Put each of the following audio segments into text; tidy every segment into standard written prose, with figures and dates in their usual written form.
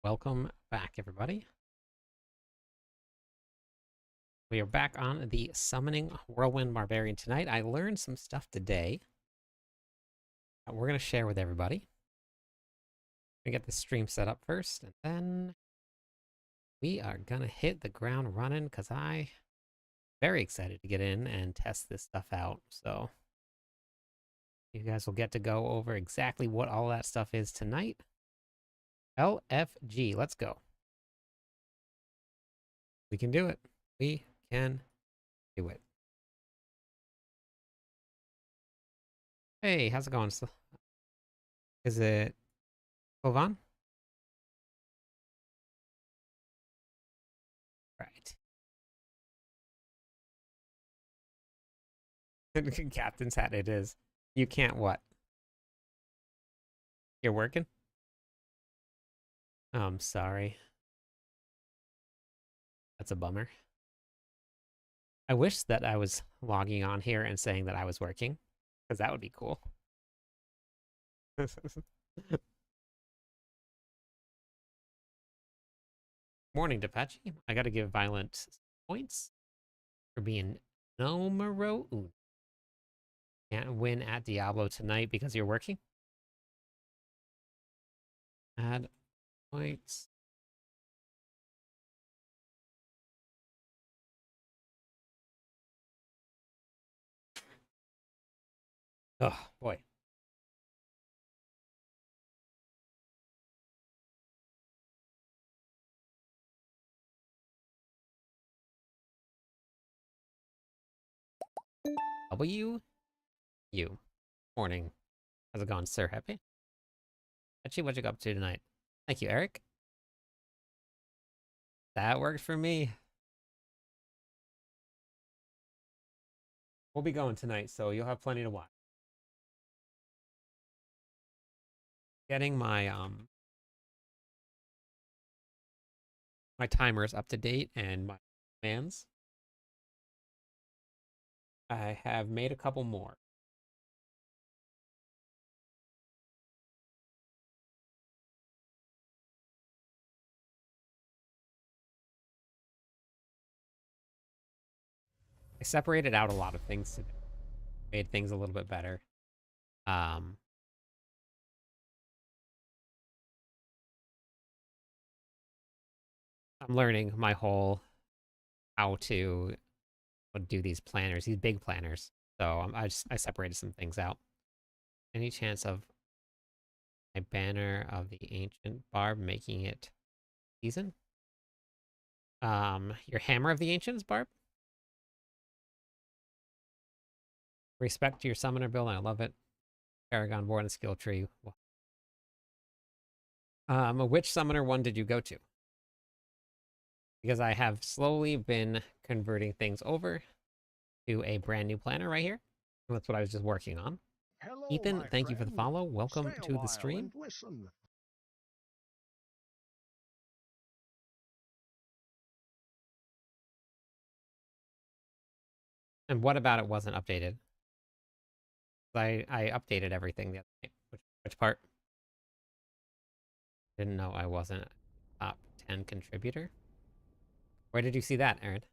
Welcome back, everybody. We are back on the Summoning Whirlwind Barbarian tonight. I learned some stuff today that we're going to share with everybody. We get the stream set up first, and then we are going to hit the ground running because I'm very excited to get in and test this stuff out. So you guys will get to go over exactly what all that stuff is tonight. LFG, let's go. We can do it. We can do it. Hey, how's it going? Is it Kovan? Right. Captain's hat it is. You can't what? You're working? Oh, I'm sorry. That's a bummer. I wish that I was logging on here and saying that I was working, because that would be cool. Morning, Depachi. I gotta give Violent points for being numero uno. Can't win at Diablo tonight because you're working. Add points. Oh, boy. W. U. Morning. How's it going, sir? Happy? Actually, what you got up to tonight? Thank you, Eric. That worked for me. We'll be going tonight, so you'll have plenty to watch. Getting my my timers up to date and my commands. I have made a couple more. I separated out a lot of things today. Made things a little bit better. I'm learning my whole how to do these planners, these big planners. So I separated some things out. Any chance of my banner of the ancient barb making it season? Your hammer of the ancients, Barb? Respect to your summoner build, I love it. Paragon board and skill tree. Which summoner one did you go to? Because I have slowly been converting things over to a brand new planner right here. That's what I was just working on. Hello, Ethan, thank you for the follow. Welcome to the stream. Listen. And what about it wasn't updated? I updated everything the other night. Which part? Didn't know I wasn't a top 10 contributor. Where did you see that, Aaron?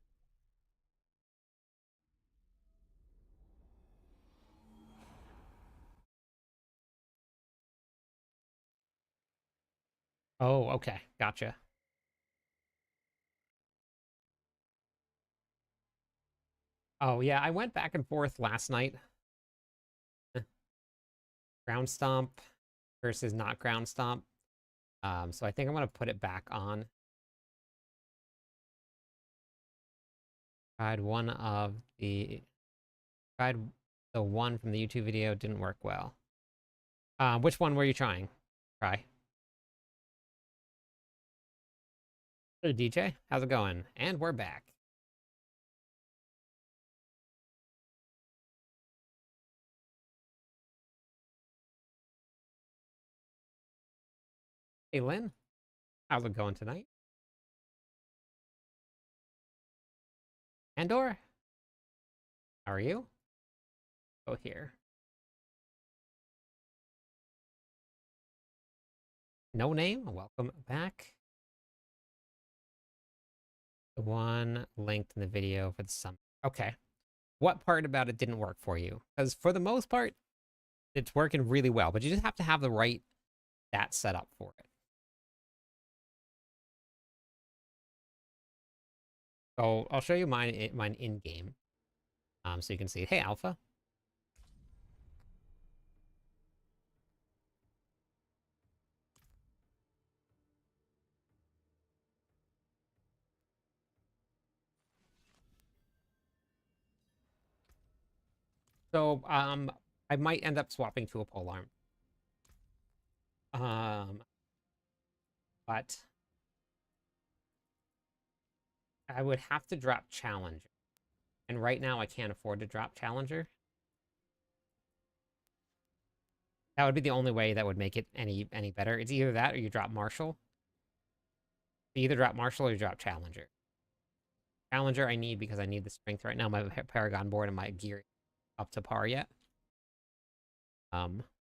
Oh, okay. Gotcha. Oh, yeah, I went back and forth last night. Ground Stomp versus not Ground Stomp. So I think I'm going to put it back on. Tried the one from the YouTube video, didn't work well. Which one were you trying? Try. Hey, DJ, how's it going? And we're back. Hey, Lynn, how's it going tonight? Andor, how are you? Go here. No name, welcome back. The one linked in the video for the summon. Okay. What part about it didn't work for you? Because for the most part, it's working really well, but you just have to have the right stat set up for it. So I'll show you mine in game, so you can see. Hey, Alpha. So I might end up swapping to a polearm. But I would have to drop Challenger. And right now I can't afford to drop Challenger. That would be the only way that would make it any better. It's either that or you drop Marshall. You either drop Marshall or you drop Challenger. Challenger I need because I need the strength right now. My Paragon board and my gear up to par yet.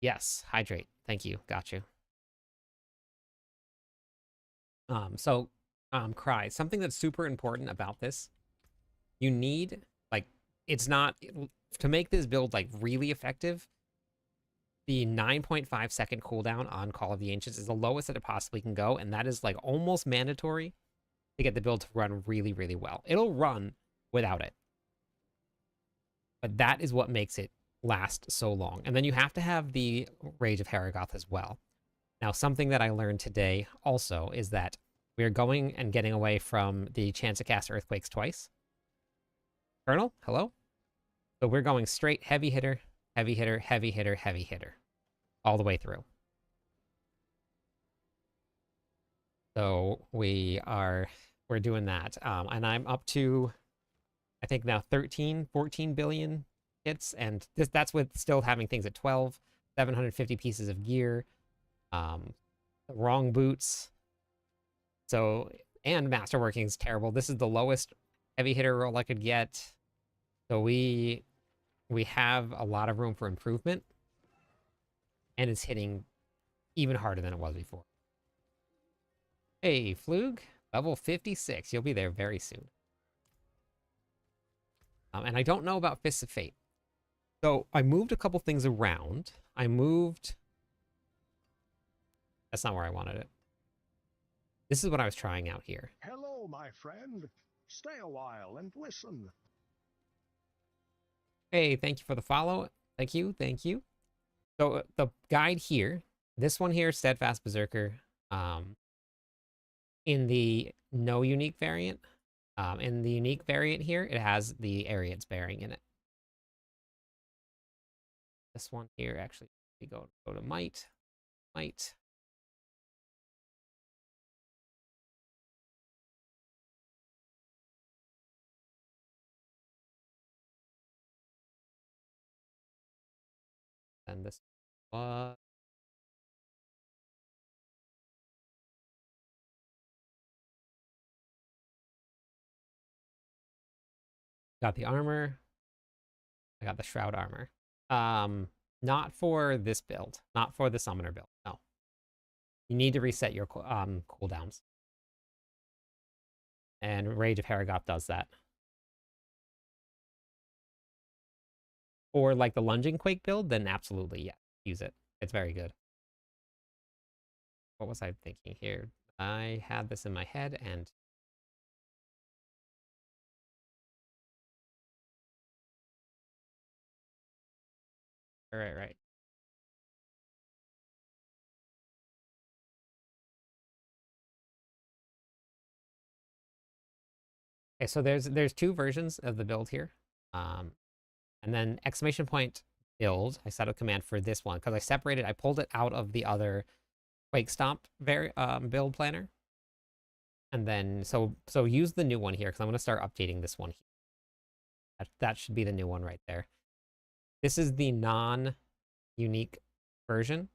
Yes, hydrate. Thank you. Got you. Cry. Something that's super important about this. You need, like, it's not, to make this build, like, really effective, the 9.5 second cooldown on Call of the Ancients is the lowest that it possibly can go, and that is, like, almost mandatory to get the build to run really, really well. It'll run without it. But that is what makes it last so long. And then you have to have the Rage of Haragoth as well. Now, something that I learned today also is that we are going and getting away from the chance to cast Earthquakes twice. Colonel, hello? So we're going straight heavy hitter, heavy hitter, heavy hitter, heavy hitter. All the way through. So we're doing that. And I'm up to, I think now 13, 14 billion hits. And that's with still having things at 12, 750 pieces of gear, the wrong boots. So, and masterworking is terrible. This is the lowest heavy hitter roll I could get. So we have a lot of room for improvement. And it's hitting even harder than it was before. Hey, Flug, level 56. You'll be there very soon. And I don't know about Fists of Fate. So I moved a couple things around. That's not where I wanted it. This is what I was trying out here. Hello, my friend. Stay a while and listen. Hey, thank you for the follow. Thank you. So the guide here, this one here, Steadfast Berserker, in the no unique variant. In the unique variant here, it has the area it's bearing in it. This one here, actually, we go to might. And this one. Got the armor. I got the shroud armor. Not for this build. Not for the summoner build. No. You need to reset your cooldowns. And Rage of Haragoth does that. Or like the lunging Quake build, then absolutely, yeah. Use it. It's very good. What was I thinking here? I had this in my head and right. Okay, so there's two versions of the build here. And then exclamation point build, I set a command for this one because I pulled it out of the other Quake Stomp build planner. And then so use the new one here because I'm gonna start updating this one here. That should be the new one right there. This is the non-unique version.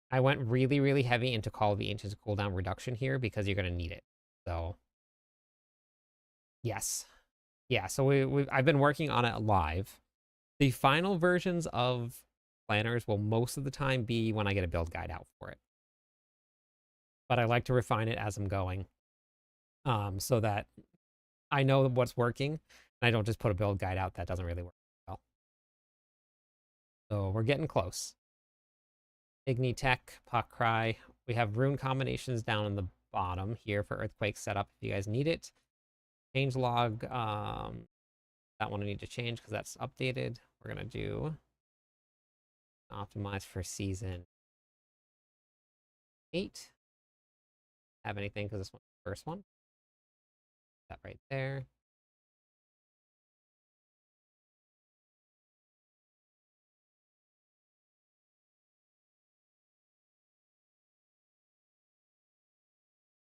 I went really, really heavy into Call of the Ancients cooldown reduction here because you're gonna need it. So yes. Yeah, so I've been working on it live. The final versions of planners will most of the time be when I get a build guide out for it. But I like to refine it as I'm going. so that I know what's working, and I don't just put a build guide out that doesn't really work well. So we're getting close. Igni Tech, Pakrai. We have rune combinations down in the bottom here for Earthquake setup if you guys need it. Change log, that one I need to change because that's updated. We're gonna do optimize for season 8. Have anything because this one's the first one. That right there.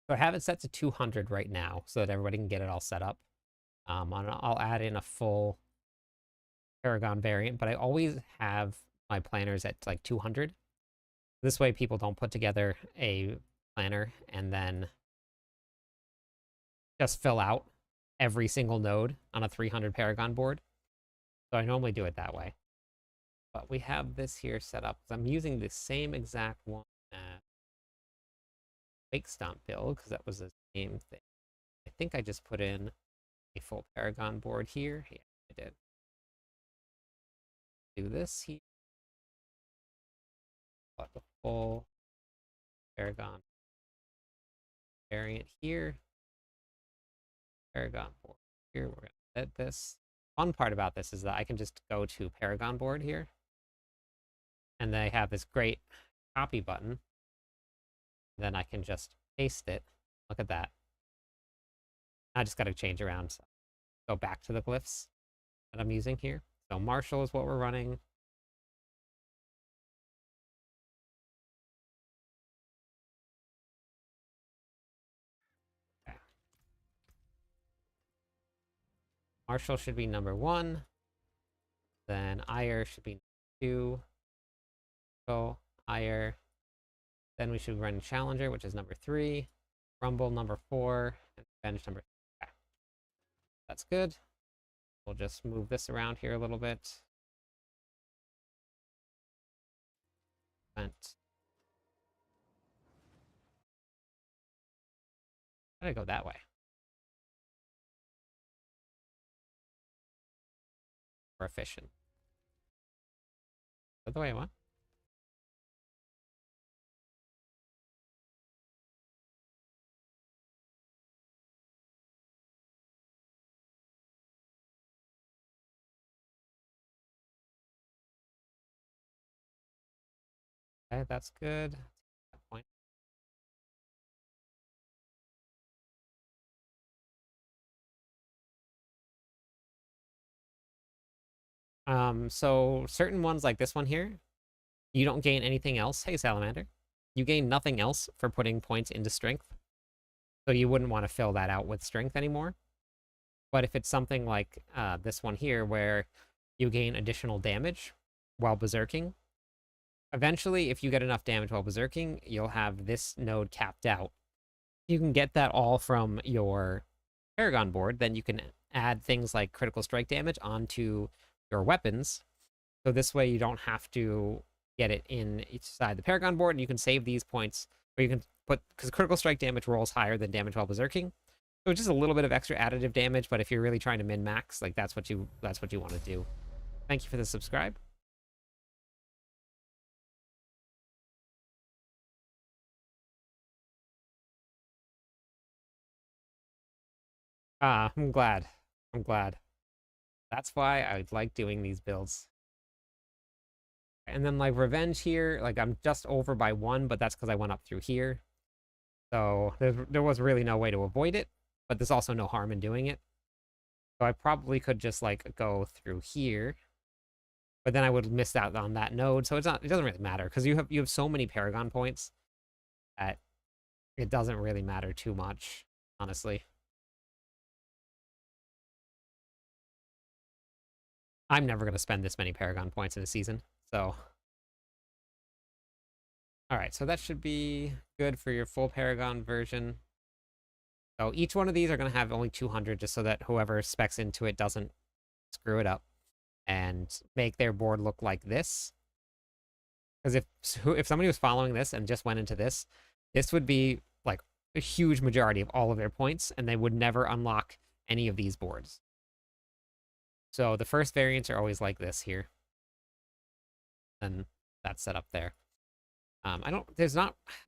So I have it set to 200 right now so that everybody can get it all set up. I'll add in a full Paragon variant, but I always have my planners at like 200. This way people don't put together a planner and then just fill out every single node on a 300 Paragon board. So I normally do it that way. But we have this here set up. I'm using the same exact one as Wake Stomp build because that was the same thing. I think I just put in a full Paragon board here. Yeah, I did. Do this here. Put the full Paragon variant here. Paragon board here. We're going to edit this. Fun part about this is that I can just go to Paragon board here. And they have this great copy button. Then I can just paste it. Look at that. I just got to change around. So go back to the glyphs that I'm using here. So Marshall is what we're running. Okay. Marshall should be number 1. Then Ire should be 2. So Ire. Then we should run Challenger, which is number 3. Rumble number 4. And Bench number 3. Okay. That's good. We'll just move this around here a little bit. Vent. How did I go that way? More efficient. Is that the way I want? Okay, that's good. That point. So certain ones like this one here, you don't gain anything else. Hey, Salamander. You gain nothing else for putting points into strength. So you wouldn't want to fill that out with strength anymore. But if it's something like this one here, where you gain additional damage while berserking, eventually, if you get enough damage while berserking, you'll have this node capped out. You can get that all from your Paragon board. Then you can add things like critical strike damage onto your weapons. So this way you don't have to get it in each side of the Paragon board, and you can save these points, or you can put, because critical strike damage rolls higher than damage while berserking. So it's just a little bit of extra additive damage, but if you're really trying to min-max, like that's what you want to do. Thank you for the subscribe. I'm glad. I'm glad. That's why I like doing these builds. And then like Revenge here, like I'm just over by 1, but that's because I went up through here. So there was really no way to avoid it, but there's also no harm in doing it. So I probably could just like go through here, but then I would miss out on that node. So it doesn't really matter because you have so many Paragon points that it doesn't really matter too much, honestly. I'm never going to spend this many Paragon points in a season, so. All right, so that should be good for your full Paragon version. So each one of these are going to have only 200 just so that whoever specs into it doesn't screw it up and make their board look like this. Because if somebody was following this and just went into this, this would be like a huge majority of all of their points, and they would never unlock any of these boards. So the first variants are always like this here. And that's set up there. I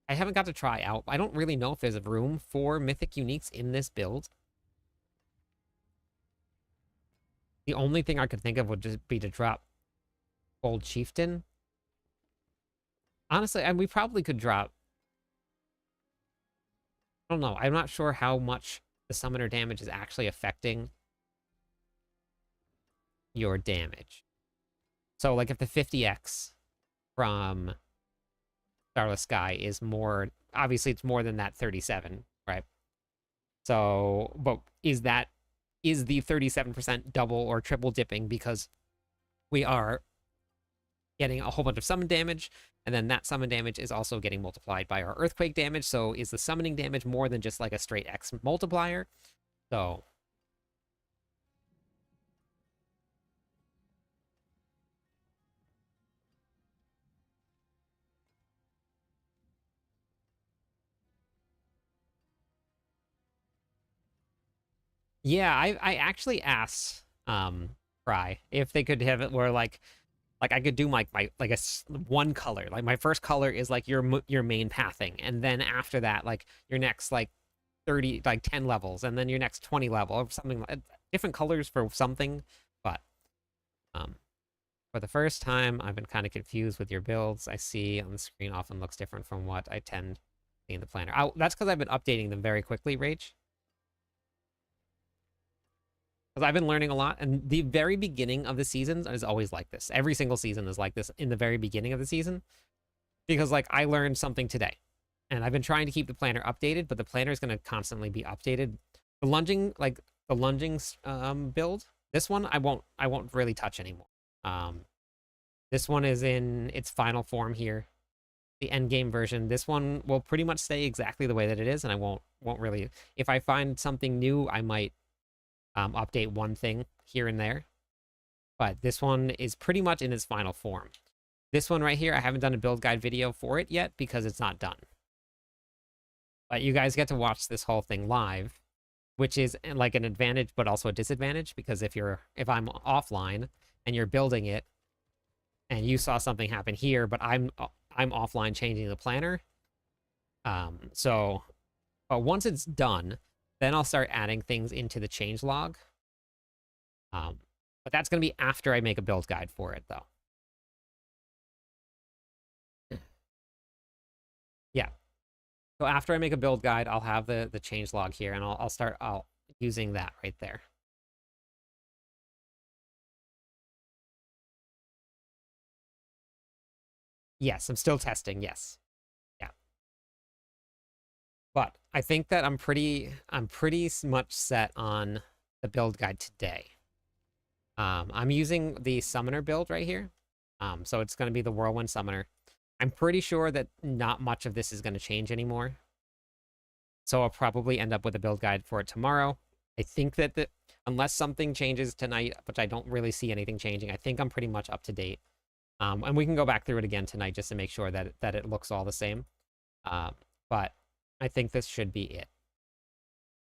haven't got to try out. I don't really know if there's room for Mythic Uniques in this build. The only thing I could think of would just be to drop Gold Chieftain. Honestly, and we probably could drop... I don't know. I'm not sure how much the summoner damage is actually affecting your damage. So, like, if the 50x from Starless Sky is more... Obviously, it's more than that 37, right? So, but is the 37% double or triple dipping because we are getting a whole bunch of summon damage, and then that summon damage is also getting multiplied by our earthquake damage. So is the summoning damage more than just like a straight X multiplier? So yeah, I actually asked Cry if they could have it where like I could do my like one color. Like my first color is like your main pathing, and then after that like your next like 30 like 10 levels, and then your next 20 level or something like different colors for something. But for the first time I've been kind of confused with your builds. I see on the screen often looks different from what I tend to see in the planner. That's because I've been updating them very quickly, Rach. Because I've been learning a lot, and the very beginning of the seasons is always like this. Every single season is like this in the very beginning of the season. Because, like, I learned something today. And I've been trying to keep the planner updated, but the planner is going to constantly be updated. The lunging, build, this one I won't really touch anymore. This one is in its final form here. The end game version. This one will pretty much stay exactly the way that it is, and I won't really... If I find something new, I might update one thing here and there. But this one is pretty much in its final form. This one right here, I haven't done a build guide video for it yet because it's not done. But you guys get to watch this whole thing live, which is like an advantage, but also a disadvantage, because if I'm offline and you're building it and you saw something happen here, but I'm offline changing the planner. But once it's done, then I'll start adding things into the change log. But that's going to be after I make a build guide for it, though. Yeah. So after I make a build guide, I'll have the change log here, and I'll start using that right there. Yes, I'm still testing, yes. Yeah. But I think that I'm pretty much set on the build guide today. I'm using the summoner build right here. So it's going to be the Whirlwind Summoner. I'm pretty sure that not much of this is going to change anymore. So I'll probably end up with a build guide for it tomorrow. I think that unless something changes tonight, which I don't really see anything changing, I think I'm pretty much up to date. And we can go back through it again tonight just to make sure that it looks all the same. But I think this should be it.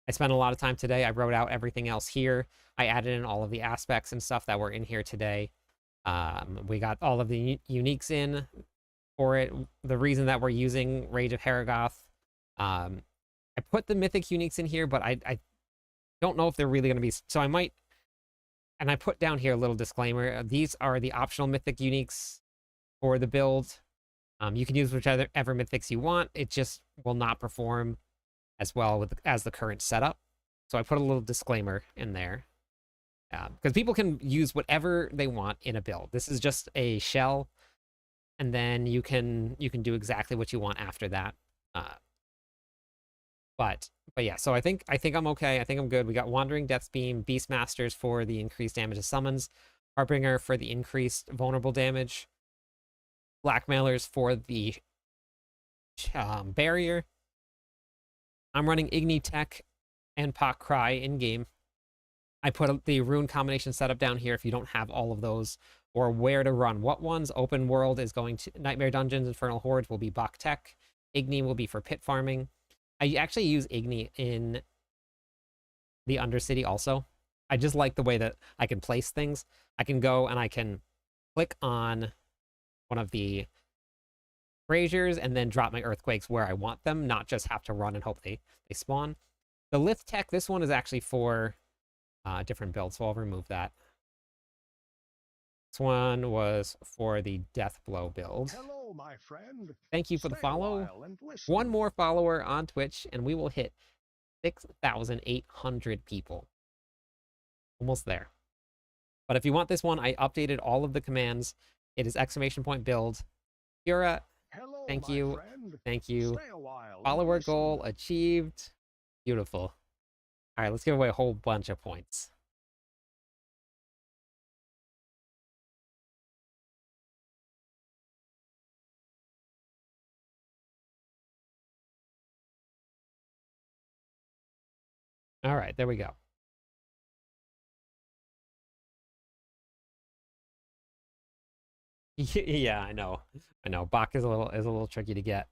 I spent a lot of time today. I wrote out everything else here. I added in all of the aspects and stuff that were in here today. We got all of the uniques in for it. The reason that we're using Rage of Haragoth. I put the mythic uniques in here, but I don't know if they're really going to be... So I might... And I put down here a little disclaimer. These are the optional mythic uniques for the build. You can use whichever mythics you want. It just will not perform as well as the current setup. So I put a little disclaimer in there. Because people can use whatever they want in a build. This is just a shell. And then you can do exactly what you want after that. But yeah, so I think I'm okay. I think I'm good. We got Wandering Death's Beam, Beastmasters for the increased damage of summons, Harbinger for the increased vulnerable damage, Blackmailers for the barrier. I'm running Igni Tech and Pak Cry in game. I put the rune combination setup down here if you don't have all of those, or where to run what ones. Open World is going to Nightmare Dungeons, Infernal Hordes will be Bach Tech. Igni will be for pit farming. I actually use Igni in the Undercity also. I just like the way that I can place things. I can go and I can click on one of the braziers and then drop my earthquakes where I want them, not just have to run and hope they spawn. The Lith Tech, this one is actually for different builds, so I'll remove that. This one was for the Death Blow build. Hello, my friend. Thank you for the Stay a follow. while and listen. One more follower on Twitch, and we will hit 6,800 people. Almost there. But if you want this one, I updated all of the commands. It is !build. Yura, Hello, thank my you. friend. Thank you. Stay a while and Follower listen. goal achieved. Beautiful. All right, let's give away a whole bunch of points. All right, there we go. Yeah, I know. I know. Bach is a little tricky to get.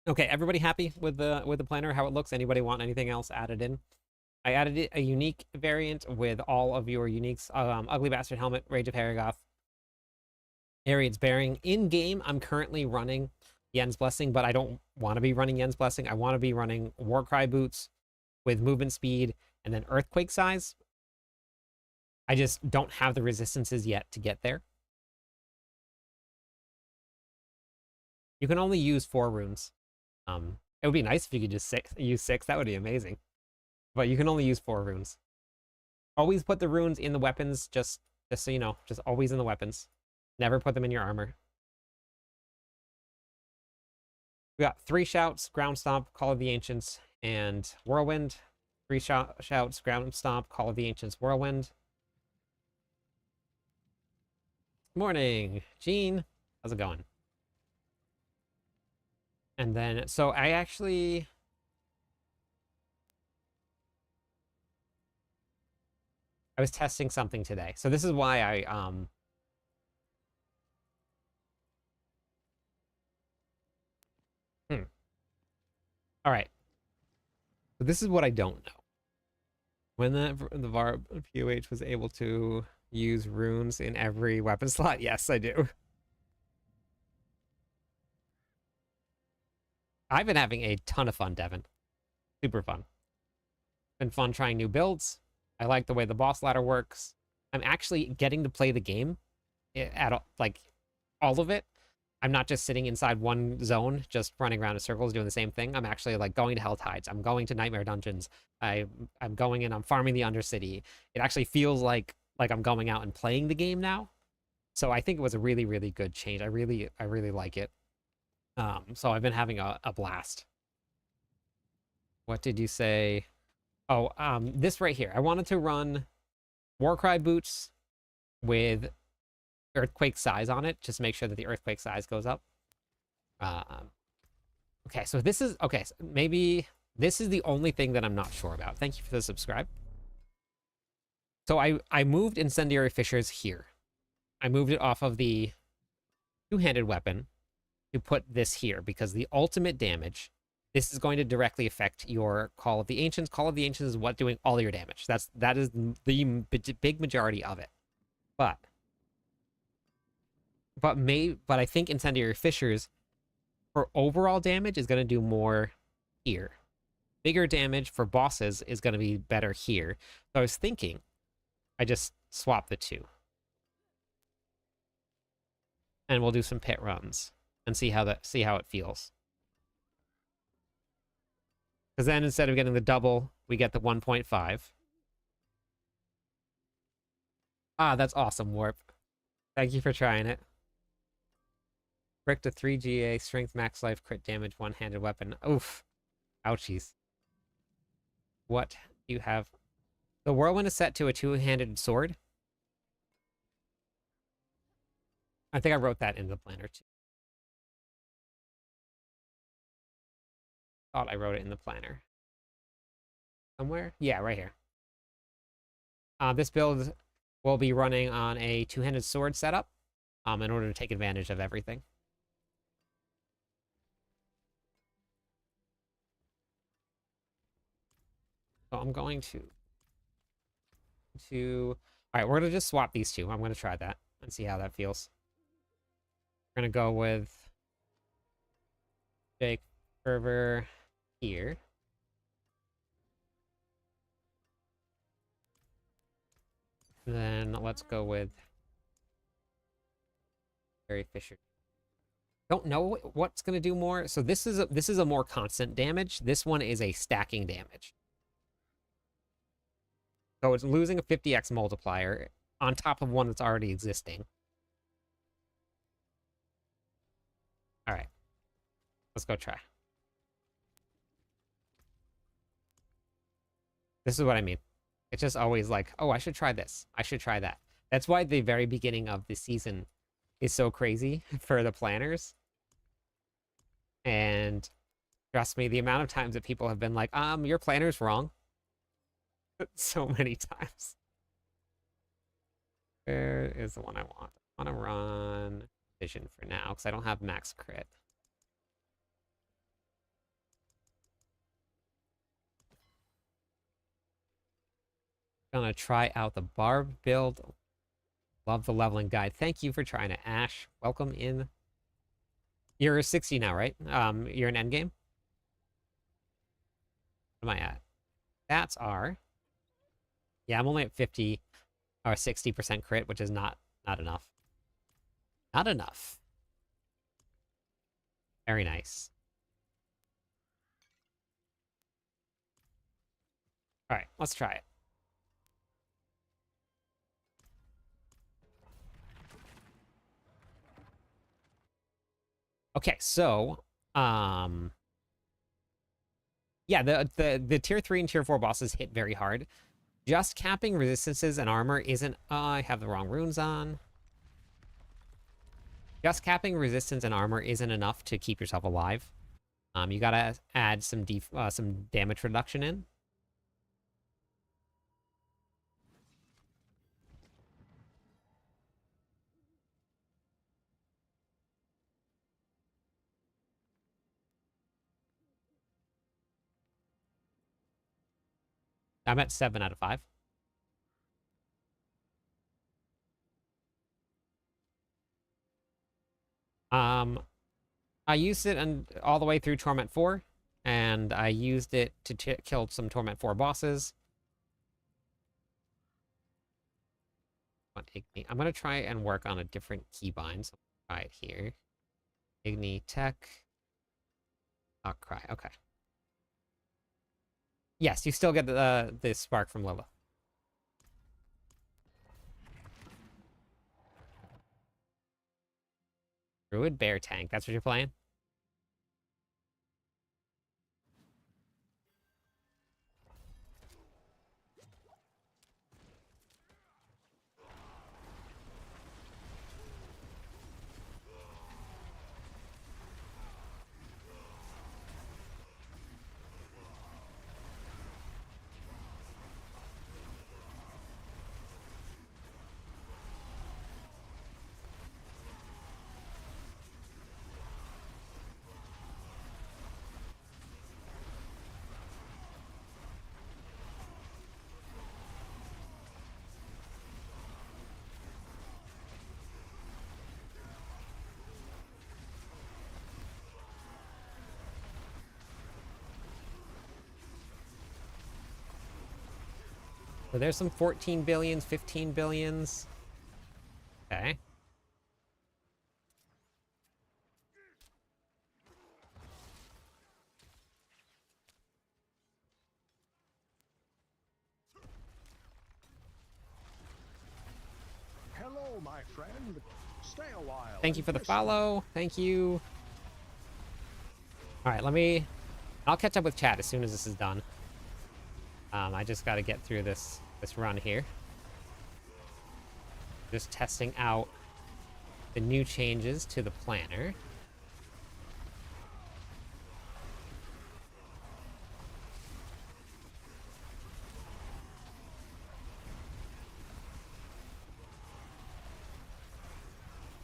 Okay, everybody happy with the planner, how it looks? Anybody want anything else added in? I added a unique variant with all of your uniques. Ugly Bastard Helmet, Rage of Haragoth, Ariad's Bearing. In game, I'm currently running Yen's Blessing, but I don't want to be running Yen's Blessing. I want to be running Warcry boots with movement speed and then Earthquake size. I just don't have the resistances yet to get there. You can only use 4 runes. It would be nice if you could just use 6. That would be amazing. But you can only use 4 runes. Always put the runes in the weapons, just so you know. Just always in the weapons. Never put them in your armor. We got 3 shouts, Ground Stomp, Call of the Ancients, and Whirlwind. 3 shouts, Ground Stomp, Call of the Ancients, Whirlwind. Morning, Gene. How's it going? And then, so I was testing something today. So this is why I, all right. So this is what I don't know. When the VAR POH was able to use runes in every weapon slot, yes, I do. I've been having a ton of fun, Devin. Super fun. Been fun trying new builds. I like the way the boss ladder works. I'm actually getting to play the game at like all of it. I'm not just sitting inside one zone, just running around in circles doing the same thing. I'm actually like going to Hell Tides. I'm going to Nightmare Dungeons. I'm going and I'm farming the Undercity. It actually feels like I'm going out and playing the game now. So I think it was a really, really good change. I really like it. So I've been having a blast. What did you say? Oh, this right here. I wanted to run Warcry boots with Earthquake size on it, just make sure that the Earthquake size goes up. Okay, so this is, okay, so maybe this is the only thing that I'm not sure about. Thank you for the subscribe. So I moved Incendiary Fissures here. I moved it off of the two-handed weapon to put this here, because the ultimate damage, this is going to directly affect your Call of the Ancients. Call of the Ancients is what doing all your damage. That is the big majority of it. But I think Incendiary Fissures for overall damage is going to do more here. Bigger damage for bosses is going to be better here. So I was thinking I just swap the two. And we'll do some pit runs and see how it feels. Because then instead of getting the double, we get the 1.5. Ah, that's awesome, Warp. Thank you for trying it. Brick to 3 GA, strength, max life, crit damage, one-handed weapon. Oof. Ouchies. What do you have? The Whirlwind is set to a two-handed sword. I think I wrote that in the planner too. Thought I wrote it in the planner. Somewhere? Yeah, right here. This build will be running on a two-handed sword setup. in order to take advantage of everything. So I'm going to... All right, we're going to just swap these two. I'm going to try that and see how that feels. We're going to go with Jake Fervor here. Then let's go with Barry Fisher. Don't know what's going to do more. So this is a more constant damage. This one is a stacking damage. So it's losing a 50x multiplier on top of one that's already existing. All right. Let's go try. This is what I mean. It's just always like, oh, I should try this. I should try that. That's why the very beginning of the season is so crazy for the planners. And trust me, the amount of times that people have been like, your planner's wrong. So many times. Where is the one I want? I want to run Vision for now, because I don't have max crit. Gonna try out the Barb build. Love the leveling guide. Thank you for trying it, Ash. Welcome in. You're 60 now, right? You're in endgame? What am I at? Stats are... Yeah, I'm only at 50 or 60% crit, which is not enough. Not enough. Very nice. All right, let's try it. Okay, so yeah, the tier 3 and tier 4 bosses hit very hard. Just capping resistances and armor isn't... I have the wrong runes on. Just capping resistance and armor isn't enough to keep yourself alive. You gotta add some damage reduction in. I'm at 7 out of 5. I used it all the way through Torment 4, and I used it to kill some Torment 4 bosses. I'm going to try and work on a different keybind, so I'll try it here. Igni Tech. Cry. Okay. Yes, you still get the spark from Lilith. Druid Bear Tank. That's what you're playing? So there's some 14 billions, 15 billions. Okay. Hello, my friend. Stay a while. Thank you for the follow. Thank you. All right, I'll catch up with chat as soon as this is done. I just got to get through this run here. Just testing out the new changes to the planner.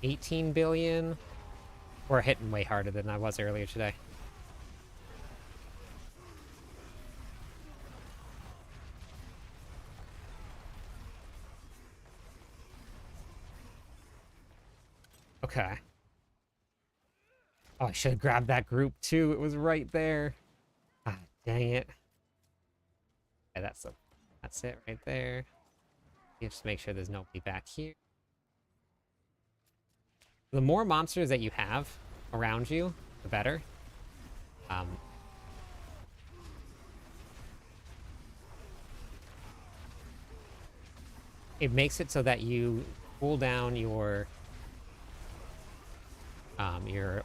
18 billion. We're hitting way harder than I was earlier today. Okay. Oh, I should have grabbed that group too. It was right there. Ah, dang it. Okay, that's it right there. You just make sure there's nobody back here. The more monsters that you have around you, the better. It makes it so that you cool down your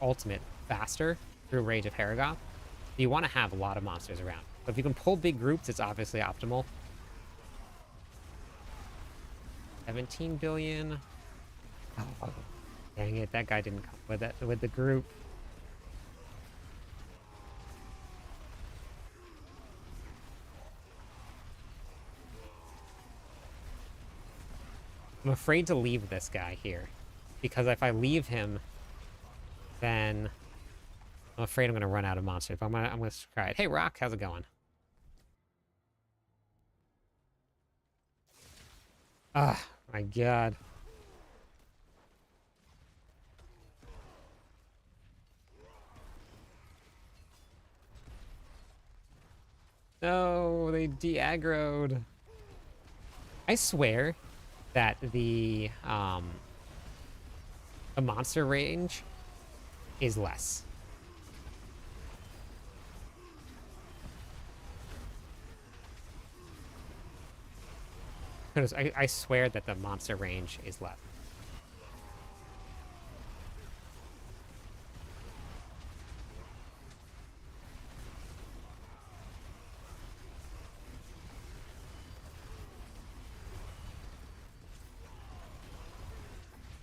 ultimate faster through Rage of Haragoth. You want to have a lot of monsters around. But if you can pull big groups, it's obviously optimal. 17 billion. Oh, dang it, that guy didn't come with the group. I'm afraid to leave this guy here. Because if I leave him, then I'm afraid I'm going to run out of monsters. But I'm gonna try it. Hey, Rock, how's it going? Ah, my God. No, they de-aggroed. I swear that the monster range is less. Because I swear that the monster range is less.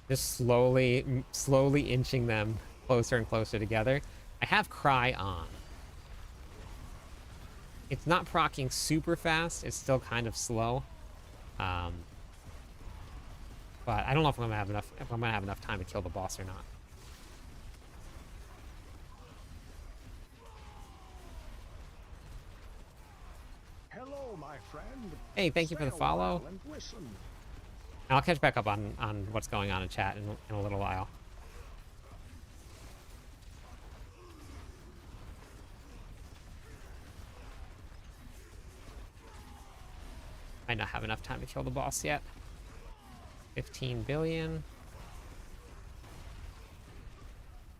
Just slowly inching them closer and closer together. I have Cry on. It's not proccing super fast. It's still kind of slow. But I don't know if I'm gonna have enough time to kill the boss or not. Hello, my friend. Hey, thank you for the follow. I'll catch back up on what's going on in chat in a little while. Might not have enough time to kill the boss yet. 15 billion.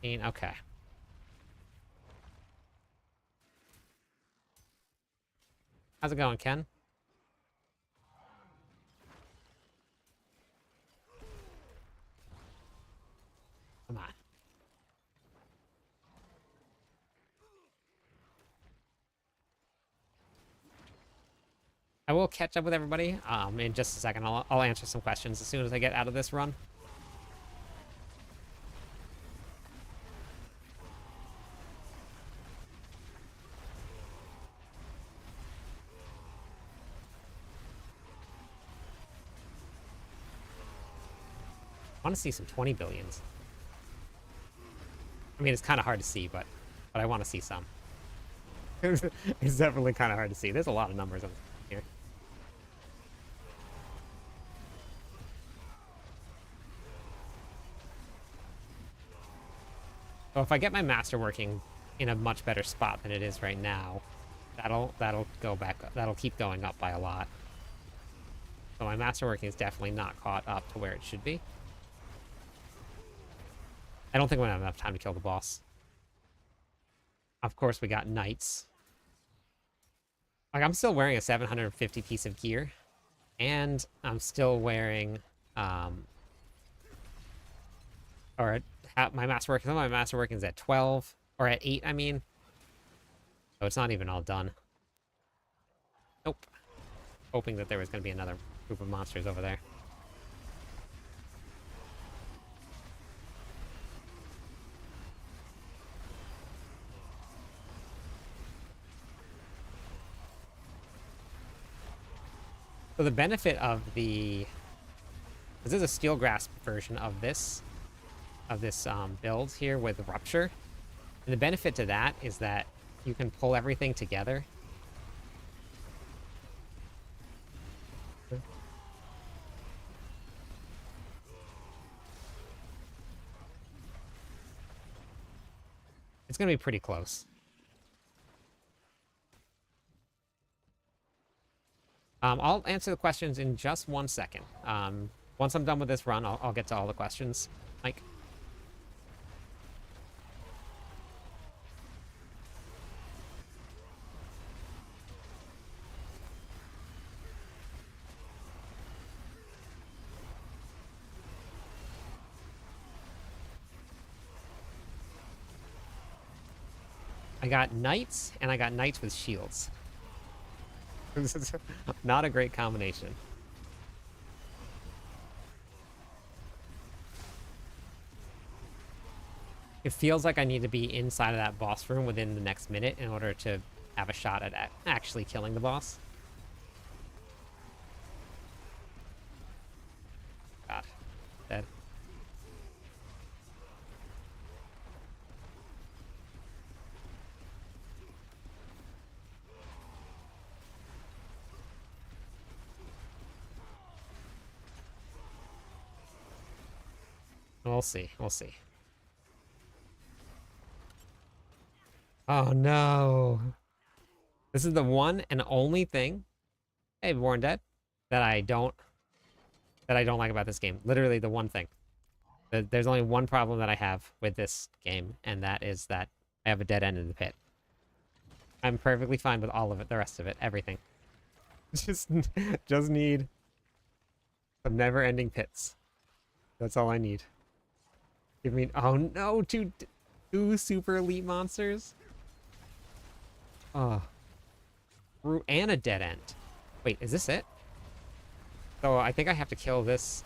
Okay. How's it going, Ken? Come on. I will catch up with everybody in just a second. I'll answer some questions as soon as I get out of this run. I want to see some 20 billions. I mean, it's kind of hard to see, but I want to see some. It's definitely kind of hard to see. There's a lot of numbers on here. So if I get my master working in a much better spot than it is right now, that'll go back. That'll keep going up by a lot. So my master working is definitely not caught up to where it should be. I don't think we're gonna have enough time to kill the boss. Of course, we got knights. Like, I'm still wearing a 750 piece of gear, and I'm still wearing my masterwork. Some of my masterworking is at 12 or at 8. I mean, so it's not even all done. Nope. Hoping that there was going to be another group of monsters over there. So the benefit of this is a steel grasp version of this. of this build here with Rupture. And the benefit to that is that you can pull everything together. It's going to be pretty close. I'll answer the questions in just 1 second. Once I'm done with this run, I'll get to all the questions. Mike? I got knights, and I got knights with shields. This is not a great combination. It feels like I need to be inside of that boss room within the next minute in order to have a shot at actually killing the boss. God. Dead. We'll see. We'll see. Oh no. This is the one and only thing, hey, Born Dead, that I don't like about this game. Literally the one thing. There's only one problem that I have with this game, and that is that I have a dead end in the pit. I'm perfectly fine with all of it, the rest of it, everything. Just need some never-ending pits. That's all I need. Give me, oh no, two super elite monsters. Oh. And a dead end. Wait, is this it? So I think I have to kill this.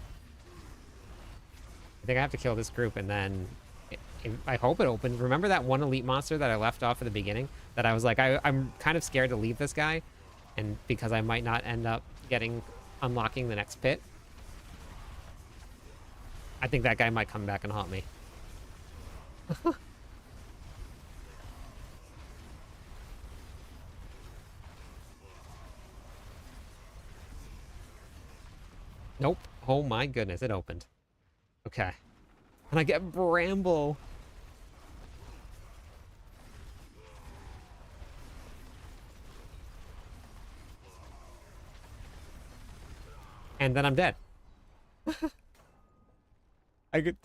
I think I have to kill this group, and then I hope it opens. Remember that one elite monster that I left off at the beginning? That I was like, I'm kind of scared to leave this guy, and because I might not end up unlocking the next pit. I think that guy might come back and haunt me. Nope. Oh my goodness, it opened. Okay. And I get Bramble. And then I'm dead.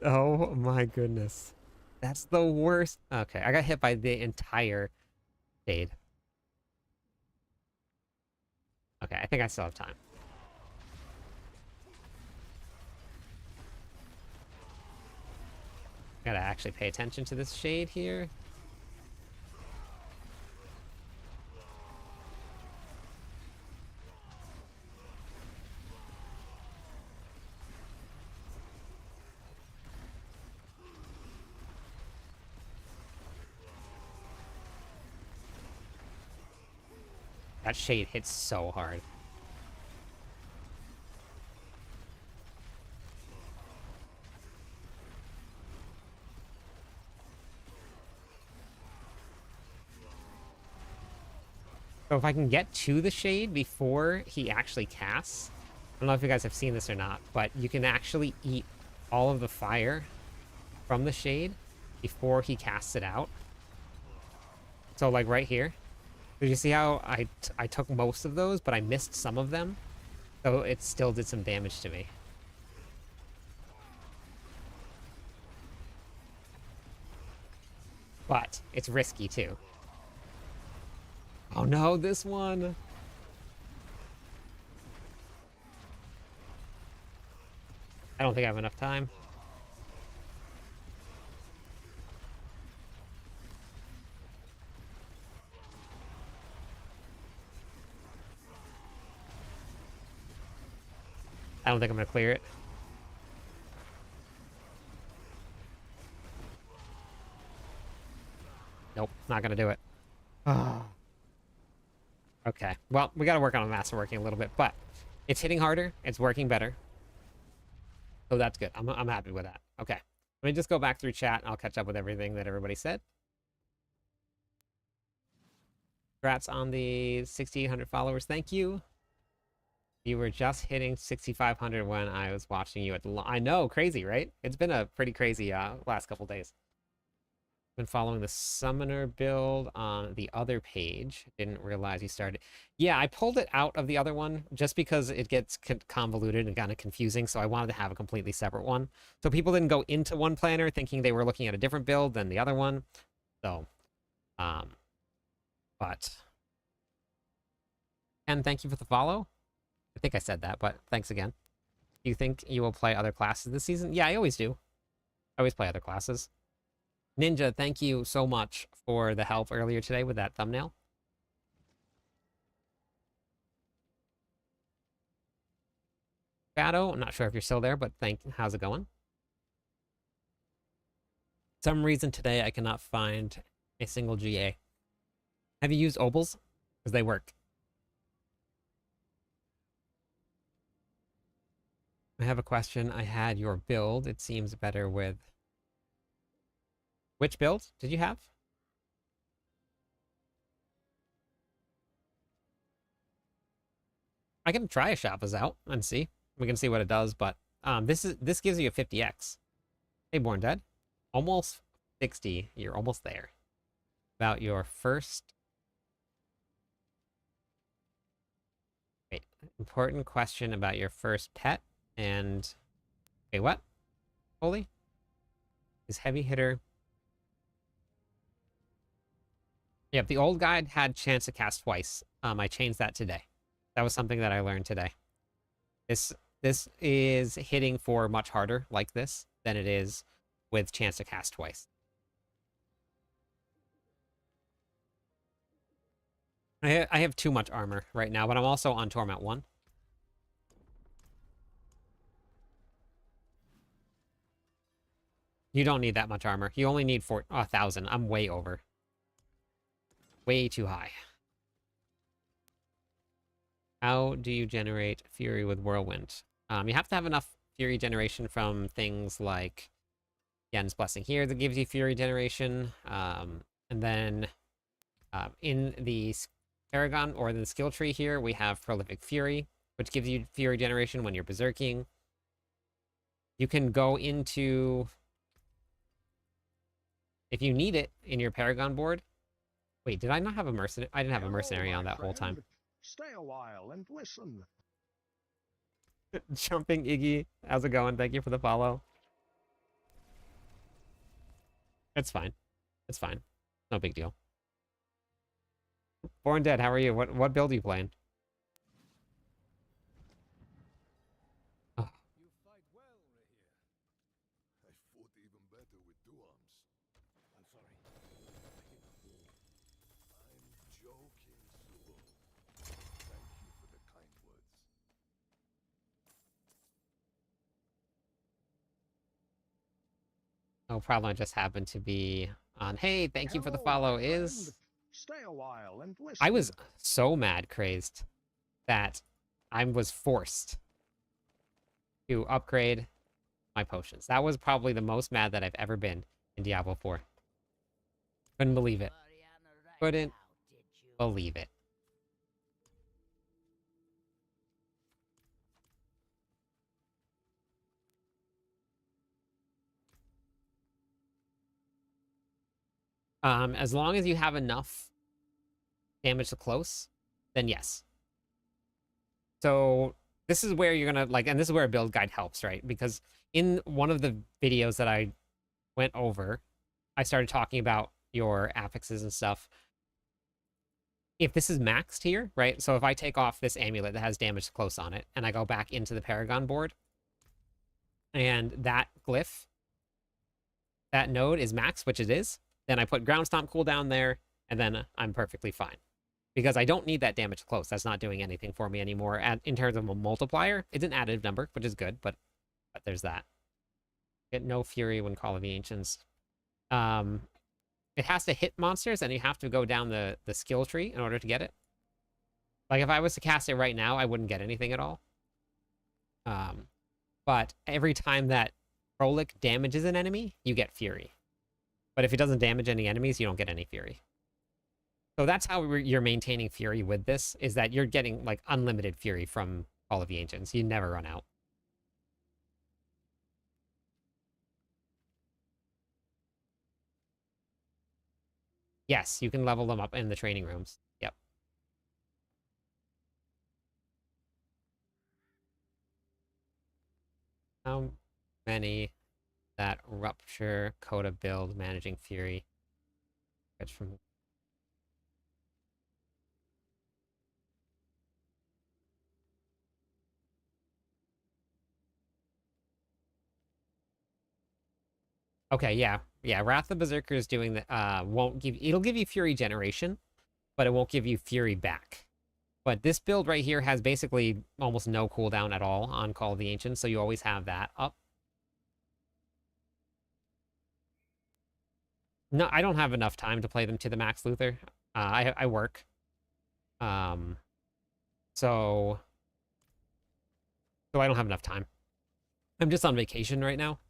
Oh my goodness. That's the worst. Okay, I got hit by the entire shade. Okay, I think I still have time. Gotta actually pay attention to this shade here. That shade hits so hard. So if I can get to the shade before he actually casts, I don't know if you guys have seen this or not, but you can actually eat all of the fire from the shade before he casts it out. So like right here, did you see how I took most of those, but I missed some of them? So it still did some damage to me. But it's risky too. Oh no, this one. I don't think I have enough time. I don't think I'm gonna clear it. Nope, not gonna do it. Okay, well, we gotta work on masterworking a little bit, but it's hitting harder, it's working better. So that's good. I'm happy with that. Okay. Let me just go back through chat and I'll catch up with everything that everybody said. Congrats on the 6,800 followers. Thank you. You were just hitting 6,500 when I was watching you at the... I know, crazy, right? It's been a pretty crazy last couple days. Been following the summoner build on the other page. Didn't realize you started. Yeah, I pulled it out of the other one just because it gets convoluted and kind of confusing. So I wanted to have a completely separate one. So people didn't go into one planner thinking they were looking at a different build than the other one. So, but. And thank you for the follow. I think I said that, but thanks again. Do you think you will play other classes this season? Yeah, I always do. I always play other classes. Ninja, thank you so much for the help earlier today with that thumbnail. Shadow, I'm not sure if you're still there, but how's it going? Some reason today I cannot find a single GA. Have you used Opals? Because they work. I have a question. I had your build. It seems better with... Which build did you have? I can try a Shoppa's out and see. We can see what it does, but this gives you a 50x. Hey, Born Dead. Almost 60. You're almost there. About your first... Wait. Important question about your first pet and... Wait, what? Holy? Is heavy hitter... Yep, the old guide had chance to cast twice. I changed that today. That was something that I learned today. This is hitting for much harder like this than it is with chance to cast twice. I have too much armor right now, but I'm also on Torment 1. You don't need that much armor. You only need 1,000. I'm way over. Way too high. How do you generate Fury with Whirlwind? You have to have enough Fury generation from things like Yen's Blessing here that gives you Fury generation. And then in the Paragon or the skill tree here, we have Prolific Fury, which gives you Fury generation when you're berserking. You can go into... If you need it in your Paragon board... Wait, did I not have a mercenary? I didn't have a mercenary on that whole time. Stay a while and listen. Jumping Iggy, how's it going? Thank you for the follow. It's fine. It's fine. No big deal. Born Dead, how are you? What build are you playing? Oh. You fight well, Rahir. I fought even better with two arms. I'm sorry. I'm joking, Subo. Thank you for the kind words. No problem. I just happened to be on. Hey, thank you for the Hello, follow. my Is friend. Stay a while and listen. I was so mad, crazed, that I was forced to upgrade my potions. That was probably the most mad that I've ever been in Diablo 4. Couldn't believe it. Couldn't believe it. As long as you have enough damage to close, then yes. So this is where you're gonna like, and this is where a build guide helps, right? Because in one of the videos that I went over, I started talking about your affixes and stuff. If this is maxed here, right? So if I take off this amulet that has damage to close on it, and I go back into the Paragon board, and that glyph, that node is maxed, which it is, then I put Ground Stomp cooldown there, and then I'm perfectly fine. Because I don't need that damage to close. That's not doing anything for me anymore. In terms of a multiplier, it's an additive number, which is good, but there's that. Get no Fury when Call of the Ancients. It has to hit monsters, and you have to go down the skill tree in order to get it. Like, if I was to cast it right now, I wouldn't get anything at all. But every time that Frolic damages an enemy, you get Fury. But if it doesn't damage any enemies, you don't get any Fury. So that's how you're maintaining Fury with this, is that you're getting, like, unlimited Fury from all of the Ancients. You never run out. Yes, you can level them up in the training rooms. Yep. How many that Rupture Coda build managing Fury? Fetch from... Okay, yeah. Yeah, Wrath of Berserker is doing the won't give, it'll give you Fury generation, but it won't give you Fury back. But this build right here has basically almost no cooldown at all on Call of the Ancients, so you always have that up. No, I don't have enough time to play them to the max, Luther. I work. Um, so I don't have enough time. I'm just on vacation right now.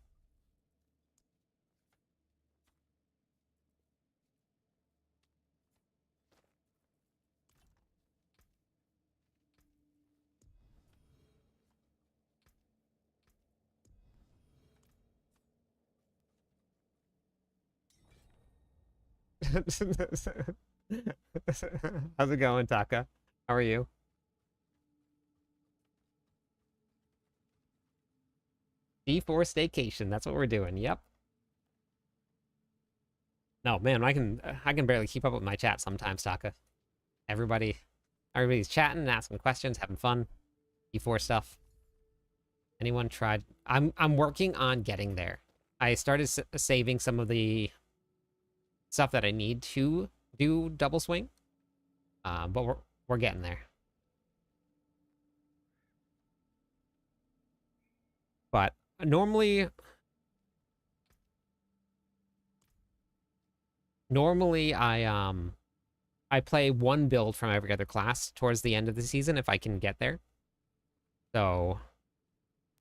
How's it going, Taka? How are you? D4 staycation. That's what we're doing. Yep. No, man, I can barely keep up with my chat sometimes, Taka. Everybody's chatting, asking questions, having fun. D4 stuff. Anyone tried? I'm working on getting there. I started saving some of the stuff that I need to do double swing. But we're getting there. But normally I play one build from every other class towards the end of the season if I can get there. So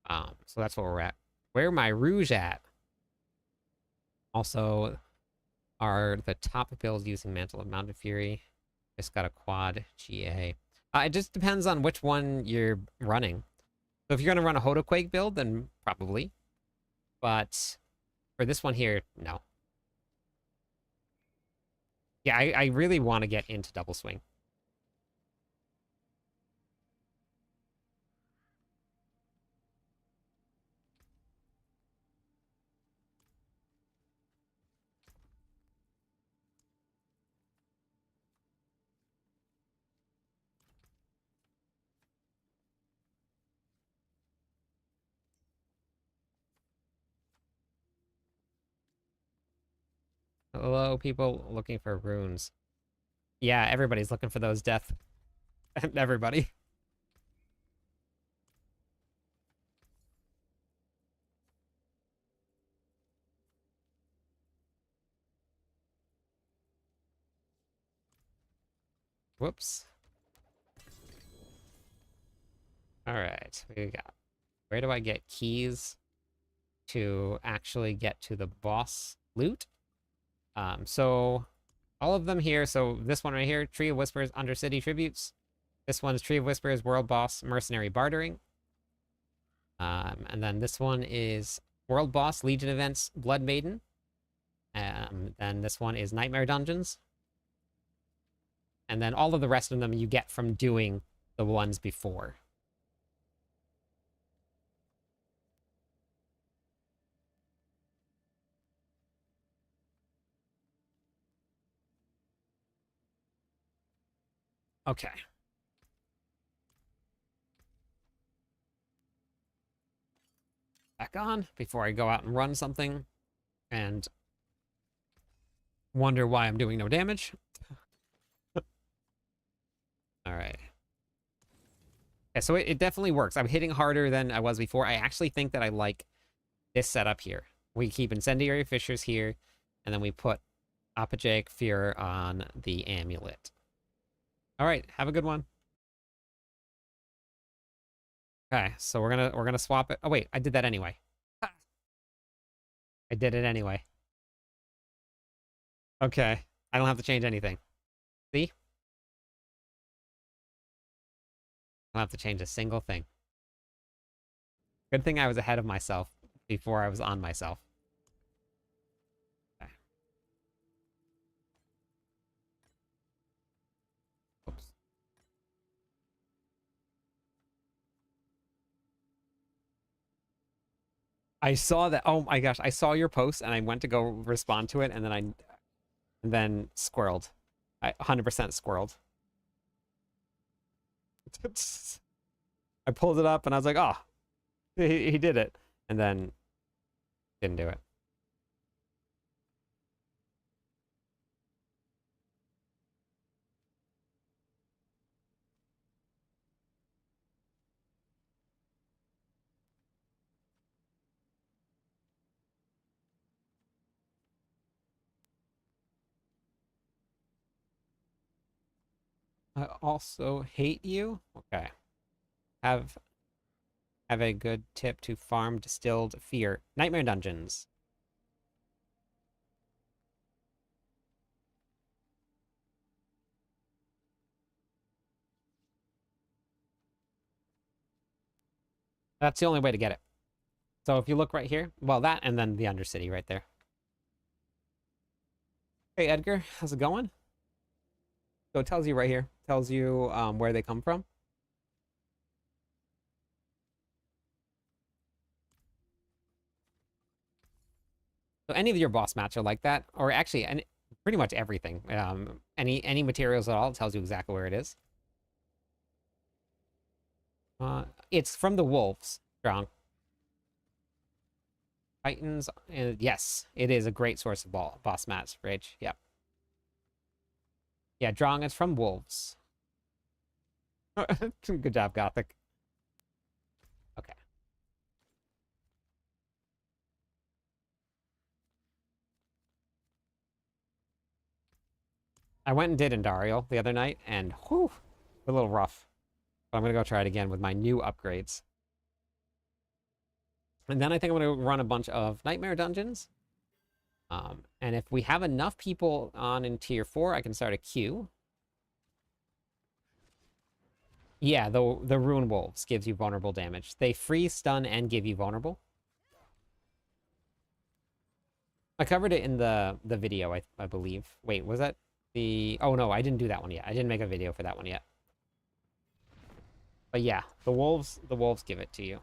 so that's where we're at. Where my Rouge at? Also, are the top builds using Mantle of Mountain Fury? Just got a quad GA. It just depends on which one you're running. So if you're gonna run a Hodoquake build, then probably. But for this one here, no. Yeah, I really want to get into double swing. Hello, people looking for runes. Yeah, everybody's looking for those death. Everybody. Whoops. All right, we got. Where do I get keys to actually get to the boss loot? So all of them here. So this one right here, Tree of Whispers, Undercity Tributes. This one's Tree of Whispers, World Boss, Mercenary Bartering. And then this one is World Boss, Legion Events, Blood Maiden. Then this one is Nightmare Dungeons. And then all of the rest of them you get from doing the ones before. Okay. Back on before I go out and run something and wonder why I'm doing no damage. All right. Yeah, so it definitely works. I'm hitting harder than I was before. I actually think that I like this setup here. We keep Incendiary Fissures here, and then we put Apogeic Fear on the Amulet. All right, have a good one. Okay, so we're gonna swap it. Oh wait, I did that anyway. I did it anyway. Okay. I don't have to change anything. See? I don't have to change a single thing. Good thing I was ahead of myself before I was on myself. Okay. Oops. I saw that. Oh my gosh, I saw your post and I went to go respond to it and then squirreled. I 100% squirreled. I pulled it up and I was like, oh, he did it. And then didn't do it. I also hate you. Okay. Have have a good tip to farm distilled fear. Nightmare dungeons. That's the only way to get it. So if you look right here, well, that and then the Undercity right there. Hey, Edgar, how's it going? So it tells you right here. Tells you where they come from. So any of your boss match are like that, or actually, pretty much everything. Any materials at all, it tells you exactly where it is. It's from the wolves, Strong. Titans, yes, it is a great source of boss match, Rage. Yep. Yeah, Drong is from wolves. Good job, Gothic. Okay. I went and did Indarial the other night, and whew, a little rough. But I'm gonna go try it again with my new upgrades. And then I think I'm gonna run a bunch of Nightmare dungeons. And if we have enough people on in tier 4, I can start a queue. Yeah, the Rune Wolves gives you vulnerable damage. They freeze, stun, and give you vulnerable. I covered it in the video, I believe. Wait, was that the... Oh, no, I didn't do that one yet. I didn't make a video for that one yet. But yeah, the wolves give it to you.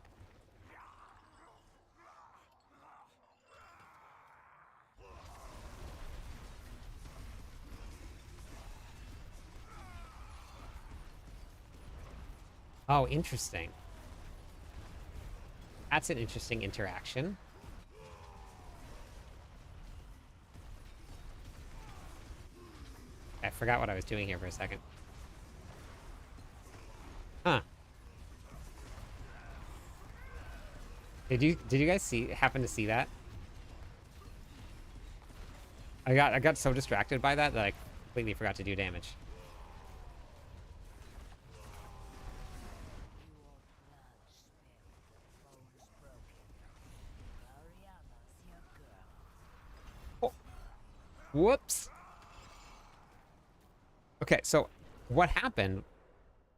Oh, interesting. That's an interesting interaction. I forgot what I was doing here for a second. Huh. Did you guys happen to see that? I got so distracted by that I completely forgot to do damage. Oh. Whoops. Okay, so what happened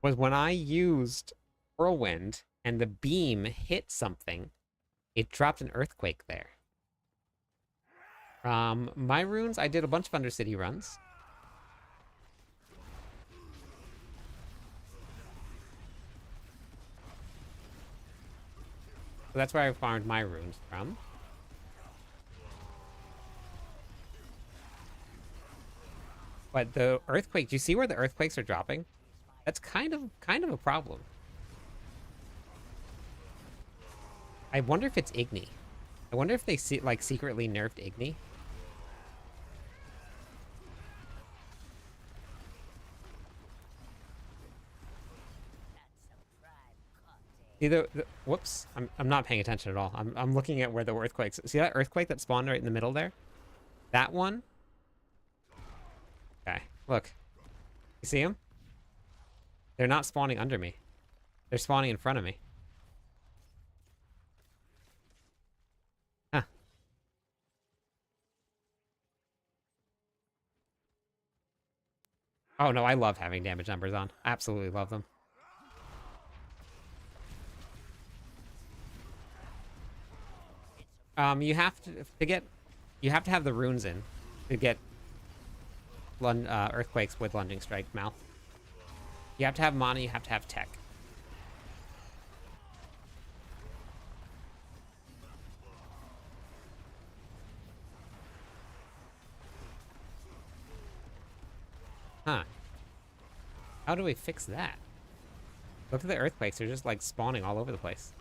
was when I used Whirlwind and the beam hit something, it dropped an earthquake there. My runes, I did a bunch of Undercity runs. So that's where I farmed my runes from. But the earthquake, do you see where the earthquakes are dropping? That's kind of a problem. I wonder if it's Igni. I wonder if they secretly nerfed Igni. Either whoops, I'm not paying attention at all. I'm looking at where the earthquakes. See that earthquake that spawned right in the middle there? That one? Okay, look. You see them? They're not spawning under me. They're spawning in front of me. Huh. Oh no, I love having damage numbers on. Absolutely love them. You have to get, you have to have the runes in to get earthquakes with lunging strike mouth. You have to have mana. You have to have tech. Huh? How do we fix that? Look at the earthquakes. They're just like spawning all over the place.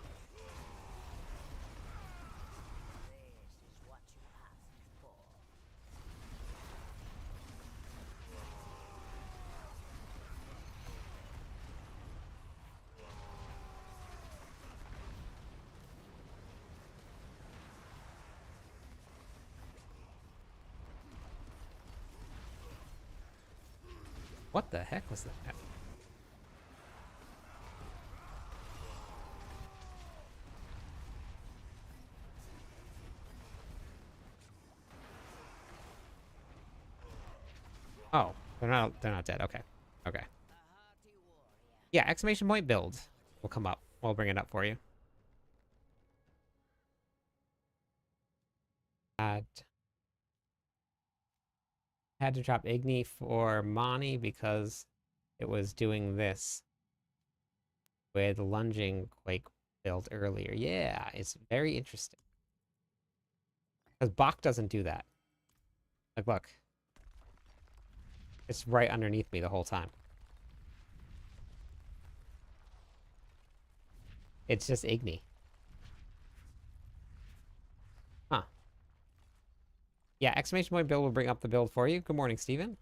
What the heck was that? Oh, they're not dead. Okay. Okay. Yeah, exclamation point build will come up. We'll bring it up for you. Had to drop Igni for Mani because it was doing this with lunging Quake build earlier. Yeah, it's very interesting. Because Bach doesn't do that. Like, look. It's right underneath me the whole time. It's just Igni. Huh. Yeah, exclamation point build will bring up the build for you. Good morning, Steven.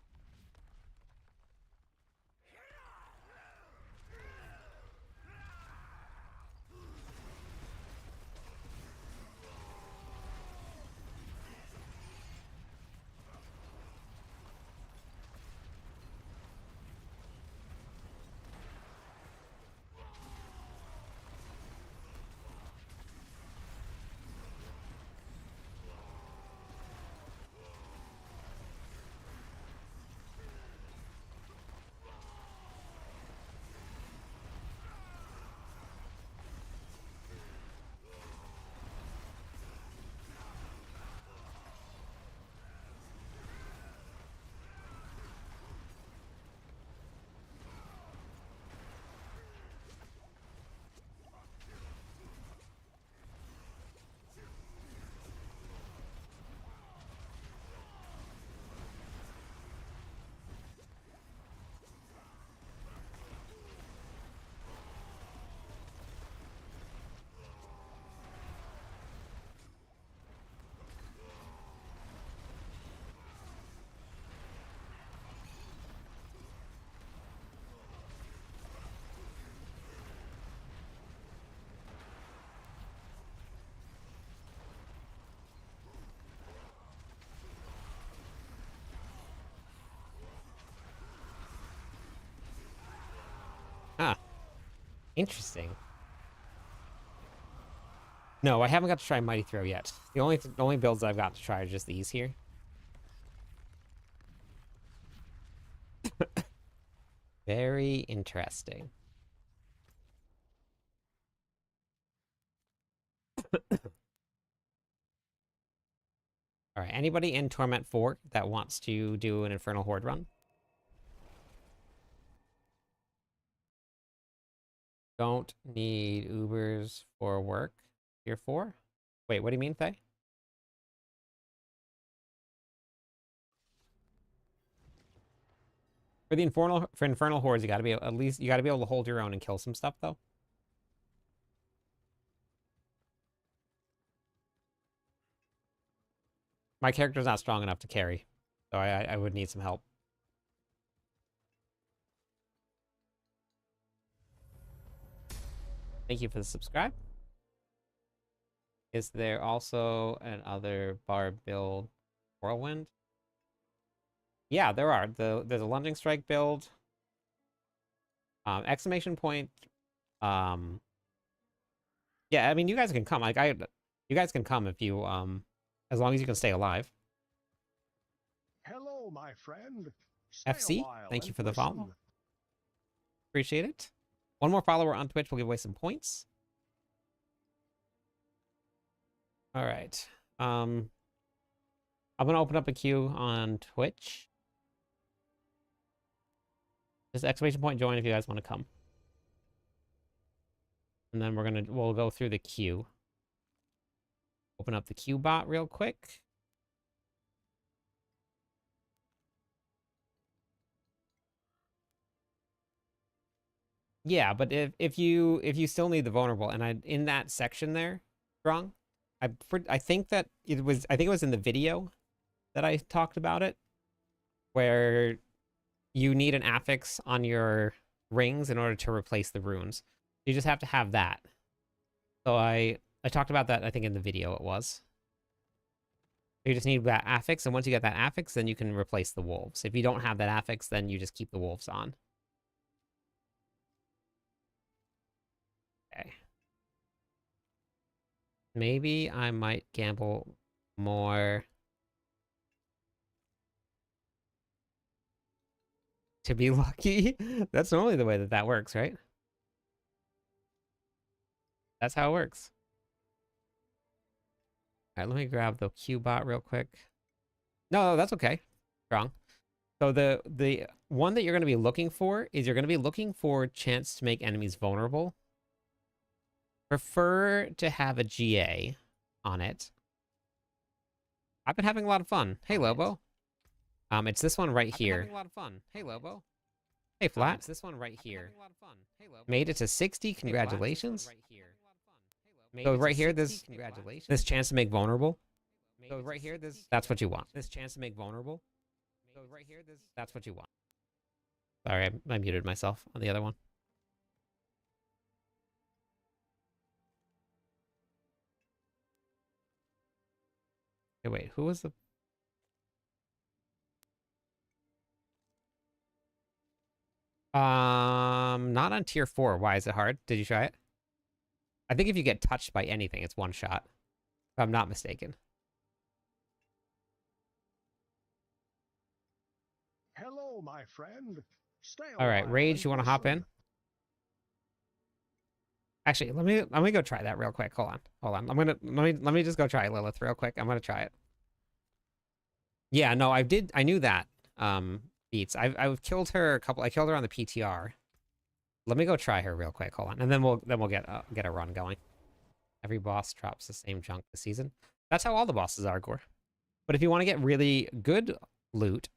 Huh. Interesting. No, I haven't got to try Mighty Throw yet. The only builds I've got to try are just these here. Very interesting. All right, anybody in Torment 4 that wants to do an Infernal Horde run? Don't need Ubers for work. Tier 4? Wait, what do you mean, Faye? For the Infernal Hordes, you gotta be at least you gotta be able to hold your own and kill some stuff though. My character's not strong enough to carry, so I would need some help. Thank you for the subscribe. Is there also another barb build whirlwind? Yeah, there are. There's a lunging strike build. Exclamation point. Yeah, I mean you guys can come. You guys can come if you as long as you can stay alive. Hello, my friend. Stay a FC, while thank you and for the follow. listen. Appreciate it. One more follower on Twitch will give away some points. All right. I'm gonna open up a queue on Twitch. Just exclamation point join if you guys want to come. And then we'll go through the queue. Open up the queue bot real quick. Yeah, but if you still need the vulnerable, and in that section there, Strong, I think it was in the video that I talked about it, where you need an affix on your rings in order to replace the runes. You just have to have that. So I talked about that, I think, in the video it was. You just need that affix, and once you get that affix, then you can replace the wolves. If you don't have that affix, then you just keep the wolves on. Okay. Maybe I might gamble more to be lucky. That's normally the way that works, right? That's how it works. All right, let me grab the Q bot real quick. No, that's okay. Strong. So the one that you're going to be looking for is you're going to be looking for chance to make enemies vulnerable. Prefer to have a GA on it. I've been having a lot of fun. Hey, Lobo. It's this one right here. Having a lot of fun. Hey, Lobo. Hey, Flat. It's this one right here. Made it to 60. Congratulations. So right here, this chance to make vulnerable. So right here, that's what you want. This chance to make vulnerable. So right here, that's what you want. Sorry, I muted myself on the other one. Okay, wait, who was the... Not on tier 4. Why is it hard? Did you try it? I think if you get touched by anything, it's one shot. If I'm not mistaken. Hello, my friend. Stay a All right, while Rage, and you want to hop in? listen. Actually, let me go try that real quick. Hold on. Let me just go try Lilith real quick. I'm gonna try it. Yeah, no, I knew that. Beats. I've killed her I killed her on the PTR. Let me go try her real quick. Hold on, and then we'll get a run going. Every boss drops the same junk this season. That's how all the bosses are, Gore. But if you want to get really good loot,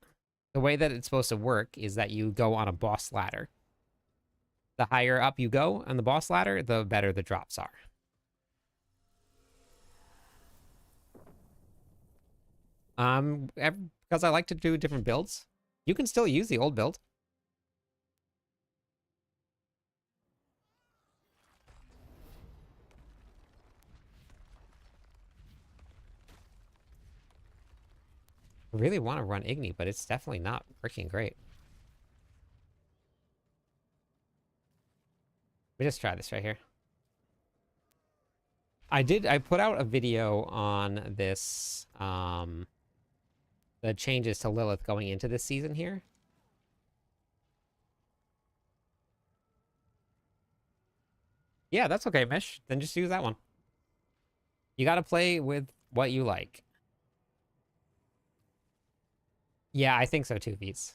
the way that it's supposed to work is that you go on a boss ladder. The higher up you go on the boss ladder, the better the drops are. Because I like to do different builds. You can still use the old build. I really want to run Igni, but it's definitely not working great. We just try this right here. I put out a video on this, the changes to Lilith going into this season here. Yeah, that's okay, Mish. Then just use that one. You gotta play with what you like. Yeah, I think so too, Beats.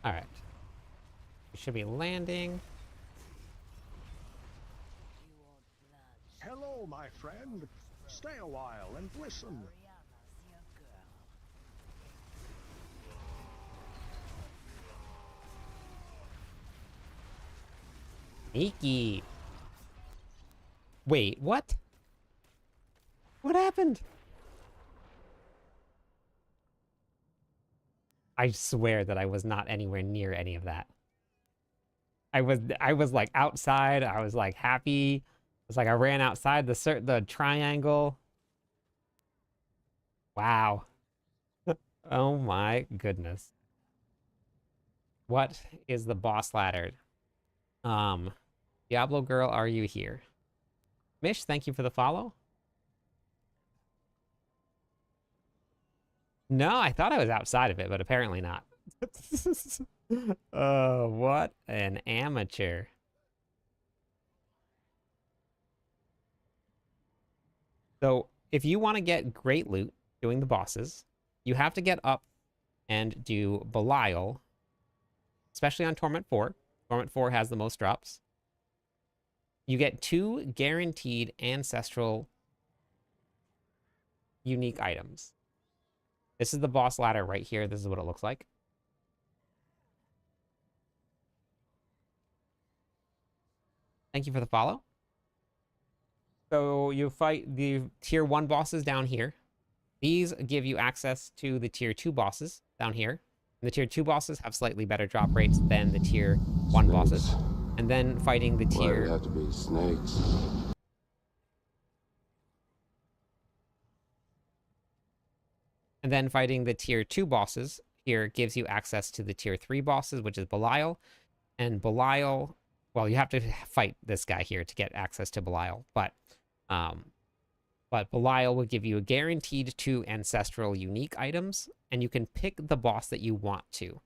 All right. We should be landing. Hello, my friend. Stay a while and listen. Sneaky. Wait, what? What happened? I swear that I was not anywhere near any of that. I was like outside. I was like happy. It's like I ran outside the triangle. Wow. Oh my goodness. What is the boss ladder? Diablo girl, are you here? Mish, thank you for the follow. No, I thought I was outside of it, but apparently not. Oh, what an amateur. So, if you want to get great loot doing the bosses, you have to get up and do Belial, especially on Torment 4. Torment 4 has the most drops. You get 2 guaranteed ancestral unique items. This is the boss ladder right here. This is what it looks like. Thank you for the follow. So you fight the tier 1 bosses down here. These give you access to the tier 2 bosses down here. And the tier 2 bosses have slightly better drop rates than the tier 1 bosses. And then fighting the Why tier... do it have to be snakes? And then fighting the tier 2 bosses here gives you access to the tier 3 bosses, which is Belial. And Belial, well, you have to fight this guy here to get access to Belial. But Belial will give you a guaranteed 2 ancestral unique items, and you can pick the boss that you want to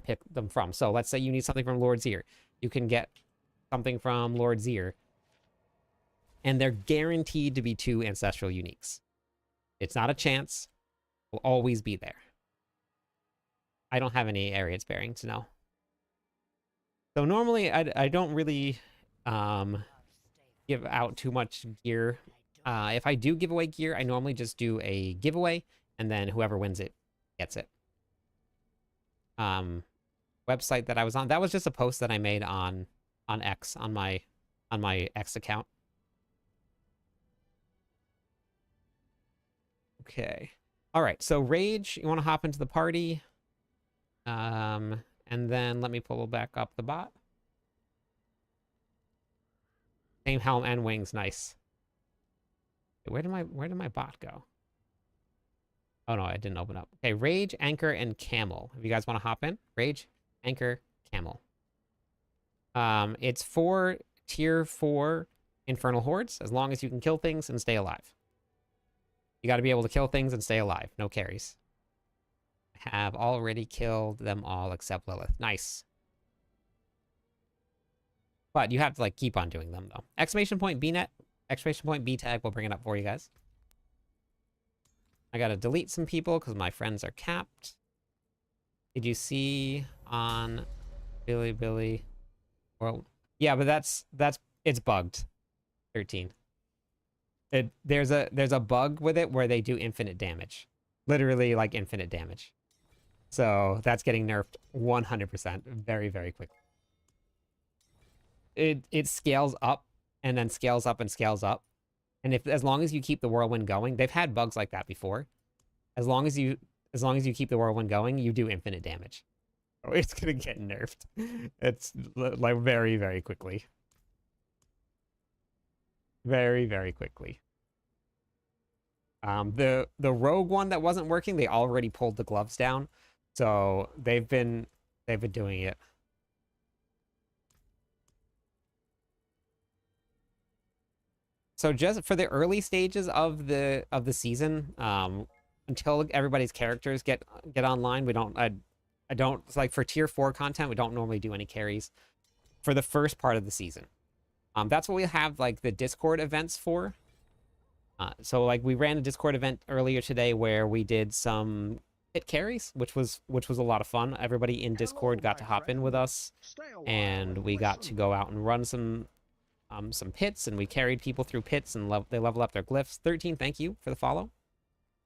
pick them from. So let's say you need something from Lord Zir. You can get something from Lord Zir, and they're guaranteed to be 2 ancestral uniques. It's not a chance. Will always be there. I don't have any Ariad's bearings, no. So normally I don't really give out too much gear. If I do give away gear, I normally just do a giveaway, and then whoever wins it gets it. Website that I was on, that was just a post that I made on X, on my X account. Okay. All right, so Rage, you want to hop into the party. And then let me pull back up the bot. Same helm and wings, nice. Where did my bot go? Oh no, it didn't open up. Okay, Rage, Anchor, and Camel. If you guys want to hop in, Rage, Anchor, Camel. It's for tier 4 Infernal Hordes, as long as you can kill things and stay alive. You got to be able to kill things and stay alive. No carries. Have already killed them all except Lilith. Nice. But you have to like keep on doing them though. Exclamation point BNet. Exclamation point B tag. We'll bring it up for you guys. I gotta delete some people because my friends are capped. Did you see on Billy? Well, yeah, but it's bugged. 13. There's a bug with it where they do infinite damage. Literally like infinite damage. So that's getting nerfed 100% very, very quickly. It scales up and then scales up and scales up. And as long as you keep the whirlwind going, they've had bugs like that before. As long as you keep the whirlwind going, you do infinite damage. So it's gonna get nerfed. It's like very, very quickly. Very, very quickly. The rogue one that wasn't working, they already pulled the gloves down. So they've been doing it. So just for the early stages of the season, until everybody's characters get online, I don't, it's like for tier 4 content, we don't normally do any carries for the first part of the season. That's what we have like the Discord events for. So like we ran a Discord event earlier today where we did some pit carries, which was a lot of fun. Everybody in Discord got to hop in with us, and we got to go out and run some pits, and we carried people through pits, and they level up their glyphs. 13, thank you for the follow.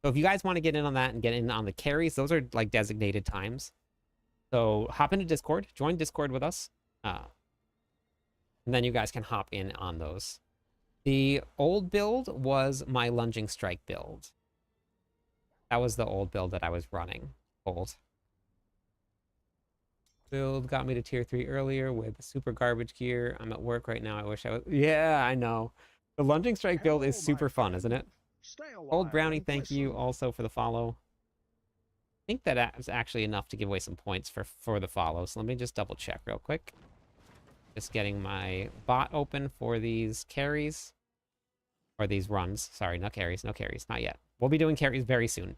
So if you guys want to get in on that and get in on the carries, those are like designated times. So hop into Discord, join Discord with us. And then you guys can hop in on those. The old build was my lunging strike build. That was the old build that I was running. Old build got me to tier 3 earlier with super garbage gear. I'm at work right now. I wish I was... Yeah, I know. The lunging strike build is super fun, isn't it? Stay a while Old Brownie, and thank you listen. also for the follow. I think that is actually enough to give away some points for the follow. So let me just double check real quick. Just getting my bot open for these carries. Or these runs. Sorry, no carries, not yet. We'll be doing carries very soon.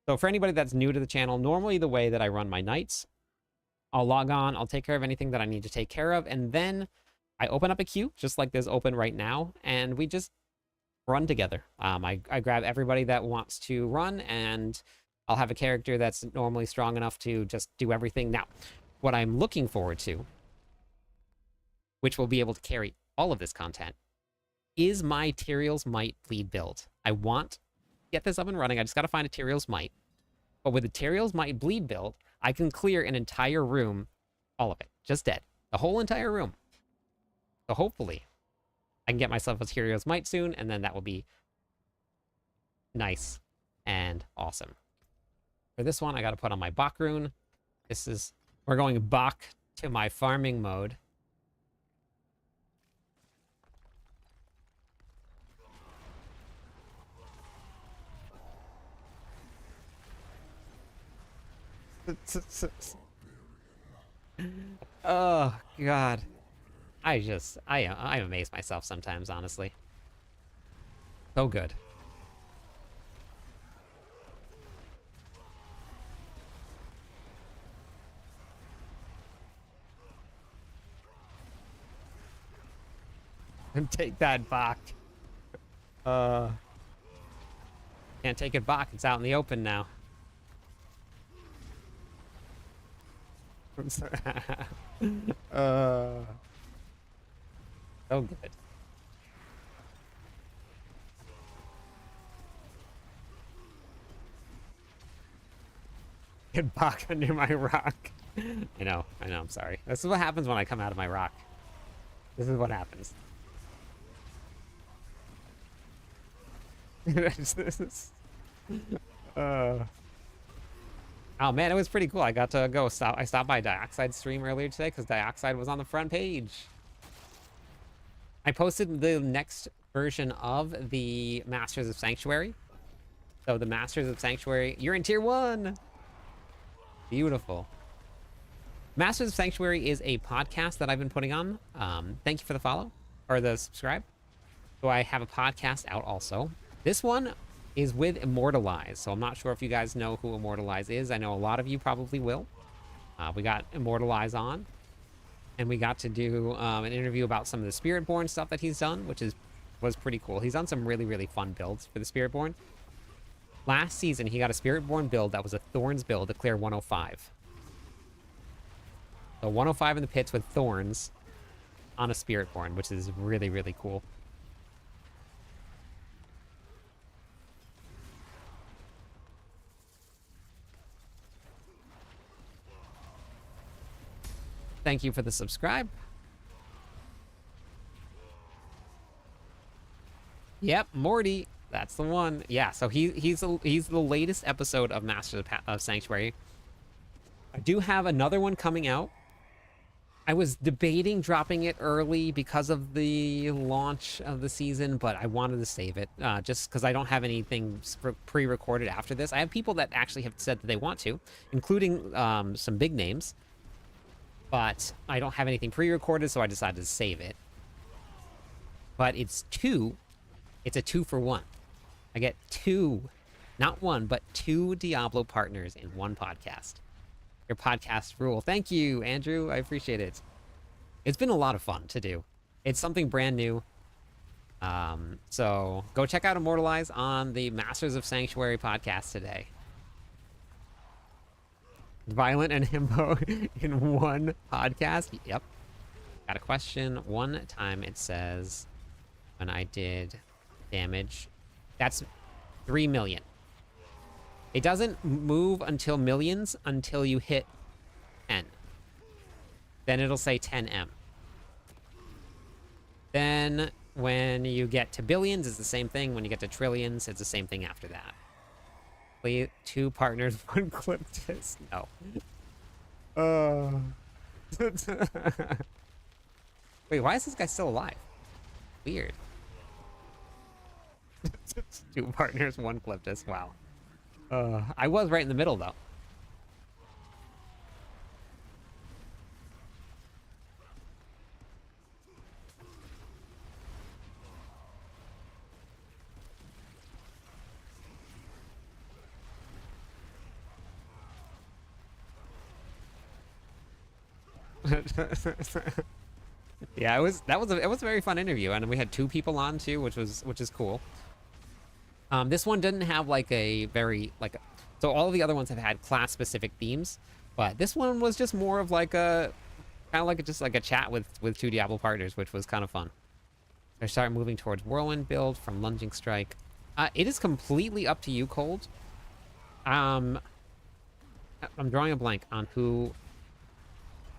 So for anybody that's new to the channel, normally the way that I run my nights, I'll log on, I'll take care of anything that I need to take care of, and then I open up a queue, just like this open right now, and we just run together. I grab everybody that wants to run, and I'll have a character that's normally strong enough to just do everything. Now, what I'm looking forward to, which will be able to carry all of this content, is my Tyrael's Might bleed build. I want to get this up and running. I just got to find a Tyrael's Might. But with the Tyrael's Might bleed build, I can clear an entire room, all of it, just dead. The whole entire room. So hopefully, I can get myself a Tyrael's Might soon, and then that will be nice and awesome. For this one, I got to put on my Bach rune. We're going Bach to my farming mode. Oh God, I amaze myself sometimes, honestly. So good. And take that Bach. Can't take it Bach. It's out in the open now. So good. Get Bach under my rock. I know, I'm sorry. This is what happens when I come out of my rock. This is what happens. Oh man, it was pretty cool. I got to go I stopped by Dioxide's stream earlier today because Dioxide was on the front page. I posted the next version of the Masters of Sanctuary. So the Masters of Sanctuary, you're in tier 1. Beautiful. Masters of Sanctuary is a podcast that I've been putting on. Thank you for the follow or the subscribe. So I have a podcast out also. This one is with Immortalize. So I'm not sure if you guys know who Immortalize is. I know a lot of you probably will. We got Immortalize on, and we got to do an interview about some of the Spiritborn stuff that he's done, which was pretty cool. He's done some really, really fun builds for the Spiritborn. Last season, he got a Spiritborn build that was a Thorns build to clear 105. So 105 in the pits with Thorns on a Spiritborn, which is really, really cool. Thank you for the subscribe. Yep, Morty. That's the one. Yeah, so he's the latest episode of Masters of Sanctuary. I do have another one coming out. I was debating dropping it early because of the launch of the season, but I wanted to save it just because I don't have anything pre-recorded after this. I have people that actually have said that they want to, including some big names. But I don't have anything pre-recorded, so I decided to save it. But it's a 2-for-1. I get 2, not 1, but 2 Diablo partners in one podcast. Your podcast rule. Thank you, Andrew. I appreciate it. It's been a lot of fun to do. It's something brand new. So go check out Immortalize on the Masters of Sanctuary podcast today. Violent and Himbo in one podcast. Yep. Got a question. One time it says when I did damage, that's 3 million. It doesn't move until millions until you hit 10. Then it'll say 10M. Then when you get to billions, it's the same thing. When you get to trillions, it's the same thing after that. Play 2 partners, 1 clip disc. No. Wait, why is this guy still alive? Weird. 2 partners, 1 clip disc. Wow. I was right in the middle, though. Yeah, it was a very fun interview, and we had 2 people on too, which is cool. This one didn't have like a very so all of the other ones have had class specific themes, but this one was just more of like a kind of like just like a chat with 2 Diablo partners, which was kind of fun. I start moving towards Whirlwind build from Lunging Strike. It is completely up to you, Cold. I'm drawing a blank on who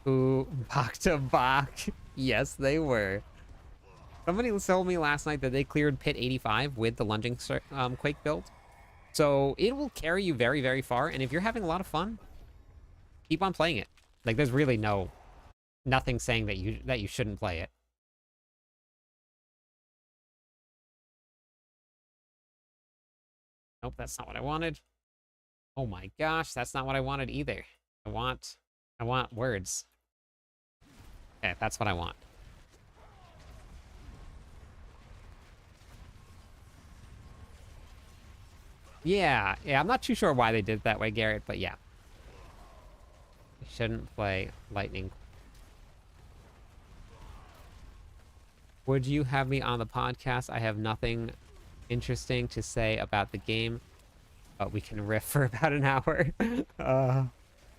Bach to Bach. Yes, they were. Somebody told me last night that they cleared Pit 85 with the Lunging Quake build. So it will carry you very, very far. And if you're having a lot of fun, keep on playing it. Like, there's really nothing saying that you shouldn't play it. Nope, that's not what I wanted. Oh my gosh, that's not what I wanted either. I want words. Okay, that's what I want. Yeah, I'm not too sure why they did it that way, Garrett, but yeah. You shouldn't play Lightning. Would you have me on the podcast? I have nothing interesting to say about the game, but we can riff for about an hour.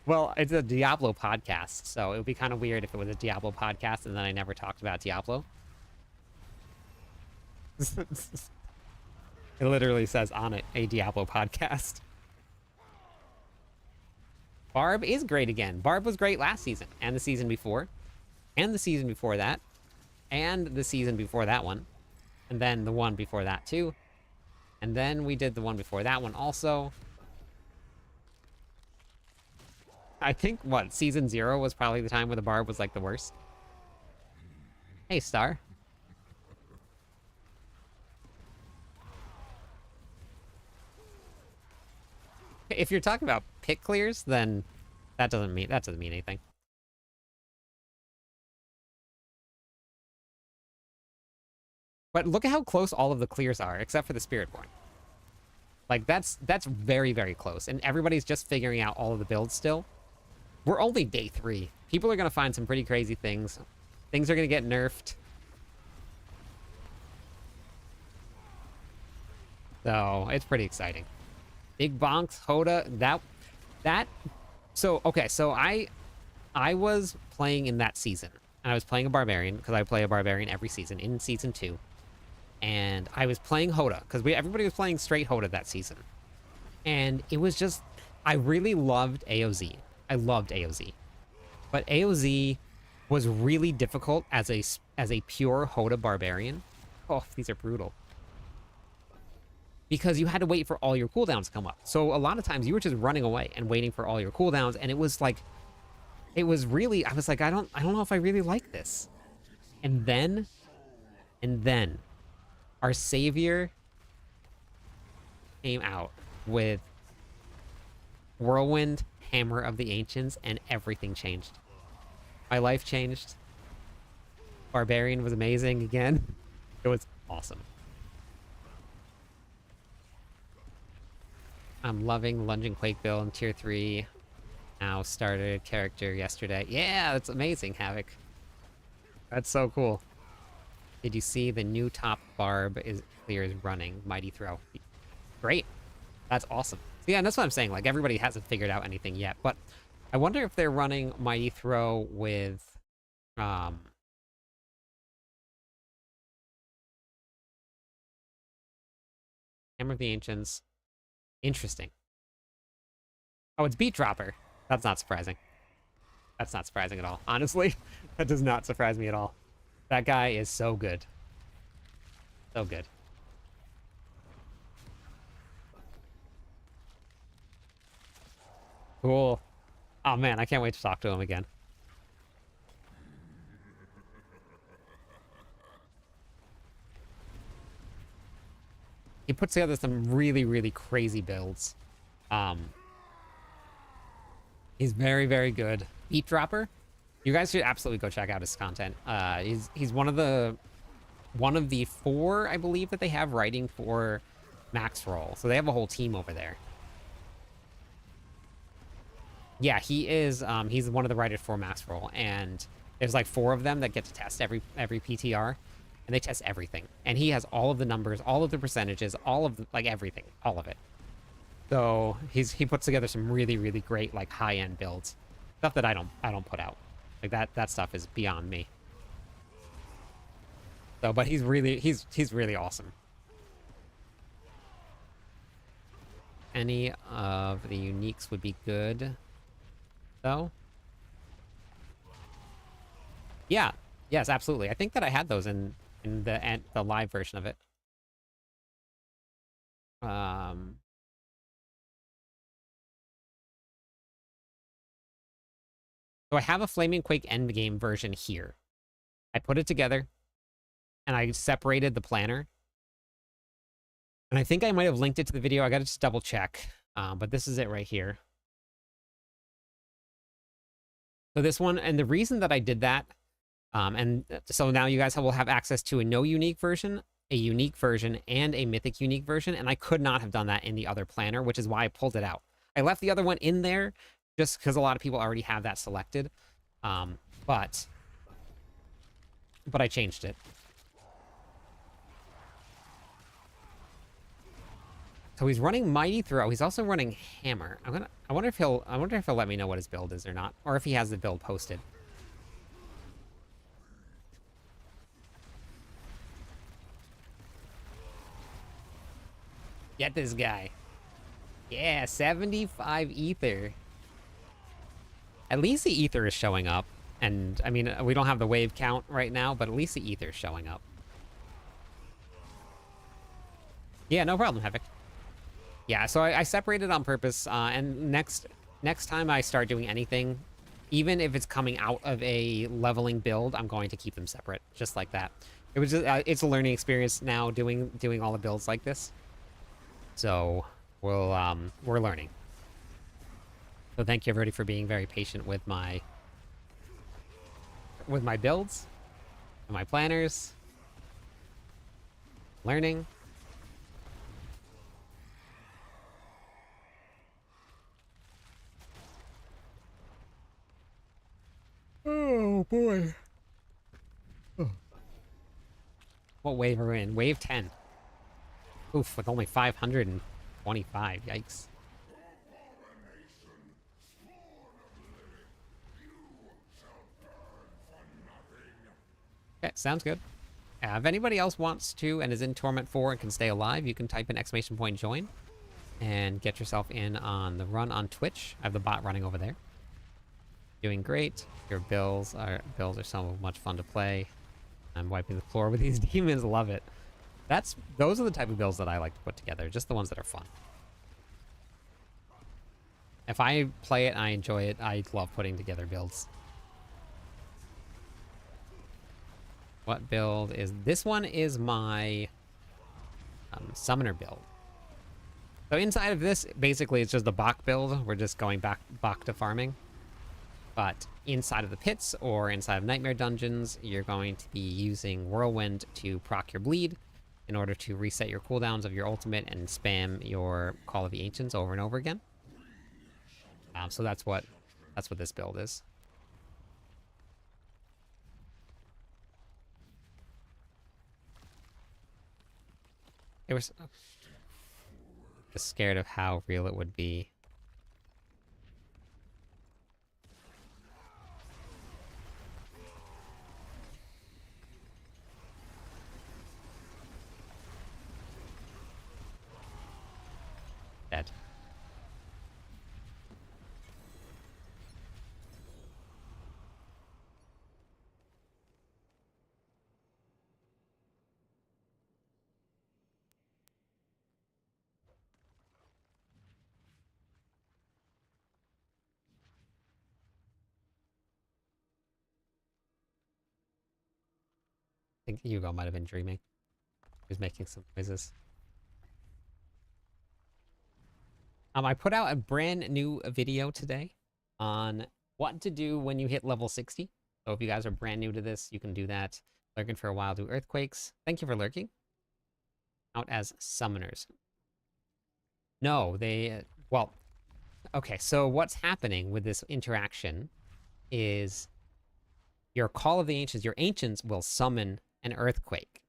Well, it's a Diablo podcast, so it would be kind of weird if it was a Diablo podcast and then I never talked about Diablo. It literally says on it, a Diablo podcast. Barb is great again. Barb was great last season, and the season before, and the season before that, and the season before that one, and then the one before that too, and then we did the one before that one also. I think, what, season 0 was probably the time where the Barb was, like, the worst. Hey, Star. If you're talking about pit clears, then that doesn't mean anything. But look at how close all of the clears are, except for the Spiritborn. Like, that's very, very close, and everybody's just figuring out all of the builds still. We're only day 3. People are going to find some pretty crazy things. Things are going to get nerfed. So, it's pretty exciting. Big Bonks, Hoda, so, okay, so I was playing in that season. And I was playing a Barbarian, because I play a Barbarian every season, in Season 2. And I was playing Hoda, because everybody was playing straight Hoda that season. And it was just, I really loved AOZ. I loved AOZ. But AOZ was really difficult as a pure Hoda Barbarian. Oh, these are brutal. Because you had to wait for all your cooldowns to come up. So a lot of times you were just running away and waiting for all your cooldowns, and it was like, it was really, I was like, I don't know if I really like this. And then our savior came out with Whirlwind, Hammer of the Ancients, and everything changed. My life changed. Barbarian was amazing again. It was awesome. I'm loving Lunging Quake build in tier 3. Now started character yesterday. Yeah, that's amazing, Havoc. That's so cool. Did you see the new top Barb is running Mighty Throw? Great. That's awesome. Yeah, and that's what I'm saying. Like, everybody hasn't figured out anything yet, but I wonder if they're running Mighty Throw with Hammer of the Ancients. Interesting. Oh, it's Beat Dropper. That's not surprising. That's not surprising at all. Honestly, that does not surprise me at all. That guy is so good. So good. Cool. Oh man, I can't wait to talk to him again. He puts together some really, really crazy builds. Um, he's very, very good. Beat Dropper. You guys should absolutely go check out his content. He's one of the 4, I believe, that they have writing for Max Roll. So they have a whole team over there. Yeah, he is. He's one of the writers for Max Roll, and there's like 4 of them that get to test every PTR, and they test everything. And he has all of the numbers, all of the percentages, all of the, like everything, all of it. So he puts together some really, really great like high-end builds, stuff that I don't put out. Like that stuff is beyond me. So, but he's really awesome. Any of the uniques would be good, though. Yeah, yes, absolutely. I think that I had those in the live version of it. So I have a Flaming Quake endgame version here. I put it together, and I separated the planner. And I think I might have linked it to the video. I got to just double check. But this is it right here. So this one, and the reason that I did that, and so now you guys will have access to a no unique version, a unique version, and a mythic unique version. And I could not have done that in the other planner, which is why I pulled it out. I left the other one in there just because a lot of people already have that selected. But I changed it. So he's running Mighty Throw. He's also running Hammer. I wonder if he'll let me know what his build is or not, or if he has the build posted. Get this guy. Yeah, 75 ether. At least the ether is showing up. And I mean, we don't have the wave count right now, but at least the ether is showing up. Yeah, no problem, Havoc. Yeah, so I separated on purpose, and next time I start doing anything, even if it's coming out of a leveling build, I'm going to keep them separate, just like that. It was just, it's a learning experience now doing all the builds like this. So we're learning. So thank you everybody for being very patient with my builds, and my planners, learning. Oh boy. Oh. What wave are we in? Wave 10. Oof, with only 525. Yikes. Okay, sounds good. If anybody else wants to and is in Torment 4 and can stay alive, you can type in !join and get yourself in on the run on Twitch. I have the bot running over there. Doing great. Your bills are so much fun to play. I'm wiping the floor with these demons. Love it. Those are the type of builds that I like to put together. Just the ones that are fun. If I play it and I enjoy it, I love putting together builds. What build is this? One is my summoner build. So inside of this, basically, it's just the Bach build. We're just going back to farming. But inside of the pits or inside of nightmare dungeons, you're going to be using Whirlwind to proc your bleed in order to reset your cooldowns of your ultimate and spam your Call of the Ancients over and over again. So that's what this build is. It was just scared of how real it would be. Dead. think Hugo might have been dreaming. He was making some noises. I put out a brand new video today on what to do when you hit level 60. So if you guys are brand new to this, you can do that. Lurking for a while, do earthquakes. Thank you for lurking. Out as summoners. No, they... well, okay, so what's happening with this interaction is your Call of the Ancients, your Ancients will summon an earthquake.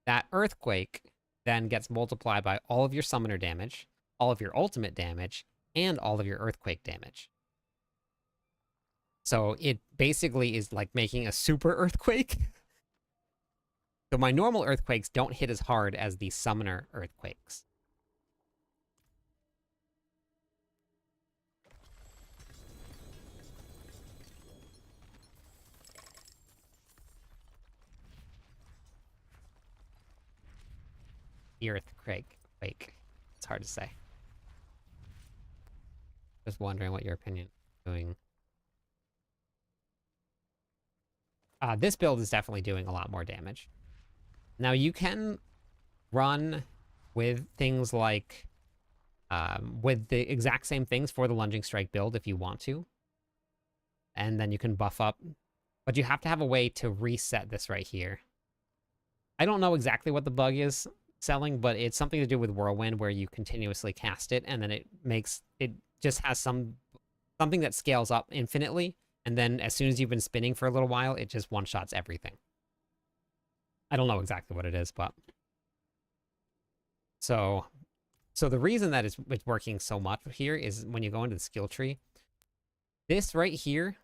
That earthquake then gets multiplied by all of your summoner damage, all of your ultimate damage, and all of your earthquake damage. So it basically is like making a super earthquake. So my normal earthquakes don't hit as hard as the summoner earthquakes. The earthquake. It's hard to say. Just wondering what your opinion is doing. This build is definitely doing a lot more damage. Now you can run with things like, with the exact same things for the lunging strike build if you want to. And then you can buff up, but you have to have a way to reset this right here. I don't know exactly what the bug is selling, but it's something to do with Whirlwind where you continuously cast it and then it just has something that scales up infinitely. And then as soon as you've been spinning for a little while, it just one-shots everything. I don't know exactly what it is, but... So the reason that it's working so much here is when you go into the skill tree, this right here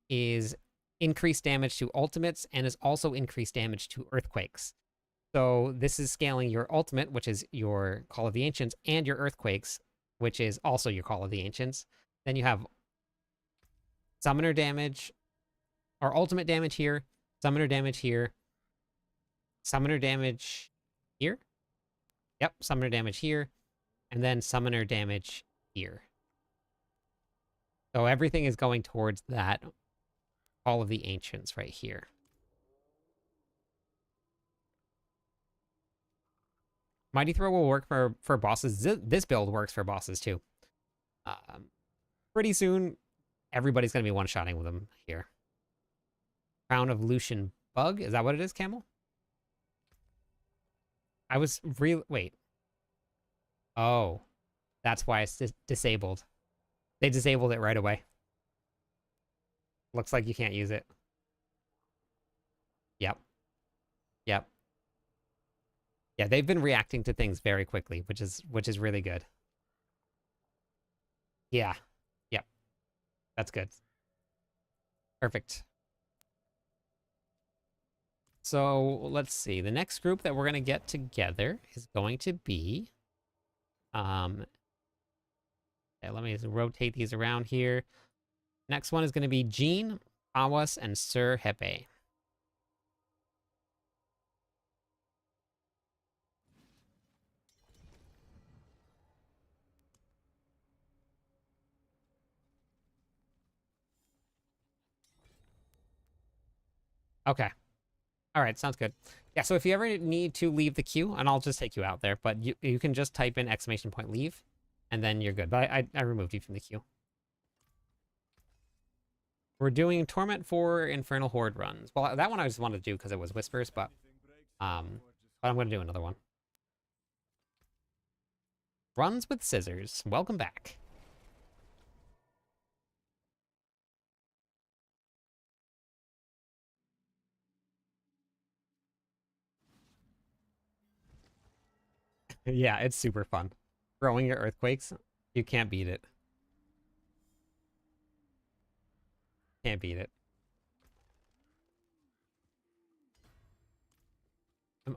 is increased damage to ultimates and is also increased damage to earthquakes. So this is scaling your ultimate, which is your Call of the Ancients, and your earthquakes, which is also your Call of the Ancients. Then you have summoner damage, or ultimate damage here, summoner damage here, summoner damage here. Yep, summoner damage here, and then summoner damage here. So everything is going towards that Call of the Ancients right here. Mighty Throw will work for bosses. This build works for bosses too. Pretty soon, everybody's going to be one-shotting with them here. Crown of Lucian Bug. Is that what it is, Camel? I was wait. Oh. That's why it's disabled. They disabled it right away. Looks like you can't use it. Yep. Yep. Yeah, they've been reacting to things very quickly, which is really good. Yeah. Yep. That's good. Perfect. So, let's see. The next group that we're going to get together is going to be... yeah, let me rotate these around here. Next one is going to be Jean, Awas, and Sir Hepe. Okay. All right, sounds good. Yeah, so if you ever need to leave the queue, and I'll just take you out there, but you can just type in !leave, and then you're good. But I removed you from the queue. We're doing Torment 4 Infernal Horde runs. Well, that one I just wanted to do because it was Whispers, but I'm going to do another one. Runs with Scissors. Welcome back. Yeah, it's super fun. Throwing your earthquakes, you can't beat it. Can't beat it.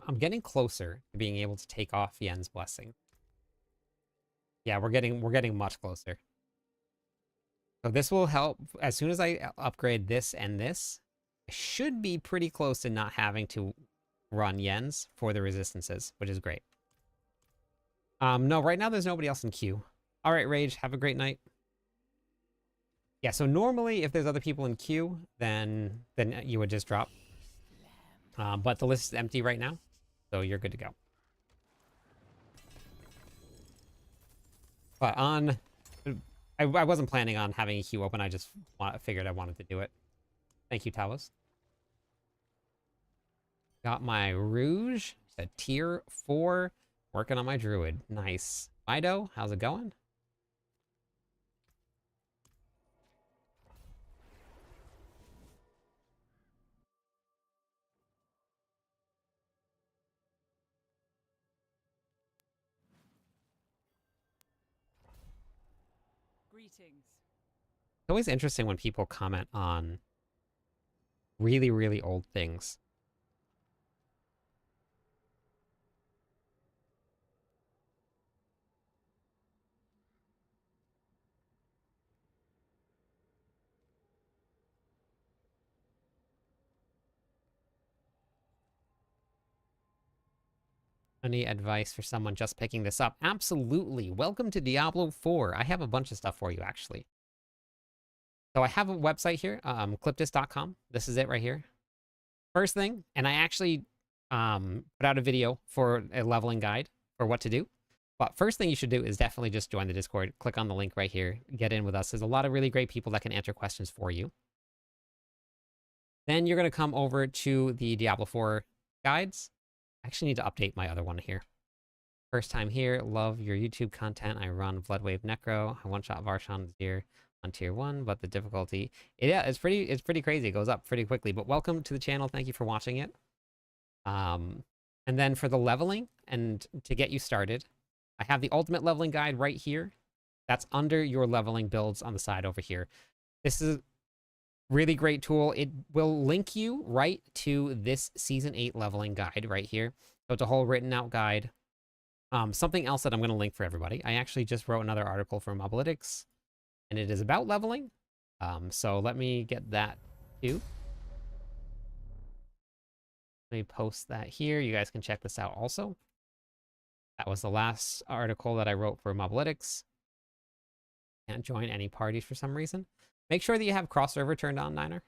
I'm getting closer to being able to take off Yen's Blessing. Yeah, we're getting much closer. So this will help. As soon as I upgrade this and this, I should be pretty close to not having to run Yen's for the resistances, which is great. No, right now there's nobody else in queue. All right, Rage, have a great night. Yeah, so normally if there's other people in queue, then you would just drop. But the list is empty right now, so you're good to go. But I wasn't planning on having a queue open. I just figured I wanted to do it. Thank you, Talos. Got my Rouge. It's a tier 4. Working on my Druid. Nice. Fido, how's it going? Greetings. It's always interesting when people comment on really, really old things. Any advice for someone just picking this up? Absolutely. Welcome to Diablo 4. I have a bunch of stuff for you, actually. So I have a website here, clipdis.com. This is it right here. First thing, and I actually put out a video for a leveling guide for what to do. But first thing you should do is definitely just join the Discord. Click on the link right here. Get in with us. There's a lot of really great people that can answer questions for you. Then you're going to come over to the Diablo 4 guides. I actually need to update my other one here. First time here. Love your YouTube content. I run Bloodwave Necro. I one-shot Varshan here on tier 1, but the difficulty... Yeah, it's pretty crazy. It goes up pretty quickly. But welcome to the channel. Thank you for watching it. And then for the leveling and to get you started, I have the ultimate leveling guide right here. That's under your leveling builds on the side over here. This is a really great tool. It will link you right to this Season 8 leveling guide right here. So it's a whole written out guide. Something else that I'm going to link for everybody. I actually just wrote another article for Mobalytics, and it is about leveling. So let me get that too. Let me post that here. You guys can check this out also. That was the last article that I wrote for Mobalytics. Can't join any parties for some reason. Make sure that you have cross server turned on, Niner.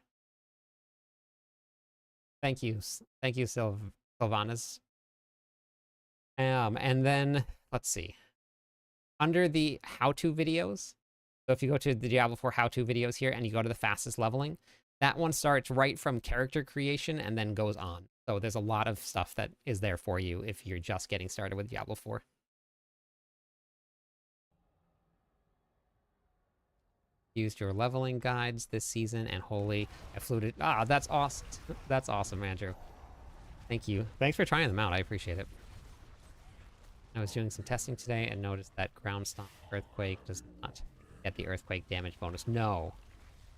Thank you. Thank you, Sylvanas. And then, let's see. Under the how-to videos, so if you go to the Diablo 4 how-to videos here and you go to the fastest leveling, that one starts right from character creation and then goes on. So there's a lot of stuff that is there for you if you're just getting started with Diablo 4. Used your leveling guides this season, and holy, I fluted. Ah, that's awesome. That's awesome, Andrew. Thank you. Thanks for trying them out. I appreciate it. I was doing some testing today and noticed that ground stomp earthquake does not get the earthquake damage bonus. No,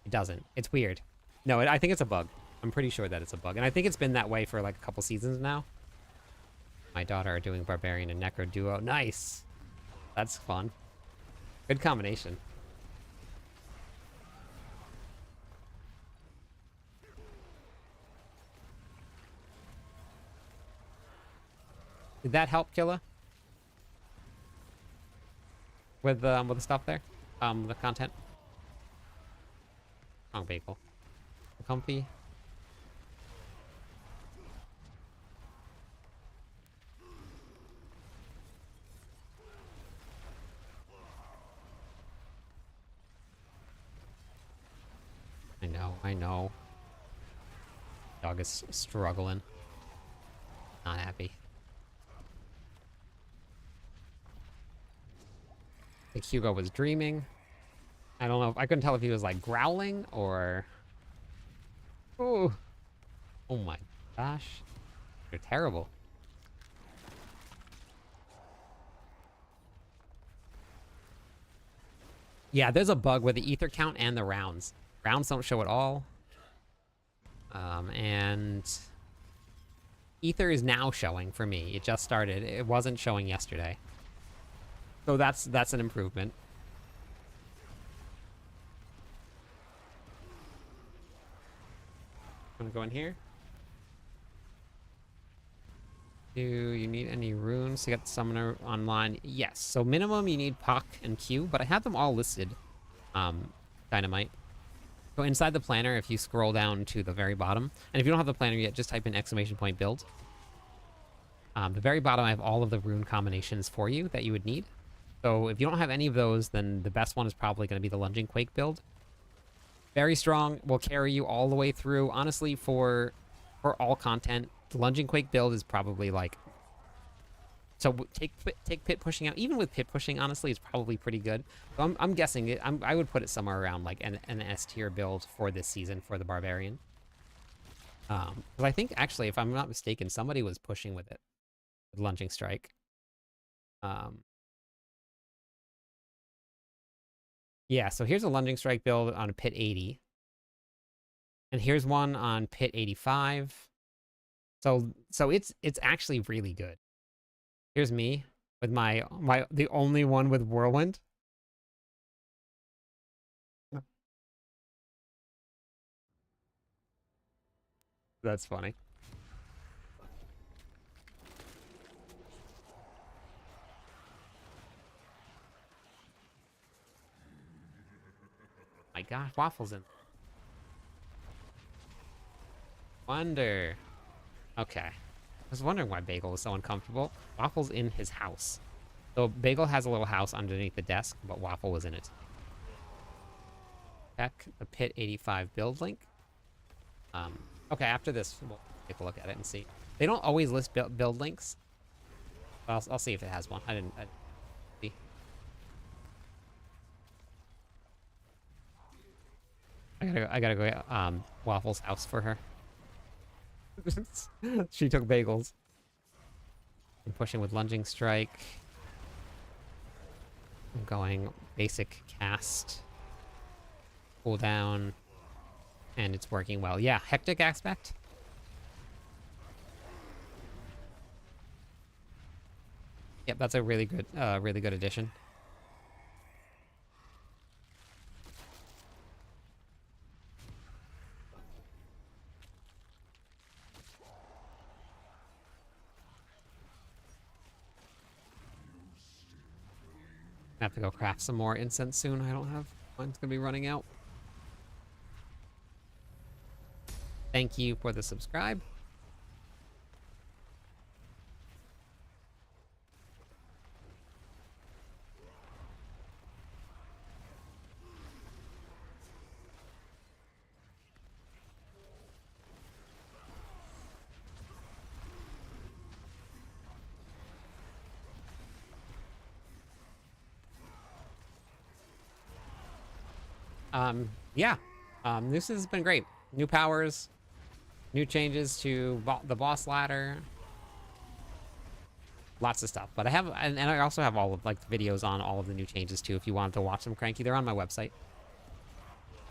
it doesn't. It's weird. No, I think it's a bug. I'm pretty sure that it's a bug. And I think it's been that way for like a couple seasons now. My daughter are doing Barbarian and Necro duo. Nice. That's fun. Good combination. Did that help, Killa? With the stuff there? The content? Wrong bagel. Comfy. I know. Dog is struggling. Not happy. I think Hugo was dreaming. I don't know. I couldn't tell if he was like growling or... Oh. Oh my gosh. They're terrible. Yeah, there's a bug with the ether count and the rounds. Rounds don't show at all. And ether is now showing for me. It just started. It wasn't showing yesterday. So that's an improvement. I'm gonna go in here. Do you need any runes to get the summoner online? Yes. So minimum you need Puck and Q, but I have them all listed. Dynamite. So inside the planner, if you scroll down to the very bottom, and if you don't have the planner yet, just type in ! build. The very bottom, I have all of the rune combinations for you that you would need. So if you don't have any of those, then the best one is probably going to be the Lunging Quake build. Very strong, will carry you all the way through. Honestly, for all content, the Lunging Quake build is probably like... So take pit pushing out. Even with pit pushing, honestly, it's probably pretty good. So I'm guessing it. I would put it somewhere around like an S tier build for this season for the Barbarian. Because I think actually, if I'm not mistaken, somebody was pushing with it, with Lunging Strike. Yeah. So here's a Lunging Strike build on a pit 80, and here's one on pit 85. So it's actually really good. Here's me with the only one with Whirlwind. That's funny. My gosh, Waffle's in. Wonder. Okay. I was wondering why Bagel was so uncomfortable. Waffle's in his house. So Bagel has a little house underneath the desk, but Waffle was in it. Check the Pit 85 build link. Okay, after this, we'll take a look at it and see. They don't always list build links. But I'll see if it has one. I didn't see. I gotta go get Waffle's house for her. She took Bagels. I'm pushing with Lunging Strike. I'm going basic cast. Cool down. And it's working well. Yeah, Hectic Aspect. Yep, that's a really good addition. I have to go craft some more incense soon. I don't have. Mine's gonna be running out. Thank you for the subscribe. Yeah. This has been great. New powers, new changes to the boss ladder, lots of stuff. But I have, and I also have all of like the videos on all of the new changes too. If you wanted to watch them, Cranky, they're on my website,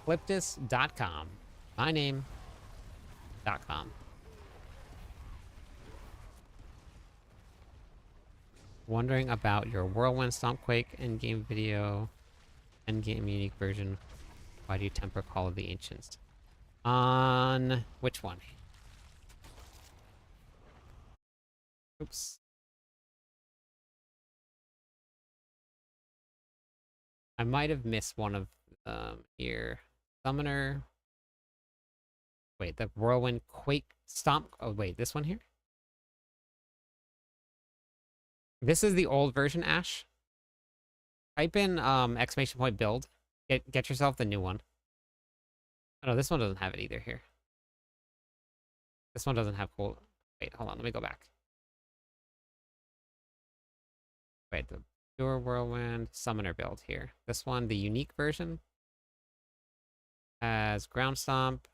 Cliptis.com. My name.com. Wondering about your Whirlwind Stompquake endgame video, endgame unique version. Why do you temper Call of the Ancients? On which one? Oops. I might have missed one of here. Summoner. Wait, the Whirlwind Quake Stomp. Oh wait, this one here? This is the old version, Ash. Type in !build. Get yourself the new one. Oh no, this one doesn't have it either here. This one doesn't have cool. Wait, hold on, let me go back. Wait, the pure Whirlwind Summoner build here. This one, the unique version, has Ground Stomp,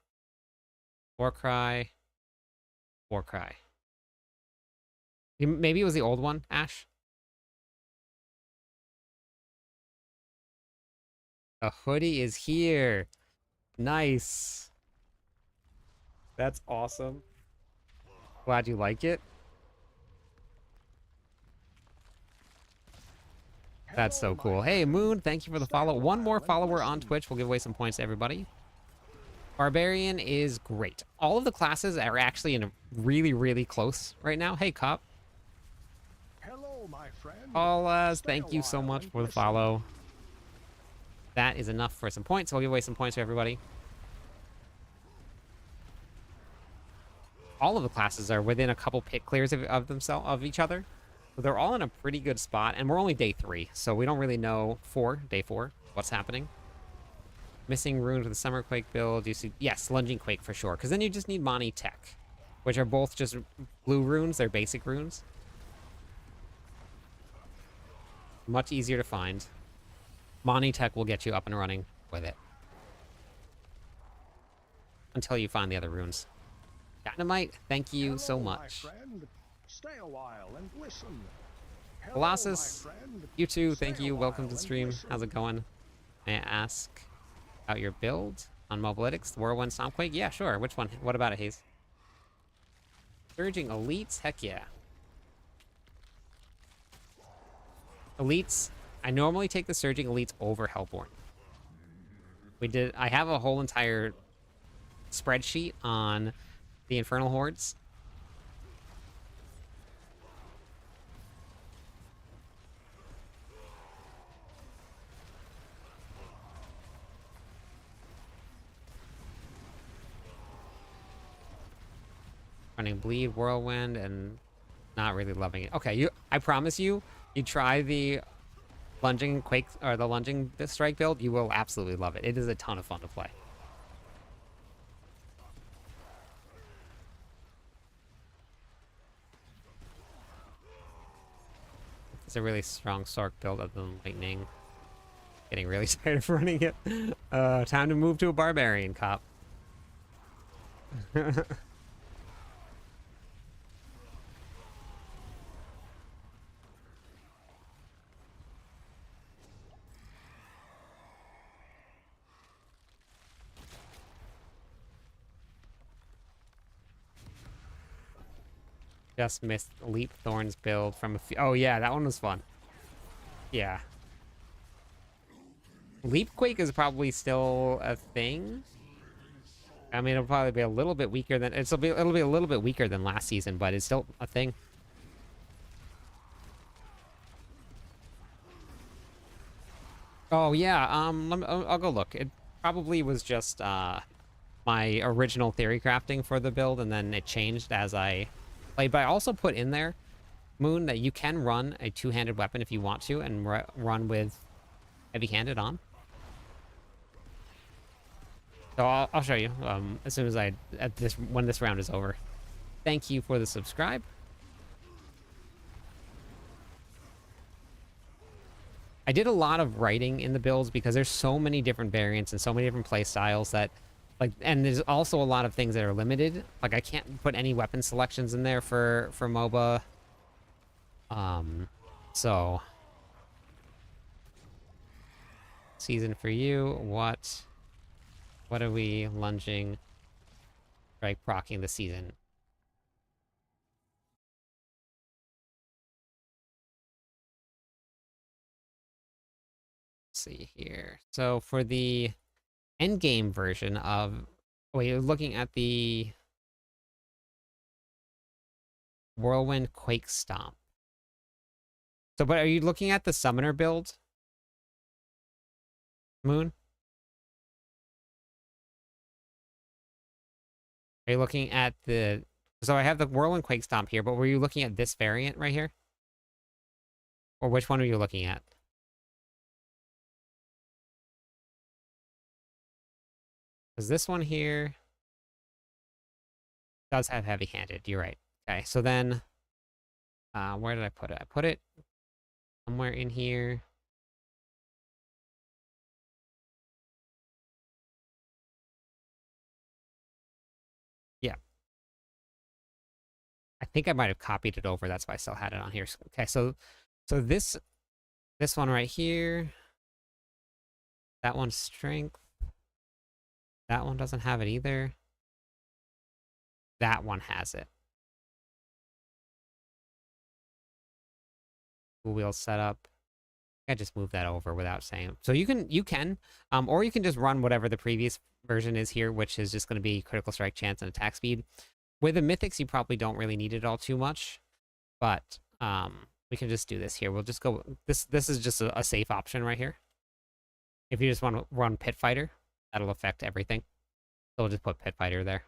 Warcry, Warcry. Maybe it was the old one, Ash? A hoodie is here. Nice. That's awesome. Glad you like it. That's so cool. Hey, Moon, thank you for the follow. One more follower on Twitch. We'll give away some points to everybody. Barbarian is great. All of the classes are actually in a really, really close right now. Hey, Cop. Hello, my friend. Paulaz, thank you so much for the follow. That is enough for some points. So we'll give away some points for everybody. all of the classes are within a couple pit clears of themselves of each other. So they're all in a pretty good spot, and we're only day 3, so we don't really know day 4, what's happening. Missing runes with the Summer Quake build. You see, yes, Lunging Quake for sure, because then you just need Mani Tech, which are both just blue runes. They're basic runes. Much easier to find. Mani Tech will get you up and running with it. Until you find the other runes. Dynamite, thank you so Hello, much. My friend. Stay a while and listen. Hello, Colossus, my friend. you too, Stay thank a you. Welcome while to the and stream. listen. How's it going? May I ask about your build on Mobalytics? The Whirlwind Stompquake? Yeah, sure. Which one? What about it, Hayes? Surging Elites? Heck yeah. Elites. I normally take the Surging Elites over Hellborn. I have a whole entire spreadsheet on the Infernal Hordes. Running Bleed, Whirlwind, and not really loving it. Okay, I promise you try the Lunging Quake, or the Lunging Strike build, you will absolutely love it. It is a ton of fun to play. It's a really strong Sork build of the Lightning. Getting really tired of running it. Time to move to a Barbarian, cop. Just missed Leap Thorns build from a few. Oh yeah, that one was fun. Yeah. Leap Quake is probably still a thing. I mean, it'll probably be a little bit weaker than it'll be a little bit weaker than last season, but it's still a thing. Oh yeah, I'll go look. It probably was just my original theory crafting for the build, and then it changed as I played. But I also put in there, Moon, that you can run a two-handed weapon if you want to, and run with heavy-handed on. So I'll show you as soon as when this round is over. Thank you for the subscribe. I did a lot of writing in the builds because there's so many different variants and so many different play styles that, like, and there's also a lot of things that are limited. Like, I can't put any weapon selections in there for MOBA. So season for you. What are we lunging? Right, procking the season. Let's see here. So for the endgame version of, wait, you're looking at the Whirlwind Quake Stomp. So, but are you looking at the summoner build, Moon? Are you looking at the... So I have the Whirlwind Quake Stomp here, but were you looking at this variant right here? Or which one are you looking at? Because this one here does have heavy-handed. You're right. Okay, so then... where did I put it? I put it somewhere in here. Yeah. I think I might have copied it over. That's why I still had it on here. Okay, so this one right here. That one's strength. That one doesn't have it either. That one has it. Wheel setup. I just move that over without saying. So you can, or you can just run whatever the previous version is here, which is just going to be critical strike chance and attack speed. With the mythics, you probably don't really need it all too much, but we can just do this here. We'll just go. This is just a safe option right here. If you just want to run Pit Fighter, that'll affect everything. So we'll just put Pit Fighter there.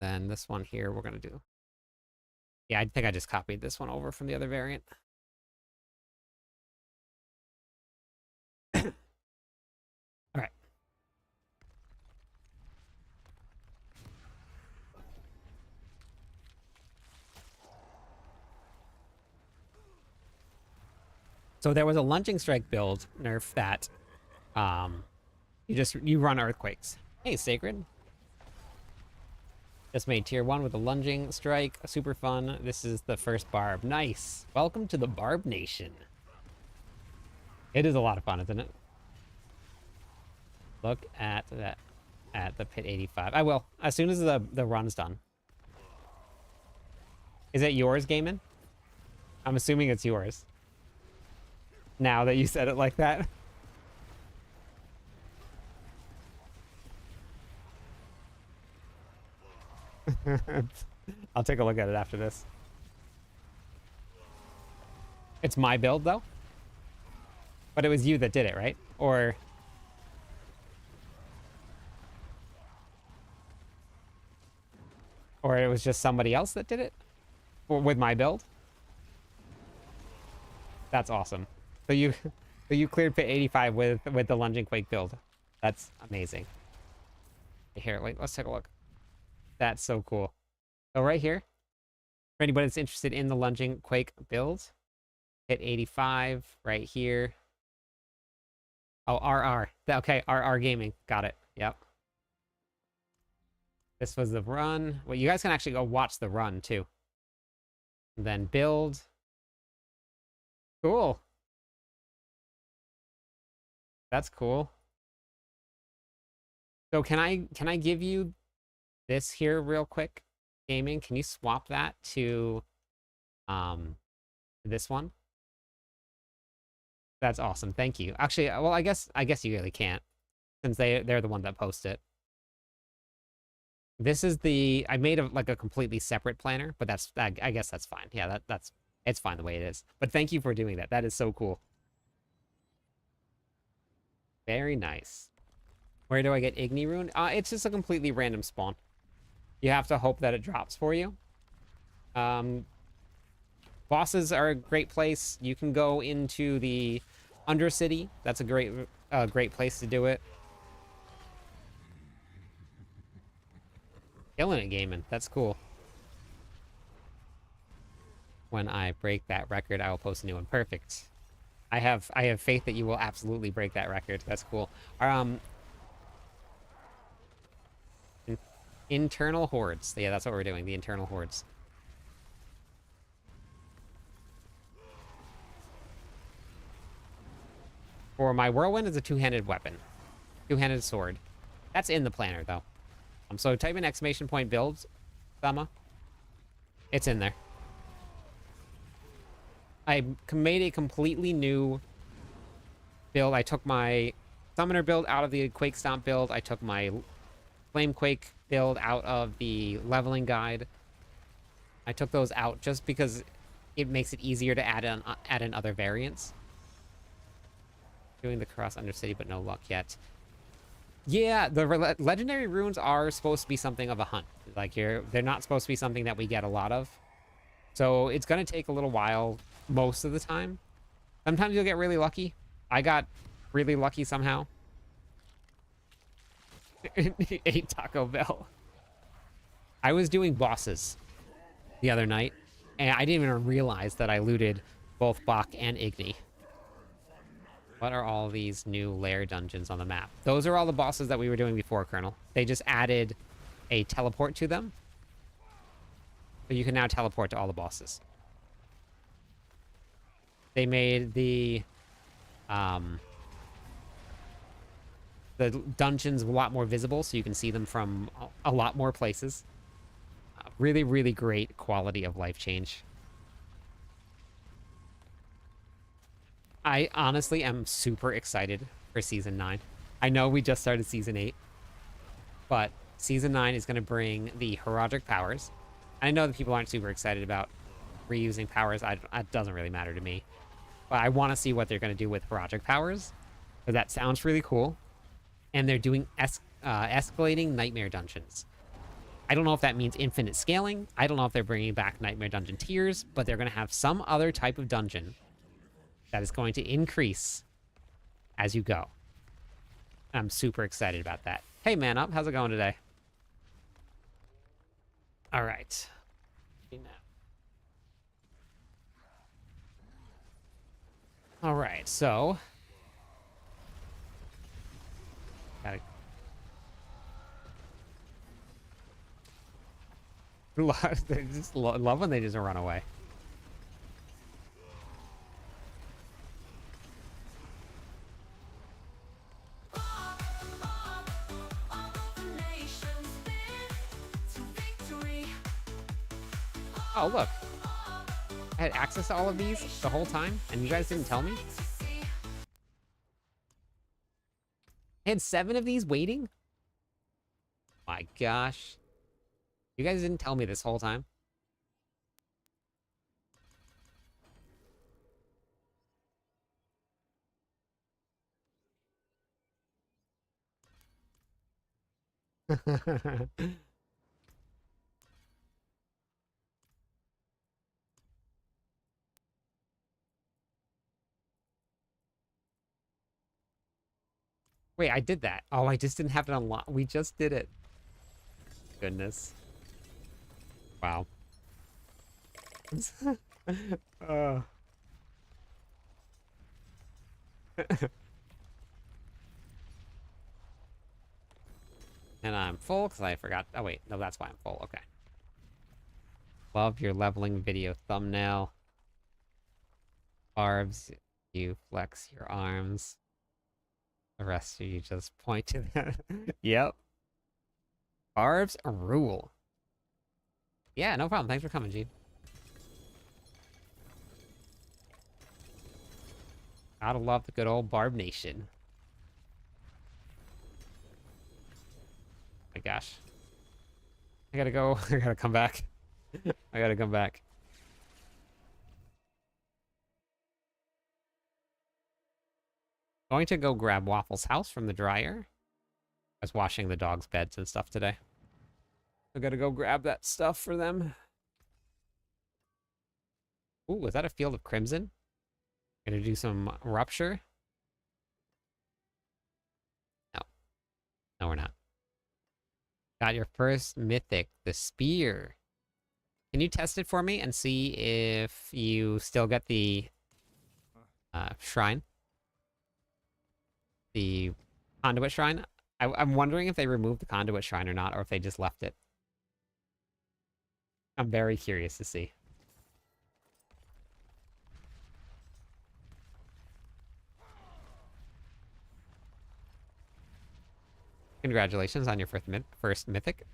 Then this one here, we're gonna do. Yeah, I think I just copied this one over from the other variant. All right. So there was a lunging strike build nerf that you run earthquakes. Hey, Sacred. Just made tier 1 with a lunging strike. Super fun. This is the first barb. Nice. Welcome to the Barb Nation. It is a lot of fun, isn't it? Look at that. At the pit 85. I will. As soon as the run's done. Is it yours, Gaiman? I'm assuming it's yours. Now that you said it like that. I'll take a look at it after this. It's my build, though? But it was you that did it, right? Or it was just somebody else that did it? Or with my build? That's awesome. So you cleared pit 85 with the lunging quake build. That's amazing. Here, wait, let's take a look. That's so cool. So right here, for anybody that's interested in the lunging quake build, hit 85 right here. Oh, RR. Okay, RR Gaming. Got it. Yep. This was the run. Well, you guys can actually go watch the run, too. And then build. Cool. That's cool. So can I give you this here real quick? Gaming, can you swap that to this one? That's awesome. Thank you. Actually, well, I guess you really can't, since they're the one that post it. This is I made like a completely separate planner, but I guess that's fine. Yeah, it's fine the way it is. But thank you for doing that. That is so cool. Very nice. Where do I get Igni Rune? It's just a completely random spawn. You have to hope that it drops for you. Bosses are a great place. You can go into the Undercity. That's a great place to do it. Killing it, gaming. That's cool. When I break that record, I will post a new one. Perfect. I have faith that you will absolutely break that record. That's cool. Internal hordes. Yeah, that's what we're doing. The internal hordes. For my whirlwind is a two-handed weapon. Two-handed sword. That's in the planner, though. So type in exclamation point builds, Sama. It's in there. I made a completely new build. I took my summoner build out of the Quake Stomp build. I took my Flame Quake build out of the leveling guide. I took those out just because it makes it easier to add in other variants. Doing the cross Undercity, but no luck yet. Yeah, the legendary runes are supposed to be something of a hunt. Like they're not supposed to be something that we get a lot of. So it's gonna take a little while most of the time. Sometimes you'll get really lucky. I got really lucky somehow. Ate Taco Bell. I was doing bosses the other night, and I didn't even realize that I looted both Bach and Igni. What are all these new lair dungeons on the map? Those are all the bosses that we were doing before, Colonel. They just added a teleport to them. So you can now teleport to all the bosses. They made the dungeons a lot more visible, so you can see them from a lot more places. Really, really great quality of life change. I honestly am super excited for Season 9. I know we just started Season 8, but Season 9 is going to bring the Herodic powers. I know that people aren't super excited about reusing powers. It doesn't really matter to me. But I want to see what they're going to do with Herodic powers, because that sounds really cool. And they're doing escalating nightmare dungeons. I don't know if that means infinite scaling. I don't know if they're bringing back Nightmare Dungeon tiers, but they're going to have some other type of dungeon that is going to increase as you go. I'm super excited about that. Hey, man up. How's it going today? All right. All right, so gotta they just love when they just run away. Oh, look. I had access to all of these the whole time, and you guys didn't tell me? I had 7 of these waiting? My gosh. You guys didn't tell me this whole time? Wait, I did that. Oh, I just didn't have it unlocked. We just did it. Goodness. Wow. uh. And I'm full because I forgot. Oh, wait. No, that's why I'm full. Okay. Love your leveling video thumbnail. Barbs, you flex your arms. The rest of you just point to them. Yep. Barbs rule. Yeah, no problem. Thanks for coming, Gene. Gotta love the good old Barb Nation. My gosh. I gotta go. I gotta come back. I gotta come back. Going to go grab Waffle's house from the dryer. I was washing the dog's beds and stuff today. I gotta go grab that stuff for them. Ooh, was that a Field of Crimson? Gonna do some Rupture? No. No, we're not. Got your first Mythic, the Spear. Can you test it for me and see if you still get the shrine? The Conduit Shrine? I'm wondering if they removed the Conduit Shrine or not, or if they just left it. I'm very curious to see. Congratulations on your first Mythic.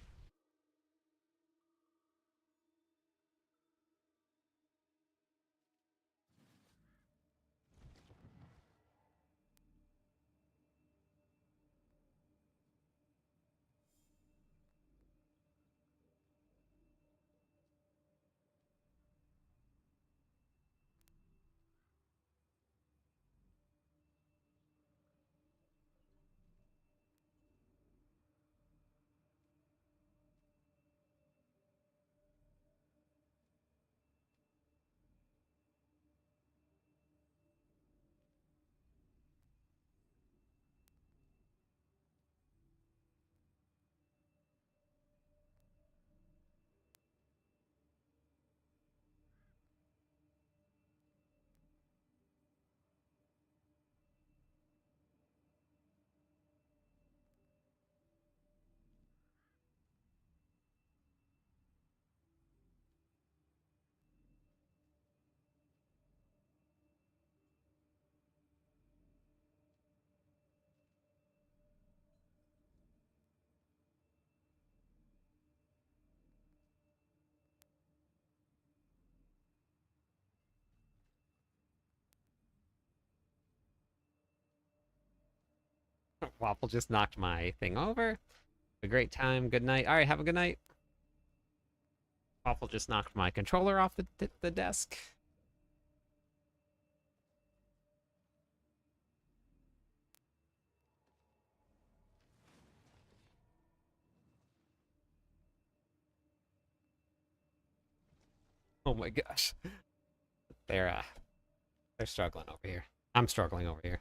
Waffle just knocked my thing over. A great time. Good night. All right, have a good night. Waffle just knocked my controller off the desk. Oh my gosh. They're struggling over here. I'm struggling over here.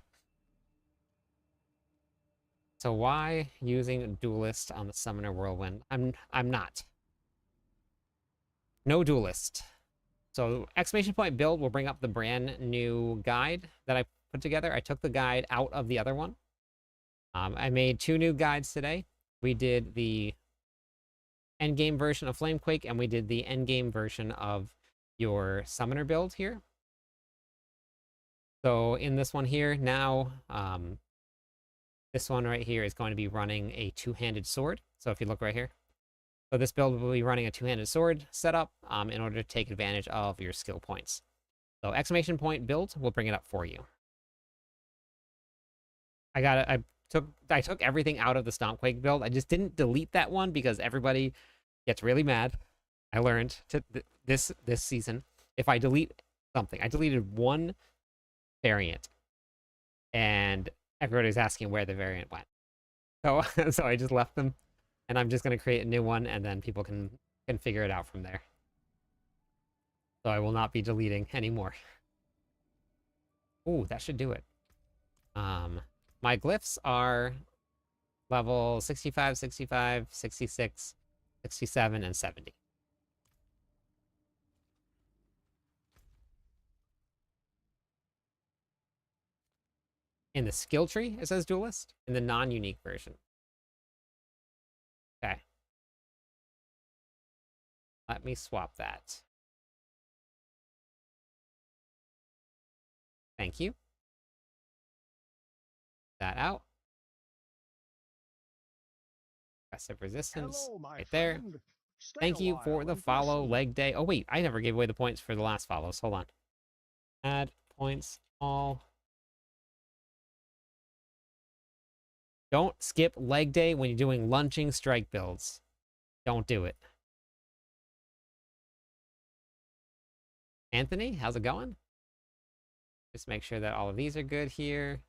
So why using Duelist on the Summoner Whirlwind? I'm not. No Duelist. So exclamation point build will bring up the brand new guide that I put together. I took the guide out of the other one. I made 2 new guides today. We did the endgame version of Flamequake, and we did the endgame version of your Summoner build here. So in this one here, now, this one right here is going to be running a 2-handed sword. So if you look right here, so this build will be running a 2-handed sword setup in order to take advantage of your skill points. So exclamation point build will bring it up for you. I took everything out of the Stompquake build. I just didn't delete that one because everybody gets really mad. I learned this season, if I delete something, I deleted one variant, and everybody was asking where the variant went. So so I just left them, and I'm just going to create a new one, and then people can figure it out from there. So I will not be deleting anymore. Ooh, that should do it. My glyphs are level 65, 65, 66, 67, and 70. In the skill tree, it says Duelist. In the non-unique version. Okay. Let me swap that. Thank you. That out. Aggressive resistance. Hello, my right there. friend. Stay Thank a you while for the and follow, listen. leg day. Oh, wait. I never gave away the points for the last follows. Hold on. Add points all. Don't skip leg day when you're doing lunching strike builds. Don't do it. Anthony, how's it going? Just make sure that all of these are good here.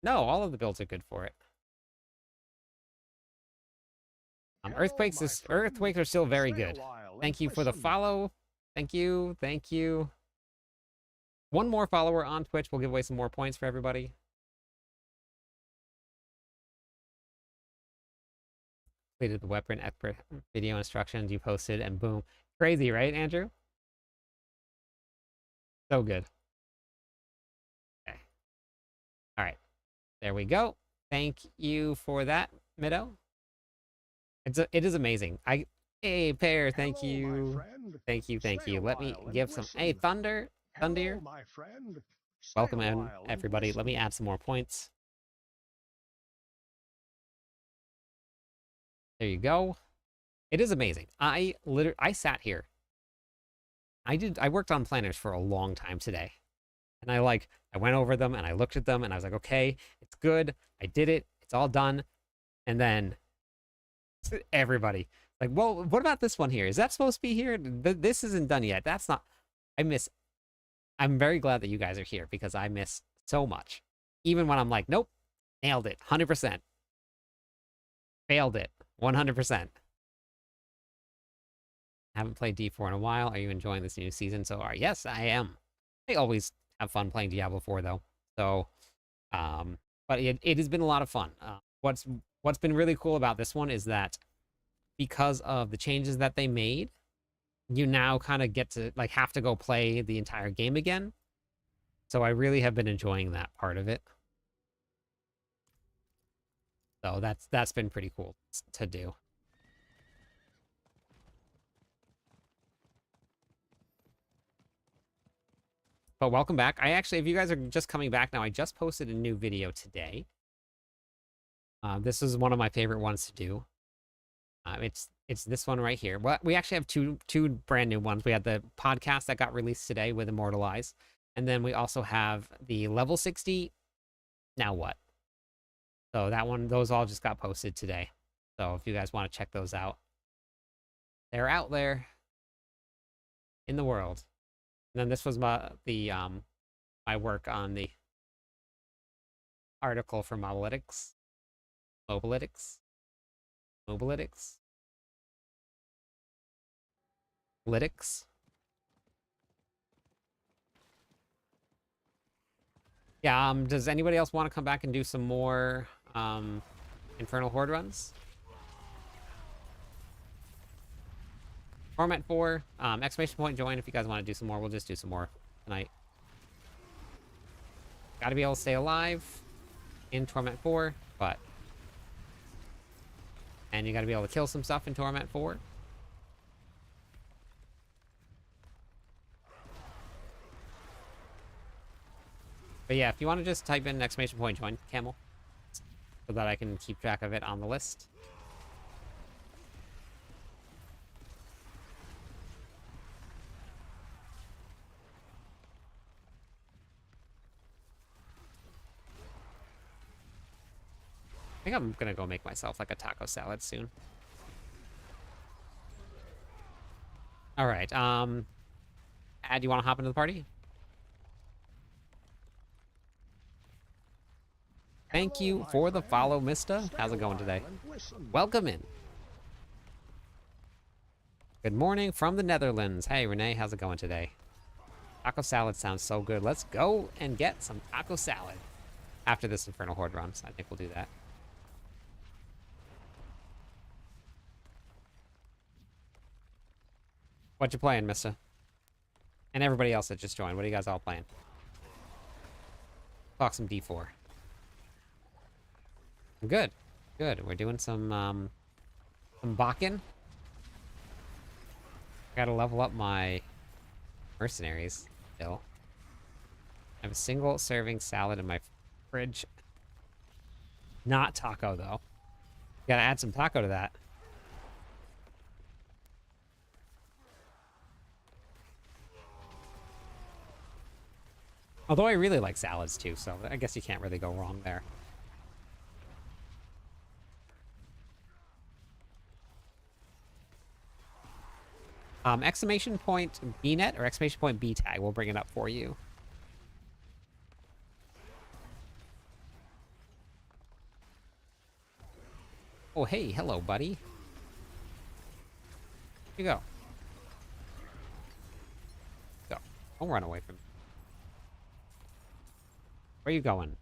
No, all of the builds are good for it. Hello, Earthquakes my friend. earthquakes are still very Stay a good. while Thank and you for the listen. follow. Thank you. Thank you. One more follower on Twitch. We'll give away some more points for everybody. Completed the weapon expert video instructions you posted, and boom. Crazy, right, Andrew? So good. Okay. All right. There we go. Thank you for that, Mido. It is amazing. Hey, Pear, thank Hello, my you. friend. Thank you, thank Stay a you. Let me while and give some. Hey, listen. Thunder. Hello, my friend. Stay Welcome a in, while and everybody. Let me listen. add some more points. There you go. It is amazing. I sat here. I worked on planners for a long time today. And I went over them and I looked at them and I was like, okay, it's good. I did it. It's all done. And then everybody like, well, what about this one here? Is that supposed to be here? This isn't done yet. That's not. I'm very glad that you guys are here because I miss so much. Even when I'm like, nope, nailed it, 100%. Failed it, 100%. Haven't played D4 in a while. Are you enjoying this new season so far? Yes, I am. I always have fun playing Diablo 4 though. So, but it has been a lot of fun. What's been really cool about this one is that because of the changes that they made, you now kind of get to have to go play the entire game again. So I really have been enjoying that part of it. So that's been pretty cool to do. But welcome back. If you guys are just coming back now, I just posted a new video today. This is one of my favorite ones to do. It's this one right here. Well, we actually have two brand new ones. We had the podcast that got released today with Immortalize, and then we also have the level 60. Now what? So those all just got posted today. So if you guys want to check those out, they're out there in the world. And then this was my work on the article for Mobalytics. Mobalytics? Lytics? Yeah, does anybody else want to come back and do some more Infernal Horde runs? Torment 4, exclamation point join if you guys want to do some more. We'll just do some more tonight. Gotta be able to stay alive in Torment 4, but... And you gotta be able to kill some stuff in Torment 4. But yeah, if you want to just type in exclamation point join, camel, so that I can keep track of it on the list. I think I'm gonna go make myself like a taco salad soon. All right, Ad, you want to hop into the party? Thank Hello, you my for the friend. follow, Mista. Stay How's it a going while today? and listen. Welcome in. Good morning from the Netherlands. Hey, Renee, how's it going today? Taco salad sounds so good. Let's go and get some taco salad after this Infernal Horde run. So I think we'll do that. What you playing, Mista? And everybody else that just joined, what are you guys all playing? Talk some D4. Good. Good. We're doing some Bakken. Gotta level up my mercenaries still. I have a single serving salad in my fridge. Not taco, though. Gotta add some taco to that. Although I really like salads, too, so I guess you can't really go wrong there. Exclamation point BNet or exclamation point B tag. We'll bring it up for you. Oh, hey, hello, buddy. Where'd you go? Go. Don't run away from me. Where are you going?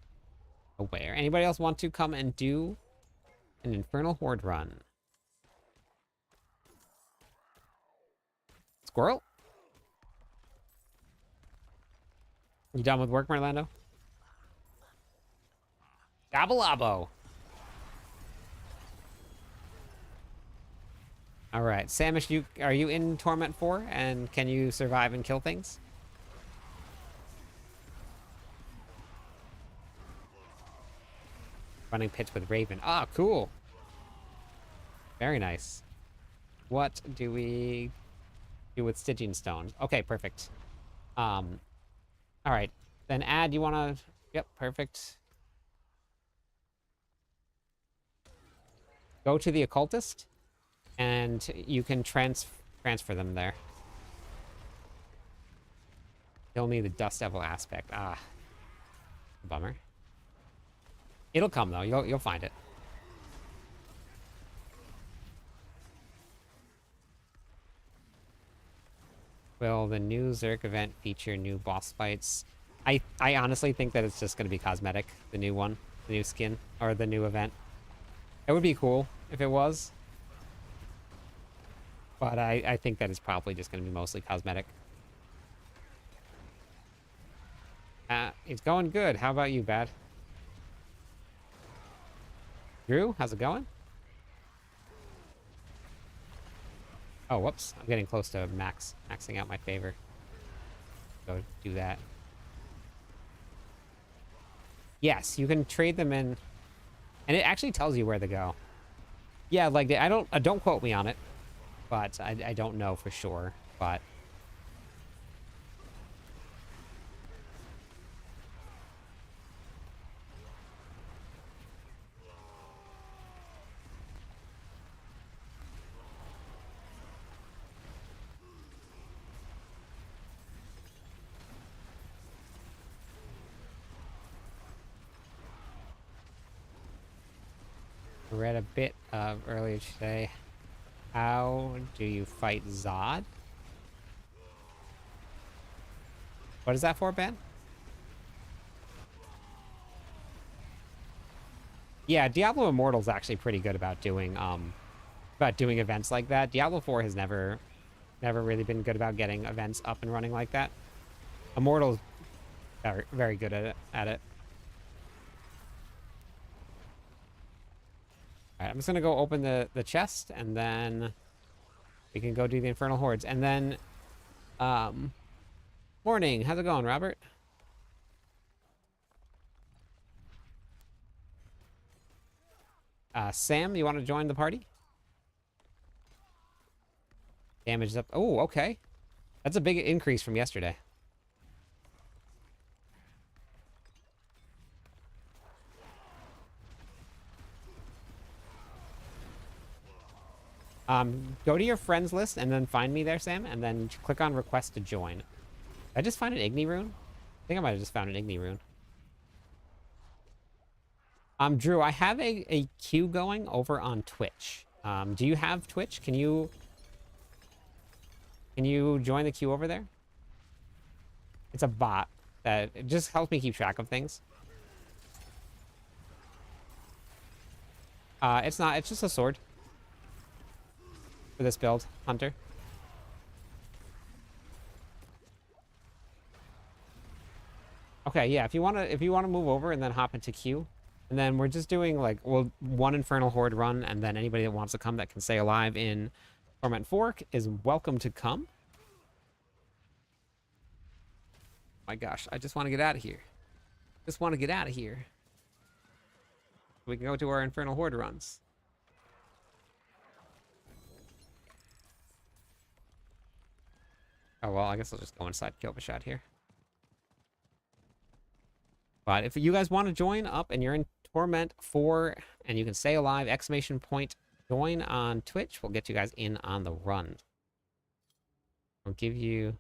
Where? Anybody else want to come and do an Infernal Horde run? Squirrel? You done with work, Merlando? Dabalabo. All right, Samish, are you in Torment 4? And can you survive and kill things? Running pitch with Raven. Ah, cool. Very nice. What do we do with Stygian Stone? Okay, perfect. All right. Then Ad, you want to... Yep, perfect. Go to the Occultist, and you can transfer them there. You'll need the Dust Devil aspect. Ah. Bummer. It'll come, though. You'll find it. Will the new Zerg event feature new boss fights? I honestly think that it's just going to be cosmetic, the new one, the new skin, or the new event. It would be cool if it was. But I think that it's probably just going to be mostly cosmetic. It's going good. How about you, Bad? Drew, how's it going? Oh, whoops. I'm getting close to maxing out my favor. Go do that. Yes, you can trade them in. And it actually tells you where to go. Yeah, like, don't quote me on it. But I don't know for sure. But... read a bit of earlier today. How do you fight Zod? What is that for, Ben? Yeah, Diablo Immortal's actually pretty good about doing events like that. Diablo 4 has never really been good about getting events up and running like that. Immortal's very, very good at it. All right, I'm just gonna go open the chest, and then we can go do the Infernal Hordes. And then, morning. How's it going, Robert? Sam, you want to join the party? Damage is up. Oh, okay. That's a big increase from yesterday. Go to your friends list and then find me there, Sam, and then click on request to join. Did I just find an Igni rune? I think I might have just found an Igni rune. Drew, I have a queue going over on Twitch. Do you have Twitch? Can you join the queue over there? It's a bot that it just helps me keep track of things. It's not, it's just a sword. For this build, Hunter. Okay, yeah, if you wanna move over and then hop into queue. And then we're just doing like, well, one Infernal Horde run, and then anybody that wants to come that can stay alive in Torment 4 is welcome to come. My gosh, I just want to get out of here. Just want to get out of here. We can go to our Infernal Horde runs. Oh, well, I guess I'll just go inside Kilbashad here. But if you guys want to join up and you're in Torment 4 and you can stay alive, exclamation point, join on Twitch. We'll get you guys in on the run. I'll give you...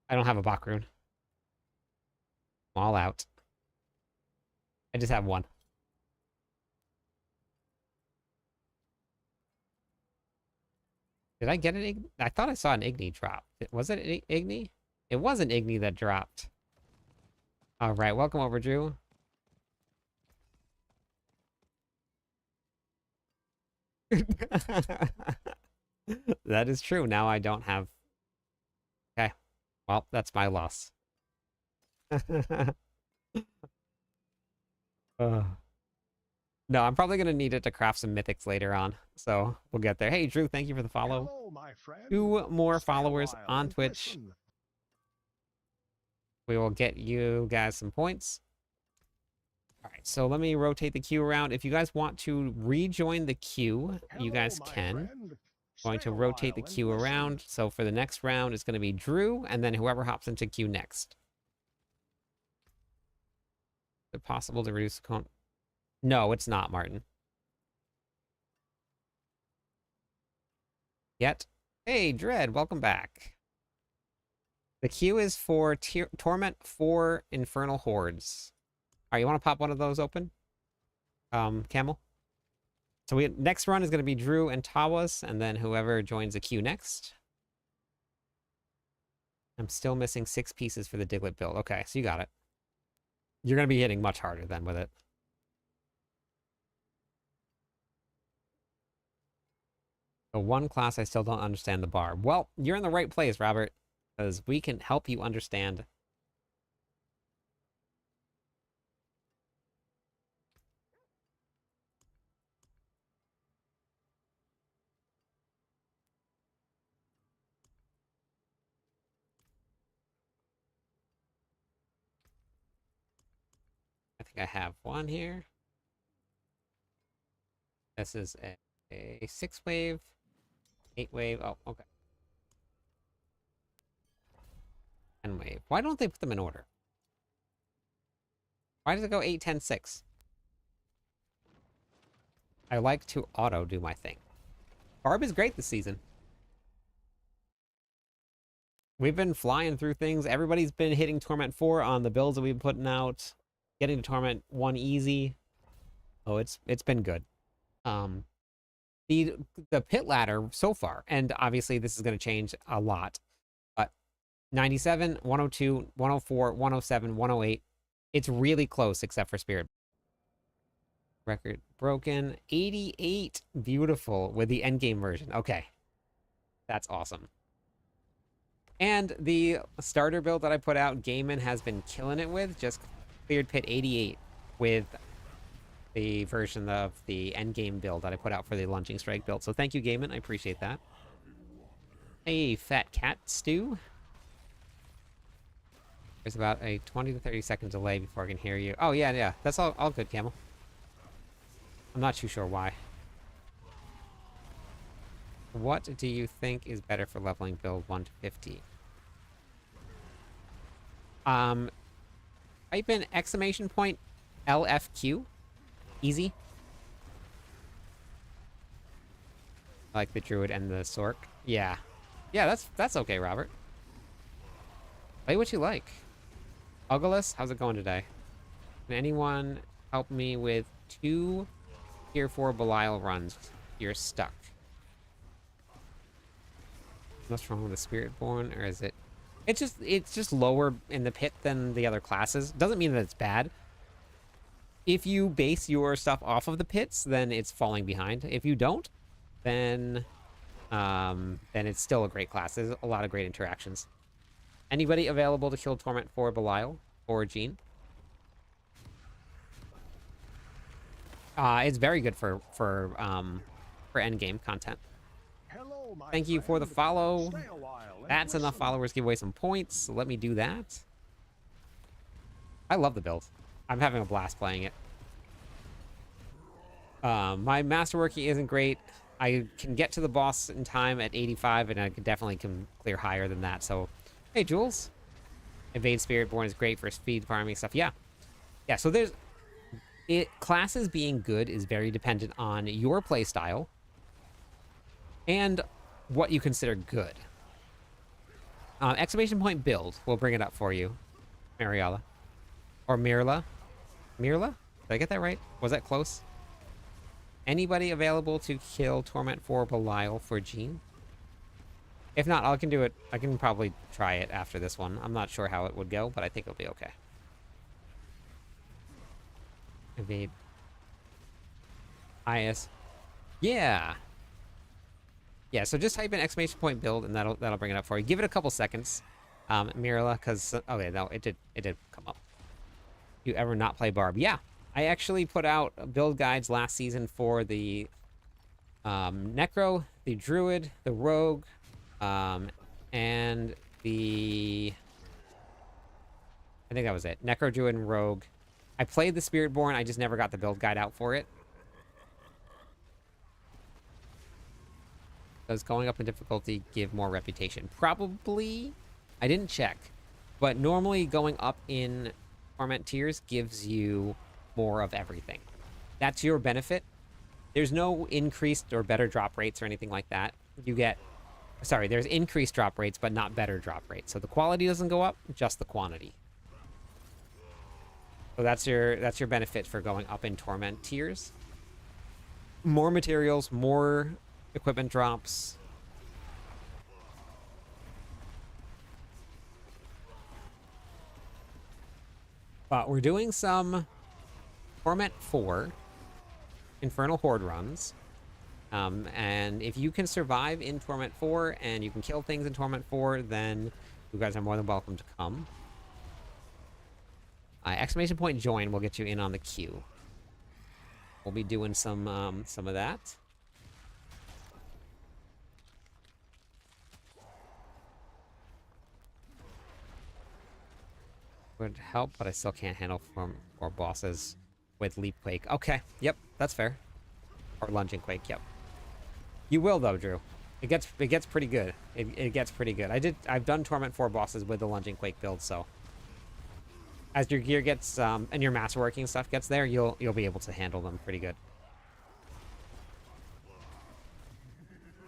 I don't have a Bach rune. I'm all out. I just have one. Did I get an Igni? I thought I saw an Igni drop. Was it an Igni? It was an Igni that dropped. All right, welcome over, Drew. That is true. Now I don't have... Okay. Well, that's my loss. No, I'm probably going to need it to craft some mythics later on. So we'll get there. Hey, Drew, thank you for the follow. Hello, my friend. 2 more Stay a followers while on and Twitch. listen. We will get you guys some points. All right, so let me rotate the queue around. If you guys want to rejoin the queue, you guys Hello, my can. friend. Going Stay to a rotate the while and queue listen. around. So for the next round, it's going to be Drew, and then whoever hops into queue next. Is it possible to reduce the count? No, it's not, Martin. Yet. Hey, Dread, welcome back. The queue is for Torment 4 Infernal Hordes. All right, you want to pop one of those open? Camel? So next run is going to be Drew and Tawas, and then whoever joins the queue next. I'm still missing 6 pieces for the Diglett build. Okay, so you got it. You're going to be hitting much harder then with it. The one class I still don't understand the bar. Well, you're in the right place, Robert, because we can help you understand. I think I have one here. This is a 6-wave, 8-wave. Oh, okay. 10-wave. Why don't they put them in order? Why does it go 8, 10, 6? I like to auto do my thing. Barb is great this season. We've been flying through things. Everybody's been hitting Torment 4 on the builds that we've been putting out. Getting to Torment 1 easy. Oh, it's been good. the the pit ladder so far, and obviously this is going to change a lot, but 97, 102, 104, 107, 108, it's really close except for Spirit. Record broken. 88. Beautiful with the endgame version. Okay. That's awesome. And the starter build that I put out, Gaiman has been killing it with. Just cleared pit 88 with the version of the endgame build that I put out for the lunging strike build. So thank you, Gaiman. I appreciate that. Hey, Fat Cat Stew. There's about a 20 to 30 second delay before I can hear you. Oh, yeah. That's all good, Camel. I'm not too sure why. What do you think is better for leveling build 1 to 50? Type in exclamation point LFQ. Easy. I like the druid and the sork. Yeah. Yeah, that's okay, Robert. Play what you like. Ugalus, how's it going today? Can anyone help me with 2 tier 4 Belial runs? You're stuck. What's wrong with the Spiritborn, or is it? It's just lower in the pit than the other classes. Doesn't mean that it's bad. If you base your stuff off of the pits, then it's falling behind. If you don't, then it's still a great class. There's a lot of great interactions. Anybody available to kill Torment for Belial or Jean? It's very good for endgame content. Hello, my Thank you for the friend. follow. Stay a while and That's enough listen. followers. Give away some points. So let me do that. I love the build. I'm having a blast playing it. My masterworking isn't great. I can get to the boss in time at 85, and I definitely can clear higher than that. So, hey, Jules. Evade Spiritborn is great for speed farming stuff. Yeah. Yeah, so classes being good is very dependent on your playstyle and what you consider good. Exclamation point build. We'll bring it up for you, Mariella. Or Mirla. Mirla? Did I get that right? Was that close? Anybody available to kill Torment for Belial for Jean? If not, I can do it. I can probably try it after this one. I'm not sure how it would go, but I think it'll be okay. Evade. IS. Yeah. Yeah, so just type in exclamation point build, and that'll bring it up for you. Give it a couple seconds, Mirla, because okay, no, it did come up. You ever not play Barb? Yeah, I actually put out build guides last season for the Necro, the Druid, the Rogue, and the I think that was it. Necro, Druid, and Rogue. I played the Spiritborn. I just never got the build guide out for it. Does going up in difficulty give more reputation? Probably. I didn't check. But normally going up in Torment tiers gives you more of everything. That's your benefit. There's no increased or better drop rates or anything like that. You get... Sorry, there's increased drop rates, but not better drop rates. So the quality doesn't go up, just the quantity. So that's your benefit for going up in Torment tiers. More materials, more equipment drops. But we're doing some Torment 4 Infernal Horde runs. And if you can survive in Torment 4 and you can kill things in Torment 4, then you guys are more than welcome to come. Exclamation point join will get you in on the queue. We'll be doing some of that. Would help, but I still can't handle four bosses with Leap Quake. Okay, yep, that's fair. Or Lunging Quake, yep. You will though, Drew. It gets pretty good. It gets pretty good. I've done Torment 4 bosses with the Lunging Quake build, so as your gear gets and your masterworking stuff gets there, you'll be able to handle them pretty good.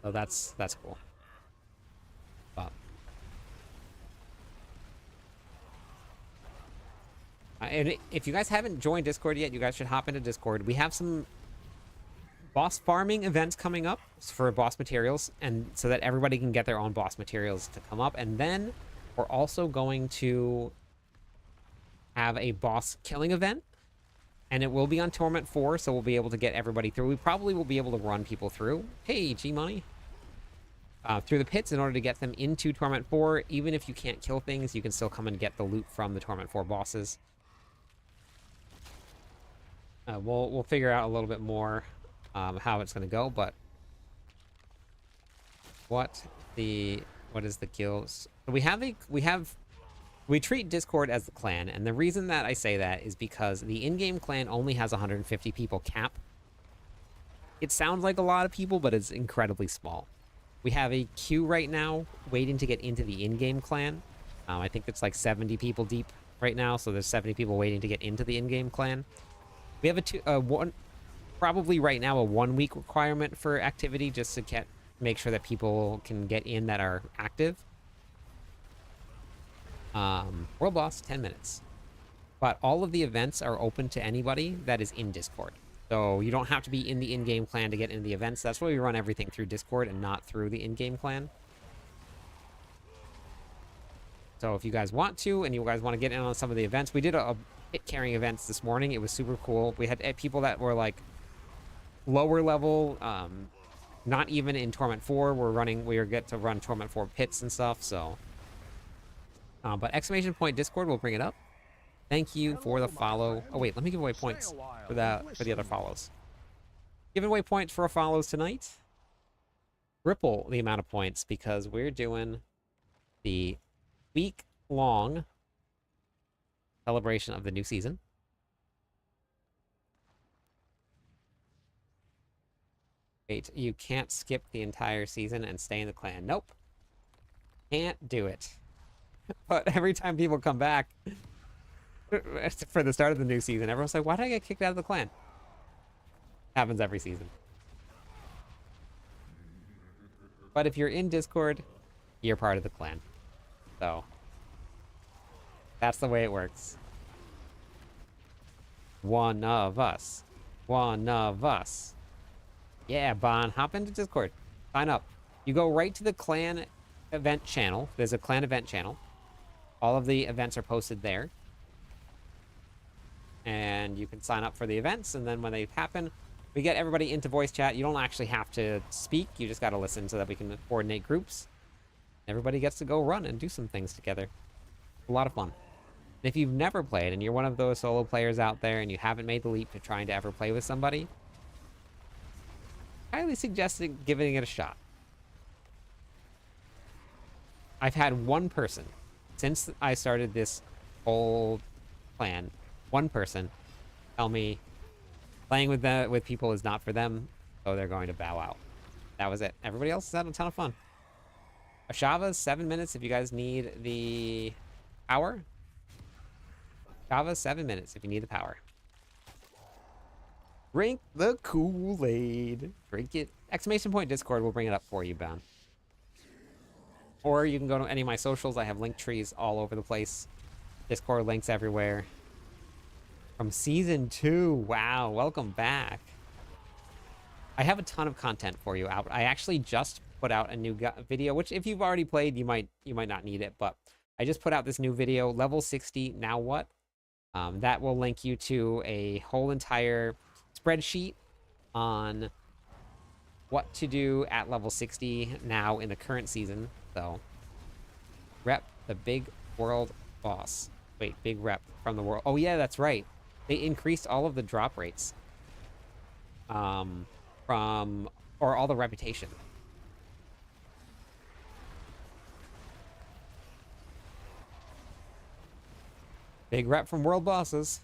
So that's cool. But and if you guys haven't joined Discord yet, you guys should hop into Discord. We have some boss farming events coming up for boss materials, and so that everybody can get their own boss materials to come up. And then we're also going to have a boss killing event, and it will be on Torment 4, so we'll be able to get everybody through. We probably will be able to run people through. Hey, G-Money. Through the pits in order to get them into Torment 4. Even if you can't kill things, you can still come and get the loot from the Torment 4 bosses. We'll figure out a little bit more how it's going to go, but what is the guilds? We treat Discord as the clan, and the reason that I say that is because the in-game clan only has 150 people cap. It sounds like a lot of people, but it's incredibly small. We have a queue right now waiting to get into the in-game clan. I think it's like 70 people deep right now, so there's 70 people waiting to get into the in-game clan. We have probably right now a 1 week requirement for activity just to make sure that people can get in that are active. World boss, 10 minutes. But all of the events are open to anybody that is in Discord. So you don't have to be in the in-game clan to get into the events. That's why we run everything through Discord and not through the in-game clan. So if you guys want to, and you guys want to get in on some of the events, we did a hit carrying events this morning. It was super cool. We had people that were like lower level, not even in Torment 4. We get to run Torment 4 pits and stuff, so. But exclamation point Discord will bring it up. Thank you for the follow. Oh wait, let me give away points for the other follows. Giving away points for our follows tonight. Triple the amount of points because we're doing the week-long celebration of the new season. Wait, you can't skip the entire season and stay in the clan. Nope. Can't do it. But every time people come back for the start of the new season, everyone's like, why did I get kicked out of the clan? Happens every season. But if you're in Discord, you're part of the clan. So that's the way it works. One of us. One of us. Yeah, Bon, hop into Discord. Sign up. You go right to the clan event channel. There's a clan event channel. All of the events are posted there. And you can sign up for the events, and then when they happen, we get everybody into voice chat. You don't actually have to speak. You just got to listen so that we can coordinate groups. Everybody gets to go run and do some things together. A lot of fun. If you've never played and you're one of those solo players out there and you haven't made the leap to trying to ever play with somebody, highly suggesting giving it a shot. I've had one person since I started this whole plan, one person tell me playing with people is not for them, so they're going to bow out. That was it. Everybody else has had a ton of fun. Ashava, 7 minutes if you guys need the power. Java, 7 minutes if you need the power. Drink the Kool-Aid. Drink it. Exclamation point Discord will bring it up for you, Ben. Or you can go to any of my socials. I have link trees all over the place. Discord links everywhere. From season 2. Wow, welcome back. I have a ton of content for you out. I actually just put out a new video, which if you've already played, you might not need it, but I just put out this new video, level 60, now what? That will link you to a whole entire spreadsheet on what to do at level 60 now in the current season. So, rep the big world boss. Wait, big rep from the world. Oh yeah, that's right. They increased all of the drop rates. Or all the reputation. Big rep from world bosses.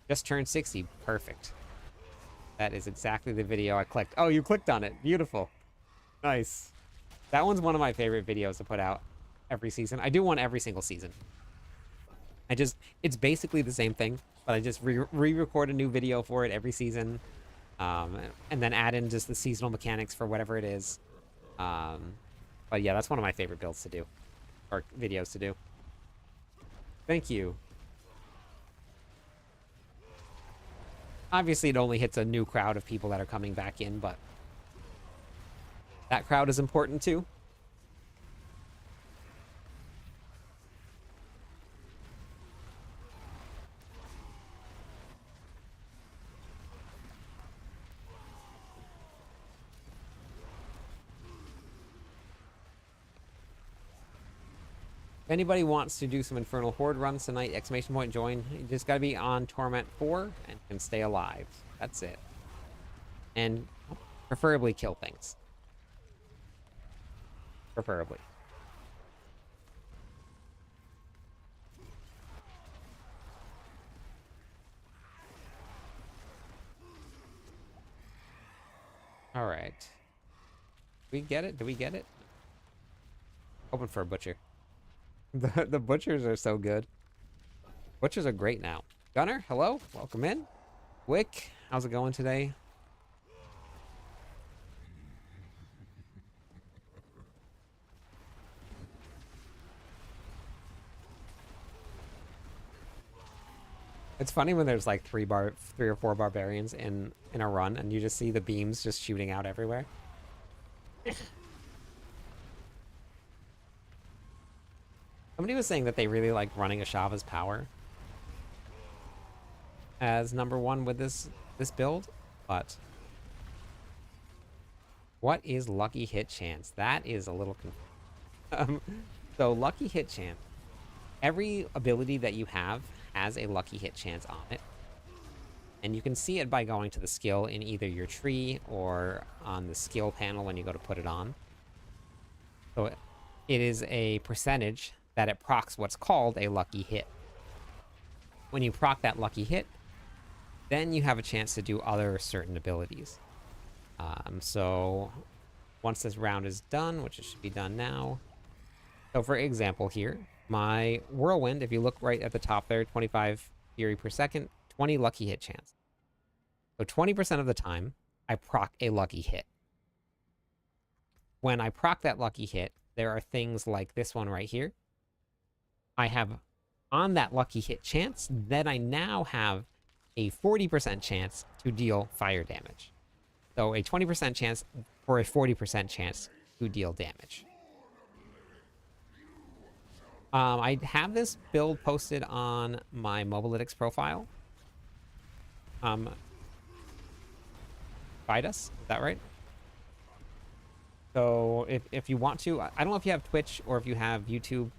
Just turned 60. Perfect. That is exactly the video I clicked. Oh, you clicked on it. Beautiful. Nice. That one's one of my favorite videos to put out every season. I do one every single season. It's basically the same thing, but I just re-record a new video for it every season. And then add in just the seasonal mechanics for whatever it is. But yeah, that's one of my favorite builds to do. Or videos to do. Thank you. Obviously, it only hits a new crowd of people that are coming back in, but that crowd is important too. If anybody wants to do some Infernal Horde runs tonight, exclamation point join. You just gotta be on Torment 4 and can stay alive. That's it. And preferably kill things. Preferably. Alright. We get it? Do we get it? Open for a butcher. The butchers are so good. Butchers are great now. Gunner, hello? Welcome in. Wick, how's it going today? It's funny when there's like three or four barbarians in a run, and you just see the beams just shooting out everywhere. Somebody was saying that they really like running Ashava's power as #1 with this build, but what is lucky hit chance? That is a little so lucky hit chance. Every ability that you have has a lucky hit chance on it. And you can see it by going to the skill in either your tree or on the skill panel when you go to put it on. So it is a percentage that it procs what's called a lucky hit. When you proc that lucky hit, then you have a chance to do other certain abilities. So once this round is done, which it should be done now. So for example here, my Whirlwind, if you look right at the top there, 25 fury per second, 20 lucky hit chance. So 20% of the time, I proc a lucky hit. When I proc that lucky hit, there are things like this one right here. I have on that lucky hit chance, then I now have a 40% chance to deal fire damage. So a 20% chance for a 40% chance to deal damage. I have this build posted on my Mobalytics profile. Fight us, is that right? So if you want to, I don't know if you have Twitch or if you have YouTube.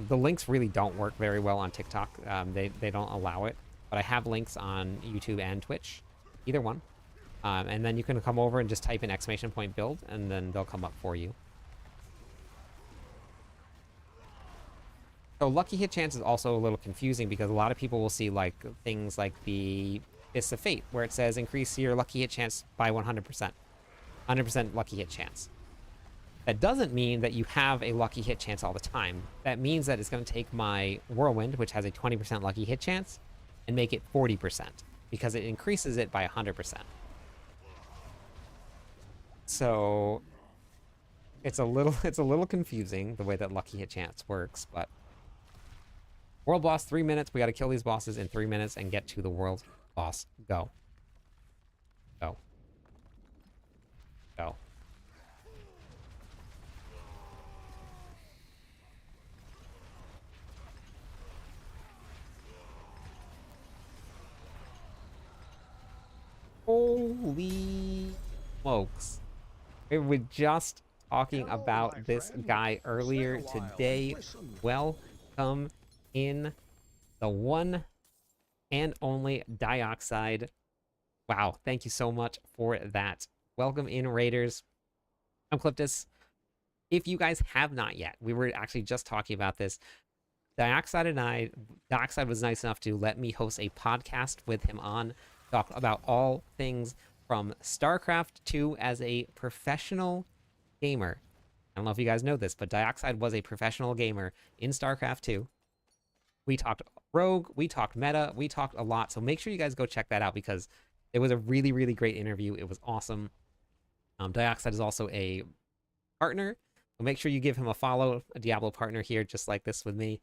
The links really don't work very well on TikTok. They don't allow it, but I have links on YouTube and Twitch, either one. And then you can come over and just type in exclamation point build, and then they'll come up for you. So lucky hit chance is also a little confusing because a lot of people will see like things like the Fist of Fate, where it says increase your lucky hit chance by 100%. 100% lucky hit chance. That doesn't mean that you have a lucky hit chance all the time. That means that it's going to take my Whirlwind, which has a 20% lucky hit chance, and make it 40%, because it increases it by 100%. So it's a little confusing the way that lucky hit chance works, but world boss 3 minutes. We got to kill these bosses in 3 minutes and get to the world boss. Go. Go. Go. Holy smokes. We were just talking about this guy earlier today. Welcome in, the one and only Dioxide. Wow, thank you so much for that. Welcome in, Raiders. I'm Cliptus. If you guys have not yet, we were actually just talking about this. Dioxide was nice enough to let me host a podcast with him on, talk about all things from StarCraft 2 as a professional gamer. I don't know if you guys know this, but Dioxide was a professional gamer in StarCraft 2. We talked Rogue, we talked meta, we talked a lot. So make sure you guys go check that out because it was a really, really great interview. It was awesome. Dioxide is also a partner. So make sure you give him a follow, a Diablo partner here, just like this with me.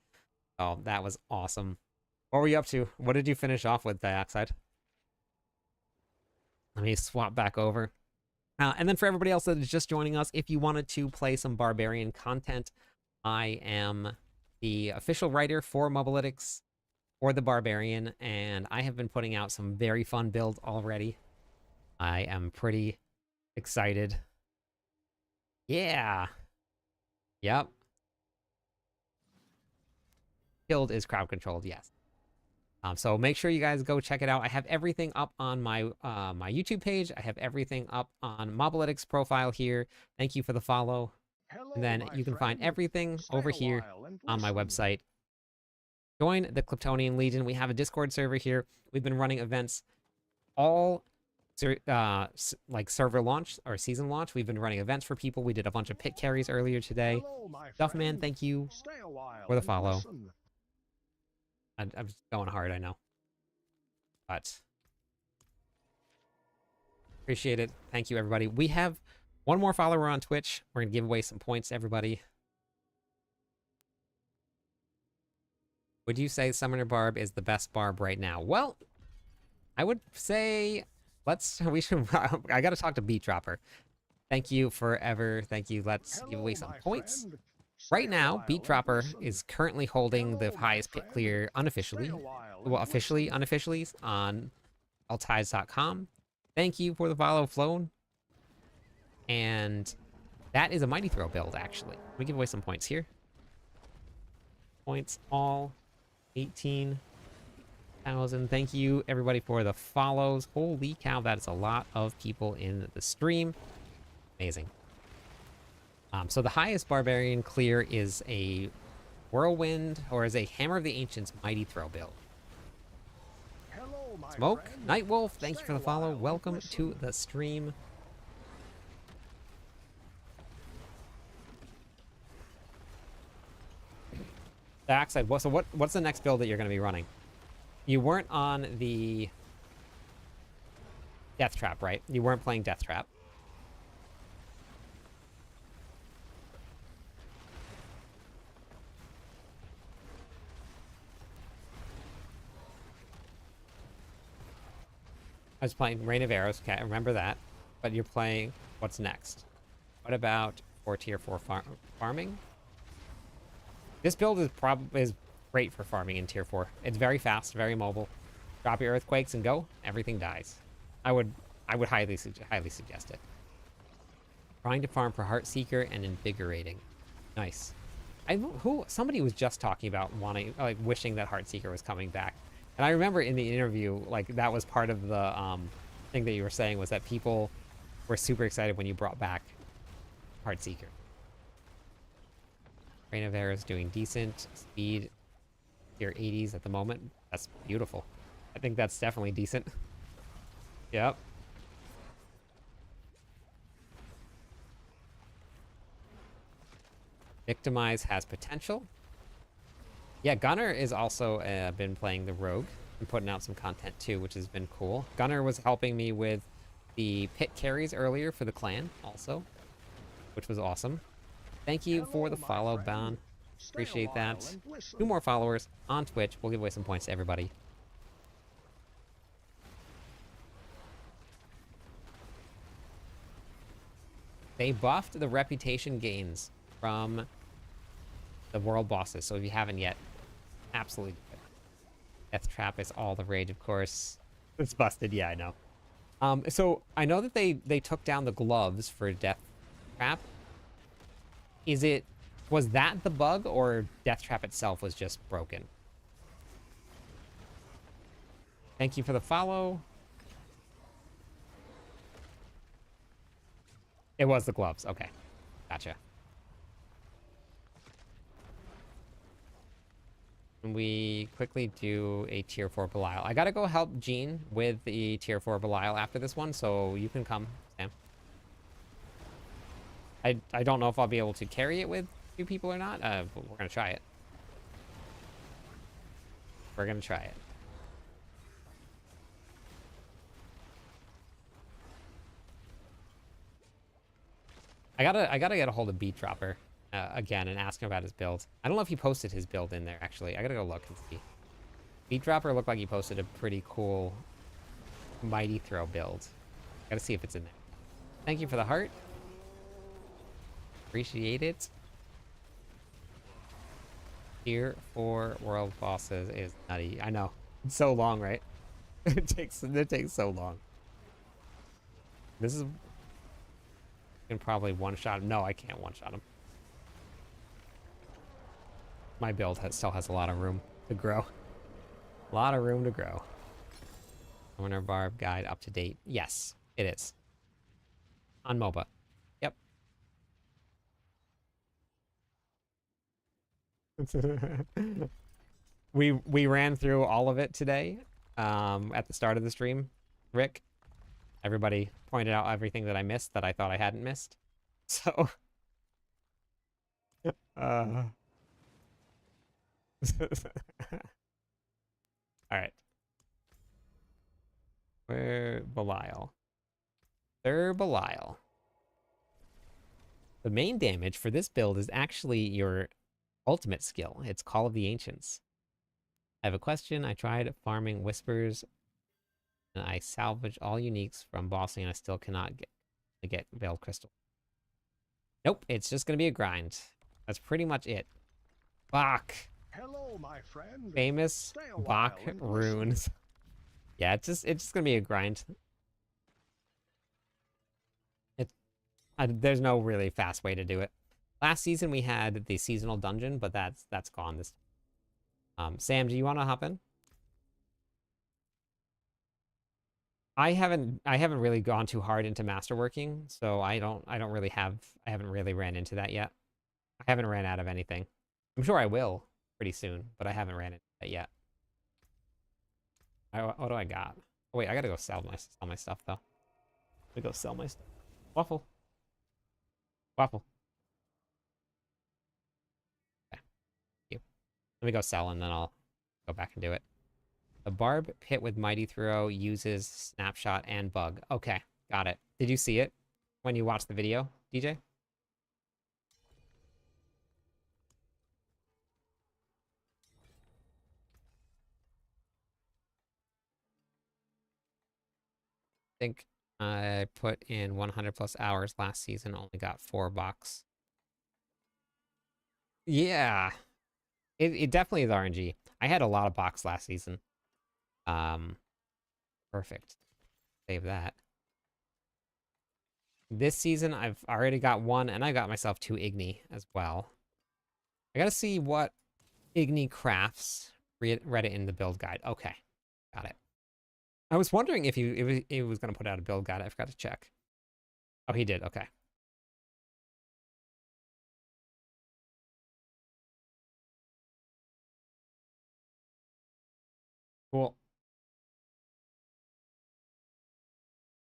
Oh, that was awesome. What were you up to? What did you finish off with, Dioxide? Let me swap back over. And then for everybody else that is just joining us, if you wanted to play some Barbarian content, I am the official writer for Mobalytics for the Barbarian, and I have been putting out some very fun builds already. I am pretty excited. Yeah. Yep. Guild is crowd controlled, yes. So make sure you guys go check it out. I have everything up on my my YouTube page. I have everything up on Mobalytics profile here. Thank you for the follow. Hello, And then my you can find friend. everything Stay over a here while and on my listen. website. Join the Klyptonian Legion. We have a Discord server here. We've been running events all like server launch or season launch. We've been running events for people. We did a bunch of pit carries earlier today. Hello, my Duffman, friend. thank you Stay a while for the and follow. listen. I'm just going hard, I know. But appreciate it. Thank you, everybody. We have one more follower on Twitch. We're going to give away some points to everybody. Would you say Summoner Barb is the best Barb right now? Well, I would say we should, I got to talk to Beat Dropper. Thank you forever. Thank you. Let's give away some my points. friend. Stay Right a now, while Beat and Dropper listen. is currently holding the Hello, my highest pit friend. clear unofficially. Stay a while Well, and officially, listen. unofficially on altides.com. Thank you for the follow, Flown. And that is a Mighty Throw build, actually. Let me give away some points here. Points all 18,000. Thank you, everybody, for the follows. Holy cow, that is a lot of people in the stream. Amazing. So the highest Barbarian clear is a Whirlwind, or is a Hammer of the Ancients Mighty Throw build. Hello, my Smoke, friend. Nightwolf, thank you Stay for a the follow. while and Welcome listen. to the stream. Backside, what's the next build that you're going to be running? You weren't on the Death Trap, right? You weren't playing Death Trap. I was playing Rain of Arrows. Okay, I remember that. But you're playing... What's next? What about for tier 4 farming? This build is great for farming in tier 4. It's very fast, very mobile. Drop your earthquakes and go. Everything dies. I would highly suggest it. Trying to farm for Heartseeker and Invigorating. Nice. Somebody was just talking about wishing that Heartseeker was coming back. And I remember in the interview, like, that was part of the thing that you were saying, was that people were super excited when you brought back Heartseeker. Rain of Arrows doing decent. Speed, tier 80s at the moment. That's beautiful. I think that's definitely decent. Yep. Victimize has potential. Yeah, Gunner is also been playing the Rogue and putting out some content too, which has been cool. Gunner was helping me with the pit carries earlier for the clan also, which was awesome. Thank you for the follow, Ban. Appreciate that. 2 more followers on Twitch. We'll give away some points to everybody. They buffed the reputation gains from the world bosses, so if you haven't yet, absolutely do it. Death Trap is all the rage, of course. It's busted, yeah, I know. So I know that they took down the gloves for Death Trap. Was that the bug, or Death Trap itself was just broken? Thank you for the follow. It was the gloves. Okay. Gotcha. Can we quickly do a tier 4 Belial? I gotta go help Jean with the tier 4 Belial after this one, so you can come, Sam. I don't know if I'll be able to carry it with 2 people or not, but we're gonna try it. We're gonna try it. I gotta get a hold of Beat Dropper again and ask him about his build. I don't know if he posted his build in there, actually. I gotta go look and see. Beat Dropper looked like he posted a pretty cool Mighty Throw build. Gotta see if it's in there. Thank you for the heart. Appreciate it. Tier 4 world bosses is nutty. I know. It's so long, right? it takes so long. This is... I can probably one-shot him. No, I can't one-shot him. My build still has a lot of room to grow. A lot of room to grow. Summoner Barb guide up to date. Yes, it is. On MOBA. Yep. we ran through all of it today at the start of the stream, Rick. Everybody pointed out everything that I missed that I thought I hadn't missed. So all right. Where Belial? Sir Belial. The main damage for this build is actually your ultimate skill. It's Call of the Ancients. I have a question. I tried farming Whispers, and I salvaged all uniques from bossing, and I still cannot get Veiled Crystal. Nope, it's just going to be a grind. That's pretty much it. Bach. Hello, my friend. Famous Stay a Bach while and runes. Yeah, it's just going to be a grind. There's no really fast way to do it. Last season we had the seasonal dungeon, but that's gone this. Sam, do you want to hop in? I haven't really gone too hard into masterworking, so I haven't really ran into that yet. I haven't ran out of anything. I'm sure I will pretty soon, but I haven't ran into that yet. What do I got? Oh wait, I gotta go sell my stuff though. Let me go sell my stuff. Waffle. Waffle. Okay. Thank you. Let me go sell and then I'll go back and do it. The Barb Pit with Mighty Throw uses Snapshot and Bug. Okay, got it. Did you see it when you watched the video, DJ? I think I put in 100 plus hours last season, only got 4 bucks. Yeah, it definitely is RNG. I had a lot of box last season. Perfect. Save that. This season, I've already got 1, and I got myself 2 Igni as well. I gotta see what Igni crafts. Read it in the build guide. Okay, got it. I was wondering if he was gonna put out a build guide. I forgot to check. Oh, he did. Okay. Cool.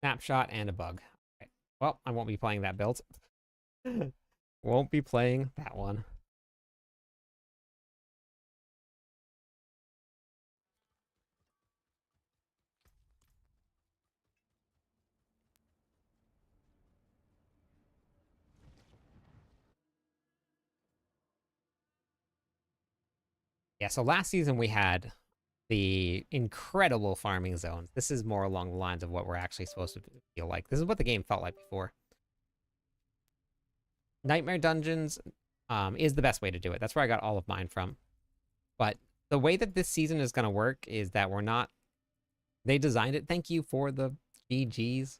Snapshot and a bug. Okay. Well, I won't be playing that build. Won't be playing that one. Yeah, so last season we had the incredible farming zones. This is more along the lines of what we're actually supposed to feel like. This is what the game felt like before. Nightmare Dungeons is the best way to do it. That's where I got all of mine from. But the way that this season is going to work is that we're not... They designed it... Thank you for the GGs.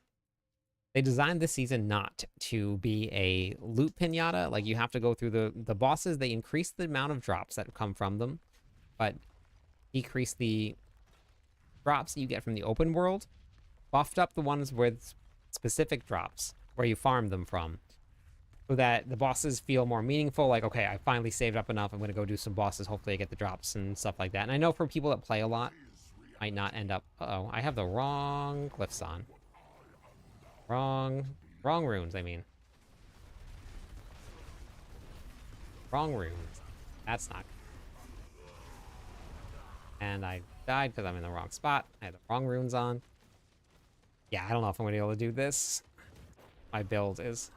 They designed this season not to be a loot pinata. Like, you have to go through the bosses. They increase the amount of drops that come from them, but decrease the drops that you get from the open world. Buffed up the ones with specific drops where you farm them from, so that the bosses feel more meaningful. Like, okay, I finally saved up enough. I'm going to go do some bosses. Hopefully I get the drops and stuff like that. And I know for people that play a lot, might not end up... Uh-oh, I have the wrong glyphs on. Wrong runes, I mean. Wrong runes. That's not... And I died because I'm in the wrong spot. I had the wrong runes on. Yeah, I don't know if I'm going to be able to do this. My build is...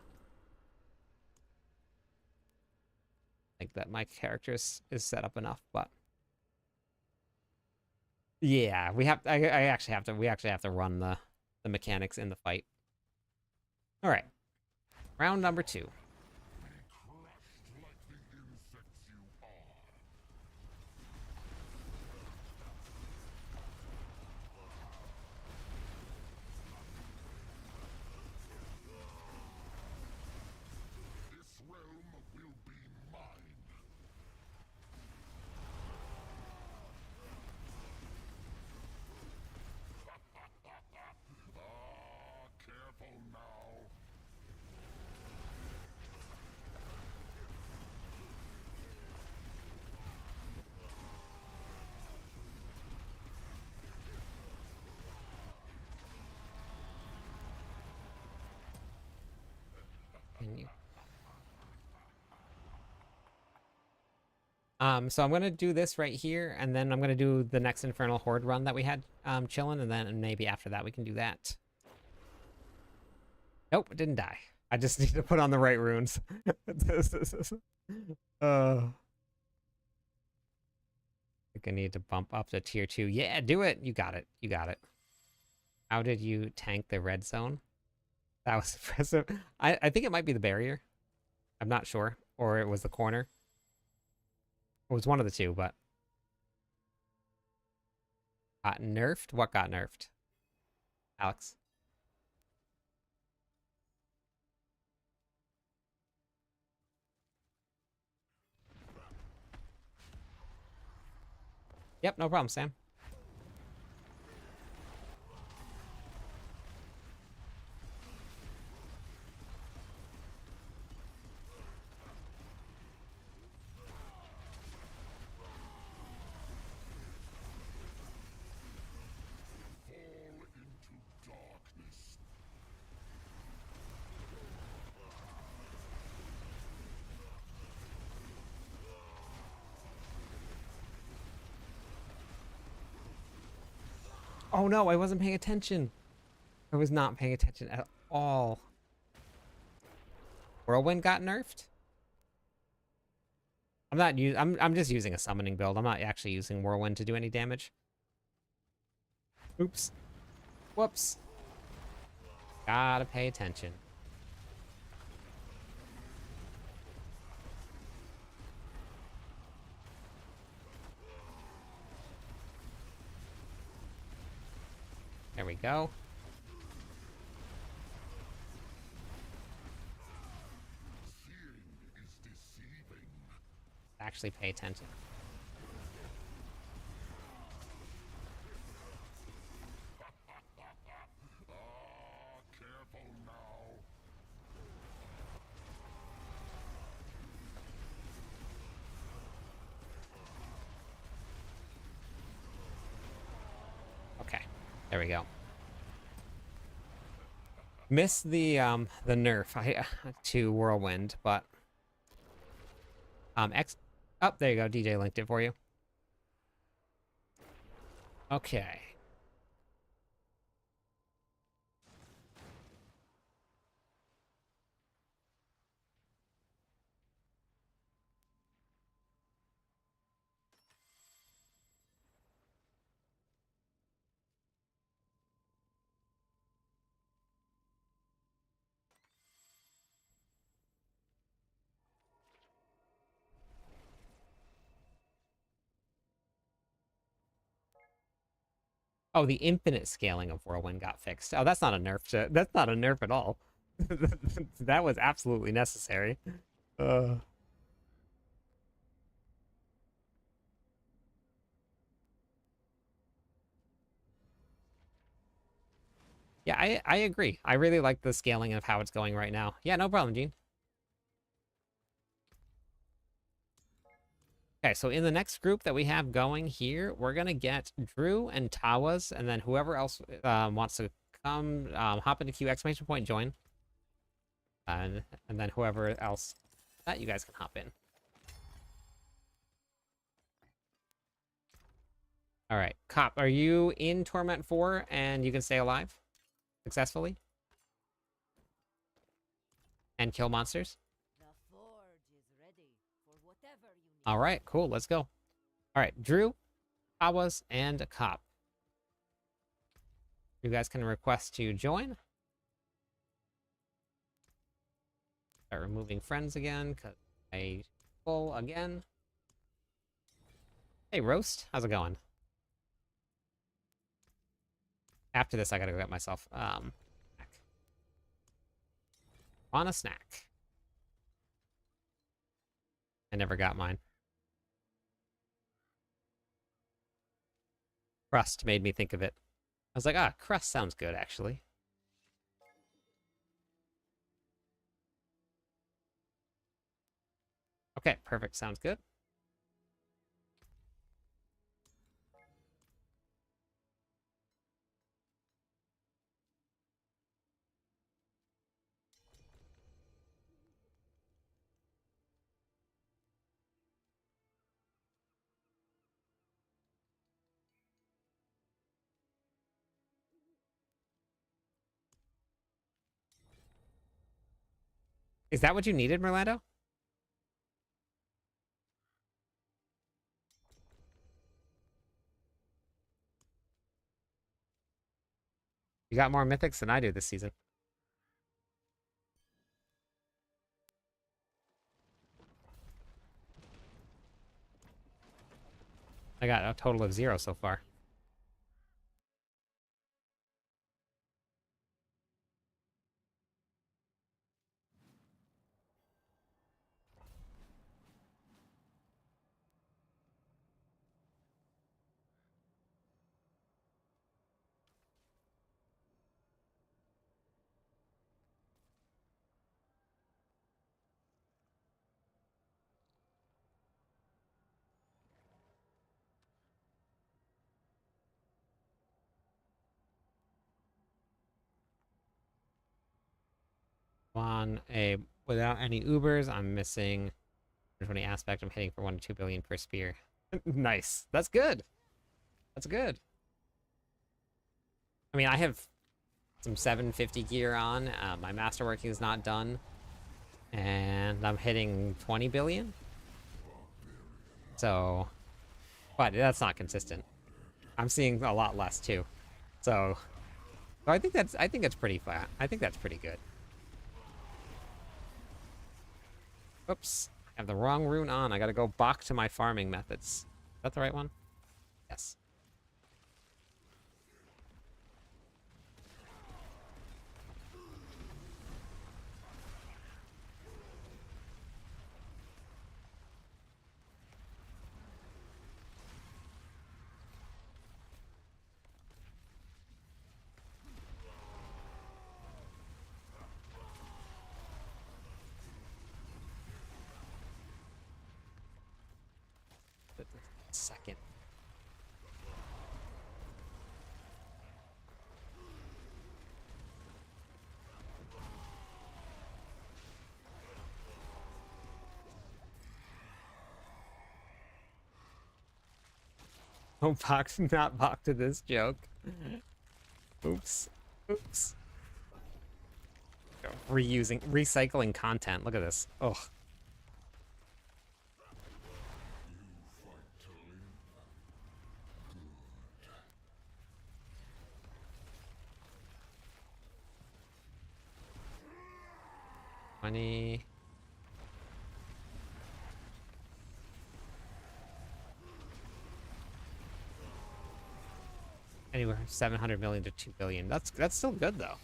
I think that my character is set up enough, but... Yeah, we actually have to run the the mechanics in the fight. All right, round number 2. This realm will be mine. Careful now. Can you? So I'm gonna do this right here, and then I'm gonna do the next Infernal Horde run that we had chilling, and then maybe after that we can do that. Nope, it didn't die. I just need to put on the right runes. I think I need to bump up to tier 2. Yeah, do it. You got it. You got it. How did you tank the red zone? That was impressive. I think it might be the barrier. I'm not sure. Or it was the corner. It was one of the two, but... Got nerfed? What got nerfed? Alex? Yep, no problem, Sam. Fall into darkness. Oh no, I wasn't paying attention. I was not paying attention at all. Whirlwind got nerfed? I'm just using a summoning build. I'm not actually using Whirlwind to do any damage. Oops. Whoops. Gotta pay attention. There we go. Seeing is deceiving. Actually pay attention. Careful now. Okay. There we go. Missed the nerf to Whirlwind, but oh, there you go. DJ linked it for you. Okay. Oh, the infinite scaling of Whirlwind got fixed. Oh, that's not a nerf. That's not a nerf at all. That was absolutely necessary. Yeah, I agree. I really like the scaling of how it's going right now. Yeah, no problem, Gene. Okay, so in the next group that we have going here, we're gonna get Drew and Tawas, and then whoever else wants to come hop into Q exclamation point join, and then whoever else that you guys can hop in. All right, Cop, are you in Torment 4 and you can stay alive successfully and kill monsters? The forge is ready for whatever you need. All right, cool. Let's go. All right, Drew, Tawas, and Cop. You guys can request to join. Start removing friends again, because I full again. Hey, Roast, how's it going? After this, I gotta go get myself, snack. On a snack. I never got mine. Crust made me think of it. I was like, ah, crust sounds good, actually. Okay, perfect. Sounds good. Is that what you needed, Merlando? You got more mythics than I do this season. I got a total of 0 so far. On a without any Ubers, I'm missing 20 aspect. I'm hitting for 1 to 2 billion per spear. Nice. That's good. That's good. I mean, I have some 750 gear on. My masterworking is not done. And I'm hitting 20 billion. So, but that's not consistent. I'm seeing a lot less too. So I think that's pretty flat. I think that's pretty good. Oops. I have the wrong rune on. I gotta go back to my farming methods. Is that the right one? Yes. Second. Don't box, not box to this joke. Oops. Oops. Recycling content. Look at this. Ugh. Money. Anywhere 700 million to 2 billion. That's still good though.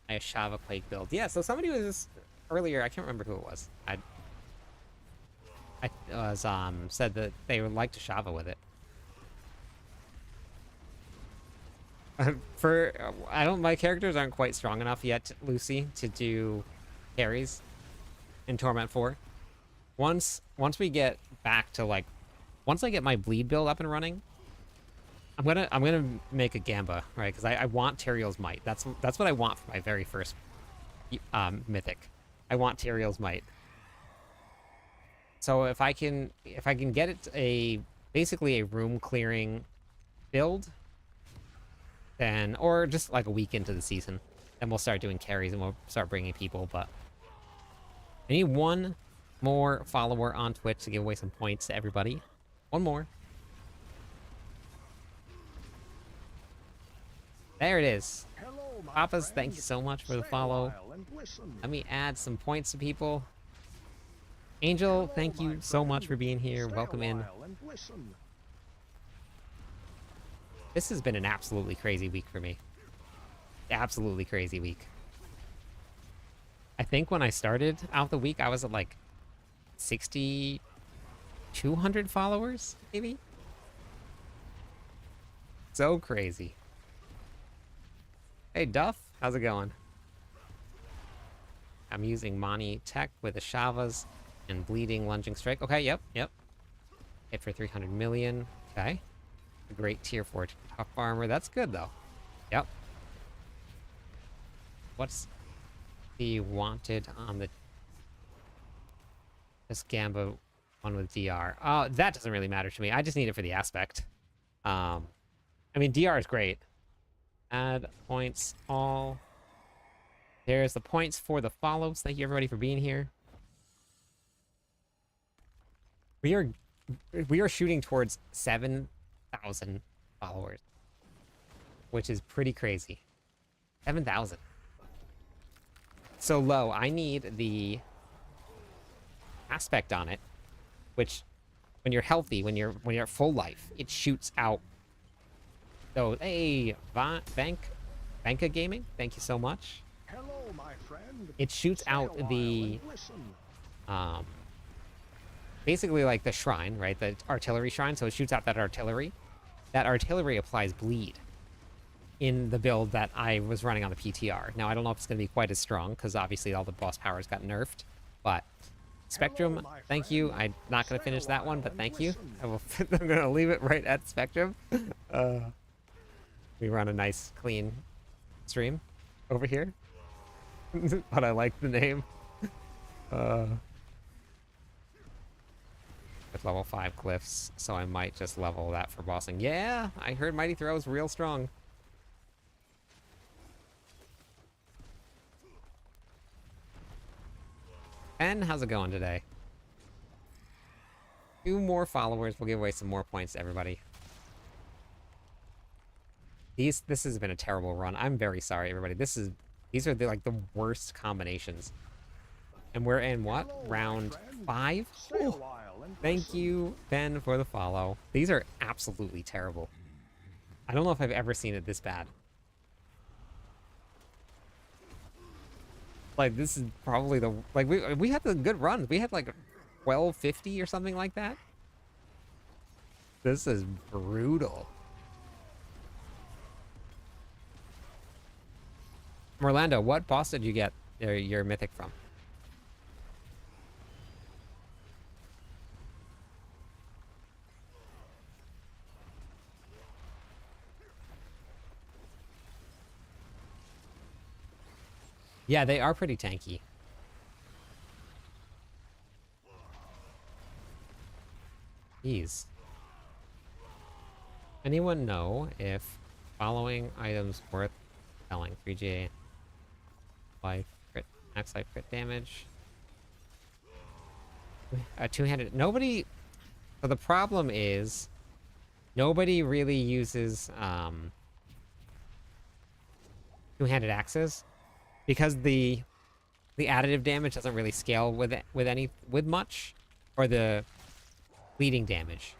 I Shava Quake build. Yeah, so somebody was just earlier, I can't remember who it was. I was said that they would like to Shava with it. My characters aren't quite strong enough yet, Lucy, to do carries in Torment 4. Once we get back to like, once I get my bleed build up and running, I'm gonna make a Gamba, right? Because I want Teriel's Might. That's what I want for my very first mythic. I want Teriel's Might. So if I can get it basically a room clearing build, then, or just like a week into the season, then we'll start doing carries and we'll start bringing people. But I need one more follower on Twitch to give away some points to everybody. One more. There it is. Hello, my Papas, friend. thank you so much for the Stay a follow. while and listen. Let me add some points to people. Angel, Hello, thank my you so much friend. for being here. Stay a Welcome in. while and listen. This has been an absolutely crazy week for me. Absolutely crazy week. I think when I started out the week, I was at like 6,200 followers, maybe? So crazy. Hey, Duff, how's it going? I'm using Mani Tech with the Shavas and Bleeding Lunging Strike. Okay, yep. Hit for 300 million. Okay. A great tier 4 tough armor. That's good, though. Yep. What's the wanted on the... This Gamba one with DR? Oh, that doesn't really matter to me. I just need it for the aspect. I mean, DR is great. Add points all. There's the points for the follows. Thank you everybody for being here. We are shooting towards 7,000 followers, which is pretty crazy. 7,000. So low. I need the aspect on it, which when you're healthy, when you're at full life, it shoots out. So hey, Vanka Gaming, thank you so much. Hello, my friend. It shoots Stay a out while the and listen. basically like the shrine, right? The artillery shrine. So it shoots out that artillery. That artillery applies bleed in the build that I was running on the PTR. Now I don't know if it's going to be quite as strong because obviously all the boss powers got nerfed, but Spectrum, Hello, my thank you. friend. I'm not going to Stay a finish that one, while but and thank you. listen. I'm going to leave it right at Spectrum. We run a nice, clean stream over here. But I like the name. With level 5 glyphs, so I might just level that for bossing. Yeah, I heard Mighty Throw is real strong. And how's it going today? 2 more followers. We'll give away some more points to everybody. This has been a terrible run. I'm very sorry, everybody. These are like the worst combinations. And we're in what? Hello, my Round friend. 5? Stay a Ooh. while and Thank listen. you, Ben, for the follow. These are absolutely terrible. I don't know if I've ever seen it this bad. Like, this is probably the... Like, we had the good runs. We had, like, 1250 or something like that. This is brutal. Merlando, what boss did you get your mythic from? Yeah, they are pretty tanky. Jeez. Anyone know if following items worth selling? 3GA life, crit, max life, crit damage. Two-handed. Nobody. So the problem is, nobody really uses two-handed axes because the additive damage doesn't really scale with much, or the bleeding damage.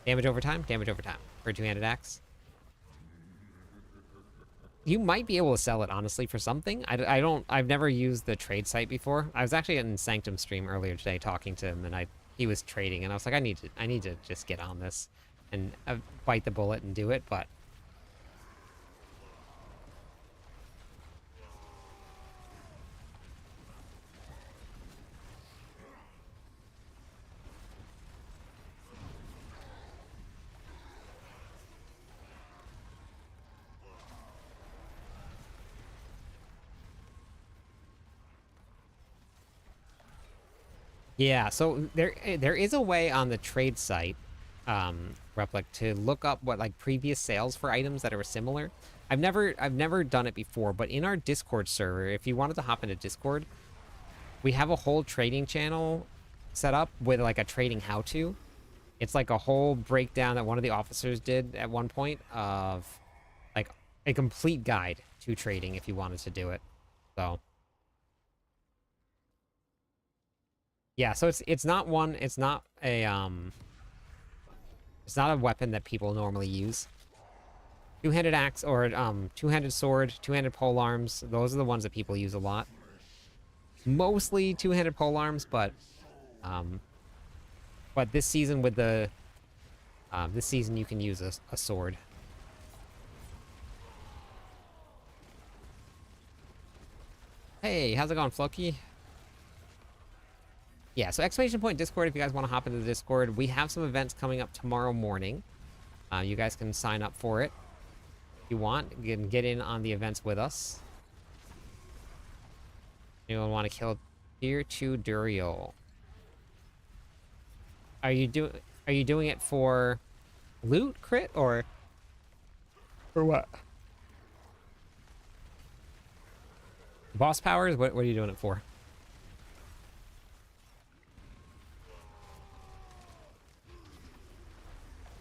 Damage over time for a two-handed axe. You might be able to sell it, honestly, for something. I've never used the trade site before. I was actually in Sanctum stream earlier today talking to him, and he was trading, and I was like, I need to just get on this and bite the bullet and do it, but yeah, so there is a way on the trade site, Replic, to look up what like previous sales for items that are similar. I've never done it before, but in our Discord server, if you wanted to hop into Discord, we have a whole trading channel set up with like a trading how-to. It's like a whole breakdown that one of the officers did at one point of like a complete guide to trading if you wanted to do it. So yeah, so it's not a weapon that people normally use. Two-handed axe or two-handed sword, two-handed pole arms, those are the ones that people use a lot. Mostly two-handed pole arms, but this season with the this season you can use a sword. Hey, how's it going, Floki? Yeah, so exclamation point Discord if you guys want to hop into the Discord. We have some events coming up tomorrow morning. You guys can sign up for it if you want. You can get in on the events with us. Anyone want to kill Tier 2 Duriel? Are you doing it for loot crit or what? Boss powers? What are you doing it for?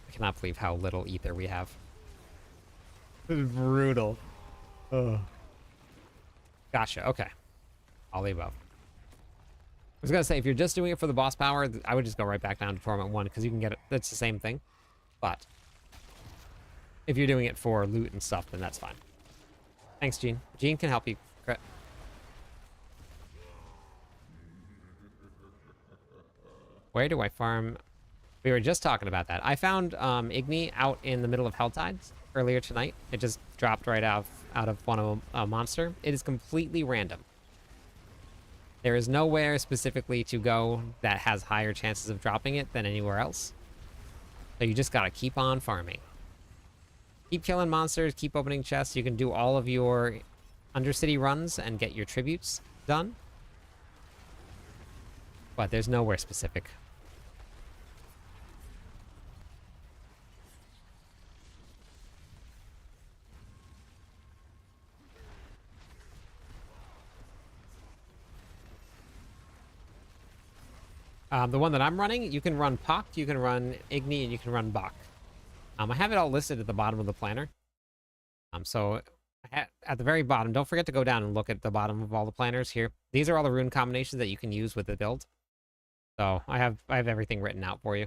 I cannot believe how little ether we have. This is brutal. Ugh. Gotcha, okay. All the above. I was gonna say, if you're just doing it for the boss power, I would just go right back down to Torment 1, because you can get it. That's the same thing. But if you're doing it for loot and stuff, then that's fine. Thanks, Gene. Gene can help you. Crit. Where do I farm? We were just talking about that. I found Igni out in the middle of Helltides earlier tonight. It just dropped right out of one of a monster. It is completely random. There is nowhere specifically to go that has higher chances of dropping it than anywhere else. So you just gotta keep on farming. Keep killing monsters, keep opening chests. You can do all of your Undercity runs and get your tributes done. But there's nowhere specific. The one that I'm running, you can run Puck, you can run Igni, and you can run Bach. I have it all listed at the bottom of the planner. So at the very bottom, don't forget to go down and look at the bottom of all the planners here. These are all the rune combinations that you can use with the build. So I have everything written out for you.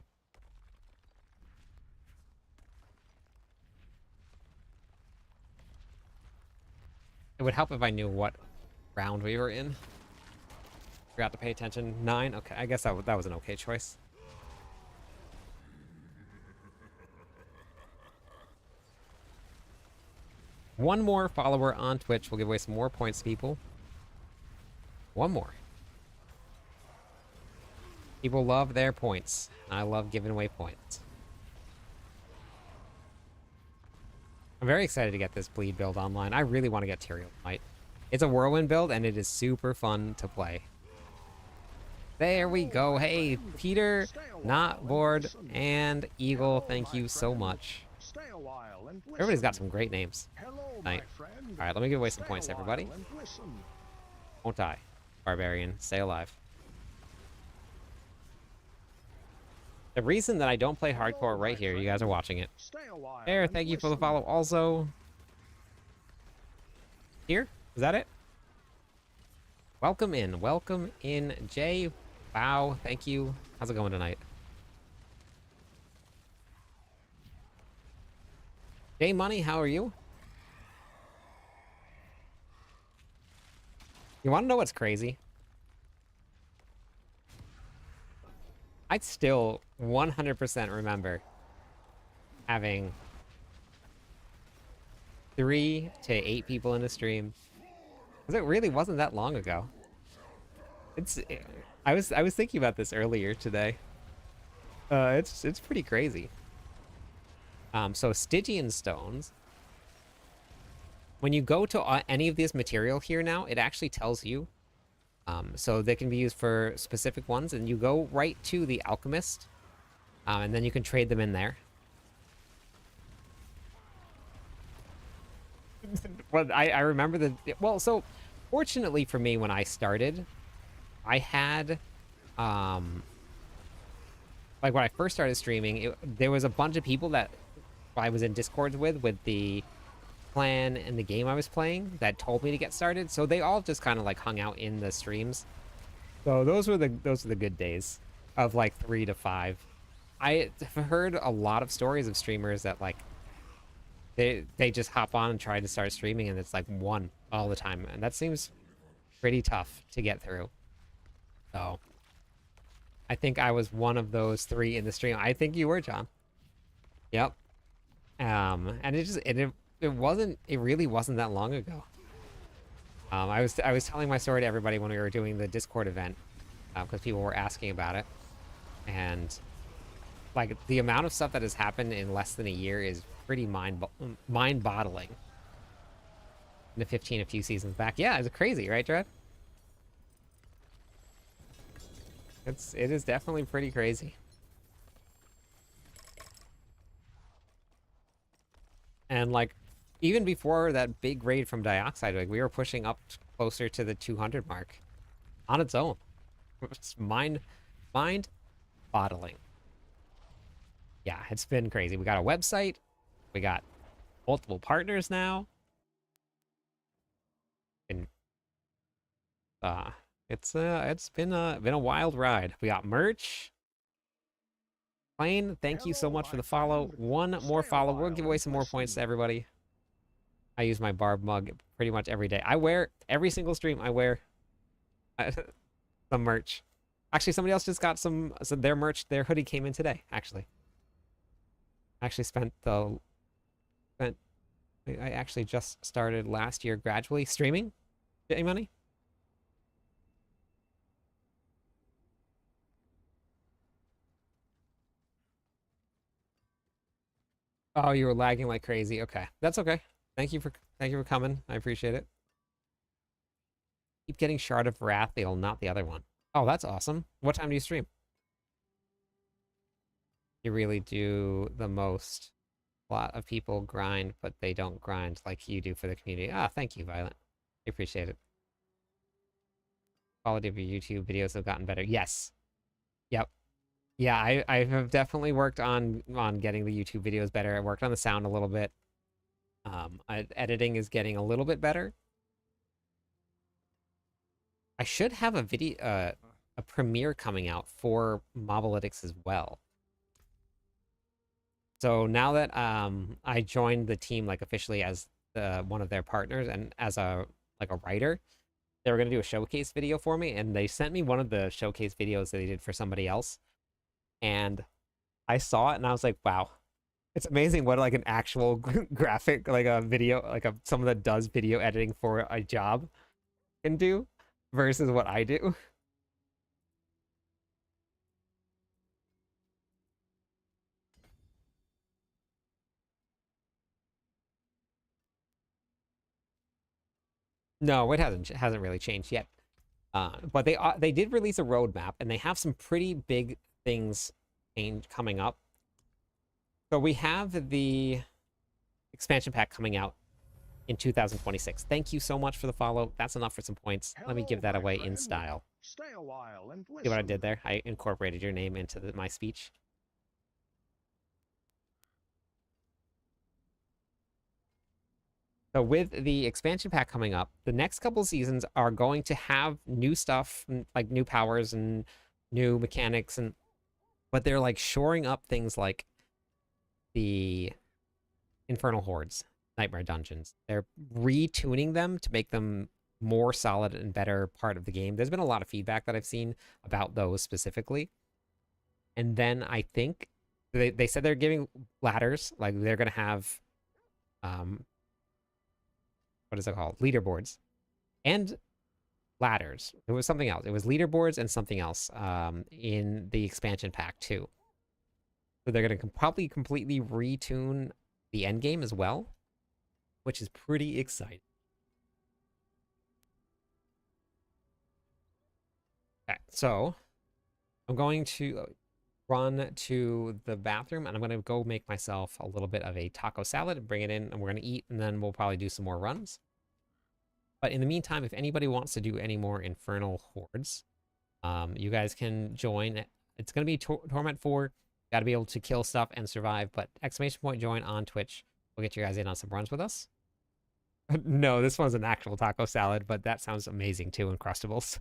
It would help if I knew what round we were in. Forgot to pay attention. 9? Okay, I guess that was an okay choice. One more follower on Twitch will give away some more points to people. One more. People love their points. I love giving away points. I'm very excited to get this bleed build online. I really want to get Tyrael Might. It's a whirlwind build, and it is super fun to play. There we go. Hey, Peter, Not Bored, and Eagle, thank you so much. Everybody's got some great names. Night. Alright, let me give away some points, everybody. Won't die. Barbarian, stay alive. The reason that I don't play hardcore right here, you guys are watching it. There, thank you for the follow also. Here? Is that it? Welcome in, Jay. Wow, thank you. How's it going tonight? Jay Money, how are you? You want to know what's crazy? I still 100% remember having 3 to 8 people in a stream. Because it really wasn't that long ago. I was thinking about this earlier today. It's pretty crazy. So Stygian stones. When you go to any of this material here now, it actually tells you. So they can be used for specific ones, and you go right to the alchemist, and then you can trade them in there. Well, I remember well, so fortunately for me, when I started, I had, like when I first started streaming, there was a bunch of people that I was in Discord with the clan in the game I was playing that told me to get started. So they all just kind of like hung out in the streams. So those were the good days of like 3 to 5. I have heard a lot of stories of streamers that like they just hop on and try to start streaming and it's like 1 all the time, and that seems pretty tough to get through. So I think I was one of those 3 in the stream. I think you were, John. Yep. And it really wasn't that long ago. I was telling my story to everybody when we were doing the Discord event, because people were asking about it, and like the amount of stuff that has happened in less than a year is pretty mind-boggling. In the 15 a few seasons back, yeah, it's crazy, right, Dread? It is definitely pretty crazy. And like, even before that big raid from Dioxide, like we were pushing up closer to the 200 mark on its own. It's mind-boggling. Yeah, it's been crazy. We got a website. We got multiple partners now. And it's been a wild ride. We got merch. Plain, thank you so much for the follow. 1 more follow. We'll give away some more points to everybody. I use my Barb mug pretty much every day. I wear every single stream. I wear some merch. Actually, somebody else just got some their merch. Their hoodie came in today. Actually, I actually just started last year gradually streaming. Get any money? Oh, you were lagging like crazy. Okay, that's okay. Thank you for coming. I appreciate it. Keep getting Shard of Wrathiel, not the other one. Oh, that's awesome. What time do you stream? You really do the most. A lot of people grind, but they don't grind like you do for the community. Ah, thank you, Violet. I appreciate it. Quality of your YouTube videos have gotten better. Yes. Yep. Yeah, I have definitely worked on getting the YouTube videos better. I worked on the sound a little bit. Editing is getting a little bit better. I should have a video, a premiere coming out for Mobalytics as well. So now that I joined the team like officially as one of their partners and as a writer, they were gonna do a showcase video for me, and they sent me one of the showcase videos that they did for somebody else, and I saw it and I was like, wow, it's amazing what like an actual graphic, like a video, like someone that does video editing for a job can do versus what I do. No, it hasn't really changed yet. But they did release a roadmap, and they have some pretty big things coming up. So we have the expansion pack coming out in 2026. Thank you so much for the follow. That's enough for some points. Let me give that away in style. Stay a while and listen. See what I did there? I incorporated your name into my speech. So with the expansion pack coming up, the next couple seasons are going to have new stuff, like new powers and new mechanics, but they're like shoring up things like the Infernal Hordes, Nightmare Dungeons. They're retuning them to make them more solid and better part of the game. There's been a lot of feedback that I've seen about those specifically. And then I think they said they're giving ladders, like they're going to have what is it called? Leaderboards and ladders. It was something else. It was leaderboards and something else in the expansion pack too. So they're going to probably completely retune the end game as well, which is pretty exciting. Okay, so I'm going to run to the bathroom and I'm going to go make myself a little bit of a taco salad and bring it in, and we're going to eat, and then we'll probably do some more runs. But in the meantime, if anybody wants to do any more Infernal Hordes, you guys can join. It's going to be Torment 4. Got to be able to kill stuff and survive, but ! Join on Twitch. We'll get you guys in on some runs with us. No, this one's an actual taco salad, but that sounds amazing too, Uncrustables.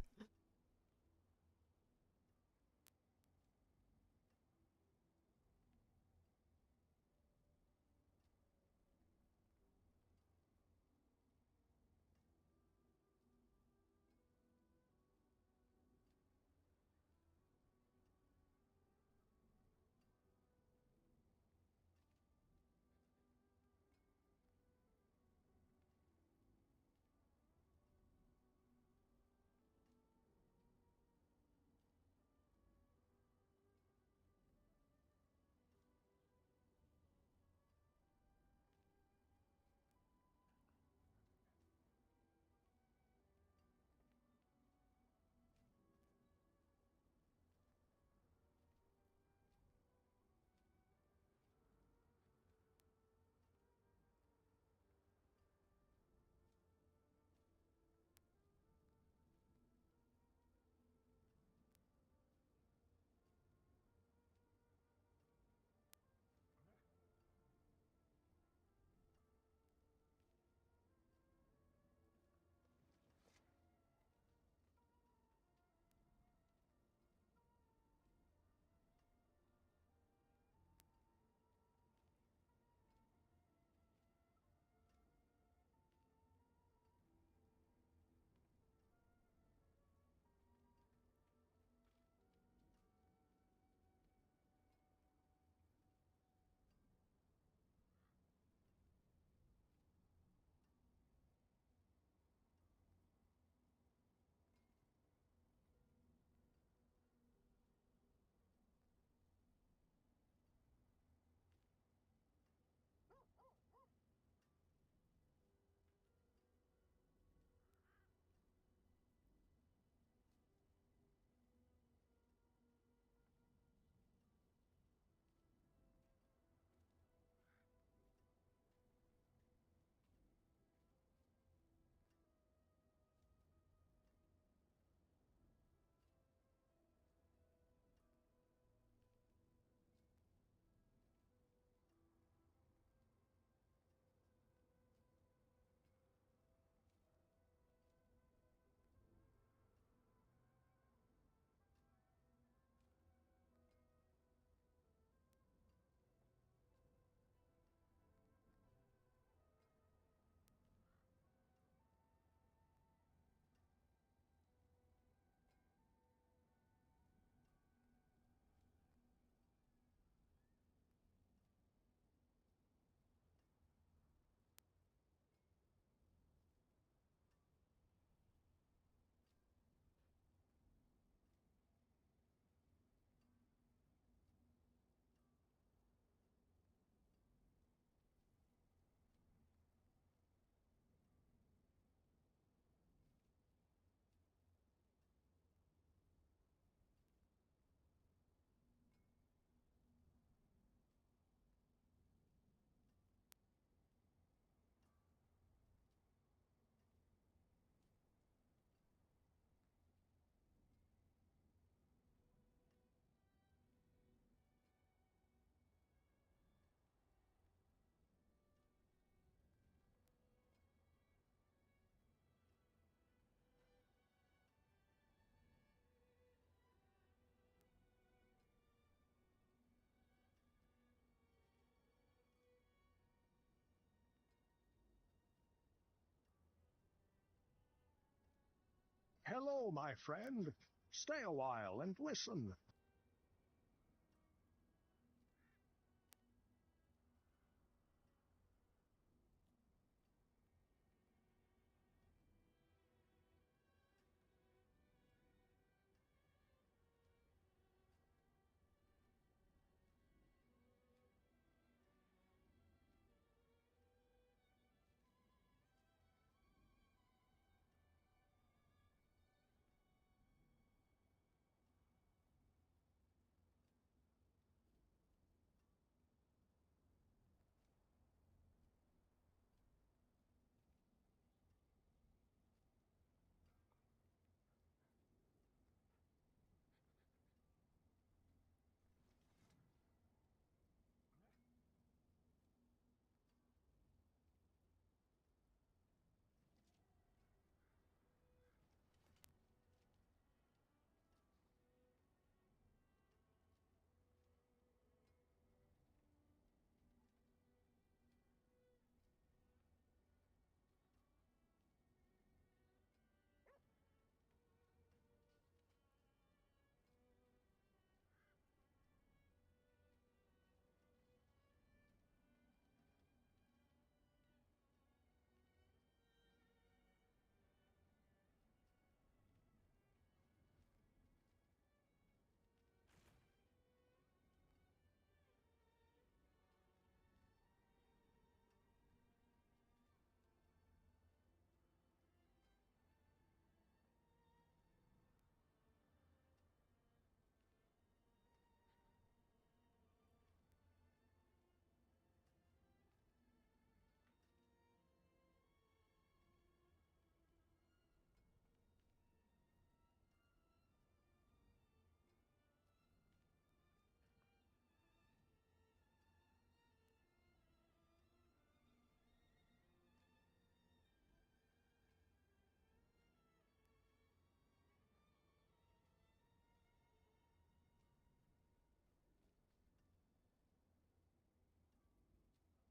Hello, my friend. Stay a while and listen.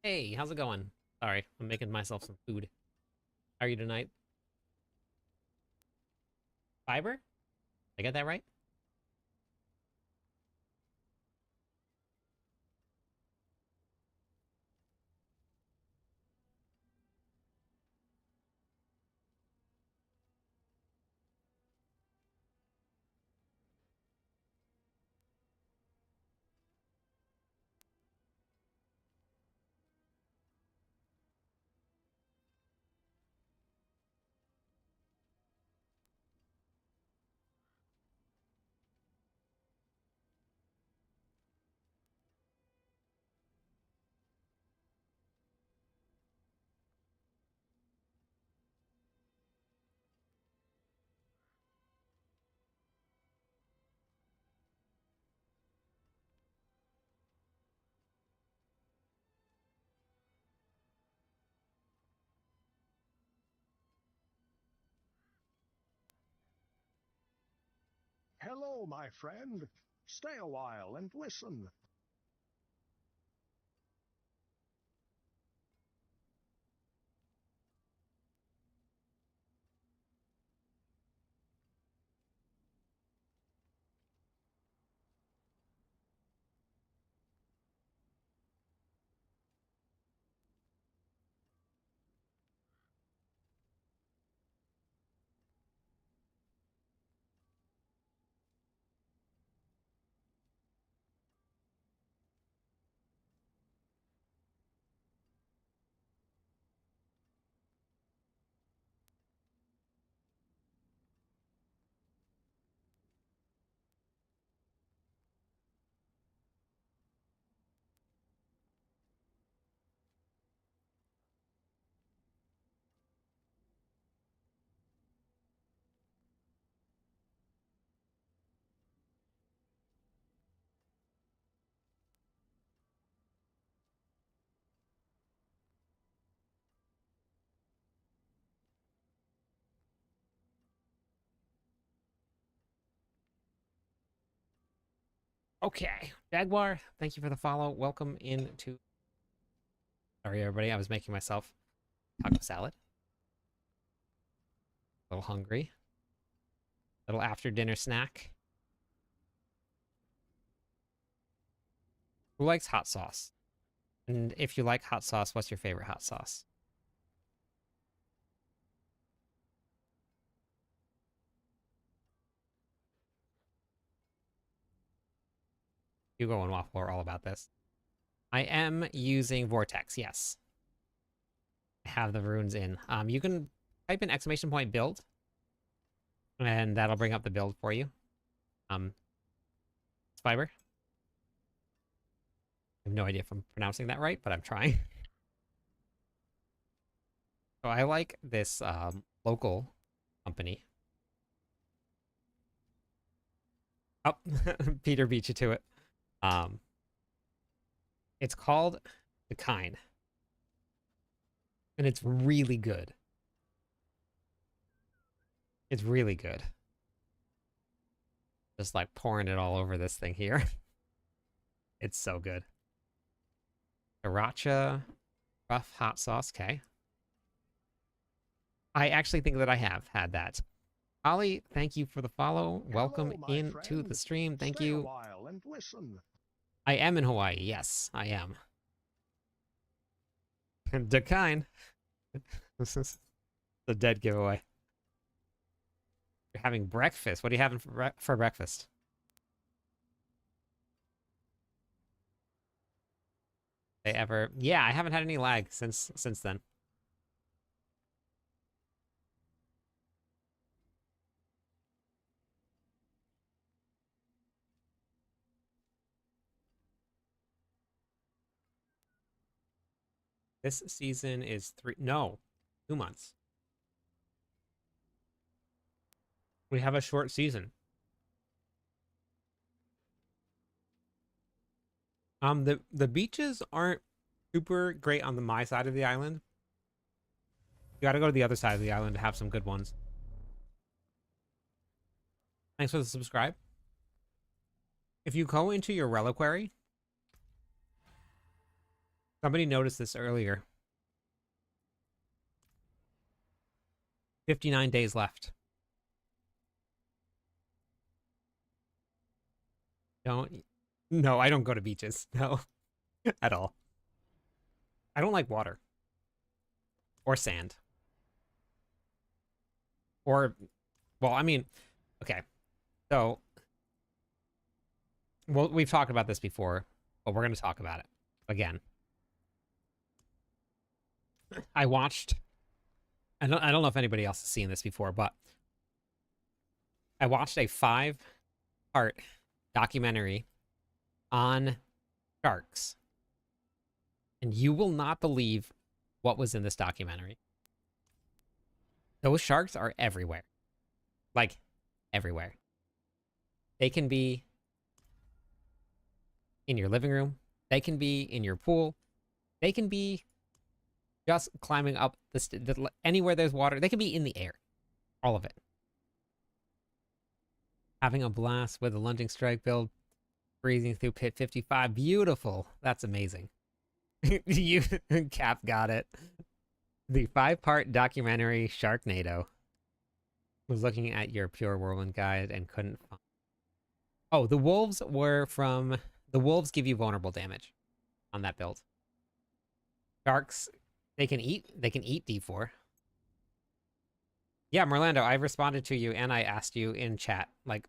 Hey, how's it going? Sorry, I'm making myself some food. How are you tonight? Fiber? Did I get that right? Hello, my friend. Stay a while and listen. Okay. Jaguar, thank you for the follow. Welcome into... Sorry, everybody. I was making myself taco salad. A little hungry. A little after dinner snack. Who likes hot sauce? And if you like hot sauce, what's your favorite hot sauce? Hugo and Waffle are all about this. I am using Vortex, yes. I have the runes in. You can type in exclamation point build, and that'll bring up the build for you. It's fiber. I have no idea if I'm pronouncing that right, but I'm trying. So I like this local company. Oh, Peter beat you to it. Um, it's called The Kind, and it's really good. It's really good. Just like pouring it all over this thing here. It's so good. Sriracha, rough hot sauce. Okay. I actually think that I have had that. Ollie, thank you for the follow. Welcome Hello, my into the friend. stream. Thank Stay a you. while and listen. I am in Hawaii. Yes, I am. Decline. This is the dead giveaway. You're having breakfast. What are you having for breakfast? They ever? Yeah, I haven't had any lag since then. This season is 2 months. We have a short season. The beaches aren't super great on my side of the island. You got to go to the other side of the island to have some good ones. Thanks for the subscribe. If you go into your reliquary, Somebody noticed this earlier. 59 days left. No, I don't go to beaches. No, at all. I don't like water. Or sand. Or, well, I mean, okay. So, well, we've talked about this before, but we're going to talk about it again. I watched, I don't know if anybody else has seen this before, but I watched a 5-part documentary on sharks. And you will not believe what was in this documentary. Those sharks are everywhere. Like, everywhere. They can be in your living room. They can be in your pool. They can be just climbing up anywhere there's water. They can be in the air. All of it. Having a blast with a lunging strike build. Breathing through pit 55. Beautiful. That's amazing. You, Cap got it. The 5-part documentary Sharknado. Was looking at your Pure Whirlwind guide and couldn't find. Oh, the wolves were from. The wolves give you vulnerable damage on that build. Sharks, they can eat D4. Yeah, Merlando, I responded to you and I asked you in chat like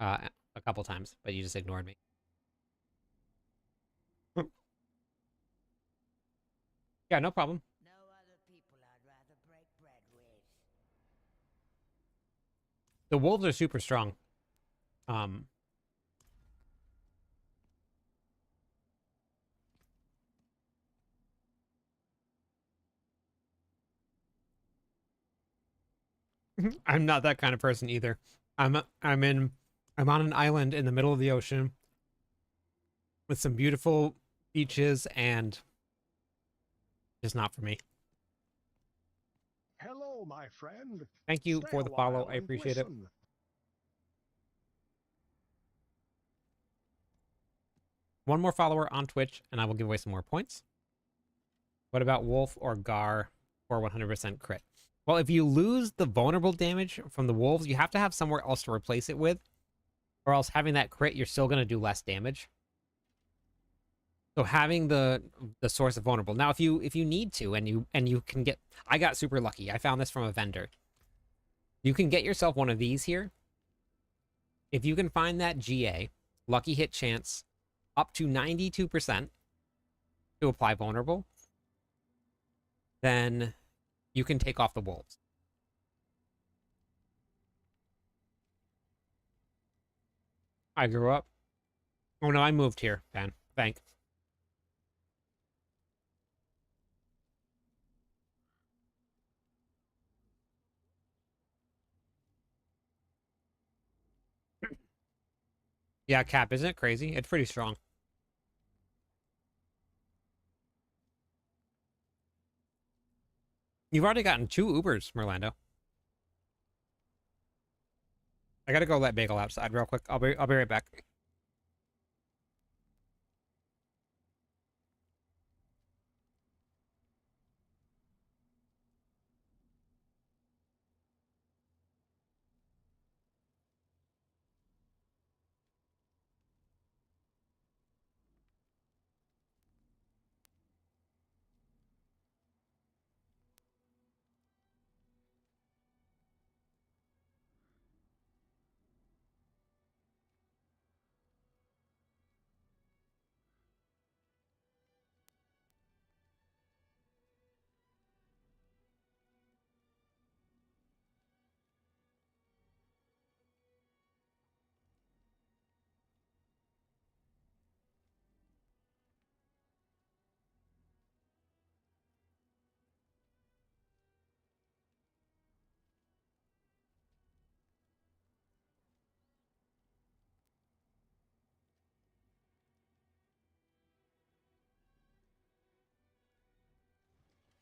a couple times, but you just ignored me. Yeah, no problem. No other people I'd rather break bread with. The wolves are super strong. I'm not that kind of person either. I'm on an island in the middle of the ocean with some beautiful beaches and just not for me. Hello, my friend. Thank you Stay for a the follow. while I and appreciate it. listen. One more follower on Twitch and I will give away some more points. What about Wolf or Gar for 100% crit? Well, if you lose the vulnerable damage from the wolves, you have to have somewhere else to replace it with, or else having that crit, you're still going to do less damage. So having the source of vulnerable. Now, if you need to, and you can get, I got super lucky. I found this from a vendor. You can get yourself one of these here. If you can find that GA, lucky hit chance, up to 92% to apply vulnerable, then you can take off the wolves. I grew up. Oh no, I moved here, Ben. Thank. Yeah, Cap, isn't it crazy? It's pretty strong. You've already gotten 2 Ubers, Merlando. I gotta go let Bagel outside real quick. I'll be right back.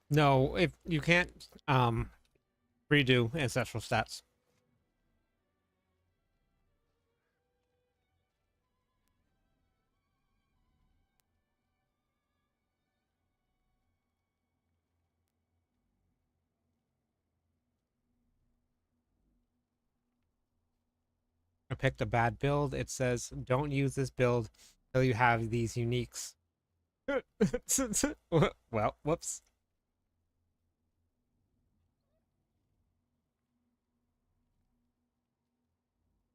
No, if you can't redo ancestral stats. I picked a bad build. It says, don't use this build until you have these uniques. Well, whoops.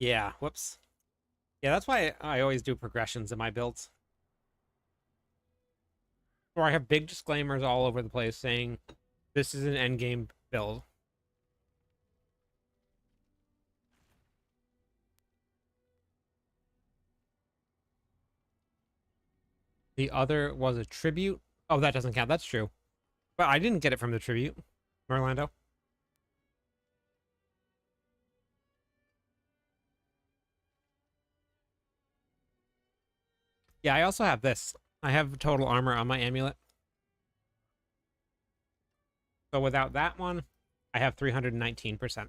Yeah, whoops. Yeah, that's why I always do progressions in my builds. Or I have big disclaimers all over the place saying this is an endgame build. The other was a tribute. Oh, that doesn't count. That's true. But I didn't get it from the tribute, Merlando. Yeah, I also have this. I have total armor on my amulet. So without that one, I have 319%.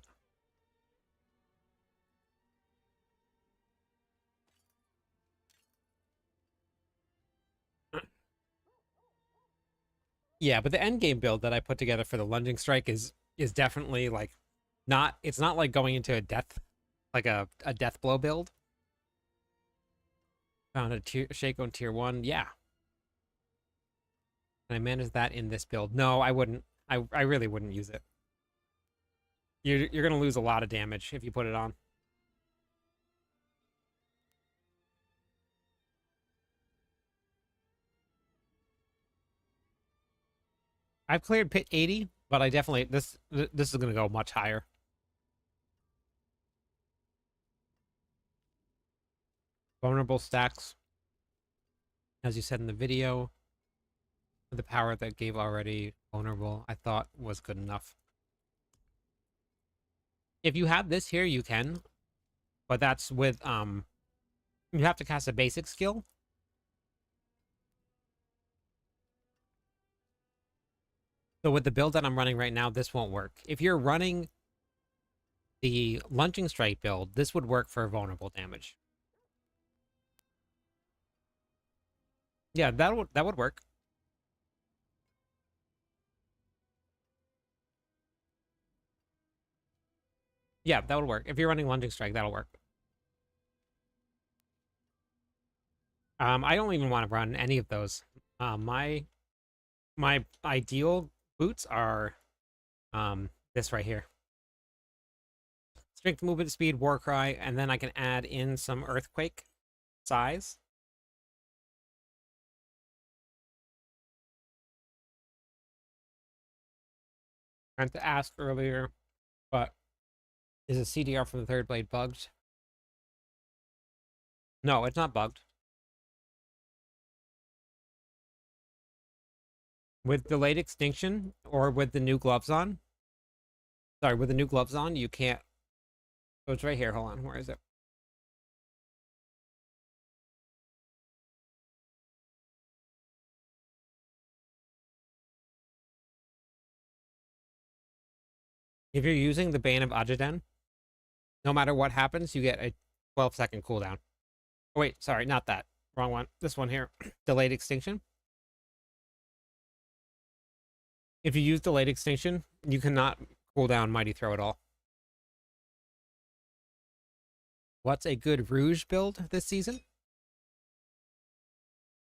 Yeah, but the end game build that I put together for the lunging strike is definitely like not, it's not like going into a death, like a death blow build. Found a Shake on tier 1. Yeah. And I managed that in this build. No, I wouldn't. I really wouldn't use it. You're gonna lose a lot of damage if you put it on. I've cleared pit 80, but I definitely this is gonna go much higher. Vulnerable stacks, as you said in the video, the power that gave already vulnerable, I thought was good enough. If you have this here, you can, but that's with you have to cast a basic skill. So with the build that I'm running right now, this won't work. If you're running the lunging strike build, this would work for vulnerable damage. Yeah, that would work. Yeah, that would work. If you're running lunging strike, that'll work. I don't even want to run any of those. My ideal boots are this right here. Strength, movement, speed, war cry, and then I can add in some earthquake size. I meant to ask earlier, but is a CDR from the third blade bugged? No, it's not bugged. With delayed extinction or with the new gloves on. Sorry, with the new gloves on, you can't. Oh, it's right here. Hold on. Where is it? If you're using the Bane of Ajaden, no matter what happens, you get a 12-second cooldown. Oh, wait, sorry, not that. Wrong one. This one here. Delayed extinction. If you use delayed extinction, you cannot cool down Mighty Throw at all. What's a good Rouge build this season?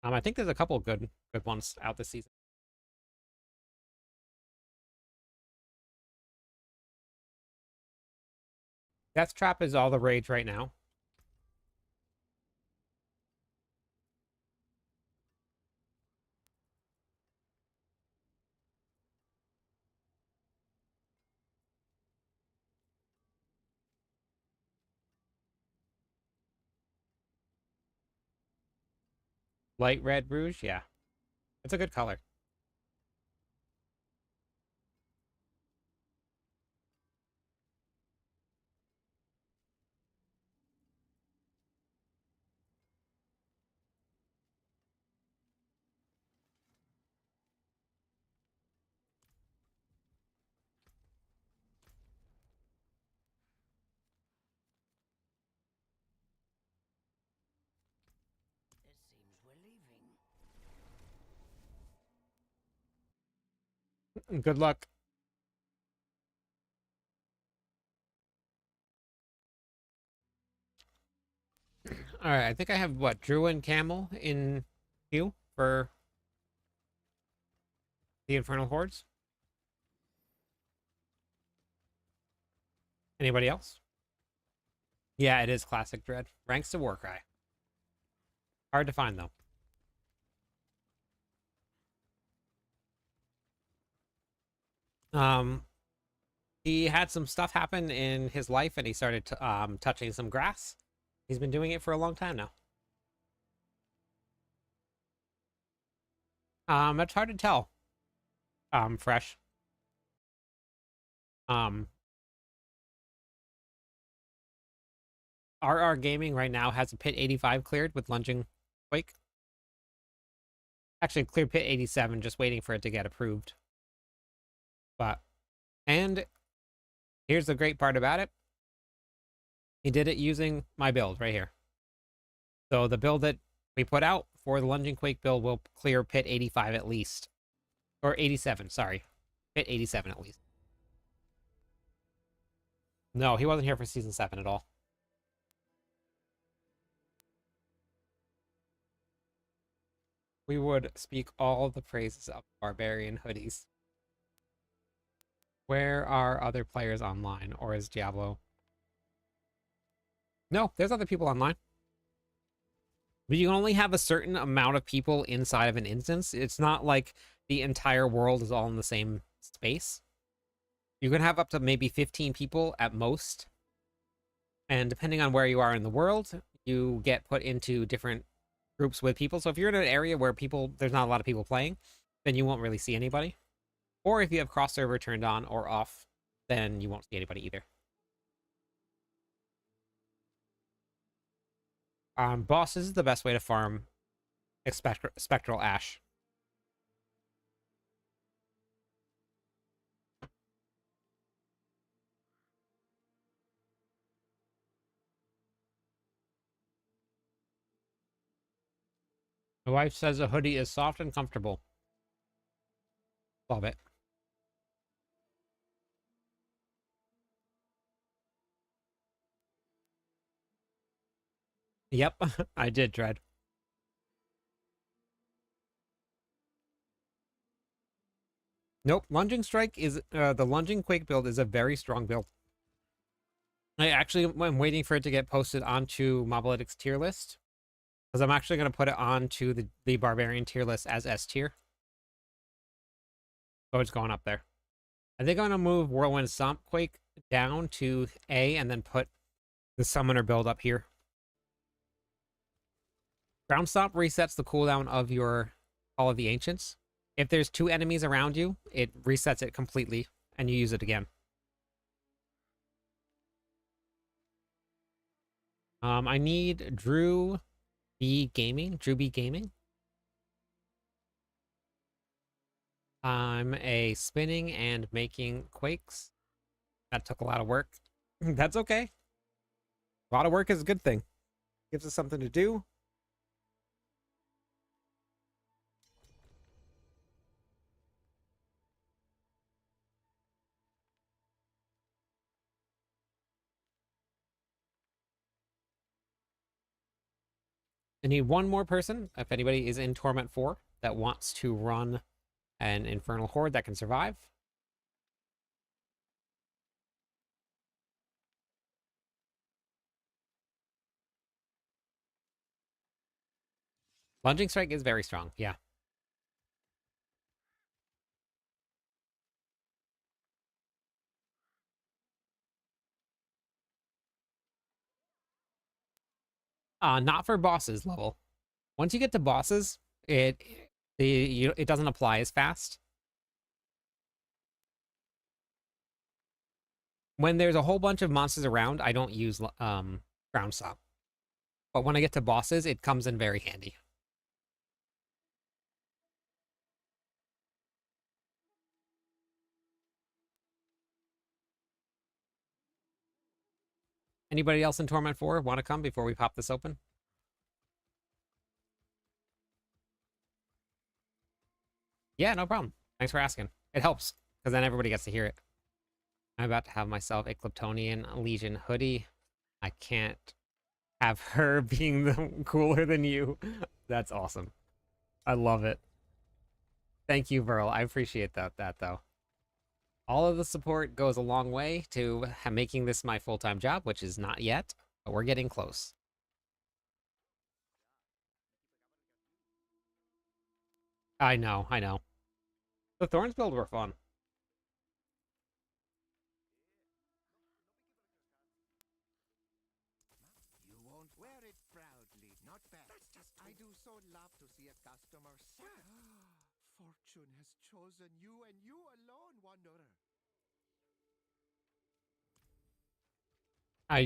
I think there's a couple good ones out this season. Death Trap is all the rage right now. Light red Rouge, yeah. It's a good color. It seems we're leaving. Good luck. All right, I think I have what, Drew and Camel in queue for the Infernal Hordes. Anybody else? Yeah, it is classic Dread. Ranks to Warcry. Hard to find though. Um, he had some stuff happen in his life, and he started touching some grass. He's been doing it for a long time now. It's hard to tell. Fresh. Um, RR Gaming right now has a pit 85 cleared with lunging quake. Actually, cleared pit 87, just waiting for it to get approved. But, and here's the great part about it. He did it using my build right here. So the build that we put out for the lunging quake build will clear pit 85 at least. Or 87, sorry. Pit 87 at least. No, he wasn't here for season 7 at all. We would speak all the praises of Barbarian hoodies. Where are other players online? Or is Diablo? No, there's other people online. But you can only have a certain amount of people inside of an instance. It's not like the entire world is all in the same space. You can have up to maybe 15 people at most. And depending on where you are in the world, you get put into different groups with people. So if you're in an area where there's not a lot of people playing, then you won't really see anybody. Or if you have cross server turned on or off, then you won't see anybody either. Bosses is the best way to farm Spectral Ash. My wife says a hoodie is soft and comfortable. Love it. Yep, I did, Dread. Nope, Lunging Strike is, the Lunging Quake build is a very strong build. I actually am waiting for it to get posted onto Mobalytics tier list. Because I'm actually going to put it onto the Barbarian tier list as S tier. So it's going up there. I think I'm going to move Whirlwind Stomp Quake down to A and then put the Summoner build up here. Ground Stomp resets the cooldown of your Call of the Ancients. If there's 2 enemies around you, it resets it completely, and you use it again. I need Drew B Gaming. I'm a spinning and making quakes. That took a lot of work. That's okay. A lot of work is a good thing. Gives us something to do. I need one more person, if anybody is in Torment 4, that wants to run an Infernal Horde that can survive. Lunging Strike is very strong, yeah. Not for bosses level. Once you get to bosses, it doesn't apply as fast. When there's a whole bunch of monsters around, I don't use Ground Stomp. But when I get to bosses, it comes in very handy. Anybody else in Torment 4 want to come before we pop this open? Yeah, no problem. Thanks for asking. It helps, because then everybody gets to hear it. I'm about to have myself a Klyptonian Legion hoodie. I can't have her being the cooler than you. That's awesome. I love it. Thank you, Verl. I appreciate that though. All of the support goes a long way to making this my full-time job, which is not yet, but we're getting close. I know, I know. The Thorns build were fun. You won't wear it proudly, not bad. That's just I do so love to see a customer sad. Fortune has chosen you and you alone, Wanderer.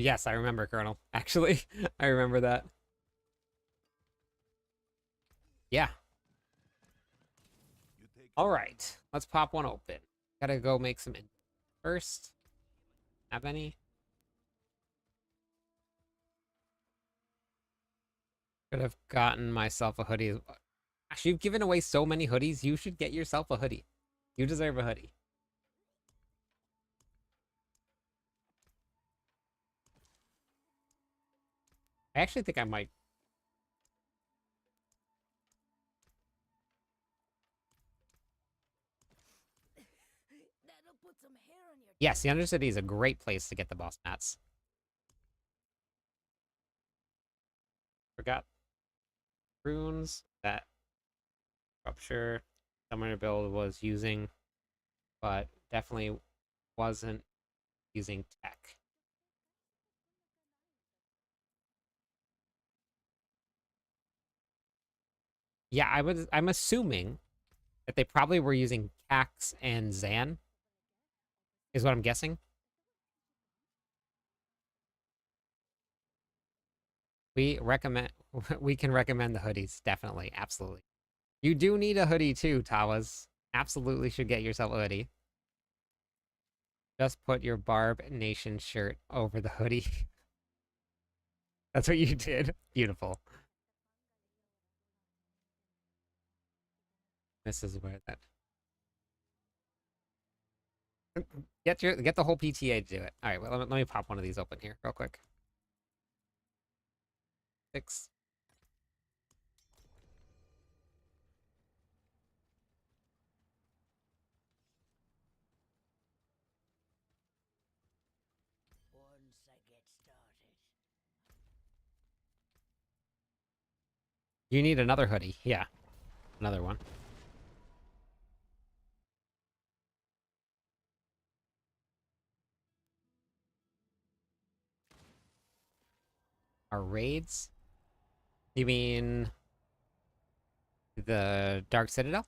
Yes, I remember, Colonel. Actually, I remember that. Yeah. You take All right, let's pop one open. Gotta go make some first. Have any? Could have gotten myself a hoodie. Gosh, you've given away so many hoodies. You should get yourself a hoodie. You deserve a hoodie. I actually think I might. That'll put some hair on your Yes, the Undercity is a great place to get the boss mats. Forgot runes that Rupture Summoner build was using, but definitely wasn't using tech. Yeah, I'm assuming that they probably were using Cax and Zan, is what I'm guessing. We can recommend the hoodies, definitely, absolutely. You do need a hoodie too, Tawas. Absolutely should get yourself a hoodie. Just put your Barb Nation shirt over the hoodie. That's what you did. Beautiful. This is where that. Get the whole PTA to do it. All right, well, let me pop one of these open here real quick. 6. once I get started. You need another hoodie. Yeah, another one. Our raids? You mean the Dark Citadel?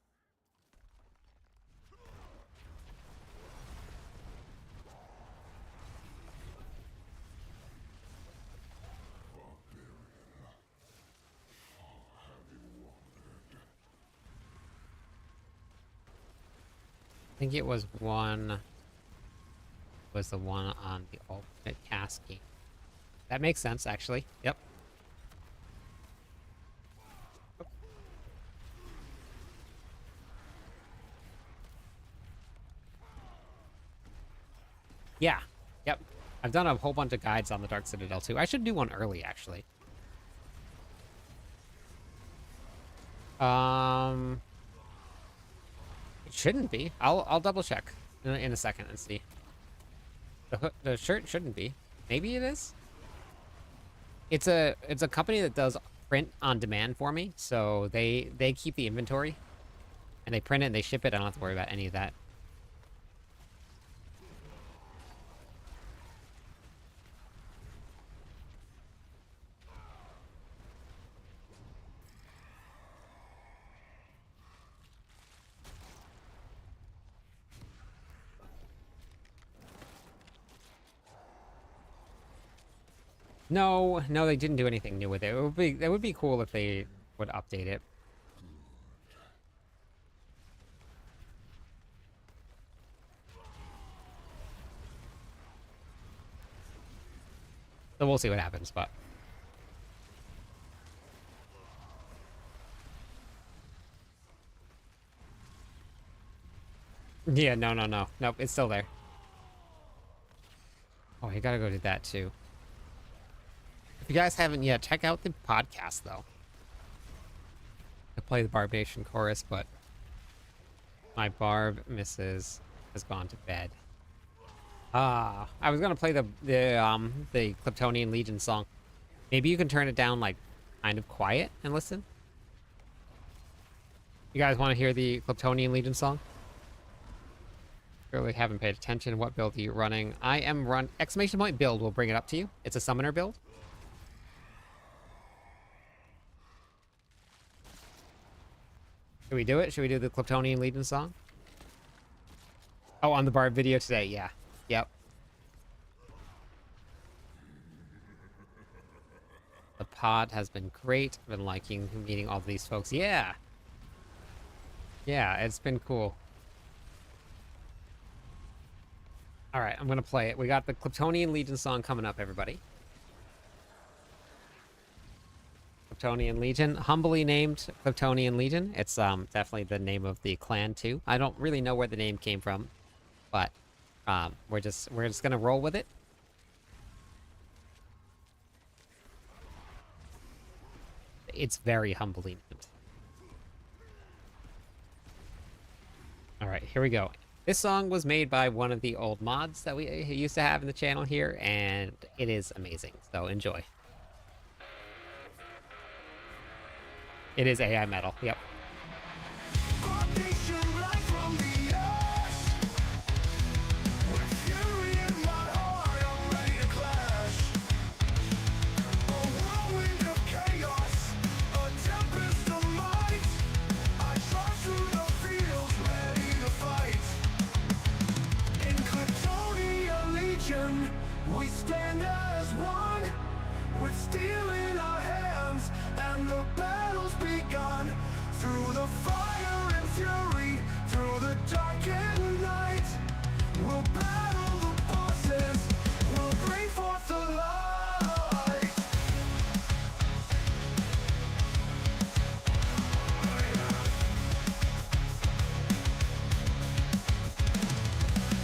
I think it was one. Was the one on the Ultimate Cast game. That makes sense, actually. Yep. Yeah. Yep. I've done a whole bunch of guides on the Dark Citadel too. I should do one early, actually. It shouldn't be. I'll double check in a second and see. The shirt shouldn't be. Maybe it is. It's a company that does print on demand for me, so they keep the inventory and they print it and they ship it. I don't have to worry about any of that. No, they didn't do anything new with it. It would be cool if they would update it. So we'll see what happens, but yeah, nope, it's still there. Oh, you gotta go do that too. If you guys haven't yet, check out the podcast, though. I play the Barbation chorus, but my Barb missus has gone to bed. I was gonna play the Klyptonian Legion song. Maybe you can turn it down, like, kind of quiet and listen. You guys want to hear the Klyptonian Legion song? Really haven't paid attention. What build are you running? I am run exclamation point build. Will bring it up to you. It's a summoner build. Should we do it? Should we do the Klyptonian Legion song? Oh, on the Barb video today. Yeah. Yep. The pod has been great. I've been liking meeting all these folks. Yeah. Yeah, it's been cool. All right, I'm going to play it. We got the Klyptonian Legion song coming up, everybody. Klyptonian Legion, humbly named Klyptonian Legion. It's definitely the name of the clan too. I don't really know where the name came from, but we're just gonna roll with it. It's very humbly named. All right, here we go. This song was made by one of the old mods that we used to have in the channel here, and it is amazing. So enjoy. It is AI metal. Yep. We stand as one, with steel in our hands, and the battle's begun. Through the fire and fury, through the darkened night, we'll battle the bosses, we'll bring forth the light.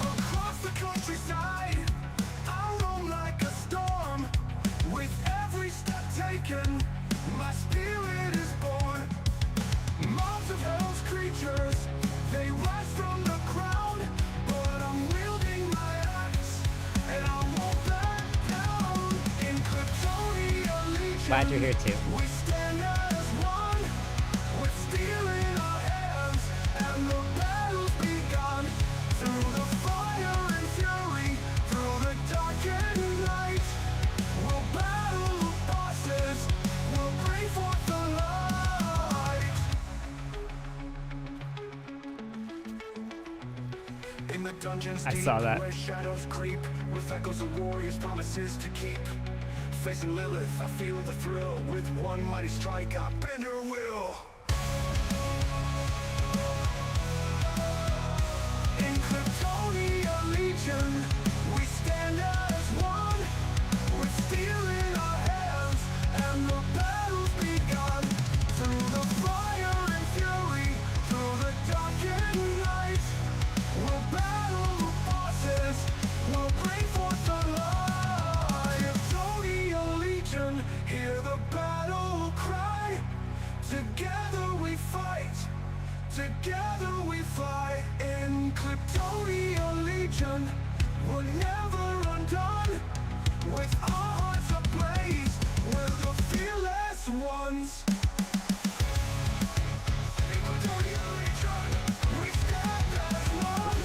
Across the countryside, my spirit is born. Mobs of hell's creatures, they rise from the ground, but I'm wielding my axe, and I won't back down. In Klyptonia Legion, Glad you're here too. we stand as one, with steel in our hands, and the battle's begun. Through the fire and fury, through the darkened night, we'll battle the bosses, we'll bring forth the light. In the dungeons I deep, saw that. where shadows creep, with echoes of warriors' promises to keep. Facing Lilith, I feel the thrill. With one mighty strike, I bend her will. In Klyptonia Legion, we stand as one, with steel in our hands, and the battle's begun. Through the fire and fury, through the darkened night, we'll battle the bosses, we'll bring forth the light. Klyptonia Legion, hear the battle cry. Together we fight, together we fly. In Klyptonia Legion, we're never undone. With our hearts ablaze, we're the fearless ones. In Klyptonia Legion, we stand as one.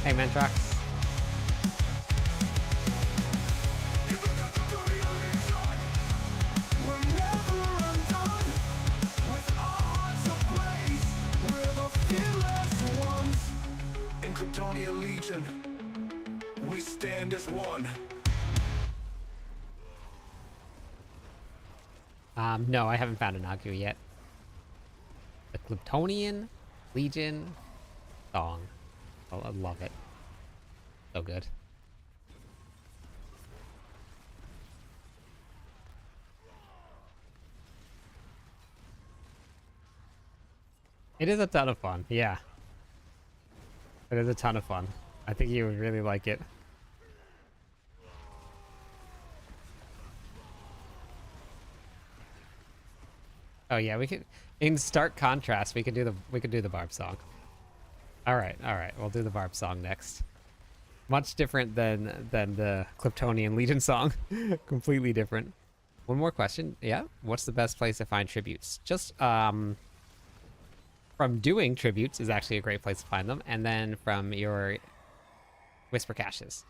Hey, Mentrox. In Klyptonia Legion, we're never undone. With our hearts ablaze, we're the fearless ones. In Klyptonia Legion, we stand as one. No, I haven't found an Nagu yet. The Klyptonian Legion song. Oh, I love it. So good. It is a ton of fun, yeah. It is a ton of fun. I think you would really like it. Oh yeah, we could. In stark contrast, we could do the Barb song. All right, we'll do the Barb song next. Much different than the Kryptonian Legion song. Completely different. One more question. Yeah, what's the best place to find tributes? Just from doing tributes is actually a great place to find them, and then from your whisper caches.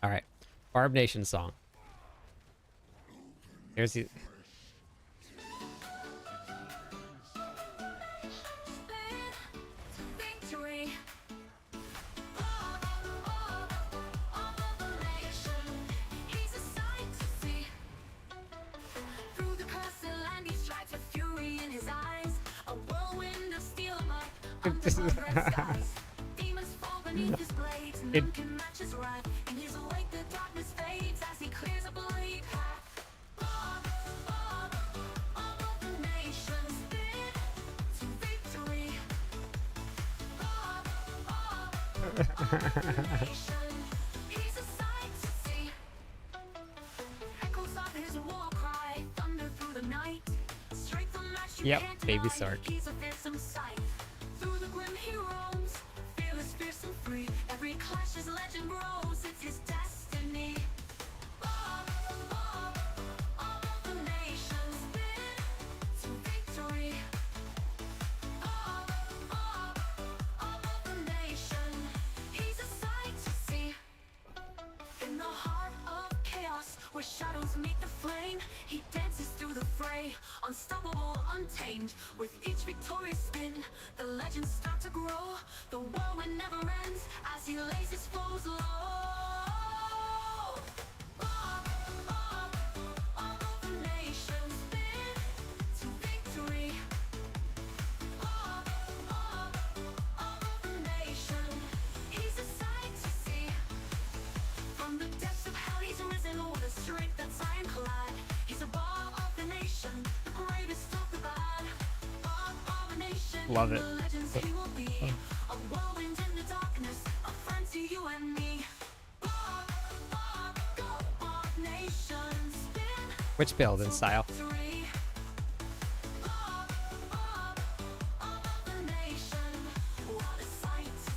All right, Barb Nation song. Here's the. Victory. He's a sight to see. Through the cursed land he strikes with fury in his eyes. A whirlwind of steel up under the red skies. Demons fall beneath his blades. None can match his wrath. In his wake the darkness fades as he clears a bleak path. All of the nations bid to victory. He's a sight to see. Echoes of his war cry thunder through the night. Strength unmatched, you Yep, can't baby deny. Sark. He's a fearsome sight. Through the grim he roams, fearless, fierce and free. Every clash his legend grows, it's his destiny. All of the nations bid to victory. All of the nation, he's a sight to see. In the heart of chaos, where shadows meet the flame, he dances through the fray, unstoppable, untamed. With each victorious spin, the legends start to grow. The whirlwind never ends as he lays his foes low. All of the nations bid to victory. All of the nation, he's a sight to see. From the depths of hell he's risen with a strength that's ironclad. He's a bar of the nation, the bravest of the bad. Bar of the nation, Love in it. the legends he will be. A whirlwind in the darkness, a friend to you and me. Bar of nations, spin Which build in style? victory. Bar of the nation, what a sight to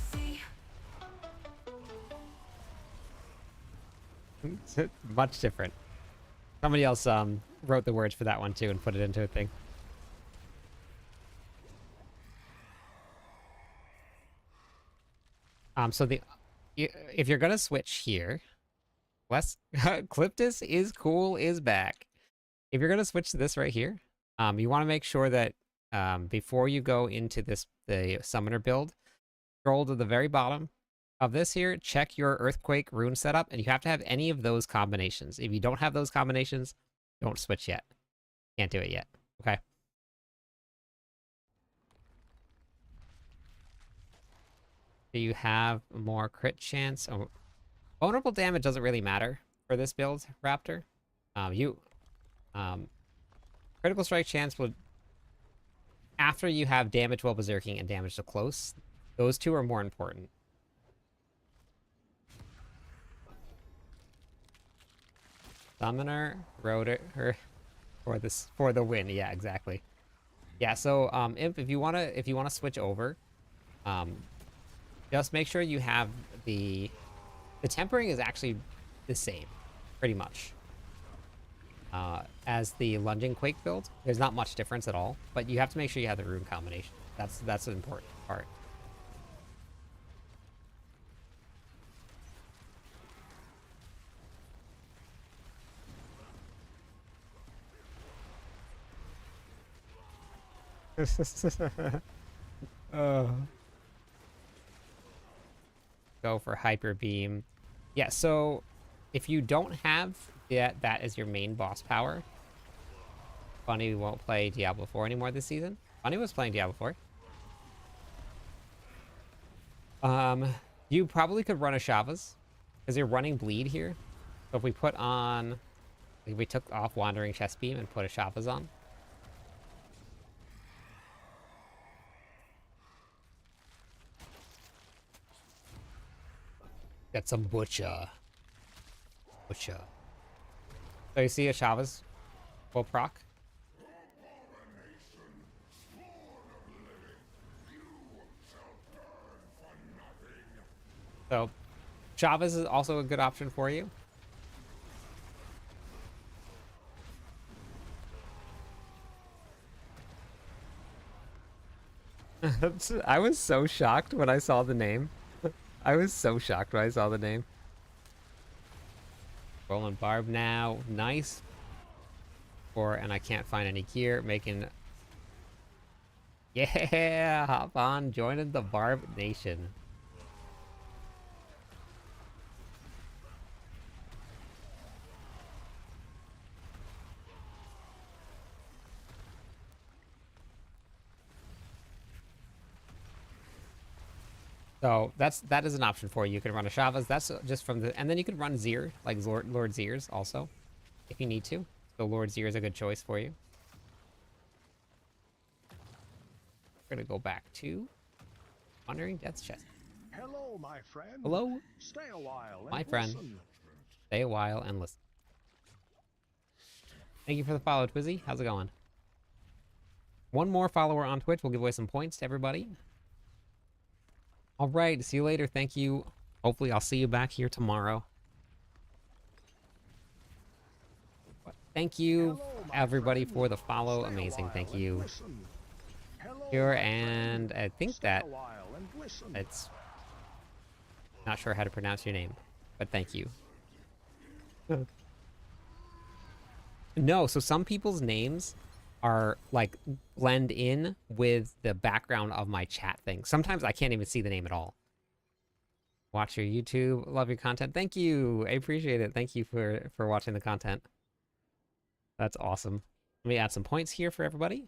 see. Much different. Somebody else wrote the words for that one too and put it into a thing. So if you're gonna switch here, Cliptus is back. If you're gonna switch to this right here, you want to make sure that before you go into the summoner build, scroll to the very bottom of this here, check your Earthquake rune setup, and you have to have any of those combinations. If you don't have those combinations, don't switch yet. Can't do it yet. Okay. Do you have more crit chance? Oh, vulnerable damage doesn't really matter for this build, Raptor. Critical strike chance will, after you have damage while berserking and damage to close, those two are more important. Summoner, rotor, for the win. Yeah, exactly. Yeah, so Imp, if you wanna switch over, just make sure you have the tempering is actually the same, pretty much, as the lunging quake build. There's not much difference at all, but you have to make sure you have the rune combination. That's an important part. Go for hyper beam. Yeah, so if you don't have that as your main boss power, Bunny won't play Diablo 4 anymore this season. Bunny was playing Diablo 4. You probably could run a Shavas because you're running bleed here. So if we put on, if we took off Wandering Chest Beam and put a Shavas on. Get some butcher. Butcher. So you see a Chavez will proc. So Chavez is also a good option for you. I was so shocked when I saw the name. I was so shocked when I saw the name. Rolling Barb now. Nice. And I can't find any gear. Making... Yeah! Hop on. Joining the Barb Nation. So that is an option for you. You can run a Chavez. That's just from the... And then you can run Zir, like Lord Zir's also, if you need to. So Lord Zir is a good choice for you. We're going to go back to Wandering Death's Chest. Hello, my friend. Hello, Stay a while and my friend. listen. Stay a while and listen. Thank you for the follow, Twizzy. How's it going? One more follower on Twitch. We'll give away some points to everybody. All right. See you later. Thank you. Hopefully, I'll see you back here tomorrow. Thank you, everybody, for the follow. Amazing. Thank you. Here, and I think that it's not sure how to pronounce your name, but thank you. No, so some people's names are like blend in with the background of my chat thing. Sometimes I can't even see the name at all. Watch your YouTube. Love your content. Thank you. I appreciate it. Thank you for watching the content. That's awesome. Let me add some points here for everybody.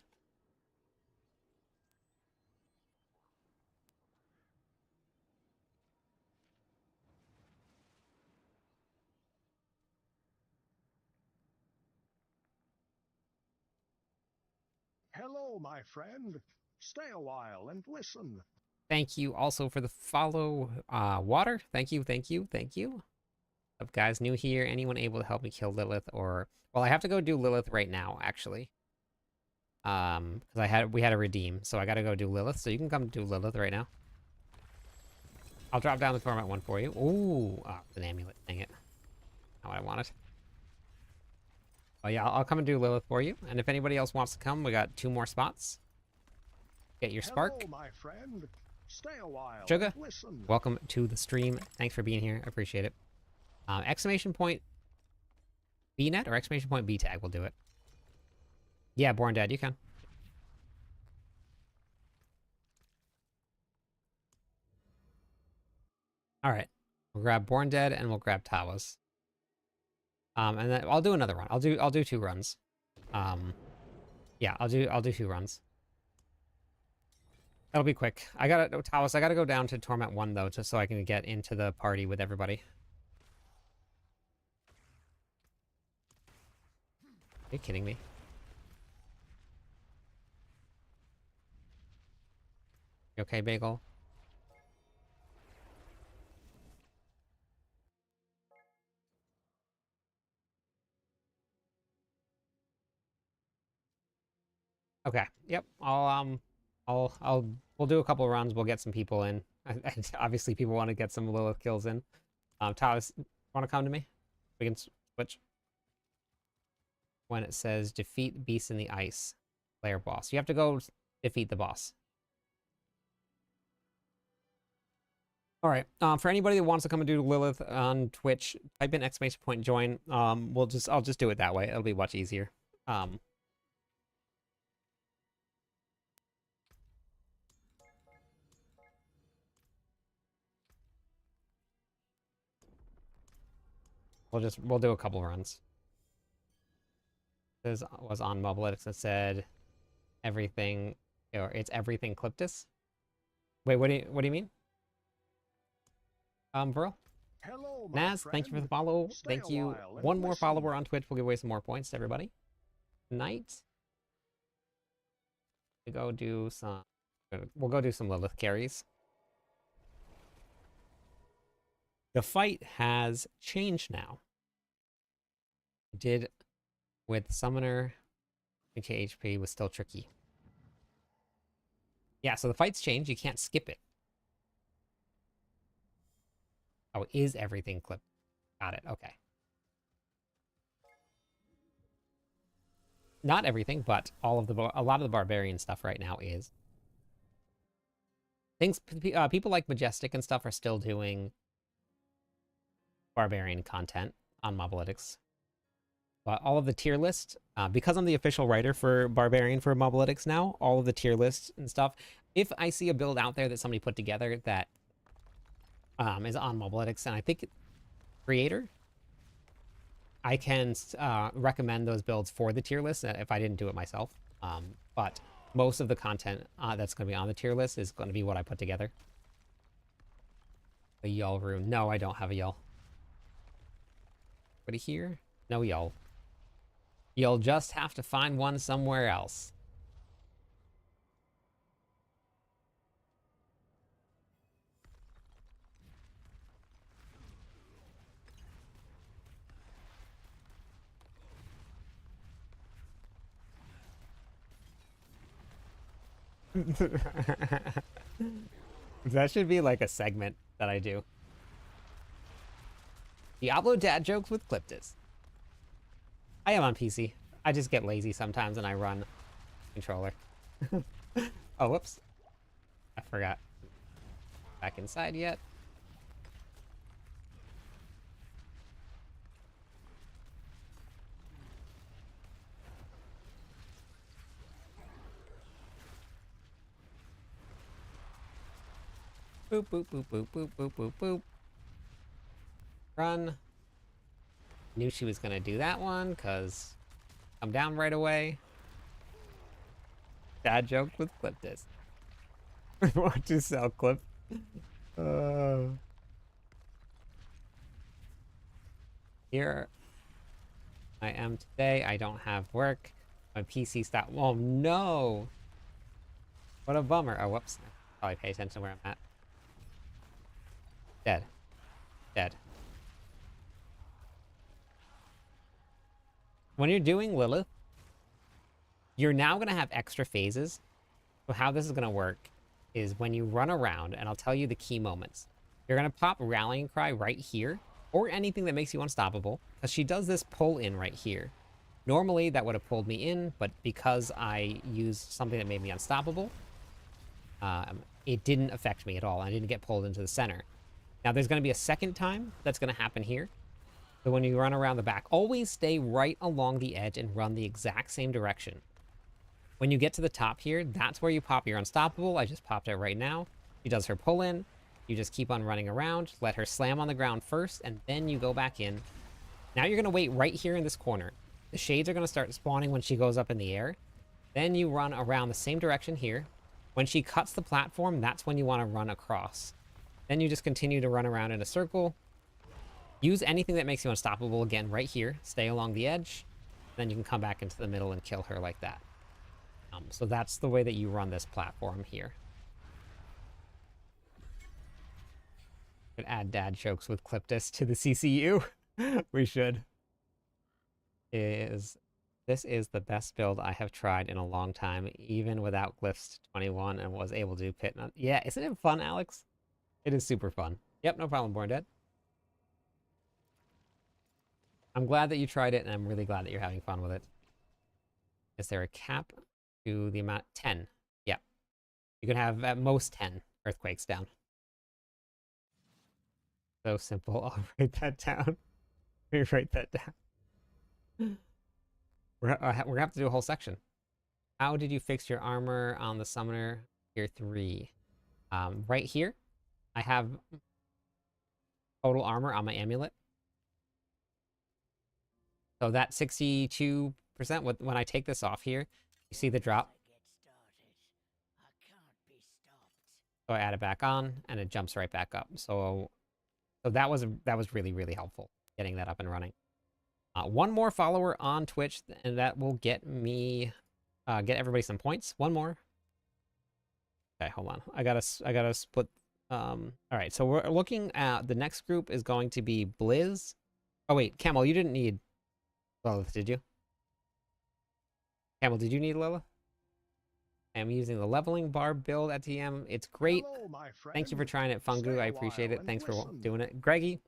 Hello, my friend. Stay a while and listen. Thank you also for the follow, Water. Thank you, thank you, thank you. Up, guys, new here. Anyone able to help me kill Lilith or... Well, I have to go do Lilith right now, actually. Because we had to redeem, so I gotta go do Lilith. So you can come do Lilith right now. I'll drop down the torment one for you. Ooh, an amulet. Dang it. Not what I wanted. Oh yeah, I'll come and do Lilith for you. And if anybody else wants to come, we got 2 more spots. Get your spark. Hello, my friend. Stay a while. Sugar, and listen. welcome to the stream. Thanks for being here. I appreciate it. Exclamation point BNet or exclamation point BTag will do it. Yeah, Born Dead, you can. All right, we'll grab Born Dead and we'll grab Tawas. And then I'll do another run. I'll do 2 runs. Yeah, I'll do 2 runs. That'll be quick. Tawas, I gotta go down to Torment 1 though, just so I can get into the party with everybody. Are you kidding me? You okay, Bagel? Okay. Yep. We'll do a couple of runs. We'll get some people in. Obviously, people want to get some Lilith kills in. Tawas, want to come to me? We can switch. When it says defeat beast in the ice, player boss, you have to go defeat the boss. All right. For anybody that wants to come and do Lilith on Twitch, type in exclamation point join. I'll just do it that way. It'll be much easier. We'll do a couple runs. This was on Mobalytics and said everything, or it's everything Cliptus. Wait, what do you mean? Virl? Hello, my Naz, friend. thank you for the follow. Stay Thank a you. while and One more listen. follower on Twitch. We'll give away some more points to everybody. Tonight, we'll go do some Lilith carries. The fight has changed now. Did with Summoner, HP was still tricky. Yeah, so the fights change. You can't skip it. Oh, is everything clipped? Got it. Okay. Not everything, but a lot of the barbarian stuff right now is. People like Majestic and stuff are still doing barbarian content on Mobalytics. But all of the tier list, because I'm the official writer for Barbarian for Mobalytics now, all of the tier lists and stuff, if I see a build out there that somebody put together that is on Mobalytics, and I think creator, I can recommend those builds for the tier list if I didn't do it myself. But most of the content that's going to be on the tier list is going to be what I put together. A Yull rune. No, I don't have a Yull. Anybody here? No Yull. You'll just have to find one somewhere else. That should be like a segment that I do. Diablo dad jokes with Cliptus. I am on PC. I just get lazy sometimes and I run controller. Oh, whoops. I forgot. Back inside yet? Boop, boop, boop, boop, boop, boop, boop, boop. Run. Knew she was gonna do that one, because I'm down right away. Dad joke with clip this. Want to sell clip? Here I am today. I don't have work. My PC stopped. Oh no! What a bummer. Oh, whoops. Probably pay attention to where I'm at. Dead. Dead. When you're doing Lilith, you're now going to have extra phases. So how this is going to work is when you run around, and I'll tell you the key moments. You're going to pop Rallying Cry right here, or anything that makes you unstoppable, because she does this pull in right here. Normally, that would have pulled me in, but because I used something that made me unstoppable, it didn't affect me at all. I didn't get pulled into the center. Now, there's going to be a second time that's going to happen here. So when you run around the back, always stay right along the edge and run the exact same direction. When you get to the top here, that's where you pop your unstoppable. I just popped it right now. She does her pull in. You just keep on running around. Let her slam on the ground first, and then you go back in. Now you're going to wait right here in this corner. The shades are going to start spawning when she goes up in the air. Then you run around the same direction here. When she cuts the platform, that's when you want to run across. Then you just continue to run around in a circle. Use anything that makes you unstoppable again right here. Stay along the edge. Then you can come back into the middle and kill her like that. So that's the way that you run this platform here. Could add dad jokes with Cliptus to the CCU. We should. This is the best build I have tried in a long time, even without glyphs 21, and was able to do pit. Yeah, isn't it fun, Alex? It is super fun. Yep, no problem, Born Dead. I'm glad that you tried it, and I'm really glad that you're having fun with it. Is there a cap to the amount? 10. Yeah. You can have at most 10 earthquakes down. So simple. I'll write that down. Let me write that down. We're gonna have to do a whole section. How did you fix your armor on the summoner tier 3? Right here, I have total armor on my amulet. So that 62%, when I take this off here, you see the drop. So I add it back on, and it jumps right back up. So that was really, really helpful, getting that up and running. One more follower on Twitch, and that will get me, get everybody some points. One more. Okay, hold on. I gotta split. All right, so we're looking at the next group is going to be Blizz. Oh wait, Camel, you didn't need Lilith, did you? Camel, did you need Lilith? I'm using the leveling barb build at TM. It's great. Hello, my friend. Thank you for trying it, Fungu. Stay I a appreciate while it. and Thanks for listen. doing it. Greggy,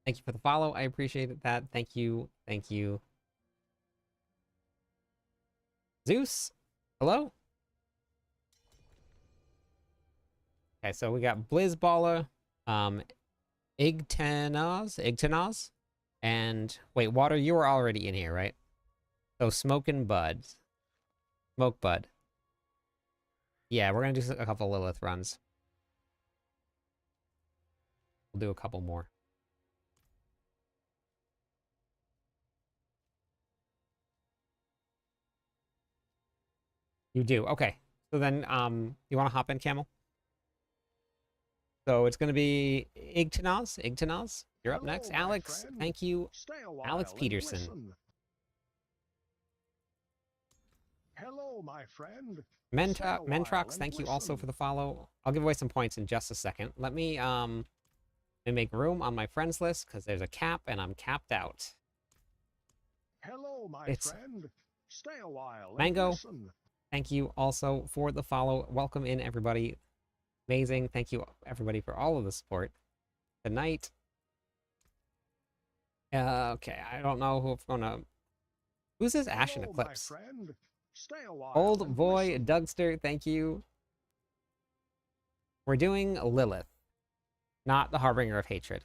thank you for the follow. I appreciate that. Thank you. Thank you. Zeus, hello? Okay, so we got Blizzballer, Igtanaz, and wait, Water, you were already in here, right? So Smoke Bud. Yeah, we're gonna do a couple Lilith runs. We'll do a couple more. You do, okay. So then, you want to hop in, Camel? So it's gonna be Igtanaz. You're up Hello, next, my Alex. friend. Thank you, Stay a while Alex and Peterson. listen. Hello, my friend. Mentrox, thank you also for the follow. I'll give away some points in just a second. Let me make room on my friends list because there's a cap and I'm capped out. Hello, my It's friend. Stay a while and Mango. listen. Thank you also for the follow. Welcome in, everybody. Amazing. Thank you, everybody, for all of the support tonight. Okay, I don't know who's gonna. Who's this Ashen Hello, Eclipse? my friend. Stay a while Old and boy listen. Dougster, thank you. We're doing Lilith, not the Harbinger of Hatred.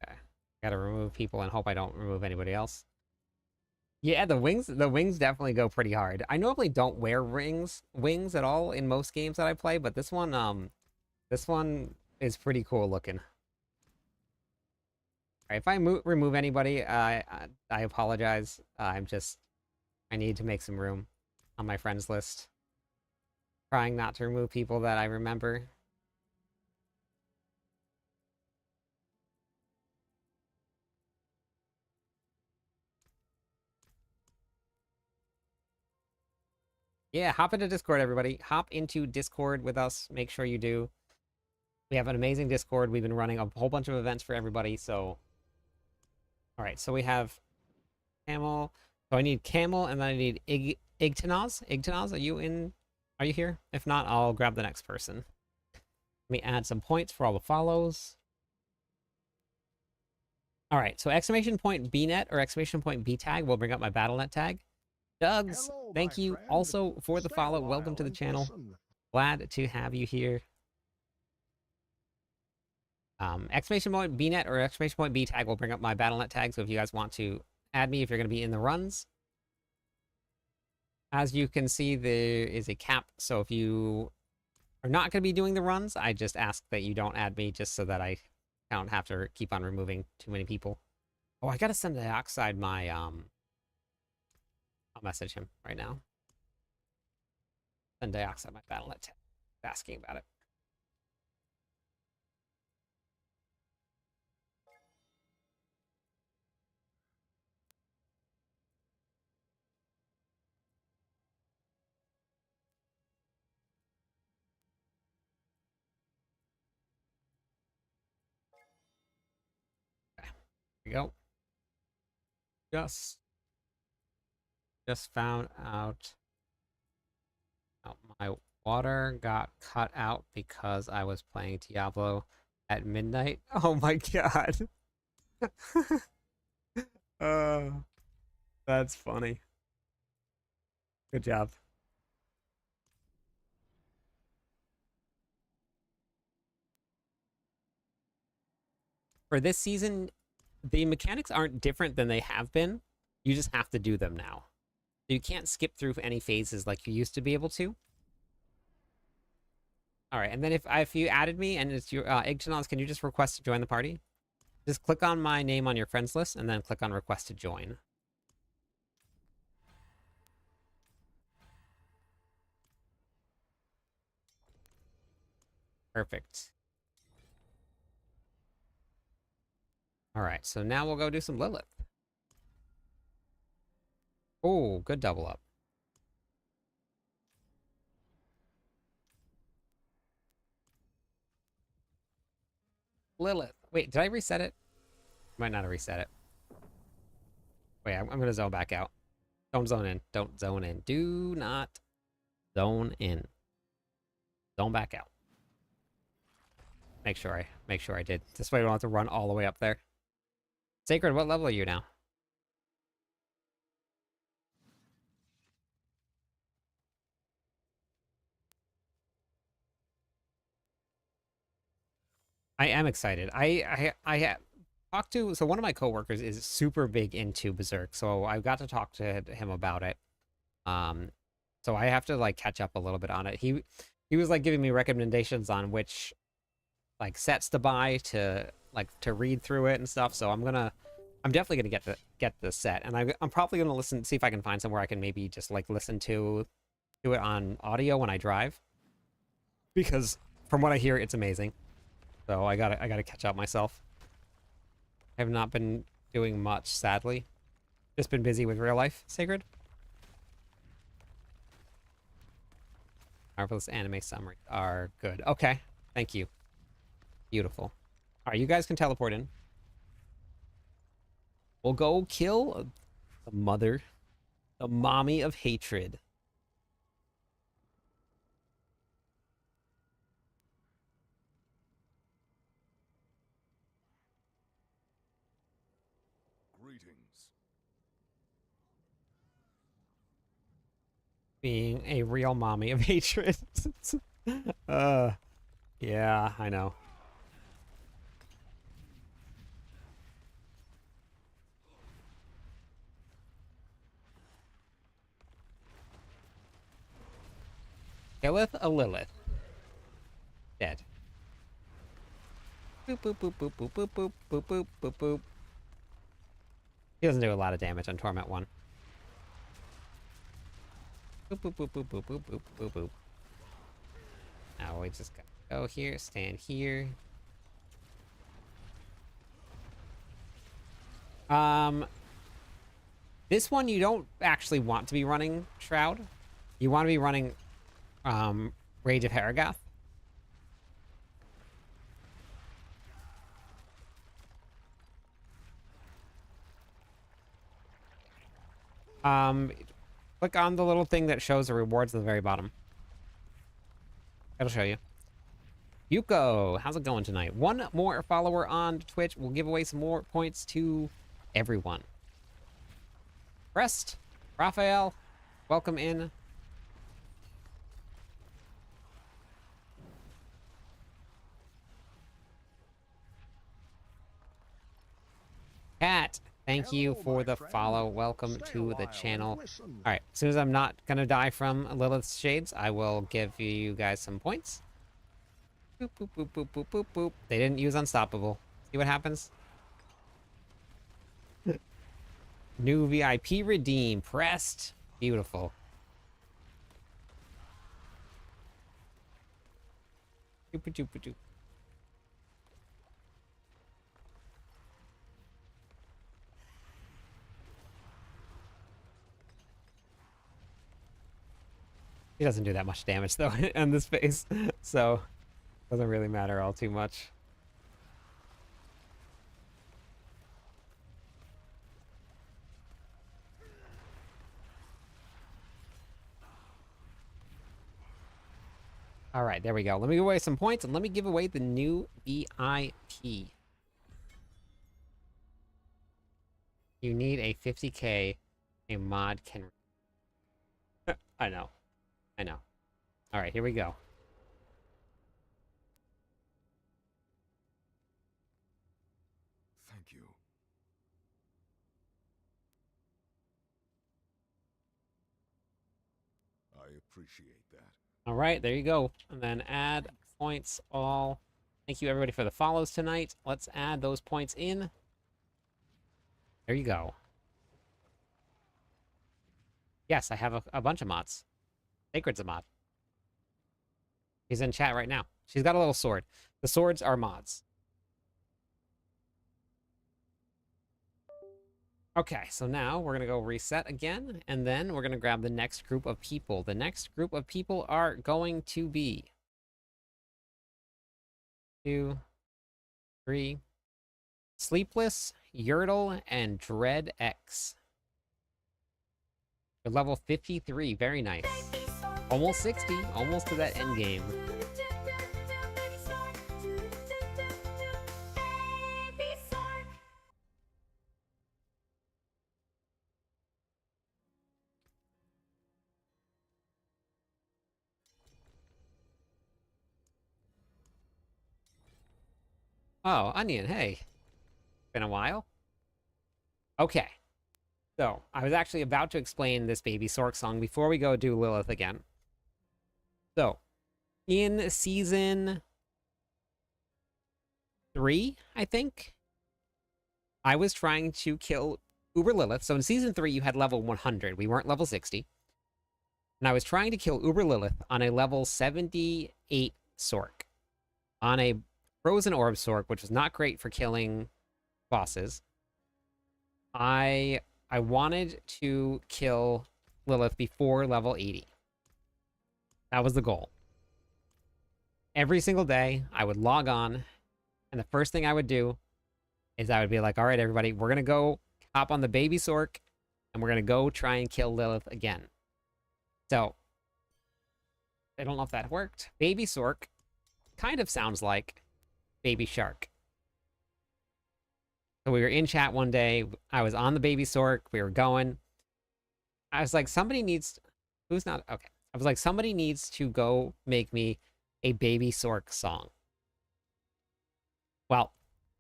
Okay. Gotta remove people and hope I don't remove anybody else. Yeah, the wings definitely go pretty hard. I normally don't wear wings at all in most games that I play, but this one is pretty cool looking. All right, if I remove anybody, I apologize. I need to make some room on my friends list. Trying not to remove people that I remember. Yeah, hop into Discord, everybody. Hop into Discord with us. Make sure you do. We have an amazing Discord. We've been running a whole bunch of events for everybody, so... Alright, so we have Camel. So I need Camel, and then I need Igtanaz. Igtanaz, are you here? If not, I'll grab the next person. Let me add some points for all the follows. Alright, so exclamation point BNet or exclamation point BTag will bring up my BattleNet tag. Dougs, Hello, thank my you friend. also for the Stay a follow. Welcome while to the and channel. listen. Glad to have you here. Exclamation point BNet or exclamation point BTag will bring up my BattleNet tag, so if you guys want to add me if you're going to be in the runs. As you can see, there is a cap, so if you are not going to be doing the runs, I just ask that you don't add me just so that I don't have to keep on removing too many people. Oh, I got to send Dioxide my, I'll message him right now. Send Dioxide my BattleNet tag, asking about it. There we go. Just found out my water got cut out because I was playing Diablo at midnight. Oh my god. That's funny. Good job. For this season, the mechanics aren't different than they have been. You just have to do them now. You can't skip through any phases like you used to be able to. All right, and then if you added me and it's your Igtanaz, can you just request to join the party? Just click on my name on your friends list and then click on request to join. Perfect. All right, so now we'll go do some Lilith. Oh, good double up. Lilith. Wait, did I reset it? Might not have reset it. Wait, I'm gonna zone back out. Don't zone in. Don't zone in. Do not zone in. Zone back out. Make sure I did. This way I don't have to run all the way up there. Sacred, what level are you now? I am excited. I talked to, so one of my coworkers is super big into Berserk, so I got to talk to him about it. So I have to like catch up a little bit on it. He was like giving me recommendations on which like sets to buy to read through it and stuff. So I'm definitely gonna get the set, and I'm probably gonna see if I can find somewhere I can maybe just like listen to it on audio when I drive, because from what I hear, it's amazing. So I gotta catch up myself. I have not been doing much, sadly. Just been busy with real life. Sacred. Marvelous anime summaries are good. Okay, thank you. Beautiful. All right, you guys can teleport in. We'll go kill the mother, the mommy of hatred. Greetings. Being a real mommy of hatred. Yeah, I know. Killeth a Lilith. Dead. Boop, boop, boop, boop, boop, boop, boop, boop, boop, boop, boop. He doesn't do a lot of damage on Torment 1. Boop, boop, boop, boop, boop, boop, boop, boop, boop. Now we just gotta go here, stand here. This one you don't actually want to be running Shroud. You want to be running Rage of Haragath. Click on the little thing that shows the rewards at the very bottom. It'll show you. Yuko, how's it going tonight? One more follower on Twitch. We'll give away some more points to everyone. Rest, Raphael, welcome in. Cat, thank you Hello, for my the friend. follow. Welcome Stay a to the while and channel. listen. All right, as soon as I'm not gonna die from Lilith's Shades, I will give you guys some points. Boop, boop, boop, boop, boop, boop, boop. They didn't use Unstoppable. See what happens? New VIP redeem. Pressed. Beautiful. Doop, doop, doop. He doesn't do that much damage though on this phase, so doesn't really matter all too much. All right, there we go. Let me give away some points, and let me give away the new VIP. You need a 50k. A mod can... I know. I know. All right, here we go. Thank you. I appreciate that. All right, there you go. And then add points all. Thank you everybody for the follows tonight. Let's add those points in. There you go. Yes, I have a bunch of mods. Sacred's a mod. He's in chat right now. She's got a little sword. The swords are mods. Okay, so now we're going to go reset again, and then we're going to grab the next group of people. The next group of people are going to be 2, 3. Sleepless, Yurtle, and Dread X. You're level 53. Very nice. Almost 60. Almost to that end game. Oh, Onion, hey. Been a while? Okay. So, I was actually about to explain this Baby Sork song before we go do Lilith again. So, in season 3, I think, I was trying to kill Uber Lilith. So in season 3, you had level 100. We weren't level 60. And I was trying to kill Uber Lilith on a level 78 Sork. On a Frozen Orb Sork, which was not great for killing bosses. I wanted to kill Lilith before level 80. That was the goal. Every single day, I would log on, and the first thing I would do is I would be like, all right, everybody, we're going to go hop on the Baby Sork, and we're going to go try and kill Lilith again. So, I don't know if that worked. Baby Sork kind of sounds like Baby Shark. So we were in chat one day. I was on the Baby Sork. We were going. I was like, somebody needs... Who's not... Okay. I was like, somebody needs to go make me a Baby Sork song. Well,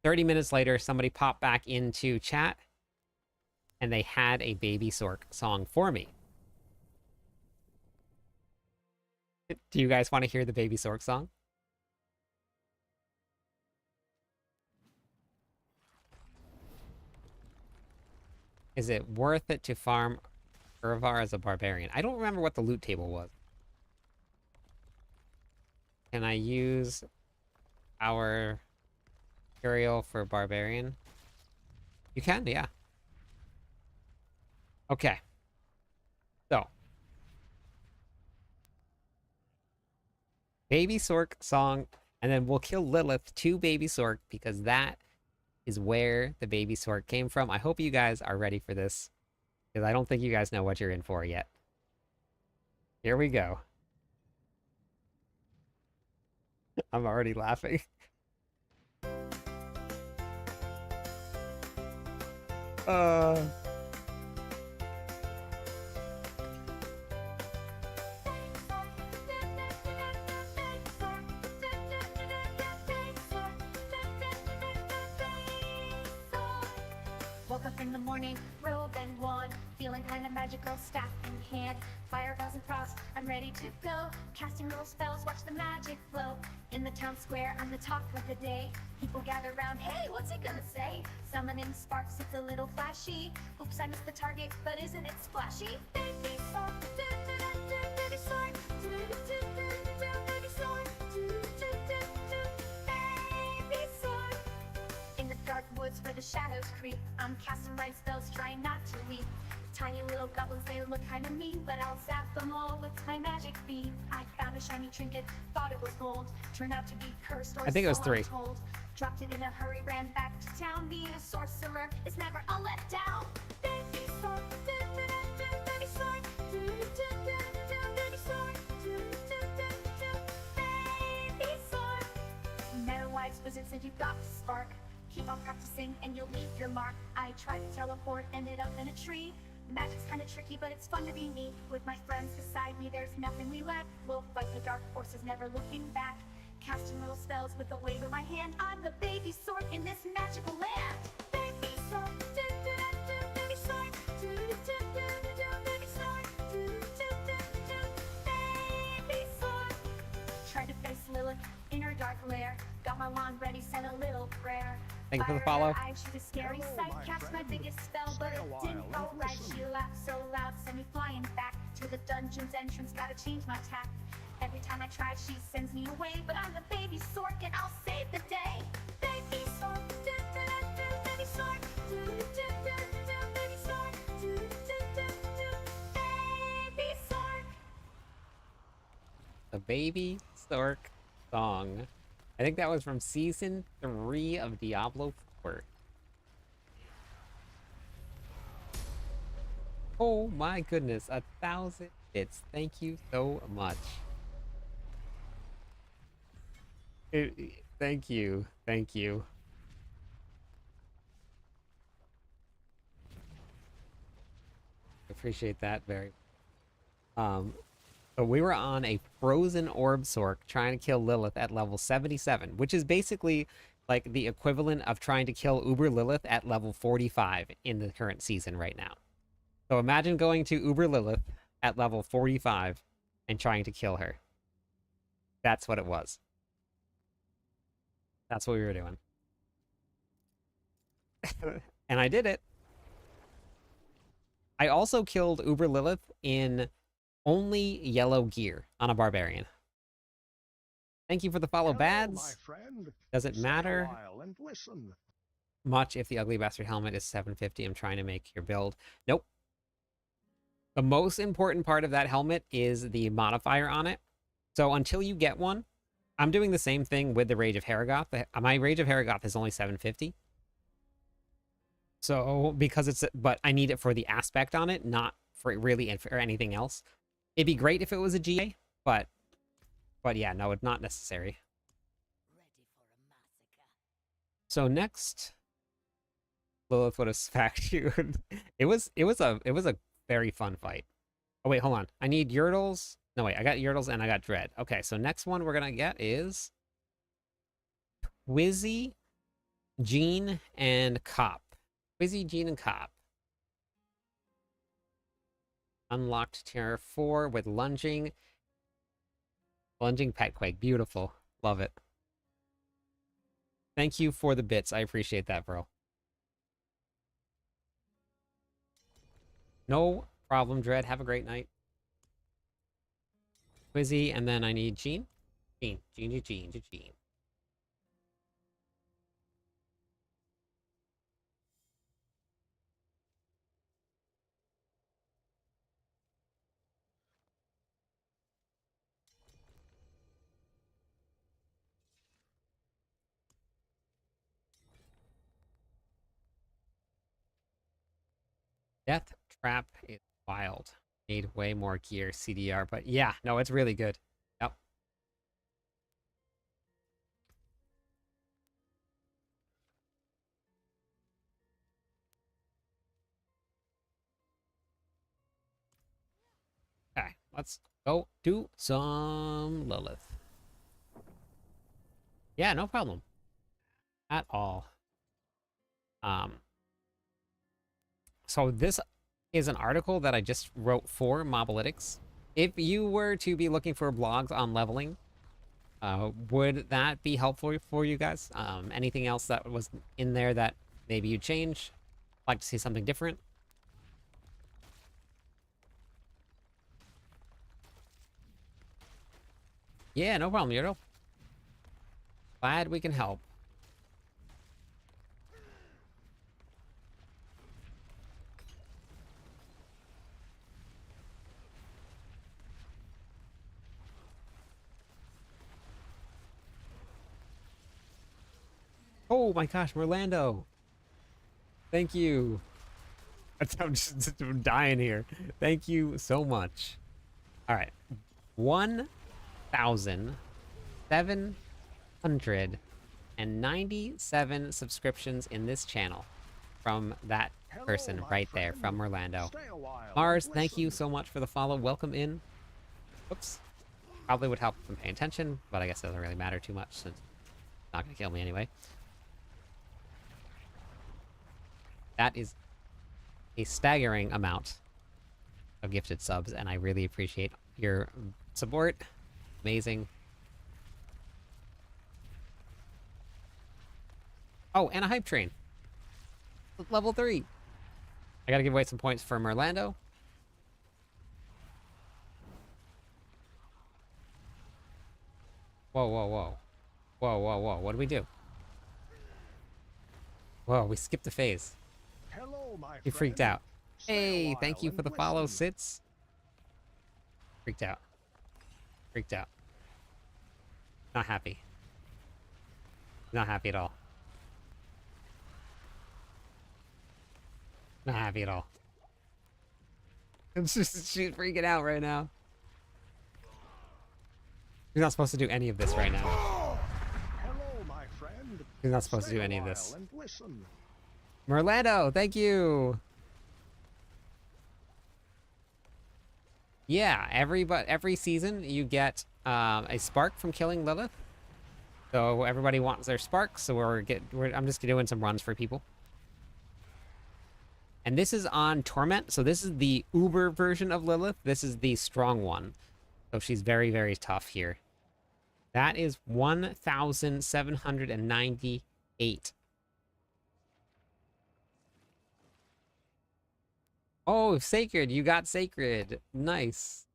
30 minutes later, somebody popped back into chat, and they had a Baby Sork song for me. Do you guys want to hear the Baby Sork song? Is it worth it to farm Urvar as a barbarian? I don't remember what the loot table was. Can I use our material for barbarian? You can, yeah. Okay. So. Baby Sork song, and then we'll kill Lilith to Baby Sork because that is where the Baby Sork came from. I hope you guys are ready for this because I don't think you guys know what you're in for yet. Here we go. I'm already laughing. Woke up in the morning, robe and wand, feeling kinda magical, staff in hand, fire bells and frost, I'm ready to go, casting little spells, watch the magic flow. In the town square, I'm the talk of the day, people gather round, hey, what's it gonna say? Summoning sparks, it's a little flashy, oops, I missed the target, but isn't it splashy? Baby Sork, baby Sork, baby Sork, baby Sork. In the dark woods where the shadows creep, I'm casting light spells, trying not to weep. Tiny little goblins, they look kinda mean, but I'll zap them all with my magic beam. I found a shiny trinket, thought it was gold, turned out to be cursed, or I think it was so 3. I'm told. Dropped it in a hurry, ran back to town. Being a sorcerer is never a letdown. Baby Sork, baby Sork, baby Sork, baby Sork. Meadow-wise wizards and you got the spark. Keep on practicing and you'll leave your mark. I tried to teleport, ended up in a tree. Magic's kinda tricky, but it's fun to be me. With my friends beside me, there's nothing we lack. We'll fight the dark forces, never looking back. Casting little spells with a wave of my hand. I'm the Baby Sork in this magical land. Baby Sork, baby Sork, baby Sork, baby Sork. Tried to face Lilith in her dark lair. Got my wand ready, said a little prayer. Thank you for the follow. She's a scary Hello, sight. my Cast my friend. biggest spell, but Stay it a while didn't go and right. listen. She laughed so loud, sent me flying back to the dungeon's entrance. Gotta change my tack. Every time I try, she sends me away. But I'm the Baby Sork, and I'll save the day. Baby Sork, baby Sork, baby Sork, baby Sork. The Baby Sork song. I think that was from season 3 of Diablo 4. Oh my goodness, 1,000 bits. Thank you so much. Thank you. Thank you. Appreciate that very. But we were on a frozen orb sork trying to kill Lilith at level 77, which is basically like the equivalent of trying to kill Uber Lilith at level 45 in the current season right now. So imagine going to Uber Lilith at level 45 and trying to kill her. That's what it was. That's what we were doing. And I did it. I also killed Uber Lilith in only yellow gear on a barbarian. Thank you for the follow, Hello, Bads. my friend. Doesn't Stay matter a while and listen. much if the ugly bastard helmet is 750. I'm trying to make your build. Nope. The most important part of that helmet is the modifier on it. So until you get one, I'm doing the same thing with the Rage of Haragoth. My Rage of Haragoth is only 750. So because it's, but I need it for the aspect on it, not for really for anything else. It'd be great if it was a GA, but yeah, no, it's not necessary. Ready for a massacre. So next, Lilith would have smacked you. It was a very fun fight. Oh wait, hold on. I need Yurtles. No wait, I got Yurtles and I got Dread. Okay, so next one we're gonna get is Wizzy, Jean, and Cop. Wizzy, Jean, and Cop. Unlocked tier 4 with lunging. Lunging Petquake. Beautiful. Love it. Thank you for the bits. I appreciate that, bro. No problem, Dread. Have a great night. Wizzy, and then I need Jean. Jean. Death Trap is wild. Need way more gear, CDR, but yeah, no, it's really good. Yep. Okay, let's go do some Lilith. Yeah, no problem. At all. So this is an article that I just wrote for Mobalytics. If you were to be looking for blogs on leveling, would that be helpful for you guys? Anything else that was in there that maybe you change? Like to see something different? Yeah, no problem, Yurtle. Glad we can help. Oh my gosh, Merlando. Thank you. I'm just dying here. Thank you so much. All right. 1,797 subscriptions in this channel from that Hello, person my right there, friend. from Merlando. Stay a while Mars, and thank you listen. so much for the follow. Welcome in. Oops. Probably would help from paying attention, but I guess it doesn't really matter too much since it's not going to kill me anyway. That is a staggering amount of gifted subs, and I really appreciate your support. Amazing. Oh, and a hype train. Level 3. I gotta give away some points for Merlando. Whoa, whoa, whoa. Whoa, whoa, whoa. What do we do? Whoa, we skipped a phase. Hello, my You freaked friend. out. Stay a Hey, thank while you and for the follow, listen. Sits. Freaked out. Freaked out. Not happy. Not happy at all. Not happy at all. She's freaking out right now. She's not supposed to do any of this right now. Hello, my friend. She's not supposed to Stay do a any of while this. and listen. Merlando, thank you. Yeah, every season you get a spark from killing Lilith. So everybody wants their sparks, so I'm just doing some runs for people. And this is on Torment, so this is the Uber version of Lilith. This is the strong one. So she's very, very tough here. That is 1,798. Oh, Sacred, you got Sacred. Nice.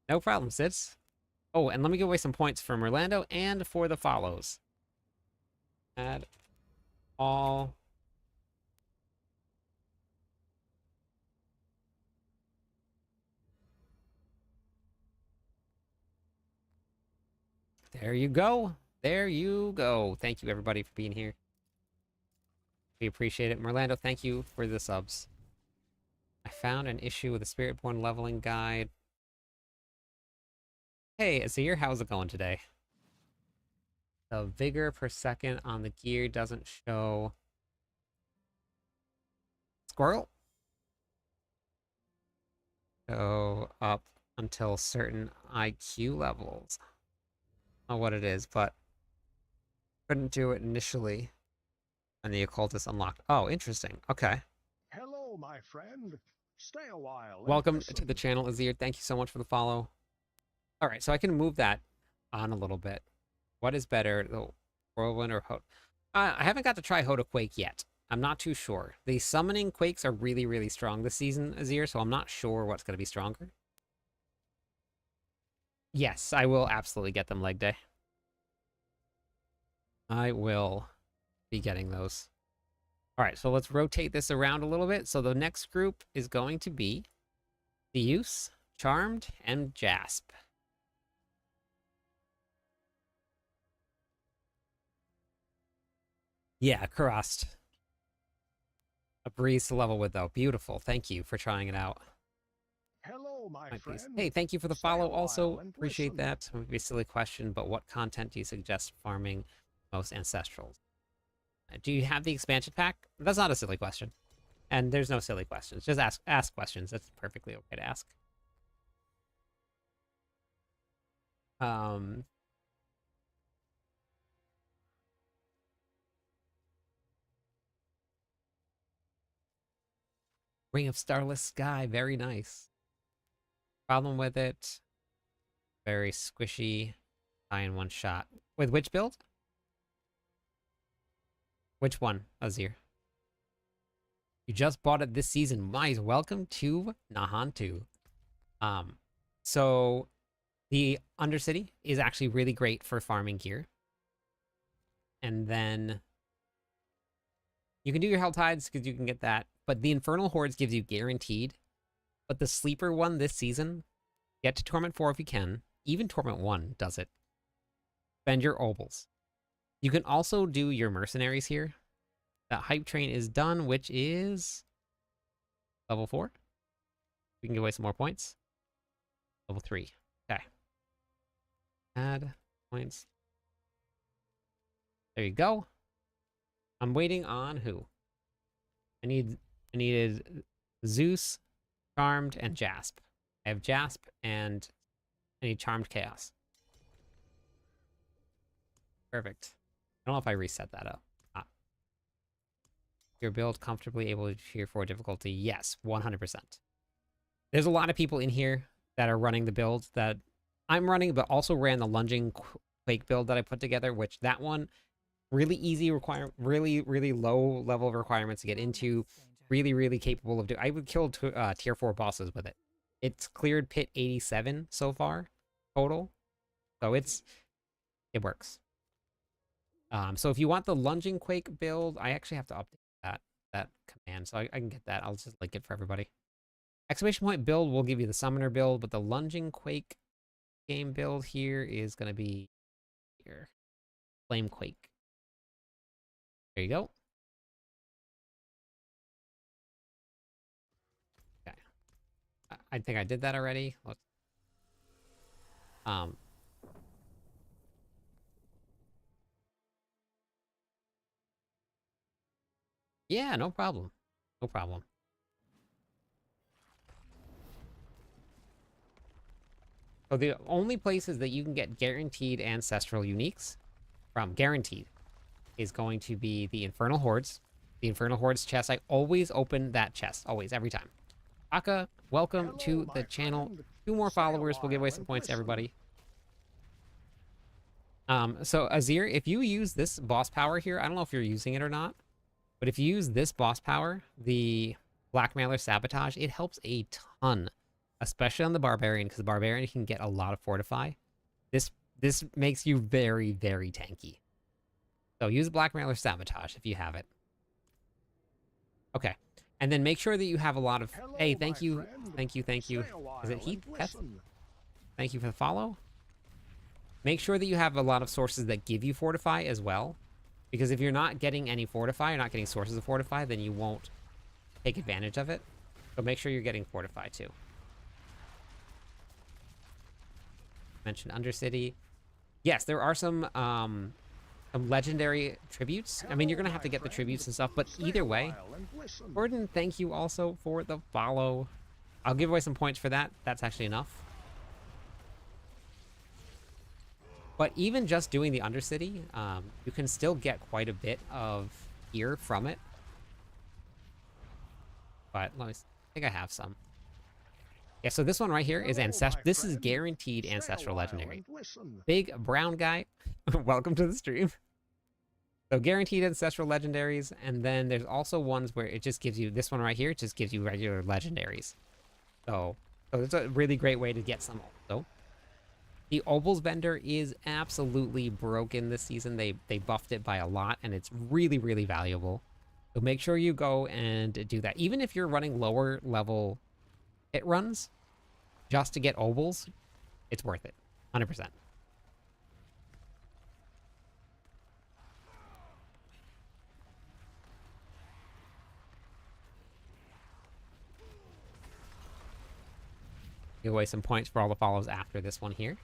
No problem, Sits. Oh, and let me give away some points for Merlando and for the follows. Add all. There you go. There you go. Thank you, everybody, for being here. We appreciate it. Merlando, thank you for the subs. I found an issue with the Spiritborn leveling guide. Hey, Azir, how's it going today? The vigor per second on the gear doesn't show. Squirrel? Go up until certain IQ levels. I don't know what it is, but couldn't do it initially. And the occultist unlocked. Oh, interesting. Okay. Hello, my friend. Stay a while. and Welcome listen. to the channel, Azir. Thank you so much for the follow. All right, so I can move that on a little bit. What is better, the Whirlwind or Hoda? I haven't got to try Hoda Quake yet. I'm not too sure. The summoning Quakes are really, really strong this season, Azir, so I'm not sure what's going to be stronger. Yes, I will absolutely get them leg day. I will be getting those. All right, so let's rotate this around a little bit. So the next group is going to be Theus, Charmed, and Jasp. Yeah, Karast. A breeze to level with, though. Beautiful. Thank you for trying it out. Hello, my Might be- friend. Hey, thank you for the Stay a follow. while Also, and appreciate listen. that. Might be a silly question, but what content do you suggest farming most ancestrals? Do you have the expansion pack? That's not a silly question. And there's no silly questions. Just ask questions. That's perfectly okay to ask. Ring of Starless Sky, very nice. Problem with it, very squishy, die in one shot. With which build? Which one, Azir? You just bought it this season. Nice. Welcome to Nahantu. So the Undercity is actually really great for farming gear. And then you can do your Hell Tides because you can get that. But the Infernal Hordes gives you guaranteed. But the sleeper one this season, get to Torment 4 if you can. Even Torment 1 does it. Spend your obols. You can also do your mercenaries here. That hype train is done, which is level 4. We can give away some more points. Level 3. Okay. Add points. There you go. I'm waiting on who? I needed Zeus, Charmed, and Jasp. I have Jasp and I need Charmed Chaos. Perfect. I don't know if I reset that up. Your build comfortably able to cheer for difficulty? Yes, 100%. There's a lot of people in here that are running the build that I'm running, but also ran the lunging Quake build that I put together, which that one, really easy really, really low level of requirements to get into. Really, really capable of doing. I would kill tier 4 bosses with it. It's cleared pit 87 so far, total. So it works. So if you want the lunging Quake build, I actually have to update that command, so I can get that. I'll just link it for everybody. Exclamation point build will give you the summoner build, but the lunging Quake game build here is going to be here. Flame Quake. There you go. Okay. I think I did that already. Let's, um, yeah, no problem. No problem. So the only places that you can get guaranteed ancestral uniques from, guaranteed, is going to be the Infernal Hordes. The Infernal Hordes chest, I always open that chest. Always, every time. Aka, welcome Hello, to the my channel. friend. 2 more Stay a followers. We'll give away while some and points to listen. everybody. So Azir, if you use this boss power here, I don't know if you're using it or not, but if you use this boss power, the Blackmailer Sabotage, it helps a ton, especially on the Barbarian, because the Barbarian can get a lot of Fortify. This makes you very, very tanky. So use Blackmailer Sabotage if you have it. Okay. And then make sure that you have a lot of... Hello, Hey, my thank you. friend. Thank you, thank you. Stay a while Is it Heath? and Keth? listen. Thank you for the follow. Make sure that you have a lot of sources that give you Fortify as well. Because if you're not getting any Fortify, you're not getting sources of Fortify, then you won't take advantage of it. So make sure you're getting Fortify too. Mentioned Undercity. Yes, there are some legendary tributes. I mean, you're going to have to get the tributes and stuff, but Stay either a way... while and listen. Gordon, thank you also for the follow. I'll give away some points for that. That's actually enough. But even just doing the Undercity, you can still get quite a bit of gear from it. But let me see. I think I have some. Yeah, so this one right here is Hello, Ancestral. my This is friend. guaranteed Stay a Ancestral while Legendary. and listen. Big brown guy. Welcome to the stream. So guaranteed Ancestral Legendaries. And then there's also ones where it just gives you... This one right here, it just gives you regular Legendaries. So it's a really great way to get some also. The Opals vendor is absolutely broken this season. They buffed it by a lot, and it's really, really valuable. So make sure you go and do that. Even if you're running lower level hit runs, just to get Opals, it's worth it. 100%. Give away some points for all the follows after this one here.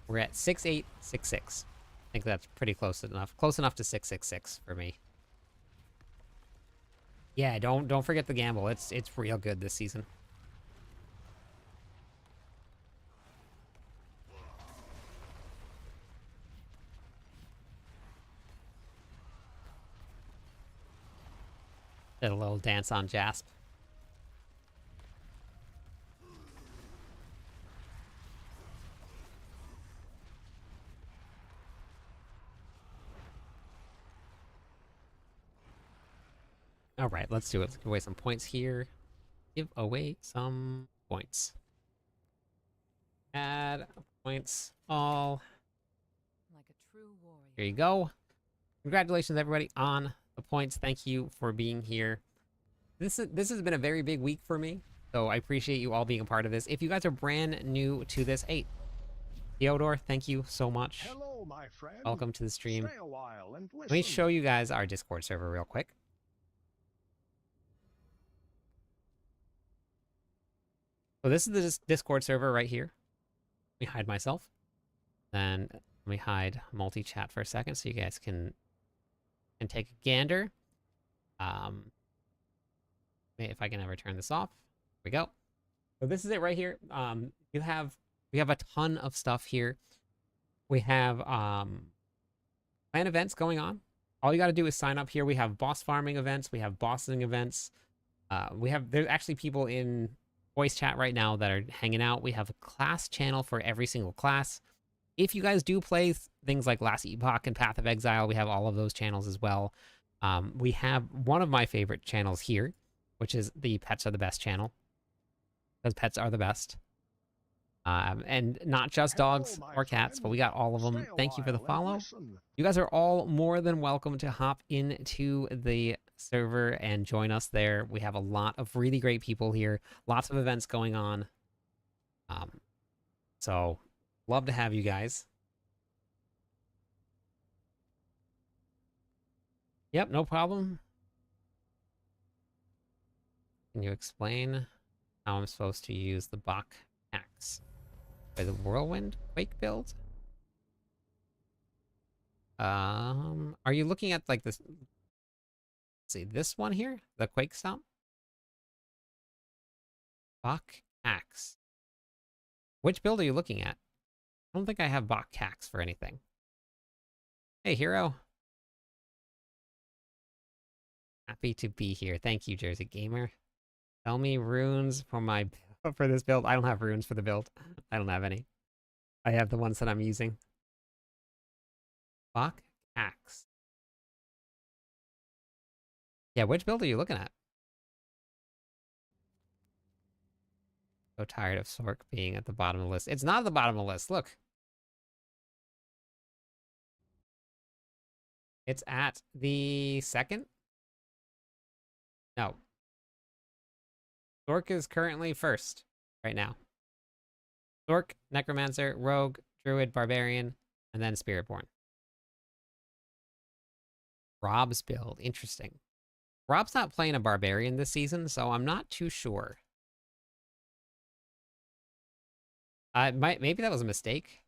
We're at 6866. I think that's pretty close enough. Close enough to 666 for me. Yeah, don't forget the gamble. It's real good this season. Did a little dance on Jasp. All right, let's do it. Let's give away some points here. Give away some points. Add points all. Like a true warrior. Here you go. Congratulations, everybody, on the points. Thank you for being here. This has been a very big week for me, so I appreciate you all being a part of this. If you guys are brand new to this, hey, Theodore, thank you so much. Hello, my friend. Welcome to the stream. Stay a while and listen. Let me show you guys our Discord server real quick. So this is the Discord server right here. Let me hide myself. Then let me hide multi-chat for a second so you guys can take a gander. If I can ever turn this off. Here we go. So this is it right here. We have a ton of stuff here. We have clan events going on. All you got to do is sign up here. We have boss farming events. We have bossing events. There's actually people in voice chat right now that are hanging out. We have a class channel for every single class. If you guys do play things like Last Epoch and Path of Exile, we have all of those channels as well. We have one of my favorite channels here, which is the Pets Are the Best channel, because pets are the best. And not just dogs Hello, my or cats, friend. but we got all of them. Stay a Thank you for the while and follow. listen. You guys are all more than welcome to hop into the server and join us there. We have a lot of really great people here, lots of events going on. So love to have you guys. Yep, no problem. Can you explain how I'm supposed to use the Bach axe? By the Whirlwind Quake build? Are you looking at like this? Let's see, this one here? The Quake Stomp? Bach axe. Which build are you looking at? I don't think I have Bach axe for anything. Hey, hero. Happy to be here. Thank you, Jersey Gamer. Tell me runes for my for this build. I don't have runes for the build. I don't have any. I have the ones that I'm using. Bach axe. Yeah, which build are you looking at? So tired of Sork being at the bottom of the list. It's not at the bottom of the list. Look. It's at the second? No. Sork is currently first right now. Sork, Necromancer, Rogue, Druid, Barbarian, and then Spiritborn. Rob's build. Interesting. Rob's not playing a Barbarian this season, so I'm not too sure. Maybe that was a mistake.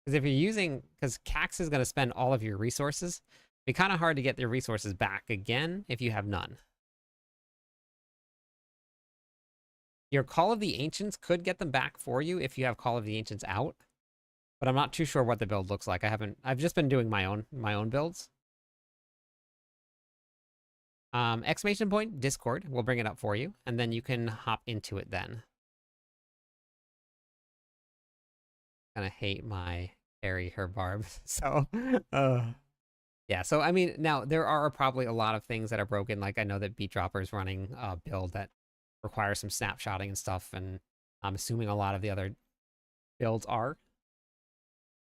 Because if you're using... Because Cax is going to spend all of your resources. It'd be kind of hard to get your resources back again if you have none. Your Call of the Ancients could get them back for you if you have Call of the Ancients out. But I'm not too sure what the build looks like. I've just been doing my own builds. Exclamation point, Discord. We'll bring it up for you. And then you can hop into it then. Kind of hate my Harry, her Barb. So, yeah. So, I mean, now there are probably a lot of things that are broken. Like I know that Beat Dropper is running a build that requires some snapshotting and stuff. And I'm assuming a lot of the other builds are.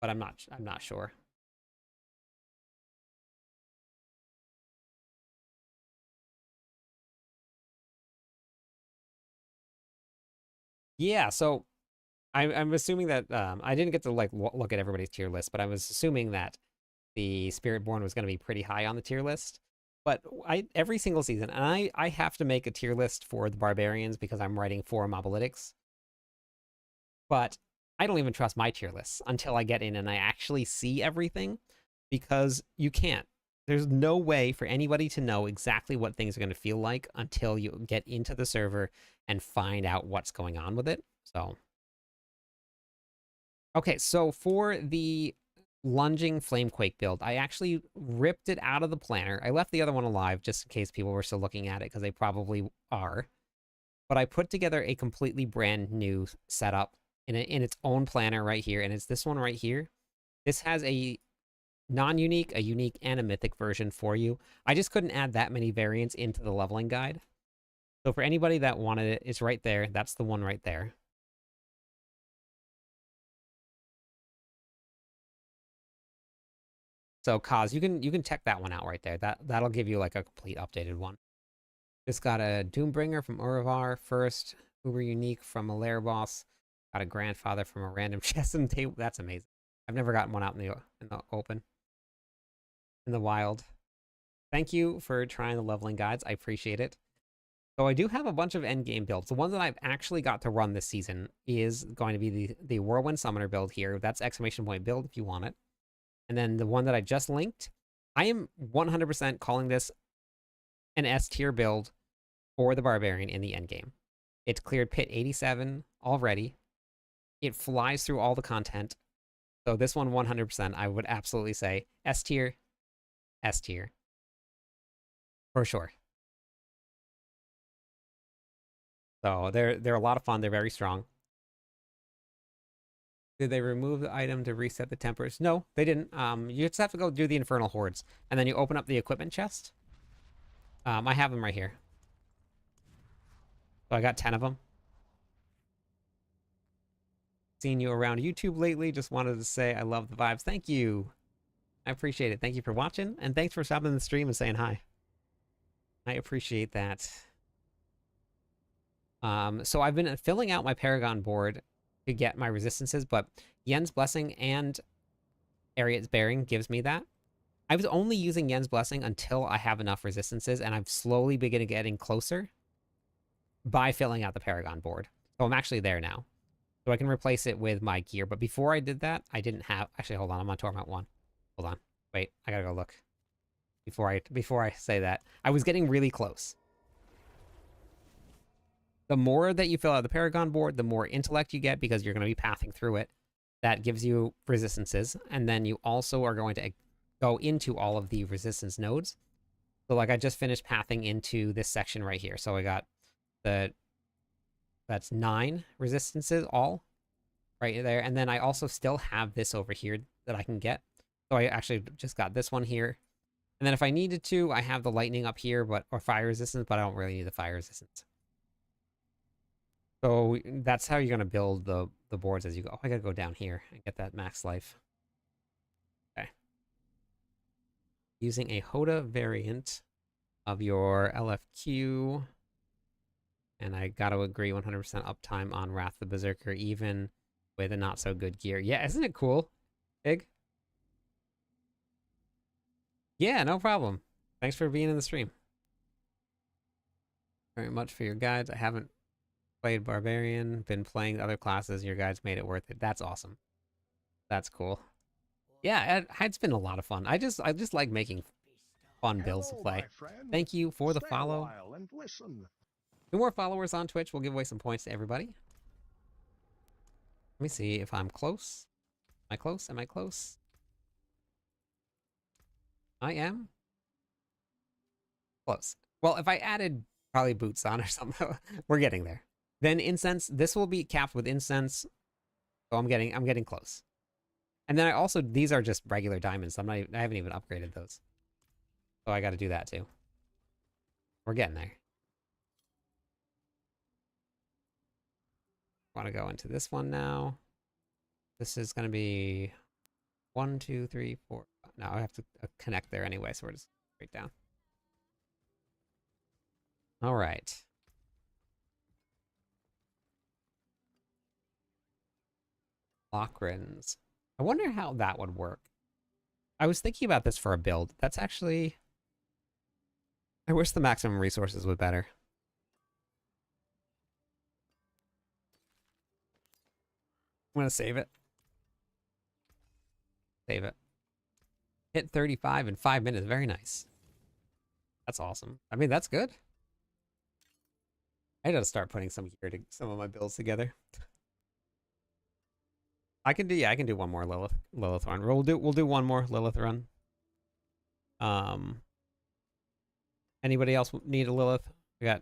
But I'm not sure. Yeah, so I'm assuming that I didn't get to like look at everybody's tier list, but I was assuming that the Spiritborn was going to be pretty high on the tier list. But every single season, and I have to make a tier list for the Barbarians because I'm writing for Mobalytics. But I don't even trust my tier lists until I get in and I actually see everything, because you can't. There's no way for anybody to know exactly what things are going to feel like until you get into the server and find out what's going on with it. So, okay, so for the lunging Flamequake build, I actually ripped it out of the planner. I left the other one alive just in case people were still looking at it, because they probably are. But I put together a completely brand new setup in its own planner right here, and it's this one right here. This has a non-unique, a unique, and a mythic version for you. I just couldn't add that many variants into the leveling guide. So for anybody that wanted it, it's right there. That's the one right there. So Kaz, you can check that one out right there. That'll give you like a complete updated one. Just got a Doombringer from Uravar first, Uber Unique from a Lair Boss. Got a Grandfather from a random chest and table. That's amazing. I've never gotten one out in the open, in the wild. Thank you for trying the leveling guides. I appreciate it. So I do have a bunch of endgame builds. The one that I've actually got to run this season is going to be the Whirlwind Summoner build here. That's exclamation point build if you want it. And then the one that I just linked, I am 100% calling this an S tier build for the Barbarian in the endgame. It's cleared Pit 87 already. It flies through all the content. So this one 100%, I would absolutely say S tier, S tier. For sure. So they're a lot of fun. They're very strong. Did they remove the item to reset the tempers? No, they didn't. You just have to go do the Infernal Hordes. And then you open up the equipment chest. I have them right here. So I got 10 of them. Seen you around YouTube lately. Just wanted to say I love the vibes. Thank you. I appreciate it. Thank you for watching. And thanks for stopping the stream and saying hi. I appreciate that. So I've been filling out my Paragon board to get my resistances, but Yen's Blessing and Ariet's Bearing gives me that. I was only using Yen's Blessing until I have enough resistances, and I'm slowly beginning getting closer by filling out the Paragon board. So I'm actually there now. So I can replace it with my gear. But before I did that, I didn't have... Actually, hold on. I'm on Torment 1. Hold on. Wait, I gotta go look. Before I say that. I was getting really close. The more that you fill out the Paragon board, the more intellect you get because you're going to be pathing through it. That gives you resistances. And then you also are going to go into all of the resistance nodes. So like I just finished pathing into this section right here. So I got that's 9 resistances all right there. And then I also still have this over here that I can get. So I actually just got this one here. And then if I needed to, I have the lightning up here, or fire resistance, but I don't really need the fire resistance. So that's how you're going to build the boards as you go. Oh, I got to go down here and get that max life. Okay. Using a Hoda variant of your LFQ. And I got to agree 100% uptime on Wrath the Berserker, even with a not so good gear. Yeah, isn't it cool? Big? Yeah, no problem. Thanks for being in the stream. Very much for your guides. I haven't played Barbarian, been playing other classes. Your guides made it worth it. That's awesome. That's cool. Yeah, it's been a lot of fun. I just like making fun builds to Hello, play. my friend. Thank you for the Stay a follow. while and listen. 2 more followers on Twitch. We'll give away some points to everybody. Let me see if I'm close. Am I close? Am I close? I am close. Well, if I added probably boots on or something, we're getting there. Then incense, this will be capped with incense. So I'm getting close. And then I also, these are just regular diamonds. So I haven't even upgraded those. So I got to do that too. We're getting there. Want to go into this one now. This is going to be 1, 2, 3, 4. No, I have to connect there anyway, so we're just straight down. All right. Lockrins. I wonder how that would work. I was thinking about this for a build. That's actually... I wish the maximum resources was better. I'm going to save it. Save it. Hit 35 in 5 minutes. Very nice. That's awesome. I mean, that's good. I gotta start putting some of my builds together. I can do one more Lilith run. We'll do one more Lilith run. Anybody else need a Lilith? We got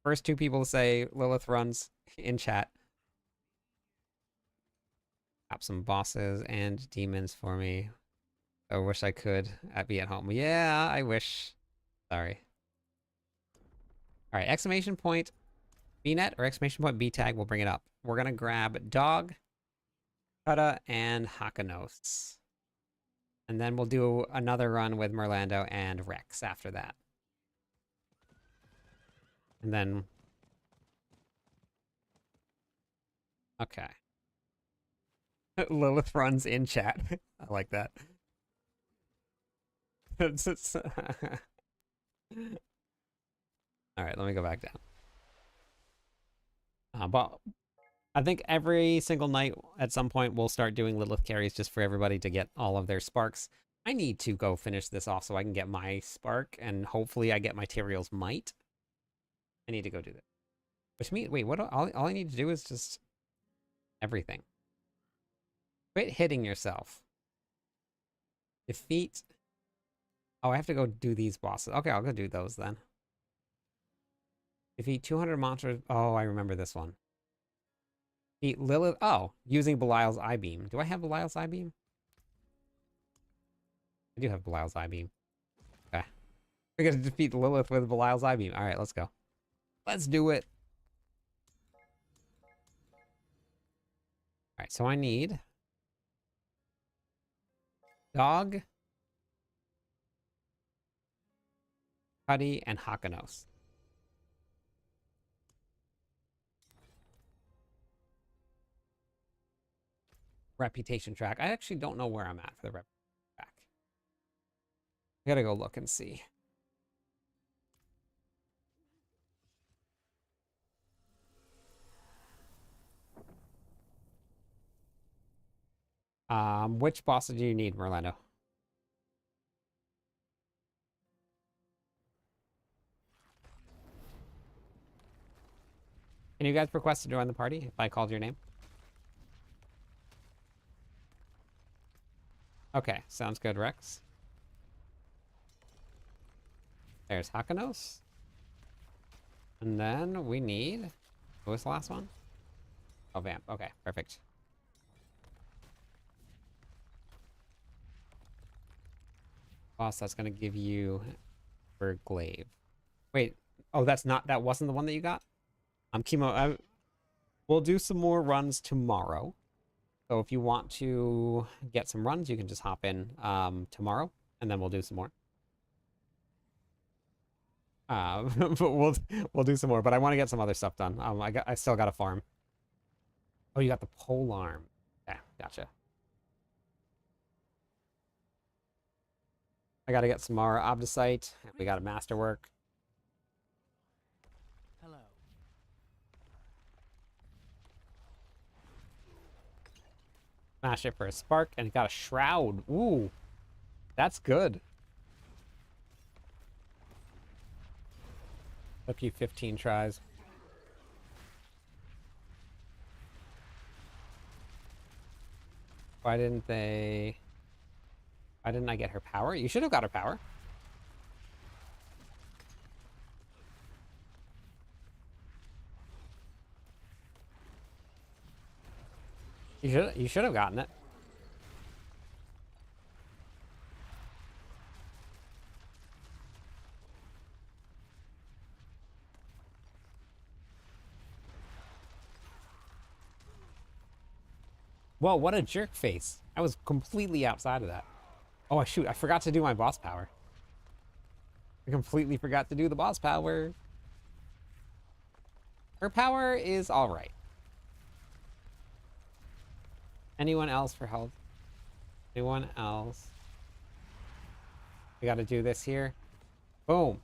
first 2 people to say Lilith runs in chat. Got some bosses and demons for me. I wish I could be at home. Yeah, I wish. Sorry. All right, exclamation point BNet or exclamation point B tag. We'll bring it up. We're gonna grab Dog, Kata, and Hakanos. And then we'll do another run with Merlando and Rex after that. And then... Okay. Lilith runs in chat. I like that. Alright, let me go back down. But I think every single night at some point we'll start doing Lilith carries just for everybody to get all of their sparks. I need to go finish this off so I can get my spark, and hopefully I get my Tyrael's might. I need to go do that. Which means, wait, what? All I need to do is just everything. Quit hitting yourself. Defeat. Oh, I have to go do these bosses. Okay, I'll go do those then. Defeat 200 monsters. Oh, I remember this one. Defeat Lilith. Oh, using Belial's I-Beam. Do I have Belial's I-Beam? I do have Belial's I-Beam. Okay. We're gonna defeat Lilith with Belial's I-Beam. Alright, let's go. Let's do it. Alright, so I need... Dog, Cuddy, and Hakanos. Reputation track. I actually don't know where I'm at for the reputation track. I gotta go look and see. Which bosses do you need, Merlando? Can you guys request to join the party if I called your name? Okay, sounds good, Rex. There's Hakanos. And then we need... What was the last one? Oh, Vamp. Okay, perfect. Boss, that's gonna give you Glaive. Wait, oh, that's not... That wasn't the one that you got? We'll do some more runs tomorrow. So if you want to get some runs, you can just hop in tomorrow, and then we'll do some more. But we'll do some more. But I want to get some other stuff done. I still got to farm. Oh, you got the pole arm. Yeah, gotcha. I got to get some more Obdicite. We got a Masterwork. Hello. Smash it for a spark, and it got a shroud. Ooh, that's good. Took you 15 tries. Why didn't I get her power? You should have got her power. You should have gotten it. Whoa, what a jerk face. I was completely outside of that. Oh, shoot, I forgot to do my boss power. I completely forgot to do the boss power. Her power is alright. Anyone else for health? Anyone else? We gotta do this here. Boom.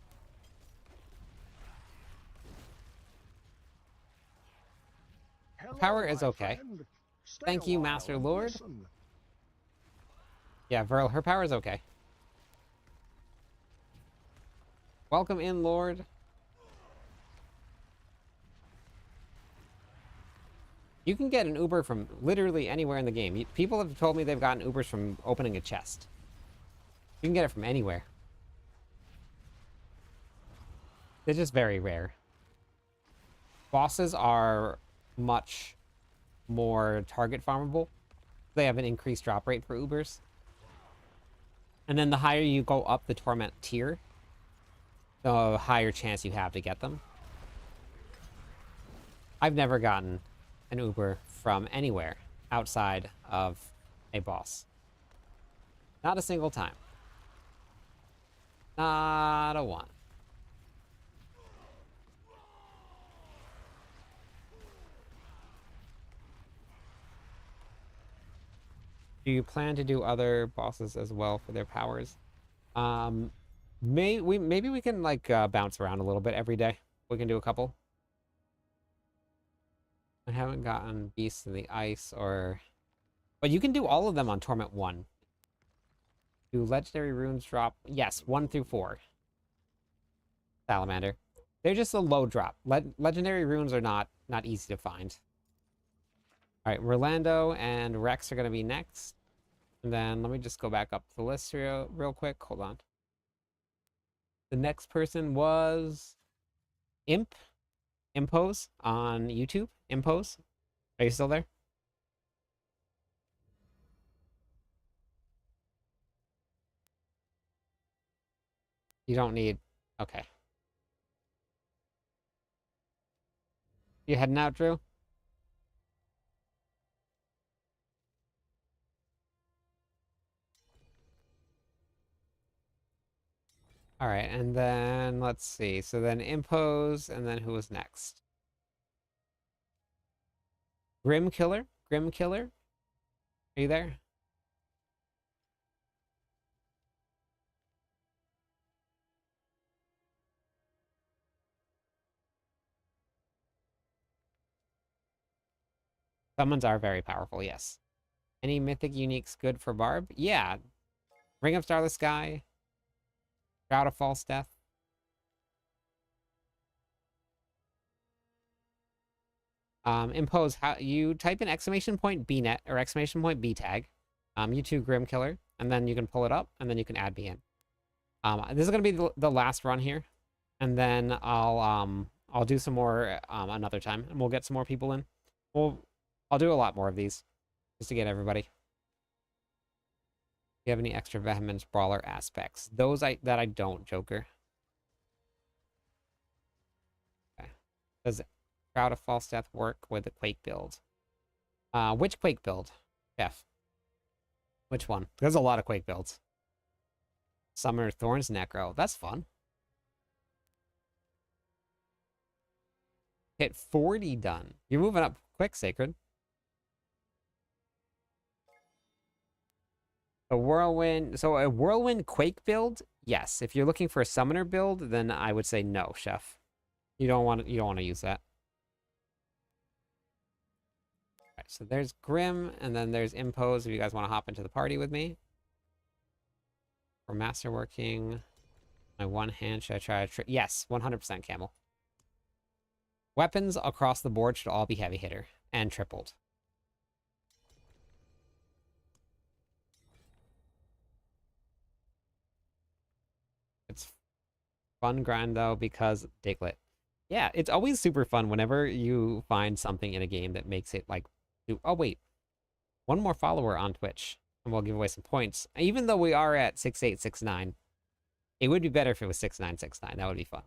Hello, Power is my okay. friend. Stay Thank a you, while Master and Lord. listen. Yeah, Verl, her power is okay. Welcome in, Lord. You can get an Uber from literally anywhere in the game. People have told me they've gotten Ubers from opening a chest. You can get it from anywhere. They're just very rare. Bosses are much more target farmable. They have an increased drop rate for Ubers. And then the higher you go up the Torment tier, the higher chance you have to get them. I've never gotten an Uber from anywhere outside of a boss. Not a single time. Not a one. Do you plan to do other bosses as well for their powers? Maybe we can like bounce around a little bit every day. We can do a couple. I haven't gotten Beasts in the Ice or... But you can do all of them on Torment 1. Do Legendary Runes drop? Yes, 1 through 4. Salamander. They're just a low drop. Legendary Runes are not easy to find. Alright, Merlando and Rex are going to be next. And then let me just go back up the list real quick. Hold on. The next person was... Impose on YouTube. Impose. Are you still there? You don't need... Okay. You heading out, Drew? All right, and then let's see. So then Impose, and then who was next? Grim Killer? Grim Killer? Are you there? Summons are very powerful, yes. Any mythic uniques good for Barb? Yeah. Ring of Starless Sky. Shroud of False Death. Impose, how you type in exclamation point bnet or exclamation point btag. U2 Grim Killer, and then you can pull it up, and then you can add me in. This is gonna be the last run here, and then I'll do some more another time, and we'll get some more people in. I'll do a lot more of these just to get everybody. Do you have any extra vehemence brawler aspects? Those that I don't, Joker. Okay. Does Shroud of False Death work with the Quake build? Which Quake build, Jeff? Which one? There's a lot of Quake builds. Summoner Thorns Necro. That's fun. Hit 40 done. You're moving up quick, Sacred. A Whirlwind. So a Whirlwind Quake build? Yes. If you're looking for a Summoner build, then I would say no, Chef. You don't want to use that. Alright, so there's Grim, and then there's Impose if you guys want to hop into the party with me. For masterworking, my one hand, should I try to yes, 100% camel. Weapons across the board should all be heavy hitter and tripled. It's fun grind though because Diglett. Yeah, it's always super fun whenever you find something in a game that makes it like oh wait. One more follower on Twitch and we'll give away some points. Even though we are at 6869, it would be better if it was 6969. That would be fun.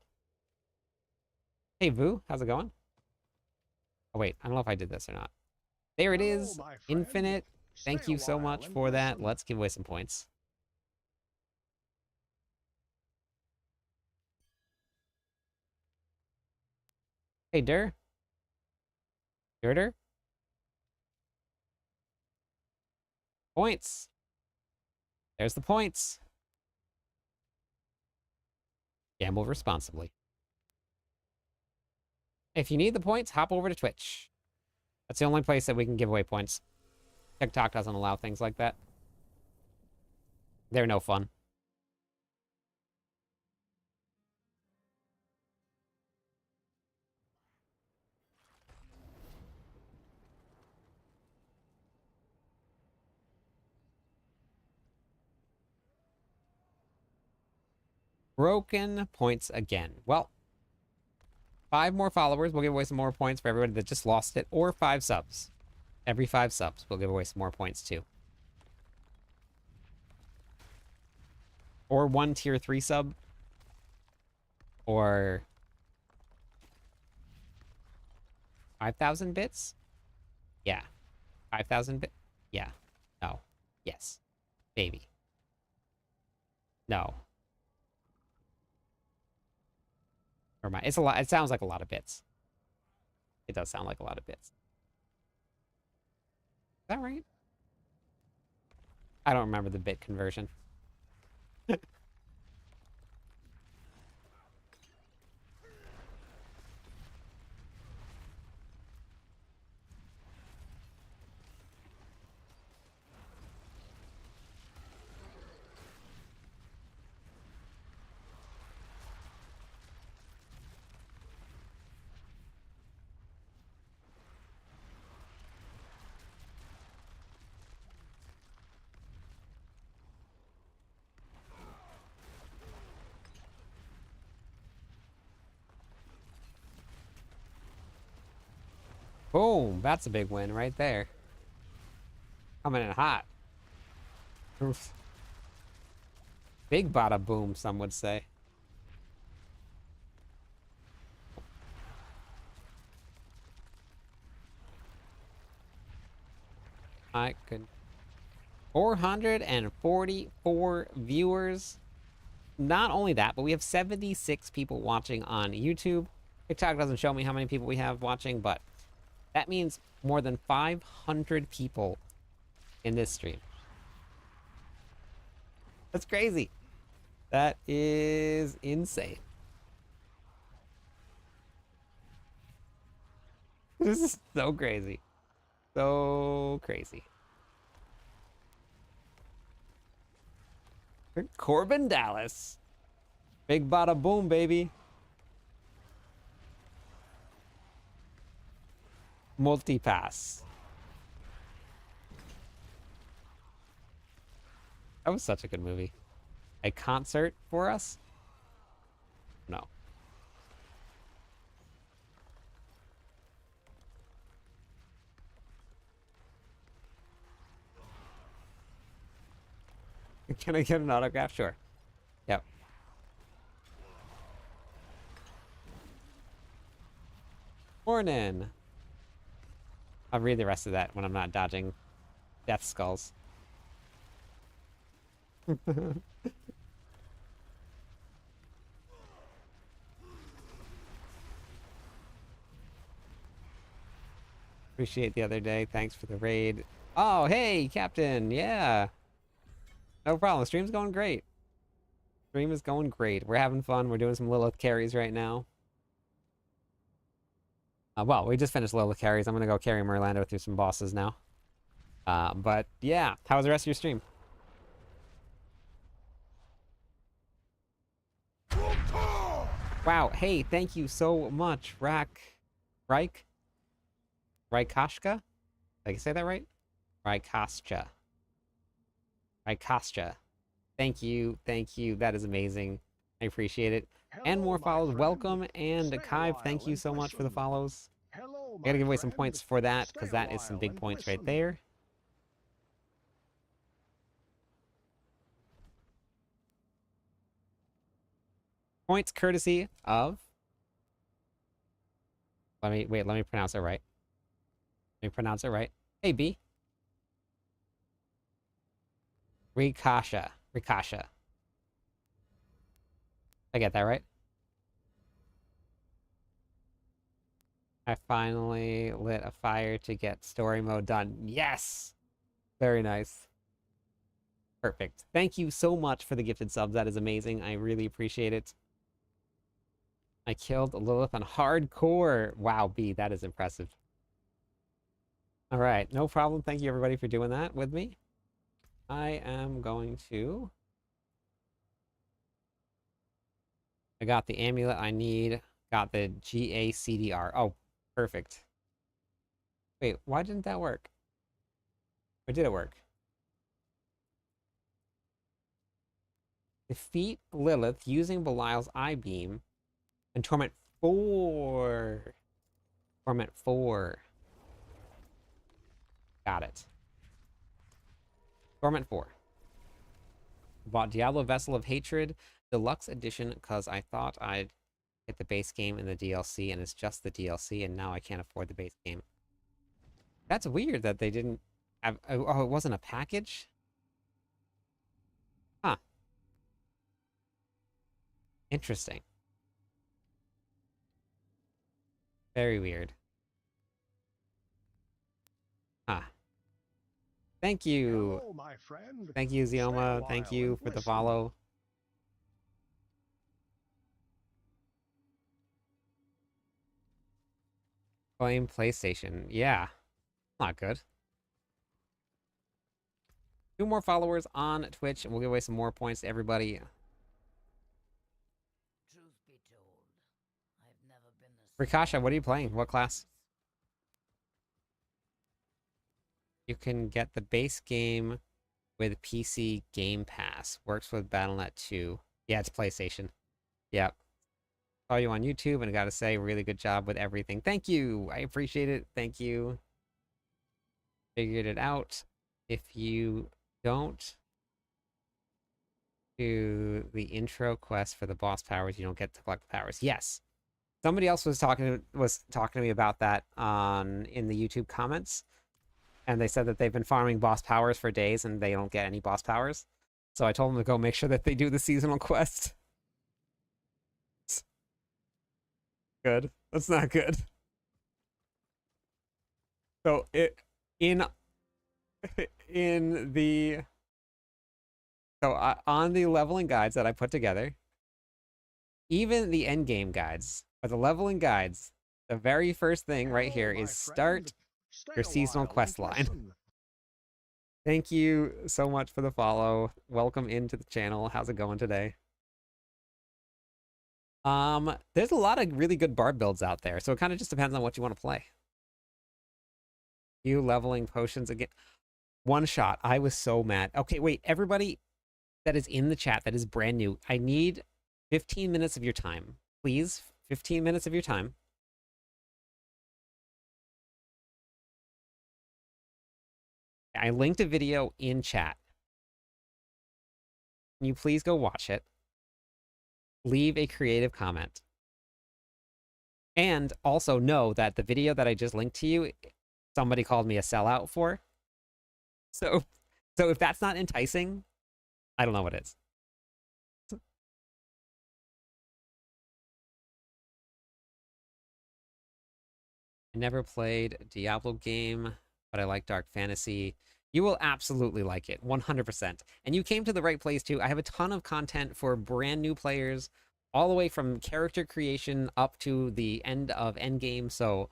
Hey Vu, how's it going? Oh wait, I don't know if I did this or not. There it is. Infinite. Thank you so much for that. Let's give away some points. Hey Dur. Durder. Points. There's the points. Gamble responsibly. If you need the points, hop over to Twitch. That's the only place that we can give away points. TikTok doesn't allow things like that. They're no fun. Broken points again. Well, 5 more followers. We'll give away some more points for everybody that just lost it. Or 5 subs. Every 5 subs, we'll give away some more points too. Or 1 tier 3 sub. Or 5,000 bits? Yeah. 5,000 bits? Yeah. No. Yes. Maybe. No. Never mind. It's a lot. It sounds like a lot of bits. It does sound like a lot of bits. Is that right? I don't remember the bit conversion. Boom! That's a big win right there. Coming in hot. Oof. Big bada boom, some would say. I could. 444 viewers. Not only that, but we have 76 people watching on YouTube. TikTok doesn't show me how many people we have watching, but that means more than 500 people in this stream. That's crazy. That is insane. This is so crazy. So crazy. Corbin Dallas. Big bada boom, baby. Multi-pass. That was such a good movie. A concert for us? No. Can I get an autograph? Sure. Yep. Morning. I'll read the rest of that when I'm not dodging death skulls. Appreciate the other day. Thanks for the raid. Oh, hey, Captain. Yeah. No problem. Stream's going great. Stream is going great. We're having fun. We're doing some Lilith carries right now. Well, we just finished Lilith carries. I'm going to go carry Merlando through some bosses now. But yeah, how was the rest of your stream? Wow, hey, thank you so much, Rykashka? Did I say that right? Rykashka. Thank you, that is amazing. I appreciate it. And more follows, welcome. And Kive, thank you so much for the follows. Hello, I gotta give away some points for that, because that is some big points right there. Points courtesy of... Let me pronounce it right. Hey, B. Rikasha. I get that right? I finally lit a fire to get story mode done. Yes! Very nice. Perfect. Thank you so much for the gifted subs. That is amazing. I really appreciate it. I killed Lilith on hardcore. Wow, B, that is impressive. All right, no problem. Thank you, everybody, for doing that with me. I am going to... I got the amulet I need. Got the GACDR. Oh, perfect. Wait, why didn't that work? Or did it work? Defeat Lilith using Belial's Eye Beam and Torment 4. Torment 4. Got it. Torment 4. Bought Diablo Vessel of Hatred Deluxe Edition because I thought I'd get the base game in the DLC, and it's just the DLC, and now I can't afford the base game. That's weird that they didn't have... Oh, it wasn't a package? Huh. Interesting. Very weird. Huh. Thank you. Hello, my friend. Thank you, Stay a Zioma. Thank while you and for the listen. follow. Blame PlayStation. Yeah. Not good. 2 more followers on Twitch, and we'll give away some more points to everybody. Truth be told, I've never been Rikasha, what are you playing? What class? You can get the base game with PC Game Pass. Works with Battle.net 2. Yeah, it's PlayStation. Yep. Saw you on YouTube, and I gotta say, really good job with everything. Thank you! I appreciate it. Thank you. Figured it out. If you don't do the intro quest for the boss powers, you don't get to collect the powers. Yes. Somebody else was talking to me about that in the YouTube comments. And they said that they've been farming boss powers for days and they don't get any boss powers. So I told them to go make sure that they do the seasonal quest. Good. That's not good. So on the leveling guides that I put together, even the end game guides, but the leveling guides, the very first thing right Hello, here my is friend. start Stay Your a seasonal while quest and line. listen. Thank you so much for the follow. Welcome into the channel. How's it going today? There's a lot of really good barb builds out there, so it kind of just depends on what you want to play. You leveling potions again. One shot. I was so mad. Okay, wait, everybody that is in the chat that is brand new, I need 15 minutes of your time. Please, 15 minutes of your time. I linked a video in chat. Can you please go watch it? Leave a creative comment. And also know that the video that I just linked to you, somebody called me a sellout for. So if that's not enticing, I don't know what is. I never played a Diablo game, but I like Dark Fantasy. You will absolutely like it, 100%. And you came to the right place too. I have a ton of content for brand new players, all the way from character creation up to the end of endgame. So,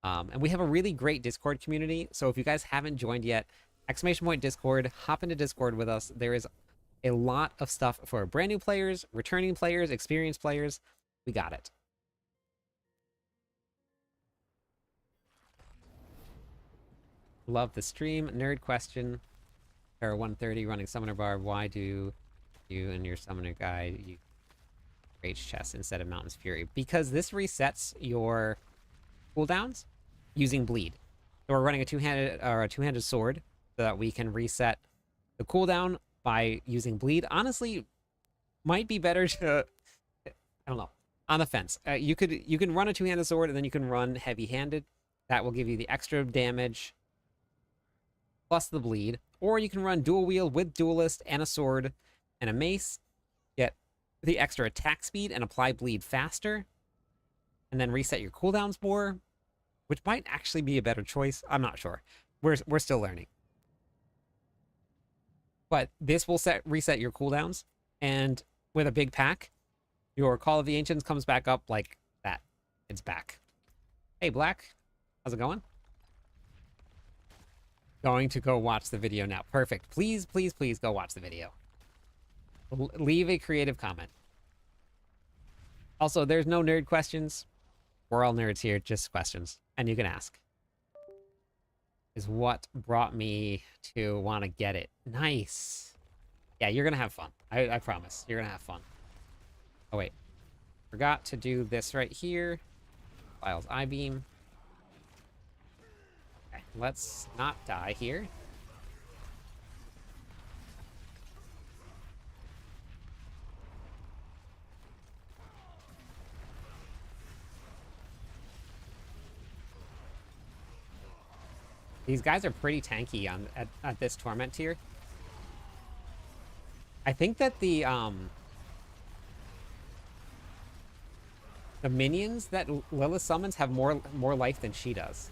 and we have a really great Discord community. So if you guys haven't joined yet, !Discord, hop into Discord with us. There is a lot of stuff for brand new players, returning players, experienced players. We got it. Love the stream. Nerd question. Para 130 running Summoner Barb. Why do you and your Summoner guide use Rage Chest instead of Mountain's Fury? Because this resets your cooldowns using Bleed. So we're running a two-handed sword so that we can reset the cooldown by using Bleed. Honestly, might be better to, I don't know, on the fence. You can run a two-handed sword and then you can run heavy-handed. That will give you the extra damage plus the bleed, or you can run dual wield with duelist and a sword and a mace, get the extra attack speed and apply bleed faster, and then reset your cooldowns more, which might actually be a better choice. I'm not sure. We're still learning. But this will reset your cooldowns, and with a big pack, your Call of the Ancients comes back up like that. It's back. Hey, Black. How's it going? Going to go watch the video now. Perfect. Please, please, please go watch the video. Leave a creative comment. Also, there's no nerd questions. We're all nerds here, just questions. And you can ask. Is what brought me to want to get it. Nice. Yeah, you're going to have fun. I promise. You're going to have fun. Oh, wait. Forgot to do this right here. Files I-beam. Okay, let's not die here. These guys are pretty tanky at this Torment tier. I think that the minions that Lilith summons have more life than she does.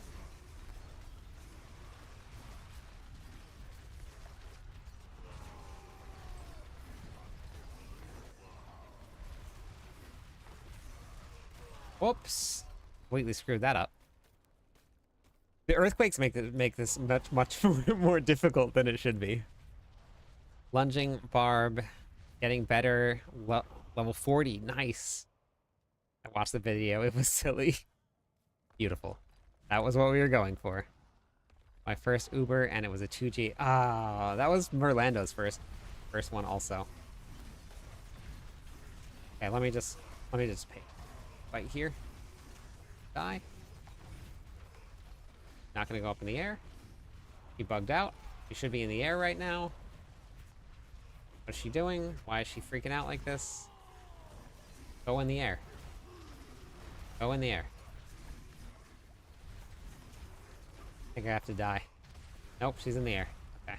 Whoops. Completely screwed that up. The earthquakes make this much more difficult than it should be. Lunging Barb, getting better. Level 40, nice. I watched the video, it was silly. Beautiful. That was what we were going for. My first Uber, and it was a 2G. Ah, that was Merlando's first one also. Okay, let me just pay. Right here. Die. Not gonna go up in the air. He bugged out. He should be in the air right now. What is she doing? Why is she freaking out like this? Go in the air. Go in the air. I think I have to die. Nope, she's in the air. Okay.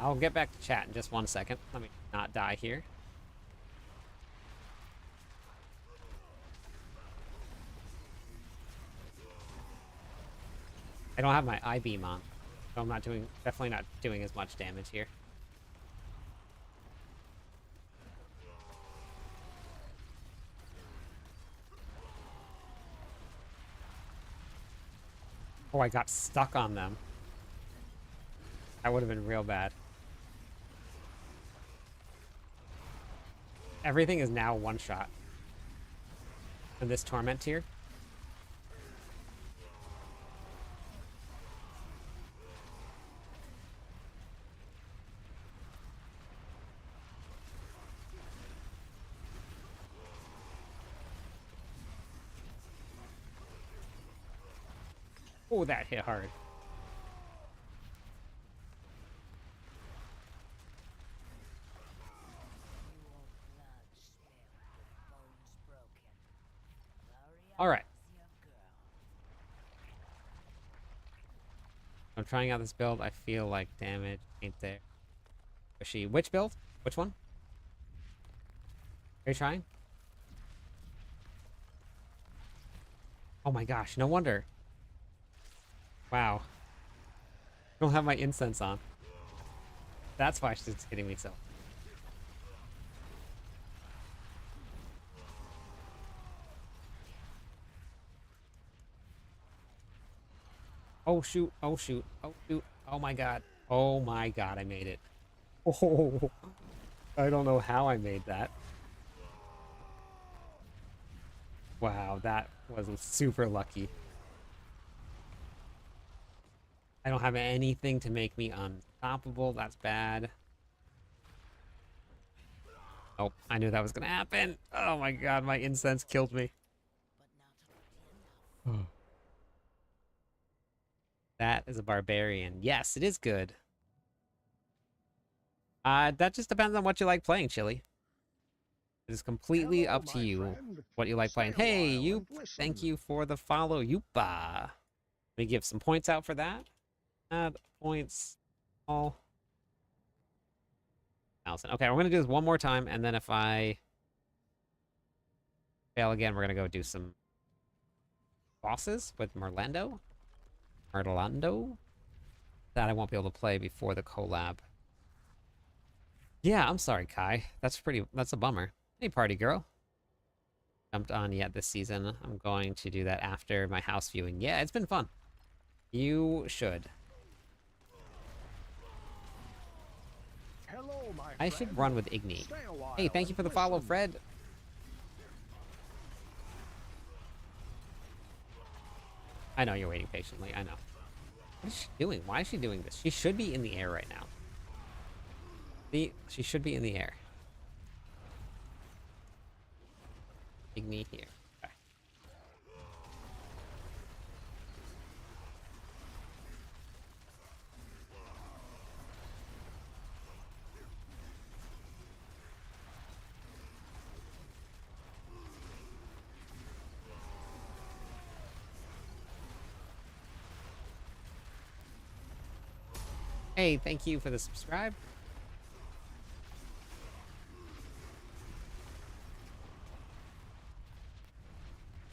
I'll get back to chat in just 1 second. Let me not die here. I don't have my I-beam on, so I'm not doing, definitely not doing as much damage here. Oh, I got stuck on them. That would have been real bad. Everything is now one shot. And this torment tier. Oh, that hit hard. All right. I'm trying out this build. I feel like damage ain't there. Is she? Which build? Which one? Are you trying? Oh my gosh, no wonder. Wow. I don't have my incense on. That's why she's hitting me so. Oh shoot, oh shoot, oh shoot, oh my god. Oh my god, I made it. Oh, I don't know how I made that. Wow, that was super lucky. I don't have anything to make me unstoppable. That's bad. Oh, I knew that was gonna happen. Oh my god, my incense killed me. That is a barbarian. Yes, it is good. That just depends on what you like playing, Chili. It is completely Hello, up to my you friend. what you like playing. Stay a Hey, while you, and listen. thank you for the follow, Yupa. Let me give some points out for that. Add points, all. 1,000. Okay, we're gonna do this one more time, and then if I fail again, we're gonna go do some bosses with Merlando. That I won't be able to play before the collab. Yeah, I'm sorry, Kai. That's a bummer. Hey, party girl. Jumped on yet this season. I'm going to do that after my house viewing. Yeah, it's been fun. You should. Hello, my I friend. should run with Igni. Stay a while Hey, thank you and for the follow, listen. Fred. I know you're waiting patiently. I know. What is she doing? Why is she doing this? She should be in the air right now. See? She should be in the air. Igni here. Okay. Hey, thank you for the subscribe.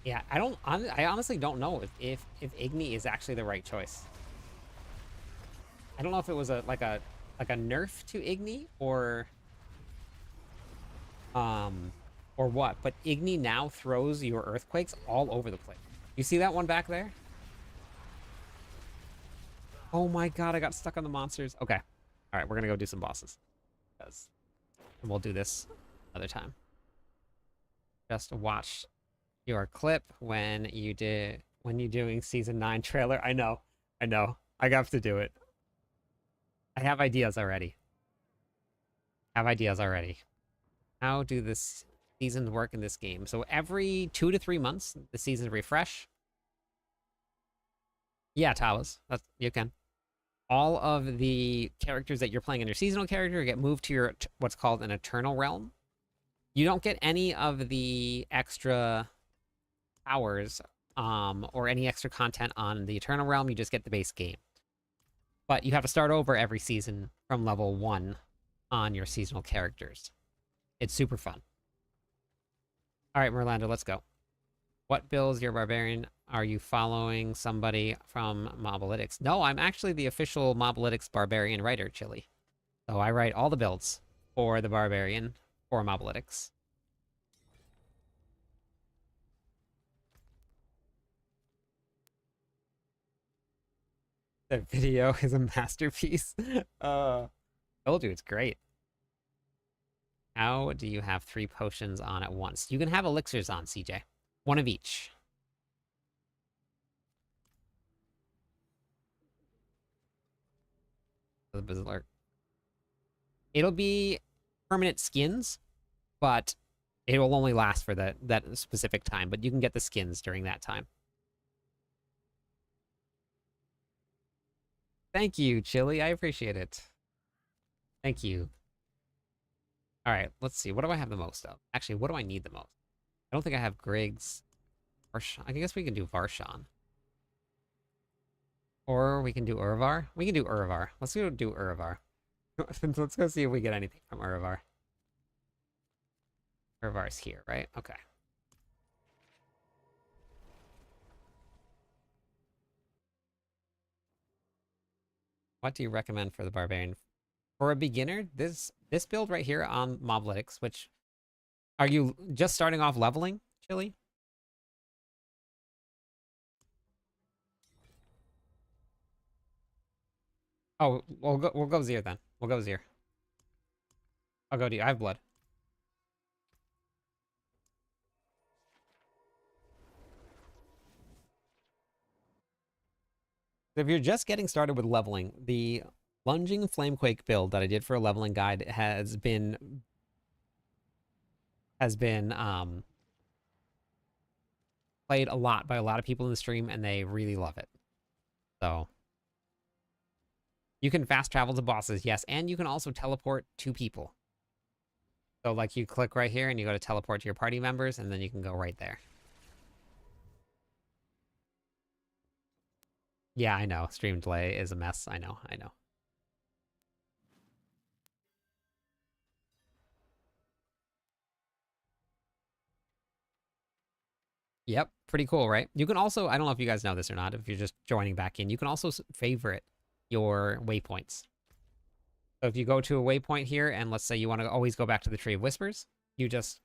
Yeah, I honestly don't know if Igni is actually the right choice. I don't know if it was like a nerf to Igni or what, but Igni now throws your earthquakes all over the place. You see that one back there? Oh my god, I got stuck on the monsters. Okay. All right, we're gonna go do some bosses. And we'll do this another time. Just watch your clip when you're doing season 9 trailer. I know. I have to do it. I have ideas already. How do this seasons work in this game? So every 2 to 3 months, the seasons refresh. Yeah, Tawas. You can. All of the characters that you're playing in your seasonal character get moved to your what's called an eternal realm. You don't get any of the extra powers or any extra content on the eternal realm. You just get the base game. but you have to start over every season from level 1 on your seasonal characters. It's super fun. All right, Merlando, let's go. What builds your barbarian? Are you following somebody from Mobalytics? No, I'm actually the official Mobalytics barbarian writer, Chili. So I write all the builds for the barbarian for Mobalytics. The video is a masterpiece. Told you it's great. How do you have 3 potions on at once? You can have elixirs on, CJ. 1 of each. The Berserk. It'll be permanent skins, but it will only last for that specific time. But you can get the skins during that time. Thank you, Chili. I appreciate it. Thank you. All right, let's see. What do I have the most of? Actually, what do I need the most? I don't think I have Griggs. I guess we can do Varshan. Or we can do Urvar. We can do Urvar. Let's go do Urvar. Let's go see if we get anything from Urvar. Urvar's here, right? Okay. What do you recommend for the Barbarian? For a beginner, this build right here on Mobalytics, which... Are you just starting off leveling, Chili? Oh, we'll go Zir then. We'll go Zir. I'll go to you. I have blood. If you're just getting started with leveling, the Lunging Flamequake build that I did for a leveling guide has been played a lot by a lot of people in the stream, and they really love it. So you can fast travel to bosses, yes, and you can also teleport to people. So like you click right here and you go to teleport to your party members, and then you can go right there. Yeah, I know. Stream delay is a mess. I know. Yep, pretty cool, right? You can also, I don't know if you guys know this or not, if you're just joining back in, you can also favorite your waypoints. So if you go to a waypoint here, and let's say you want to always go back to the Tree of Whispers, you just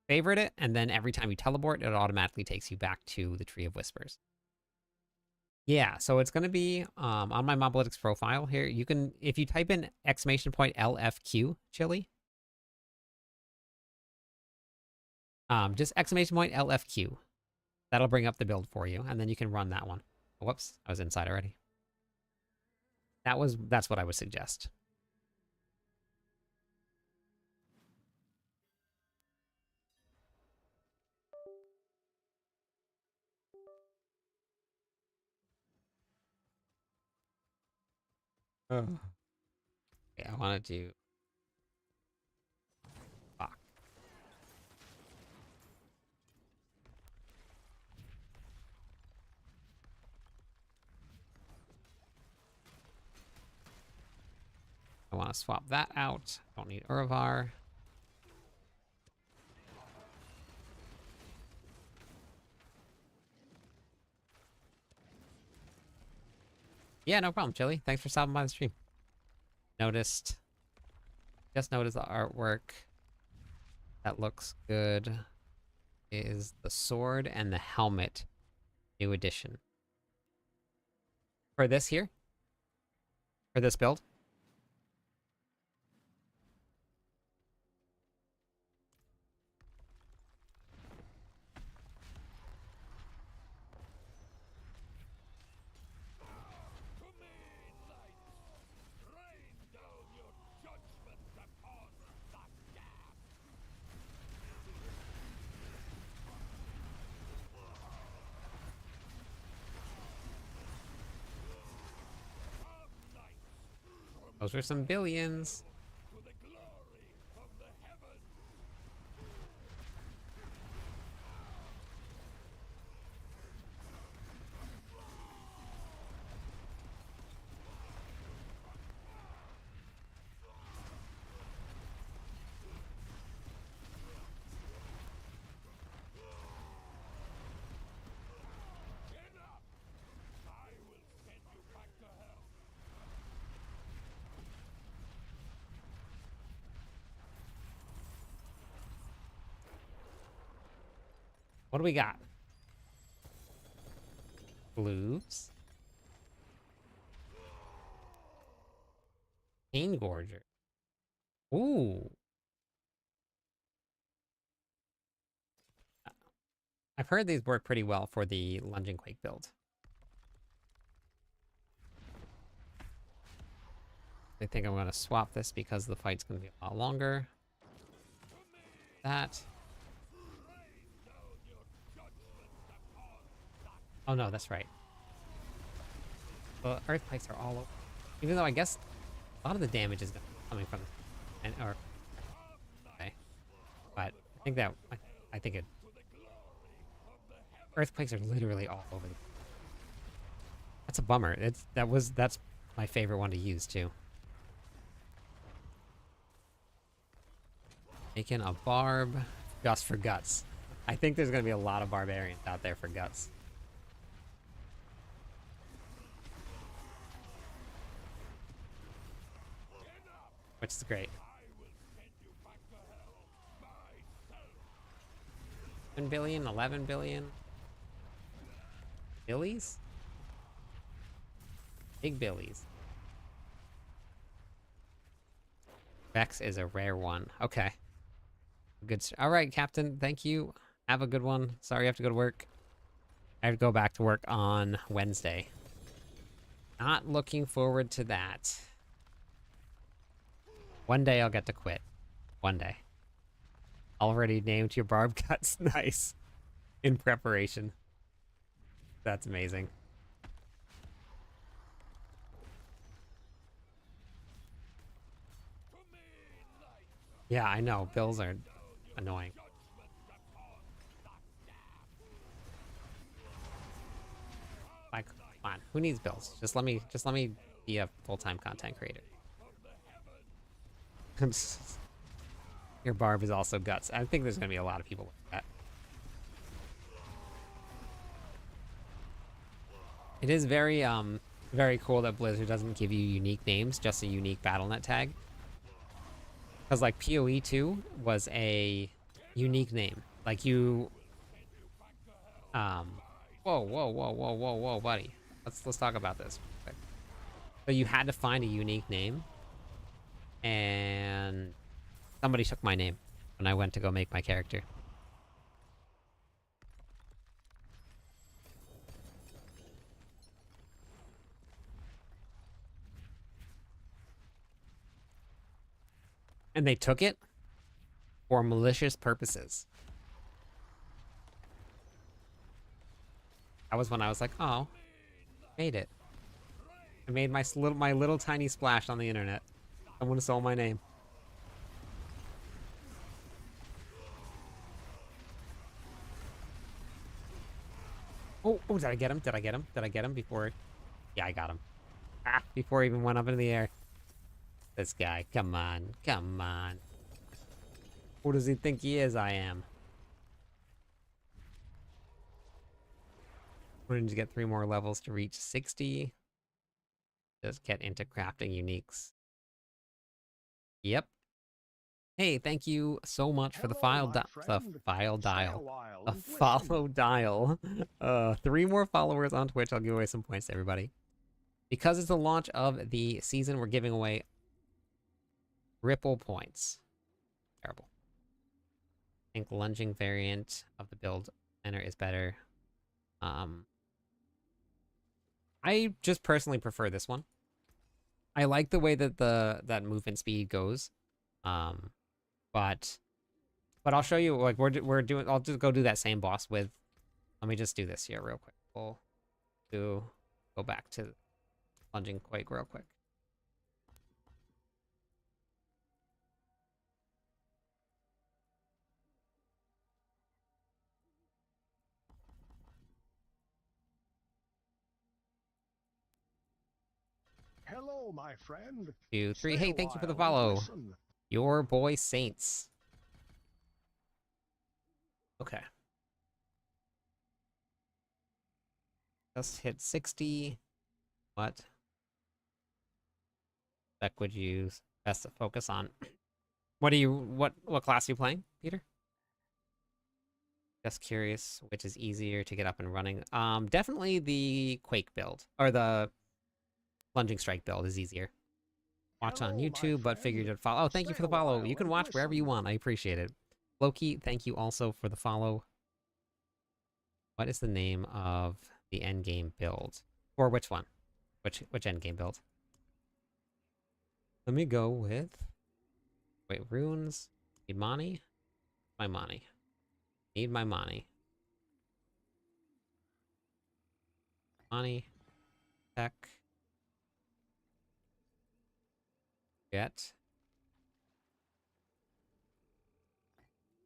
favorite it, and then every time you teleport, it automatically takes you back to the Tree of Whispers. Yeah, so it's going to be on my Mobalytics profile here. You can, if you type in !LFQ, Chili, just !LFQ. That'll bring up the build for you, and then you can run that one. Whoops, I was inside already. That's what I would suggest. Yeah, I wanted to. Fuck. I want to swap that out. Don't need Urvar. Yeah, no problem, Chili. Thanks for stopping by the stream. Just noticed the artwork that looks good is the sword and the helmet, new edition. For this here? For this build? Those are some billions. What do we got? Blues. Pain Gorger. Ooh. I've heard these work pretty well for the Lunging Quake build. I think I'm going to swap this because the fight's going to be a lot longer. That. Oh no, that's right. The earthquakes are all over. Even though I guess a lot of the damage is coming from okay. But I think that I think it earthquakes are literally all over the. That's a bummer. That's my favorite one to use too. Making a barb just for guts. I think there's gonna be a lot of barbarians out there for guts. Which is great. 10 billion, 11 billion. Billies? Big billies. Vex is a rare one. Okay. Good. All right, Captain. Thank you. Have a good one. Sorry you have to go to work. I have to go back to work on Wednesday. Not looking forward to that. One day I'll get to quit. One day. Already named your barb cuts. Nice. In preparation. That's amazing. Yeah, I know. Bills are annoying. Like, come on. Who needs bills? Just let me be a full-time content creator. Your barb is also guts. I think there's gonna be a lot of people like that. It is very very cool that Blizzard doesn't give you unique names, just a unique BattleNet tag. Because like PoE 2 was a unique name. Like you whoa, buddy. Let's talk about this real quick. So you had to find a unique name. And somebody took my name when I went to go make my character. And they took it for malicious purposes. That was when I was like, oh, made it. I made my little tiny splash on the internet. Someone stole my name. Oh, did I get him? Did I get him? Did I get him before? Yeah, I got him. Ah, before he even went up into the air. This guy, come on, come on. Who does he think he is? I am. We're going to get 3 more levels to reach 60. Just get into crafting uniques. Yep. Hey, thank you so much for the follow dial. 3 more followers on Twitch. I'll give away some points to everybody. Because it's the launch of the season, we're giving away Ripple points. Terrible. I think lunging variant of the build center is better. I just personally prefer this one. I like the way that that movement speed goes. But I'll show you, like, we're doing, I'll just go do that same boss with, let me just do this here real quick. We'll go back to Lunging Quake real quick. Hello, my friend. 2, 3. Stay Hey, a thank you for the while and follow. listen. Your boy Saints. Okay. Just hit 60. What spec would you use best to focus on? What class are you playing, Peter? Just curious which is easier to get up and running. Definitely the Quake build, or the Plunging Strike build is easier. Watch on Hello, my YouTube, but figured friend. to follow. Oh, thank you Stay for a the follow. while You can and watch wherever you listen. want. I appreciate it. Loki, thank you also for the follow. What is the name of the endgame build? Or which one? Which endgame build? Let me go with... Wait, runes? Need money? My money. Need my money. Money. Tech. Get.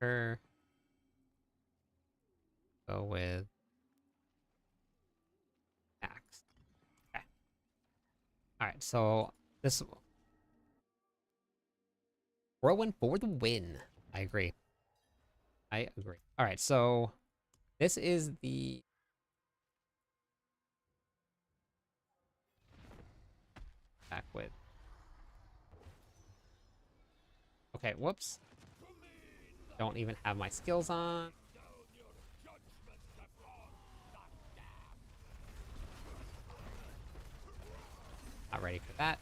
Her. Go with axe. Okay. Alright, so this Whirlwind for the win. I agree. I agree. Alright, so this is the back with. Okay, whoops. Don't even have my skills on. Not ready for that.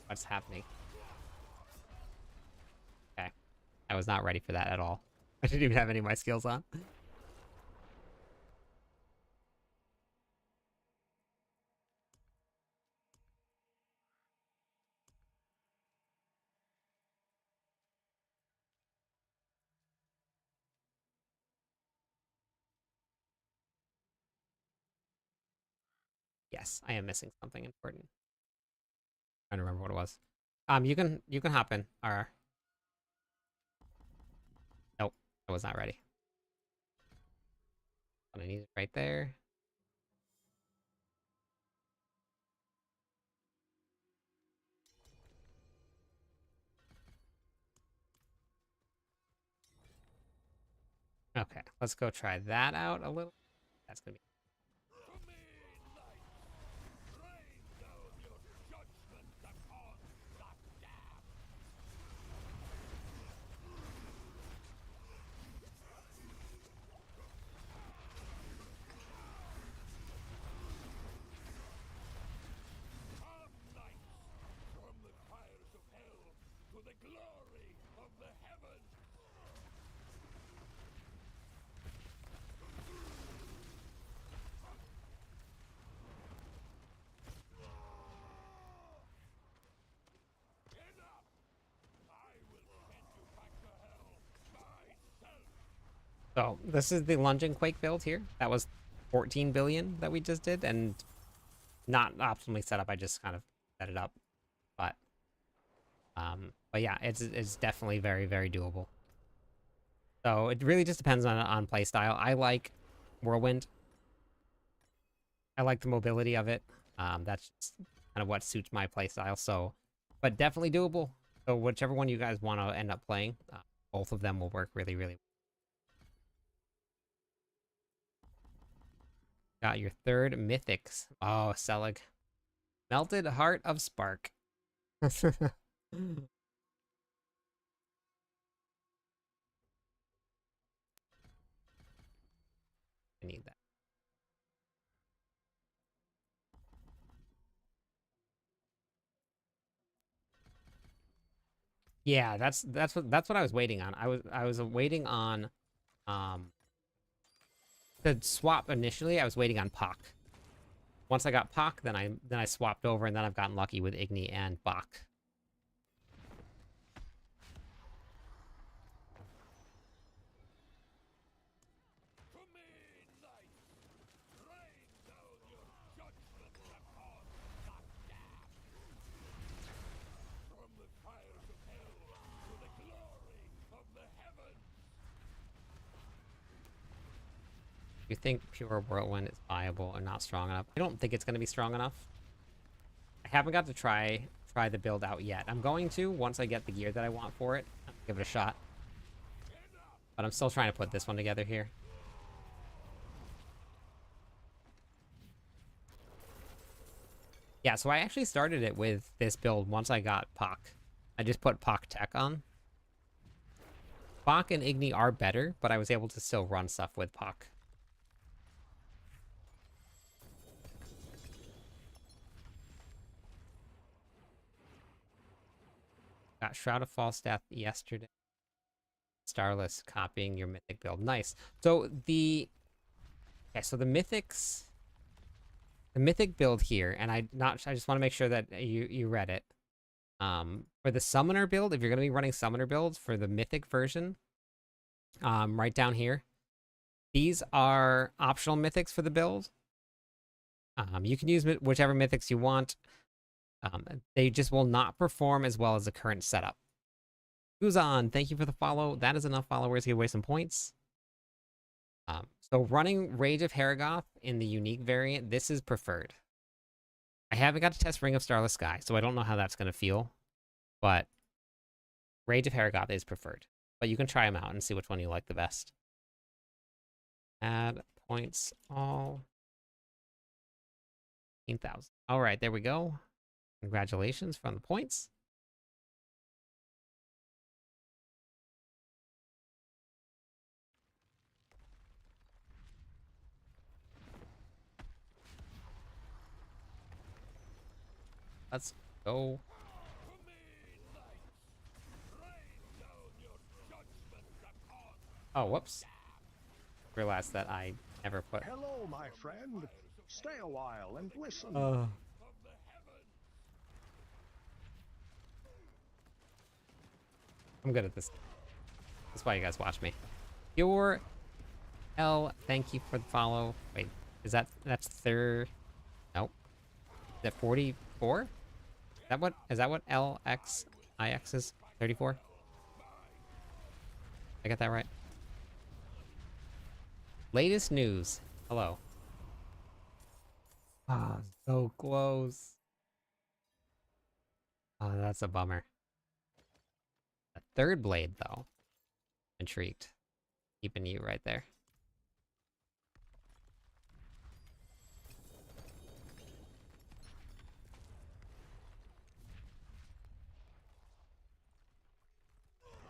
What's happening? Okay. I was not ready for that at all. I didn't even have any of my skills on. Yes, I am missing something important. Trying to remember what it was. You can hop in. Or nope, I was not ready. But I need it right there. Okay, let's go try that out a little. That's gonna be From the fires of hell to the glory of the heavens. Enough! I will send you back to hell myself. so. This is the Lunging Quake build here. That was 14 billion that we just did, and not optimally set up. I just kind of set it up, but yeah, it's definitely very, very doable. So it really just depends on play style. I like Whirlwind. I like the mobility of it. That's just kind of what suits my play style. So, but definitely doable. So whichever one you guys want to end up playing, both of them will work really, really well. Got your third mythics. Oh, Selig. Melted Heart of Spark. I need that. Yeah, that's what I was waiting on. I was waiting on the swap initially. I was waiting on Pock. Once I got Pock, then I swapped over, and then I've gotten lucky with Igni and Bach. To me, knights, rain down your judgment upon the damned. From the fires of hell to the glory of the heavens. You think pure Whirlwind is viable or not strong enough? I don't think it's going to be strong enough. I haven't got to try the build out yet. I'm going to once I get the gear that I want for it. I'll give it a shot. But I'm still trying to put this one together here. Yeah, so I actually started it with this build once I got Pock. I just put Pock Tech on. Bach and Igni are better, but I was able to still run stuff with Puck. Got Shroud of False Death yesterday. Starless copying your mythic build. Nice. So the mythics, the mythic build here, and I just want to make sure that you read it. For the summoner build, if you're gonna be running summoner builds for the mythic version, right down here, these are optional mythics for the build. You can use whichever mythics you want. They just will not perform as well as the current setup. Guzan, thank you for the follow. That is enough followers to give away some points. So running Rage of Haragoth in the unique variant, this is preferred. I haven't got to test Ring of Starless Sky, so I don't know how that's going to feel. But Rage of Haragoth is preferred. But you can try them out and see which one you like the best. Add points all. 15,000. All right, there we go. Congratulations from the points. Let's go. Oh, whoops. Realized that I never put... Hello, my friend. Stay a while and listen. I'm good at this. That's why you guys watch me. Your L, thank you for the follow. Wait, that's third? Nope. Is that 44? Is that what LXIX is? 34? I got that right. Latest news. Hello. Ah, so close. Oh, that's a bummer. A third blade, though. Intrigued. Keeping you right there.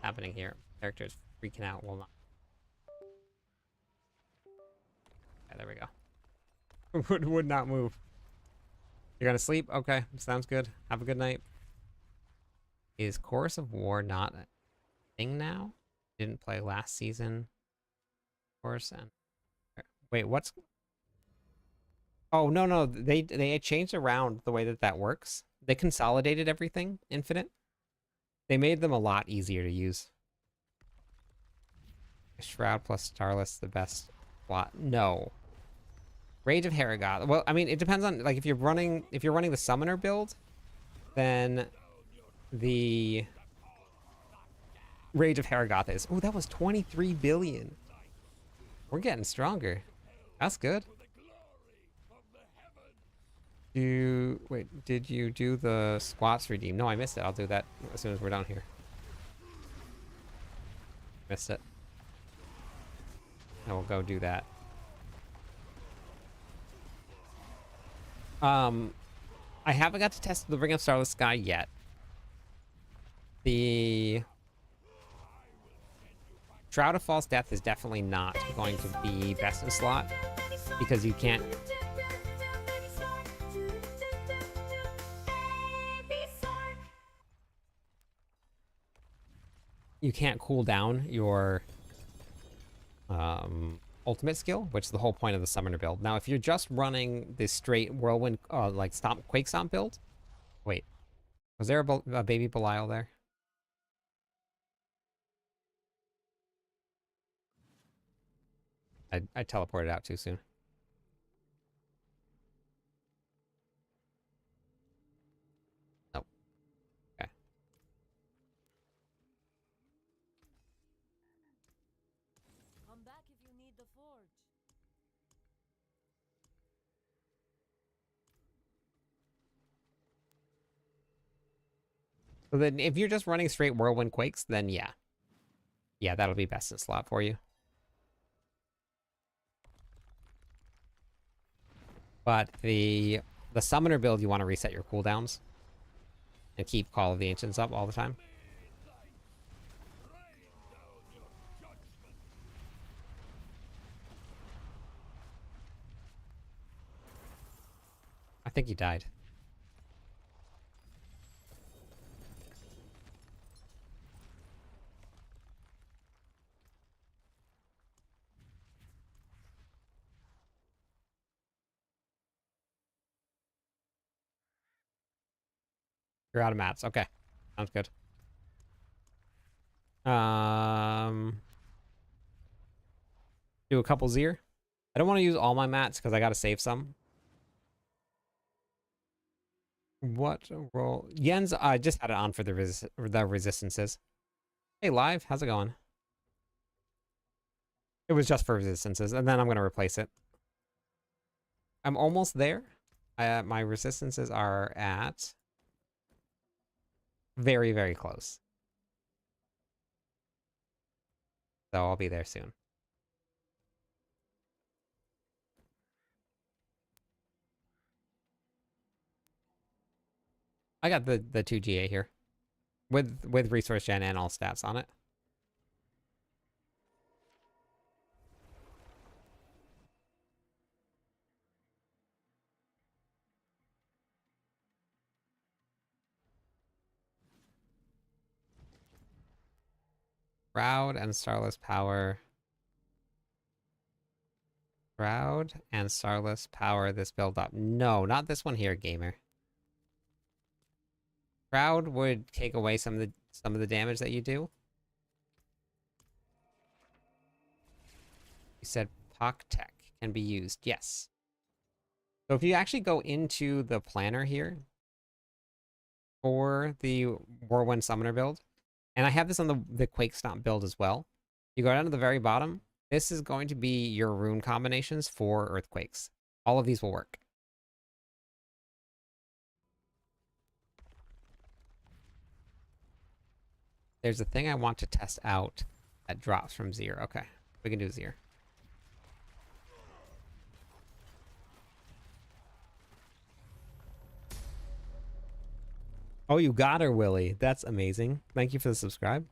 Happening here. Characters freaking out. Will not. Okay, there we go. would not move. You're gonna sleep? Okay, sounds good. Have a good night. Is Chorus of War not a thing now? Didn't play last season. Chorus and wait, what's? Oh no, they changed around the way that works. They consolidated everything. Infinite. They made them a lot easier to use. Shroud plus Starless, the best plot. No. Rage of Haragoth. Well, I mean, it depends on, like, if you're running the summoner build, then the Rage of Haragoth is. Oh, that was 23 billion. We're getting stronger. That's good. Wait, did you do the squats redeem? No, I missed it. I'll do that as soon as we're done here. Missed it. I will go do that. I haven't got to test the Ring of Starless Sky yet. The Shroud of False Death is definitely not going to be best in slot because you can't. You can't cool down your ultimate skill, which is the whole point of the summoner build. Now, if you're just running this straight whirlwind, like Quake Stomp build, wait, was there a baby Belial there? I teleported out too soon. Nope. Okay. Come back if you need the forge. So then if you're just running straight whirlwind quakes, then yeah. Yeah, that'll be best in slot for you. But the summoner build, you want to reset your cooldowns and keep Call of the Ancients up all the time. think he died. You're out of mats. Okay. Sounds good. Do a couple Zir. I don't want to use all my mats because I gotta save some. What role? Yen's, I just had it on for the resistances. Hey, live, how's it going? It was just for resistances, and then I'm gonna replace it. I'm almost there. My resistances are at very, very close. So I'll be there soon. I got the 2 GA here. With resource gen and all stats on it. Proud and Starless Power. Proud and Starless Power this build up. No, not this one here, gamer. Proud would take away some of the damage that you do. You said Pock Tech can be used. Yes. So if you actually go into the planner here for the Whirlwind Summoner build, and I have this on the Quake Stomp build as well. You go down to the very bottom. This is going to be your rune combinations for Earthquakes. All of these will work. There's a thing I want to test out that drops from Zir. Okay, we can do Zir. Oh, you got her, Willie. That's amazing. Thank you for the subscribe.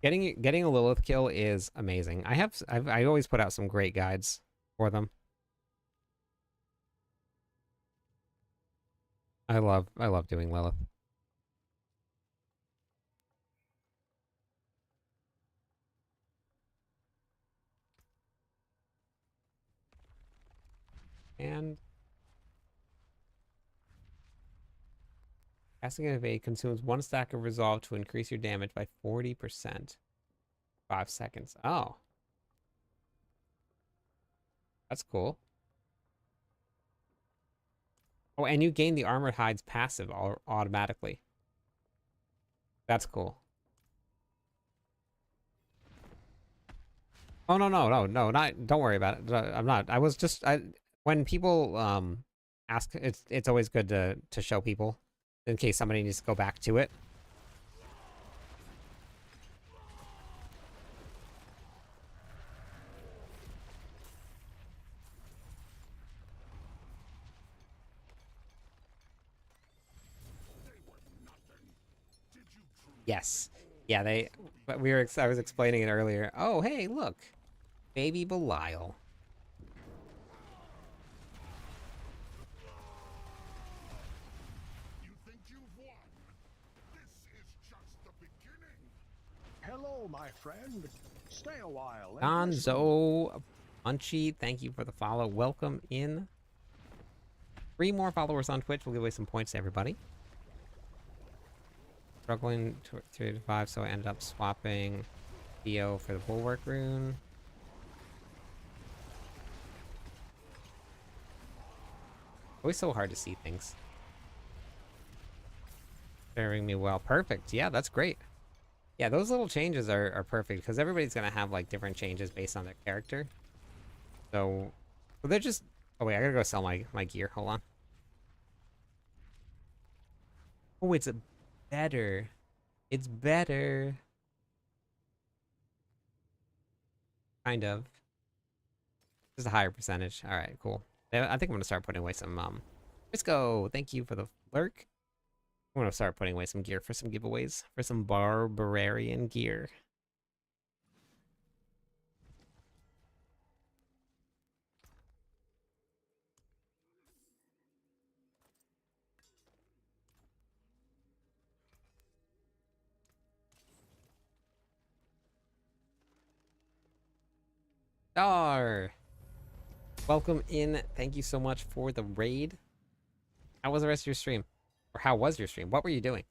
Getting a Lilith kill is amazing. I always put out some great guides for them. I love doing Lilith. And casting an evade consumes 1 stack of resolve to increase your damage by 40%. 5 seconds. Oh. That's cool. Oh, and you gain the Armored Hides passive automatically. That's cool. Oh, no, don't worry about it. I'm not. I was just, when people ask, it's always good to show people in case somebody needs to go back to it. Yes. Yeah, but I was explaining it earlier. Oh, hey, look. Baby Belial. You think you've won? This is just the beginning. Hello, my friend. Stay a while. and listen. Gonzo Punchy, thank you for the follow. Welcome in. 3 more followers on Twitch. We'll give away some points to everybody. Struggling to 3 to 5, so I ended up swapping Theo for the Bulwark rune. Always so hard to see things. Faring me well. Perfect. Yeah, that's great. Yeah, those little changes are perfect because everybody's gonna have like different changes based on their character. So they're just. Oh wait, I gotta go sell my gear. Hold on. Oh, it's better. It's better. Kind of. Just a higher percentage. All right, cool. I think I'm gonna start putting away some. Risco, thank you for the lurk. I'm gonna start putting away some gear for some giveaways for some Barbarian gear. Star! Welcome in. Thank you so much for the raid. How was the rest of your stream? Or how was your stream? What were you doing?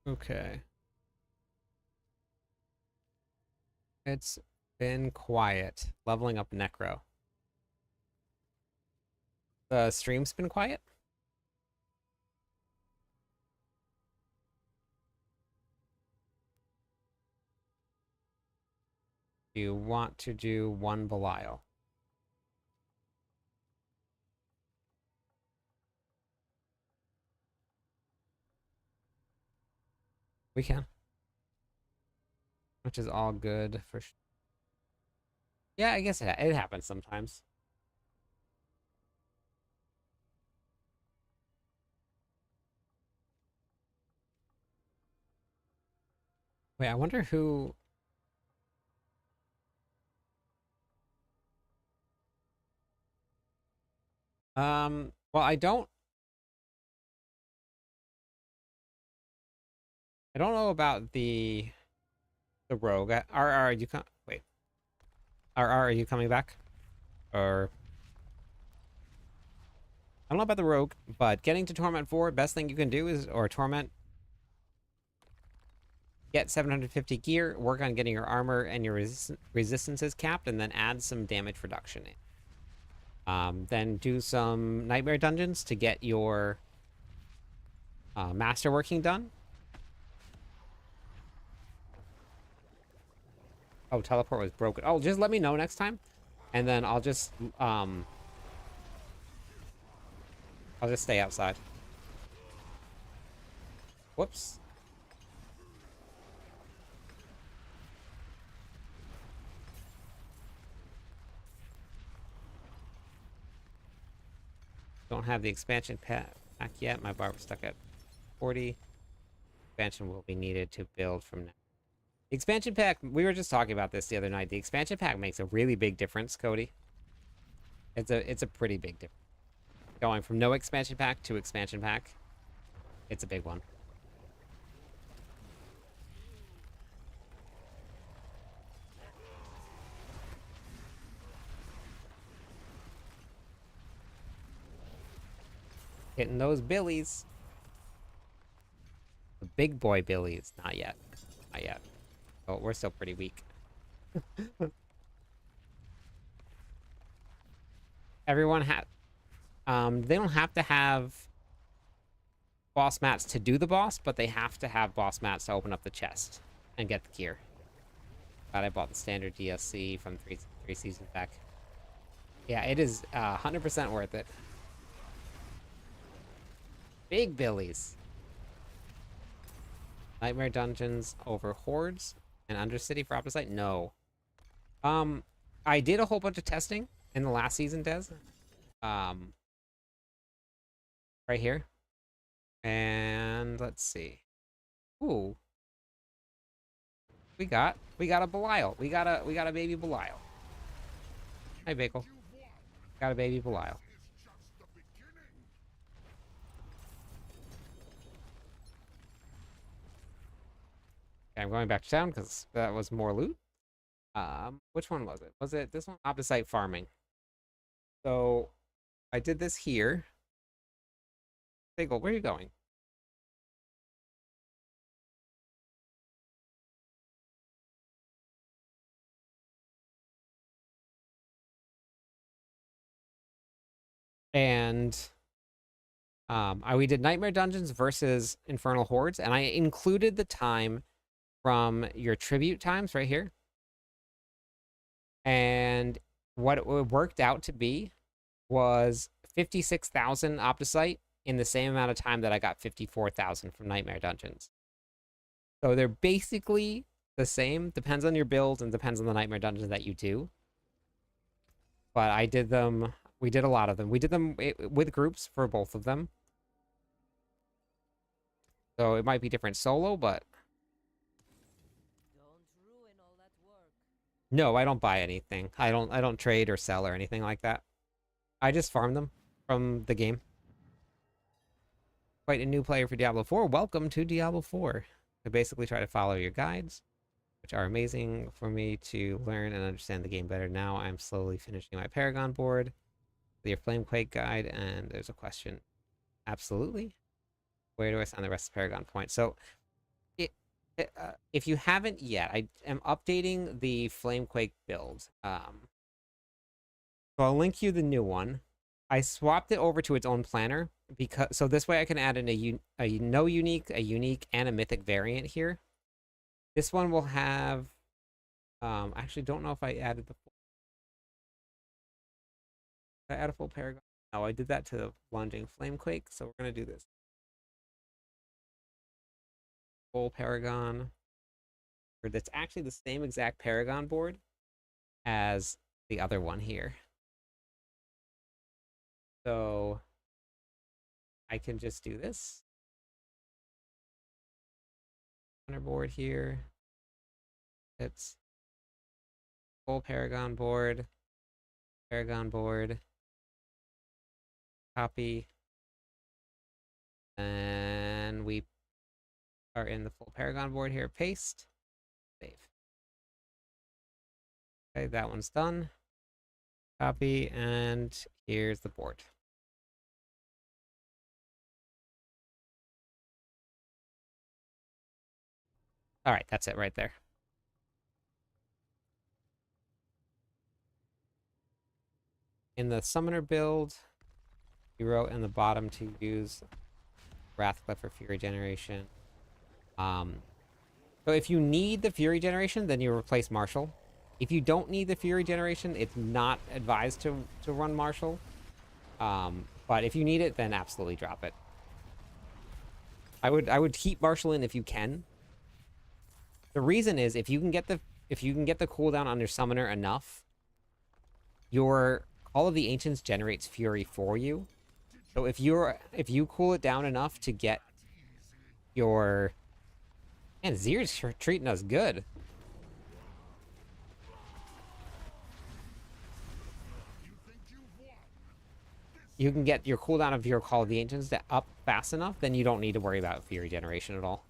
Okay. It's been quiet. Leveling up Necro. The stream's been quiet? You want to do one Belial. We can. Which is all good for sure. Yeah, I guess it happens sometimes. Wait, I wonder who... well, I don't know about the rogue. Are you wait. Are you coming back? Or I don't know about the rogue, but getting to Torment 4, best thing you can do is, or Torment, get 750 gear, work on getting your armor and your resistances capped, and then add some damage reduction in. Then do some Nightmare Dungeons to get your masterworking done. Oh, teleport was broken. Oh, just let me know next time, and then I'll just stay outside. Whoops. Don't have the expansion pack yet. My barber's stuck at 40. Expansion will be needed to build from now. The expansion pack, we were just talking about this the other night. The expansion pack makes a really big difference, Cody. It's a pretty big difference. Going from no expansion pack to expansion pack, it's a big one. Hitting those billies. The big boy billies. Not yet. Not yet. Oh, we're still pretty weak. Everyone they don't have to have boss mats to do the boss, but they have to have boss mats to open up the chest and get the gear. Glad I bought the standard DLC from three seasons back. Yeah, it is 100% worth it. Big billies. Nightmare Dungeons over Hordes and Undercity for Opposite? No. I did a whole bunch of testing in the last season, Des. Right here. And let's see. Ooh. We got a Belial. We got a baby Belial. Hi, Bagel. Got a baby Belial. Okay, I'm going back to town because that was more loot. Which one was it? Was it this one? Opposite farming. So I did this here. Bagel, where are you going? And we did Nightmare Dungeons versus Infernal Hordes, and I included the time from your tribute times right here. And what it worked out to be was 56,000 Opticite in the same amount of time that I got 54,000 from Nightmare Dungeons. So they're basically the same. Depends on your build and depends on the Nightmare Dungeons that you do. But I did them. We did a lot of them. We did them with groups for both of them. So it might be different solo, but Don't ruin all that work. no, I don't buy anything. I don't trade or sell or anything like that. I just farm them from the game. Quite a new player for Diablo 4. Welcome to Diablo 4. I basically try to follow your guides, which are amazing for me to learn and understand the game better. Now I'm slowly finishing my Paragon board with your Flamequake guide, and there's a question. Absolutely. Where do I sign the rest of Paragon points? So, if you haven't yet, I am updating the Flamequake build. So I'll link you the new one. I swapped it over to its own planner because so this way I can add in a no unique, a unique, and a mythic variant here. This one will have. I actually don't know if I added the. Did I add a full Paragon? No, I did that to the Lunging Flamequake, so we're gonna do this. Full Paragon. That's actually the same exact Paragon board as the other one here. So I can just do this. Center board here. It's full Paragon board. Paragon board. Copy. And we are in the full Paragon board here. Paste. Save. Okay, that one's done. Copy, and here's the board. All right, that's it right there. In the summoner build, you wrote in the bottom to use Wrathcliff for Fury Generation. So if you need the Fury Generation, then you replace Marshall. If you don't need the Fury Generation, it's not advised to run Marshall. But if you need it, then absolutely drop it. I would keep Marshall in if you can. The reason is if you can get the cooldown on your summoner enough, your Call of the Ancients generates Fury for you. So if you cool it down enough to get your man, Zir's treating us good. You can get your cooldown of your Call of the Ancients up fast enough, then you don't need to worry about Fury generation at all.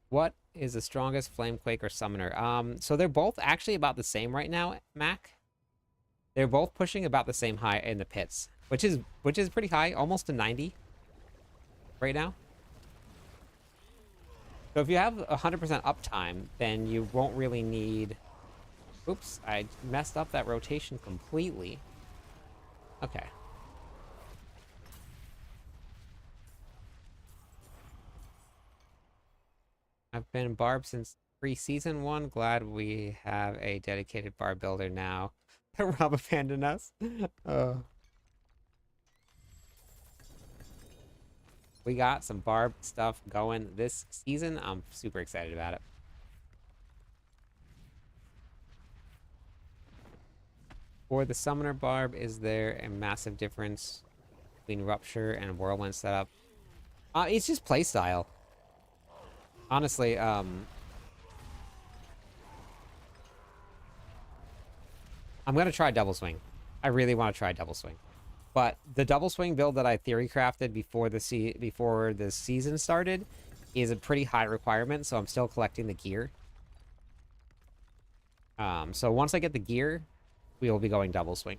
What is the strongest Flamequake or Summoner? So they're both actually about the same right now, Mac. They're both pushing about the same high in the pits, which is pretty high, almost to 90 right now. So if you have 100% uptime, then you won't really need... Oops, I messed up that rotation completely. Okay. I've been Barb since pre-season 1. Glad we have a dedicated Barb builder now. Rob abandoned us. We got some Barb stuff going this season. I'm super excited about it. For the Summoner Barb, is there a massive difference between Rupture and Whirlwind setup? It's just playstyle. Honestly, I'm gonna try Double Swing. I really want to try Double Swing. But the Double Swing build that I theory crafted before the season started is a pretty high requirement, so I'm still collecting the gear. So once I get the gear, we will be going Double Swing.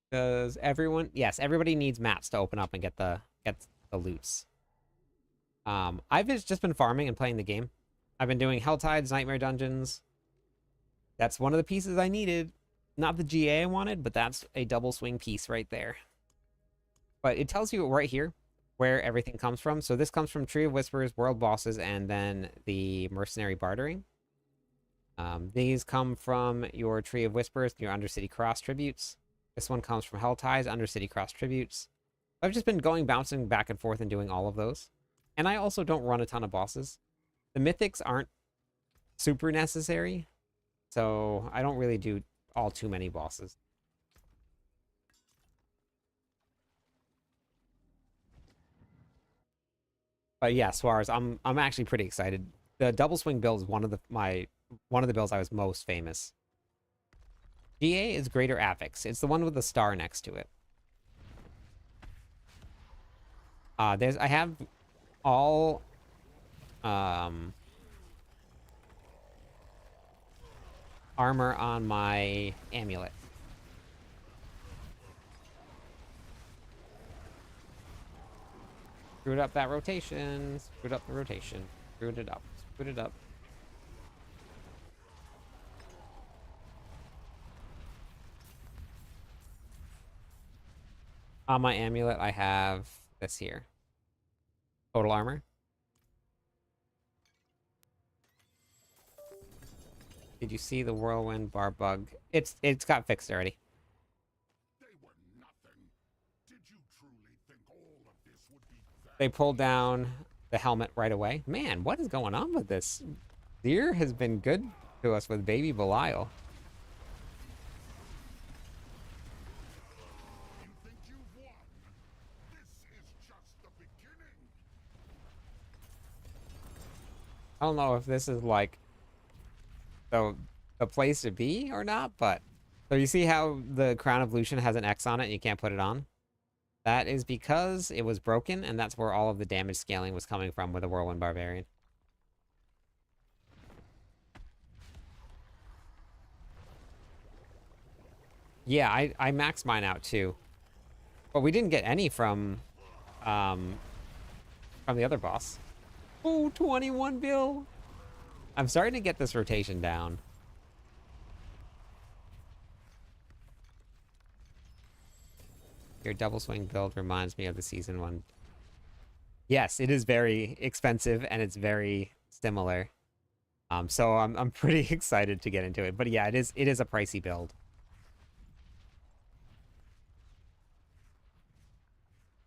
Does everyone? Yes, everybody needs mats to open up and get the loots. I've just been farming and playing the game. I've been doing Helltides, Nightmare Dungeons. That's one of the pieces I needed. Not the GA I wanted, but that's a Double Swing piece right there. But it tells you right here where everything comes from. So this comes from Tree of Whispers, World Bosses, and then the Mercenary Bartering. These come from your Tree of Whispers, your Undercity Cross Tributes. This one comes from Helltides, Undercity Cross Tributes. I've just been bouncing back and forth and doing all of those. And I also don't run a ton of bosses. The mythics aren't super necessary. So I don't really do all too many bosses. But yeah, Suarez, I'm actually pretty excited. The double swing build is one of the builds I was most famous. GA is Greater Affix. It's the one with the star next to it. I have all armor on my amulet. Screwed up that rotation. Screwed up the rotation. Screwed it up. Screwed it up. On my amulet, I have this here. Total armor. Did you see the whirlwind bar bug? It's got fixed already. They were nothing. Did you truly think all of this would be that? They pulled down the helmet right away. Man, what is going on with this? Deer has been good to us with baby Belial. You think you've won? This is just the beginning. I don't know if this is like the place to be or not, but so you see how the Crown of Lucian has an X on it and you can't put it on? That is because it was broken, and that's where all of the damage scaling was coming from with the Whirlwind Barbarian. Yeah, I maxed mine out too. But we didn't get any from the other boss. Oh, 21 bill. I'm starting to get this rotation down. Your double swing build reminds me of the season 1. Yes, it is very expensive and it's very similar. So I'm pretty excited to get into it. But yeah, it is a pricey build.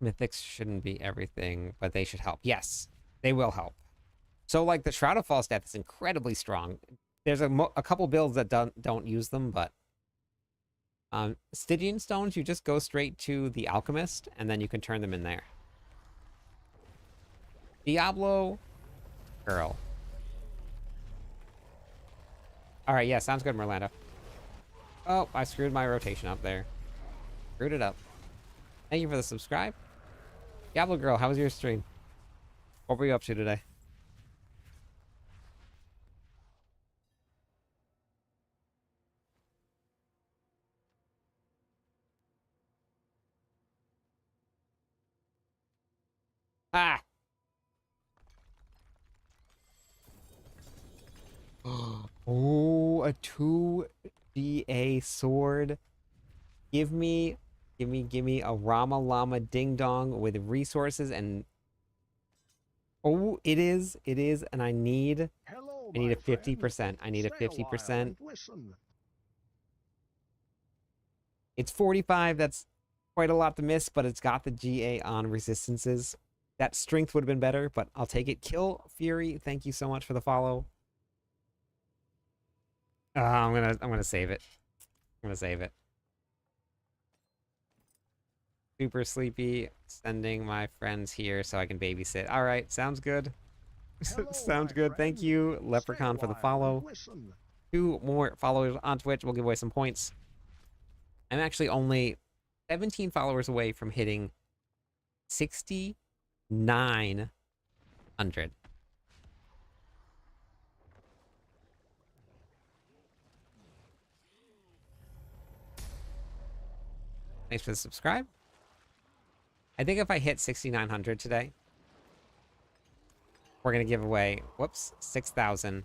Mythics shouldn't be everything, but they should help. Yes, they will help. So like the Shroud of False Death is incredibly strong. There's a couple builds that don't use them, but Stygian Stones, you just go straight to the Alchemist, and then you can turn them in there. Diablo Girl. Alright, yeah, sounds good, Merlando. Oh, I screwed my rotation up there. Screwed it up. Thank you for the subscribe. Diablo Girl, how was your stream? What were you up to today? Ah! Oh, a 2 DA sword. Give me a Rama Llama Ding Dong with resources and... Oh, it is, and I need Hello, a 50%. friend. I need a Stay while 50%. and listen. It's 45, that's quite a lot to miss, but it's got the GA on resistances. That strength would have been better, but I'll take it. Kill Fury, thank you so much for the follow. I'm gonna save it. I'm gonna save it. Super sleepy. Sending my friends here so I can babysit. All right, sounds good. Hello, Sounds my good. Thank friend. you, Stay Leprechaun, for the while and follow. listen. 2 more followers on Twitch. We'll give away some points. I'm actually only 17 followers away from hitting 6,900. Thanks for the subscribe. I think if I hit 6,900 today, we're going to give away, whoops, 6,000.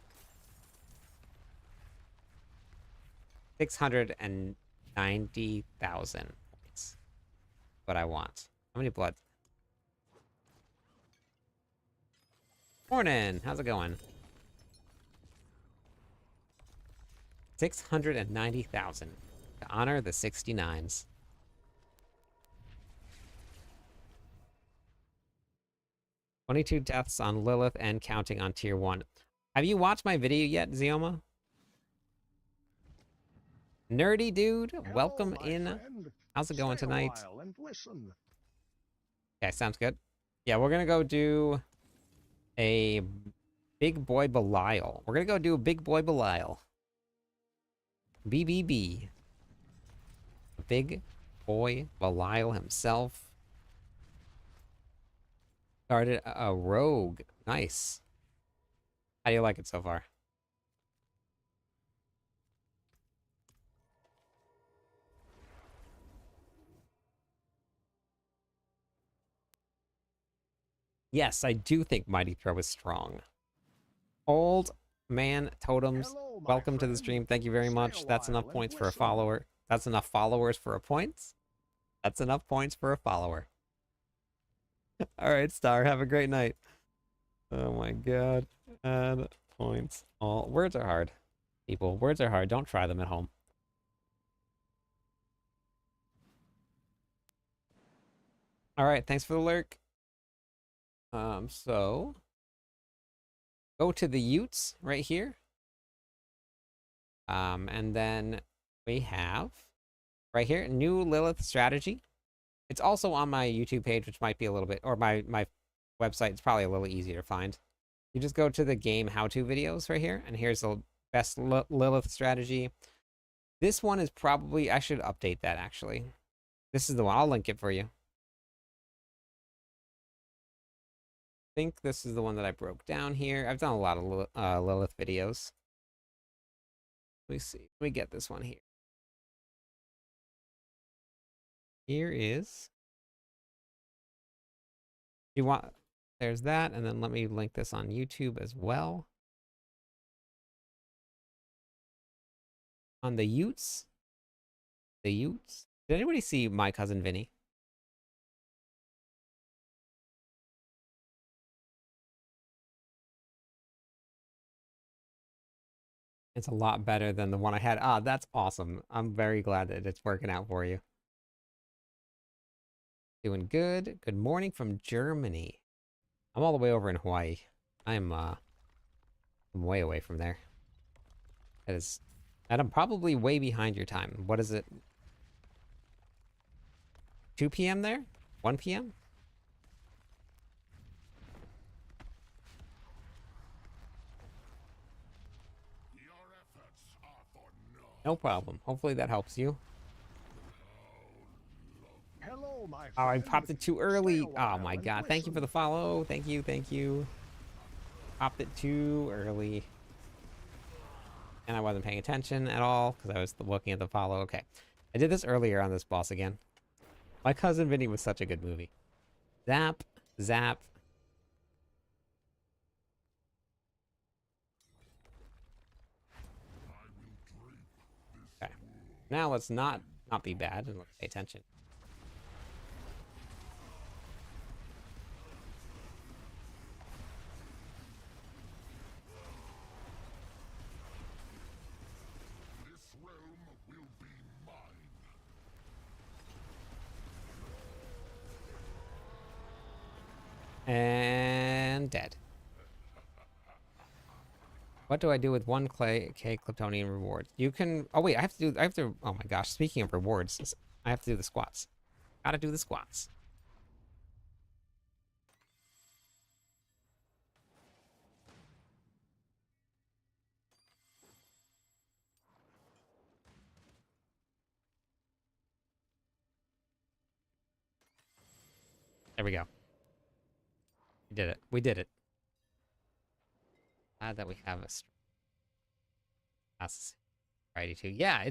690,000 points. What I want. How many blood? Morning. How's it going? 690,000 to honor the 69s. 22 deaths on Lilith and counting on tier 1. Have you watched my video yet, Zioma? Nerdy dude, Hello, welcome my in. friend. How's it going Stay a tonight? while and listen. Okay, sounds good. Yeah, we're gonna go do a Big Boy Belial. We're gonna go do a Big Boy Belial. BBB. Big Boy Belial himself. Started a rogue. Nice. How do you like it so far? Yes, I do think Mighty Throw is strong. Old Man Totems, Hello, my welcome to the friend. stream. Thank you very Stay much. a That's enough while and points for a listen. follower. That's enough followers for a point. That's enough points for a follower. All right, Star, have a great night. Oh my god. Add points. All words are hard. People, words are hard. Don't try them at home. All right, thanks for the lurk. So go to the Utes right here. And then we have right here, new Lilith strategy. It's also on my YouTube page, which might be a little bit, or my website. It's probably a little easier to find. You just go to the game how-to videos right here, and here's the best Lilith strategy. This one is probably, I should update that actually. This is the one, I'll link it for you. I think this is the one that I broke down here. I've done a lot of Lilith videos. Let me see. Let me get this one here. Here is. You want? There's that, and then let me link this on YouTube as well. On the Utes. The Utes. Did anybody see My Cousin Vinny? It's a lot better than the one I had. Ah, that's awesome. I'm very glad that it's working out for you. Doing good. Good morning from Germany. I'm all the way over in Hawaii. I'm way away from there. That is, and I'm probably way behind your time. What is it? 2 p.m. there? 1 p.m.? Your efforts are for naught. No problem. Hopefully that helps you. Hello, my friend. Oh, I popped it too early. Stay a Oh while my and god. Thank you for listen. the follow. Thank you. Thank you. Popped it too early. And I wasn't paying attention at all because I was looking at the follow. Okay. I did this earlier on this boss again. My Cousin Vinny was such a good movie. Zap. Zap. Okay. Now let's not be bad and let's pay attention. This realm will be mine. And dead. What do I do with 1K Kryptonian rewards? You can. Oh wait, I have to. Oh my gosh! Speaking of rewards, I have to do the squats. Gotta do the squats. There we go. We did it. We did it. Glad that we have a class variety too. Yeah,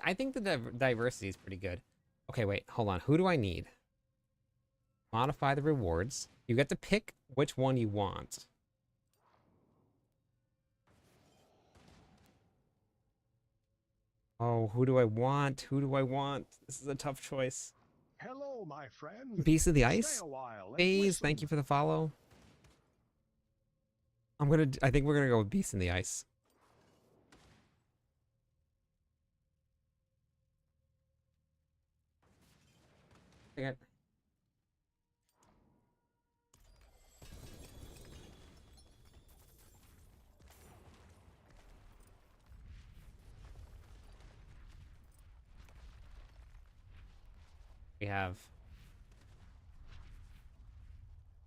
I think the diversity is pretty good. Okay, wait, hold on. Who do I need? Modify the rewards. You get to pick which one you want. Oh, who do I want? Who do I want? This is a tough choice. Hello, my friend. Beast of the Stay Ice? a while and Phase, thank listen. you for the follow. I think we're gonna go with Beast in the Ice. Okay. We have...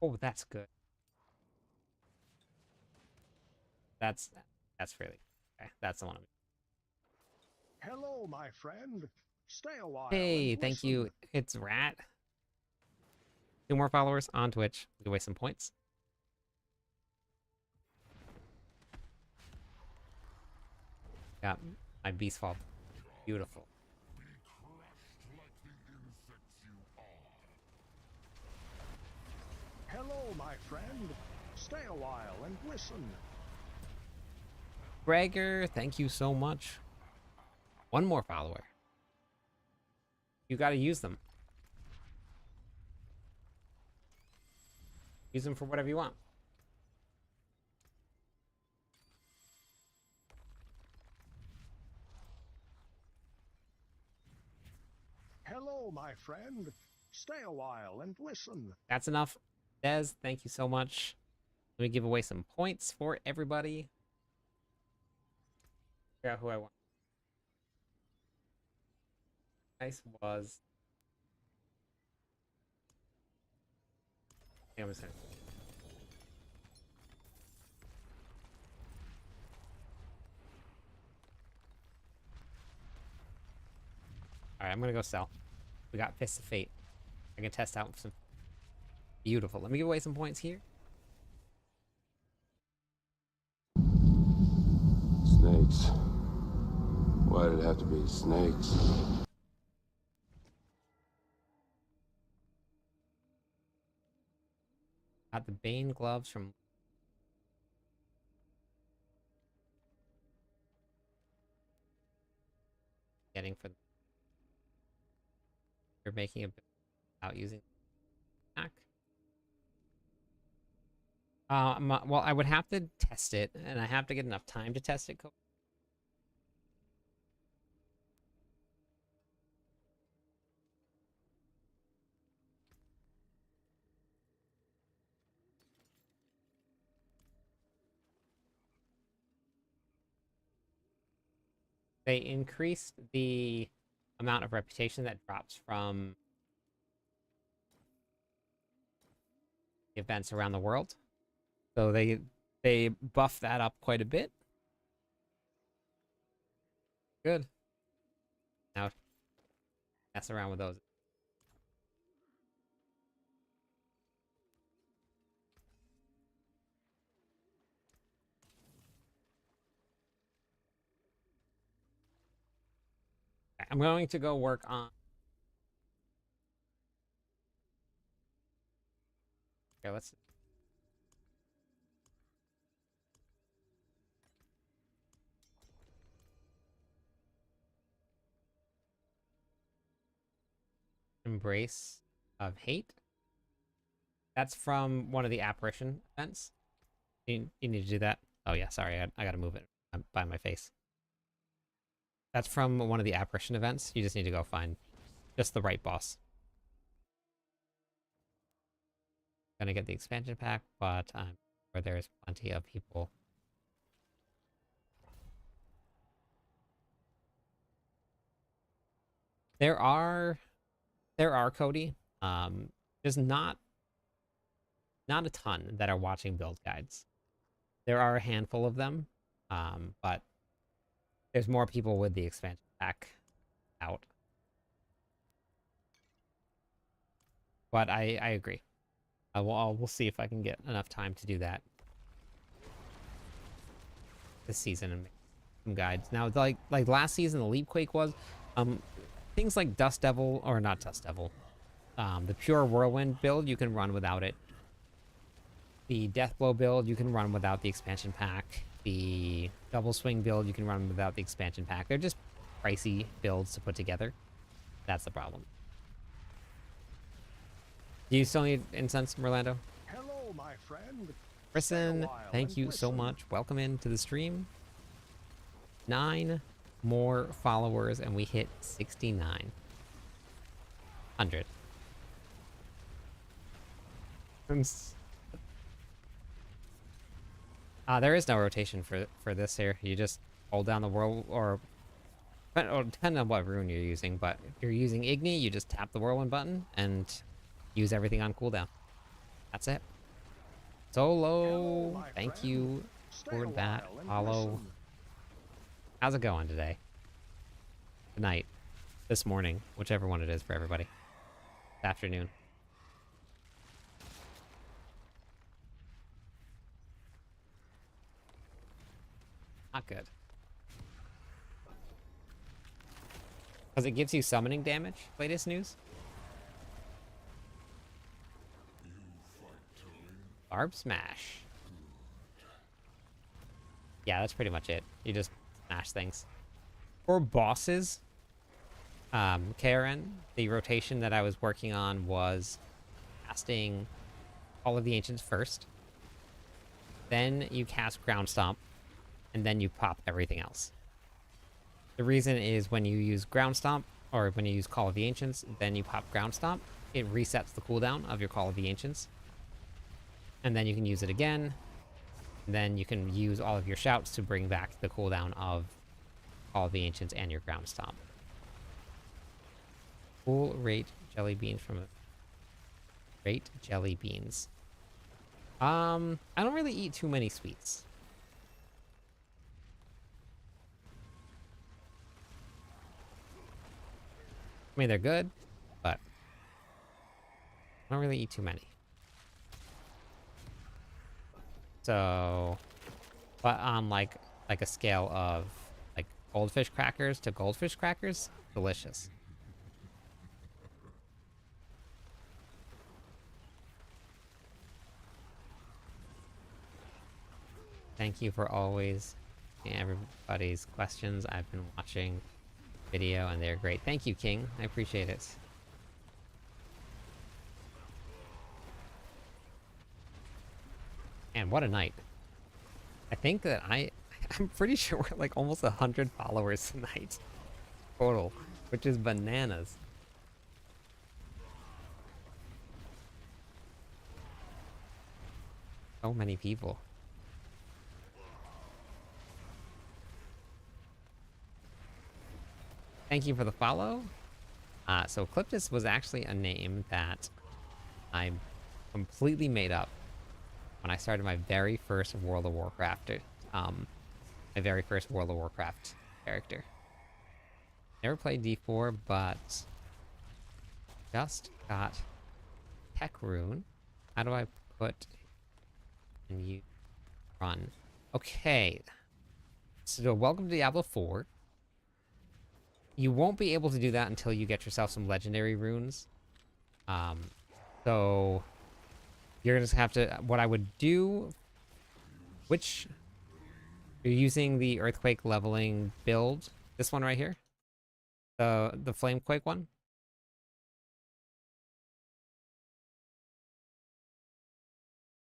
Oh, that's good. That's really... Okay, that's the one. Hello, my friend. Stay a while. Hey, and thank listen. you. It's Rat. 2 more followers on Twitch. Give away some points. Got my beast fall. Beautiful. Be crushed like the insects you are. Hello, my friend. Stay a while and listen. Gregor, thank you so much. 1 more follower. You gotta use them. Use them for whatever you want. Hello, my friend. Stay a while and listen. That's enough. Des, thank you so much. Let me give away some points for everybody. Figure out who I want. Nice was... I think I'm just gonna... Alright, I'm gonna go sell. We got Fists of Fate. I can test out some... Beautiful. Let me give away some points here. Snakes. Why did it have to be snakes? Got the Bane gloves from... Getting for... You're making a bit without using... Hack. Well, I would have to test it, and I have to get enough time to test it. They increased the amount of reputation that drops from events around the world. So they buffed that up quite a bit. Good. Now mess around with those. I'm going to go work on... Okay, let's... Embrace of Hate. That's from one of the apparition events. You need to do that. Oh yeah, sorry, I gotta move it by my face. That's from one of the apparition events. You just need to go find just the right boss. Gonna get the expansion pack, but where there's plenty of people. There are Cody. There's not a ton that are watching build guides. There are a handful of them, but there's more people with the expansion pack out. But I agree. We'll see if I can get enough time to do that this season and make some guides. Now, like last season, the Leapquake was things like Dust Devil, or not Dust Devil, the Pure Whirlwind build you can run without it. The Deathblow build you can run without the expansion pack. The Double Swing build you can run without the expansion pack. They're just pricey builds to put together. That's the problem. Do you still need incense, Merlando? Hello, my friend. Kristen, thank you so much. Welcome into the stream. 9 more followers and we hit 6,900. There is no rotation for this here. You just hold down the world or Depending on what rune you're using, but if you're using Igni, you just tap the whirlwind button and use everything on cooldown. That's it. Hello, Solo, my thank friend. you Stay for a that while and follow. listen. How's it going today? Tonight, this morning, whichever one it is for everybody. This afternoon. Not good. Because it gives you summoning damage, latest news. Barb Smash. Yeah, that's pretty much it. You just smash things. For bosses, Karen, the rotation that I was working on was casting all of the Ancients first. Then you cast Ground Stomp, and then you pop everything else. The reason is when you use Ground Stomp, or when you use Call of the Ancients, then you pop Ground Stomp, it resets the cooldown of your Call of the Ancients. And then you can use it again. And then you can use all of your shouts to bring back the cooldown of Call of the Ancients and your Ground Stomp. Full rate jelly beans from a... Rate jelly beans. I don't really eat too many sweets. I mean, they're good, but I don't really eat too many. So, but on like a scale of like goldfish crackers to goldfish crackers, delicious. Thank you for always everybody's questions. I've been watching video and they're great. Thank you, King. I appreciate it. And what a night. I think that I'm pretty sure we're like almost 100 followers tonight total, which is bananas. So many people. Thank you for the follow. So Cliptus was actually a name that I completely made up when I started my very first World of Warcraft. My very first World of Warcraft character. Never played D4, but just got Tech Rune. How do I put and you run? Okay. So welcome to Diablo 4. You won't be able to do that until you get yourself some legendary runes. So you're gonna just have to, what I would do, which you're using the earthquake leveling build, this one right here, the flamequake one.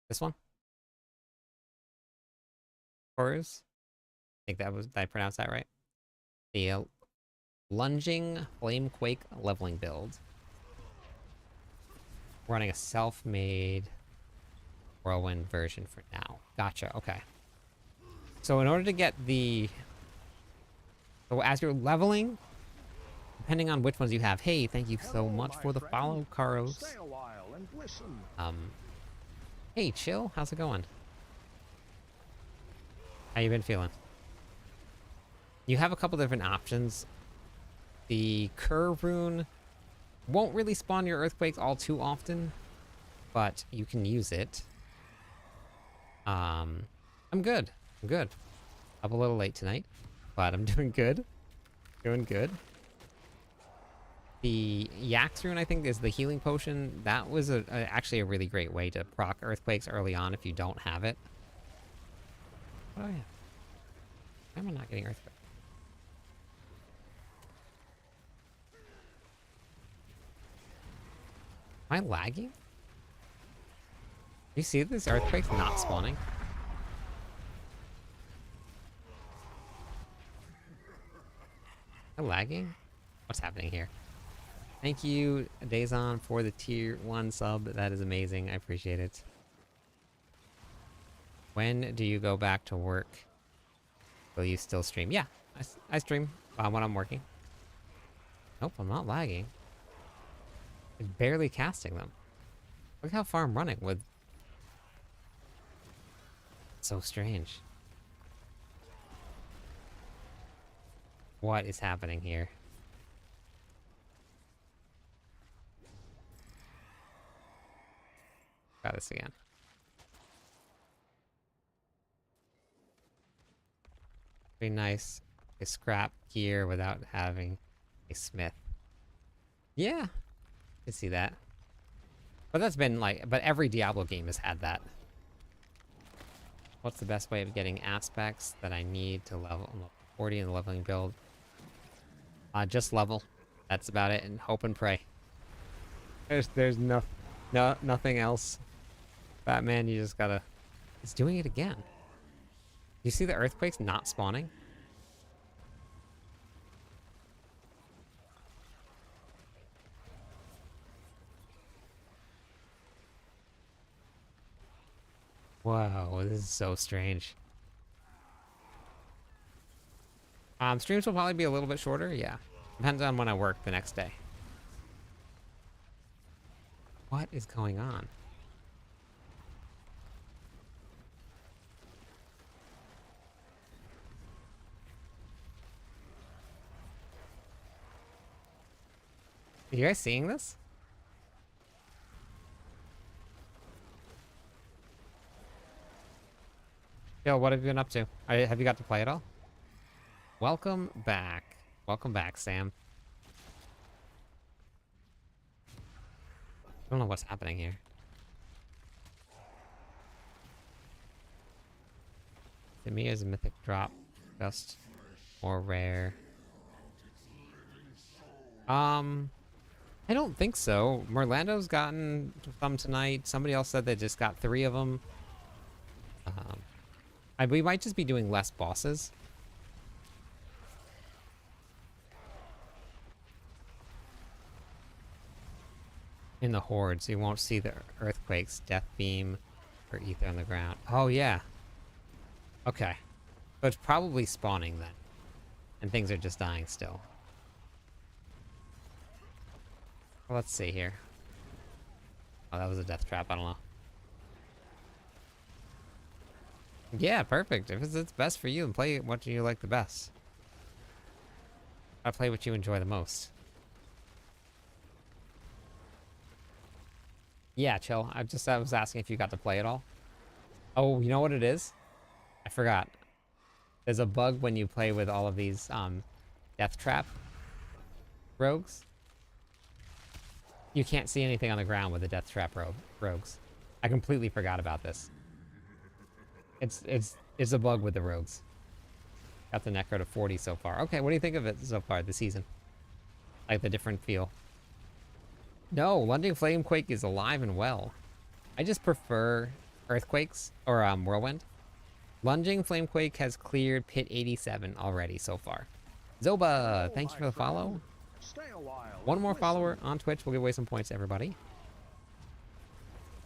This one. Horrors. I think that was, did I pronounce that right? The lunging flamequake leveling build. Running a self-made whirlwind version for now. Gotcha, okay. So in order to get the... So as you're leveling, depending on which ones you have... Hey, thank you so much for the follow, Karos. Stay a while and listen. Hey, chill. How's it going? How you been feeling? You have a couple different options. The Cur rune won't really spawn your earthquakes all too often, but you can use it. I'm good. I'm good. Up a little late tonight, but I'm doing good. Doing good. The Yax rune, I think, is the healing potion. That was actually a really great way to proc earthquakes early on if you don't have it. Oh yeah. Why am I not getting earthquake? Am I lagging? You see this earthquake not spawning? Am I lagging? What's happening here? Thank you, Dazon, for the tier 1 sub. That is amazing. I appreciate it. When do you go back to work? Will you still stream? Yeah, I stream when I'm working. Nope, I'm not lagging. I'm barely casting them. Look how far I'm running with... So strange. What is happening here? Try this again. Be nice to scrap gear without having a smith. Yeah, I see that. But that's been like, but every Diablo game has had that. What's the best way of getting aspects that I need to level 40 in the leveling build? Just level. That's about it, and hope and pray. There's nothing else. Batman, you just gotta... It's doing it again. You see the earthquakes not spawning? Wow, this is so strange. Streams will probably be a little bit shorter, yeah. Depends on when I work the next day. What is going on? Are you guys seeing this? Yo, what have you been up to? Have you got to play it all? Welcome back. Welcome back, Sam. I don't know what's happening here. To me, is a mythic drop just more rare. I don't think so. Merlando's gotten some tonight. Somebody else said they just got 3 of them. We might just be doing less bosses. In the horde, so you won't see the earthquakes, death beam, or ether on the ground. Oh yeah. Okay. So it's probably spawning then. And things are just dying still. Well, let's see here. Oh, that was a death trap. I don't know. Yeah, perfect. If it's best for you, and play what you like the best. I play what you enjoy the most. Yeah, chill. I was asking if you got to play it all. Oh, you know what it is? I forgot. There's a bug when you play with all of these death trap rogues. You can't see anything on the ground with the death trap rogues. I completely forgot about this. It's a bug with the rogues. Got the necro to 40 so far. Okay, what do you think of it so far this season? Like the different feel. No, London Flamequake is alive and well. I just prefer Earthquakes or Whirlwind. Lunging Flamequake has cleared Pit 87 already so far. Zoba, thank you for the follow. Stay a while. One more follower on Twitch will give away some points to everybody.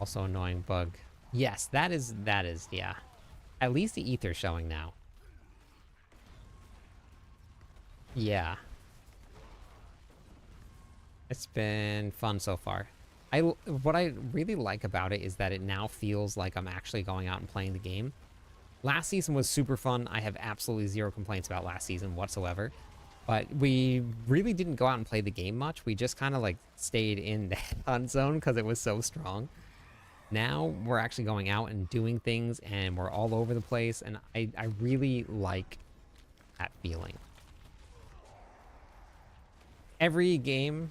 Also annoying bug. Yes, that is, yeah. At least the ether's showing now. Yeah. It's been fun so far. What I really like about it is that it now feels like I'm actually going out and playing the game. Last season was super fun. I have absolutely zero complaints about last season whatsoever. But we really didn't go out and play the game much. We just kind of like stayed in the hunt zone because it was so strong. Now we're actually going out and doing things and we're all over the place. And I really like that feeling. Every game,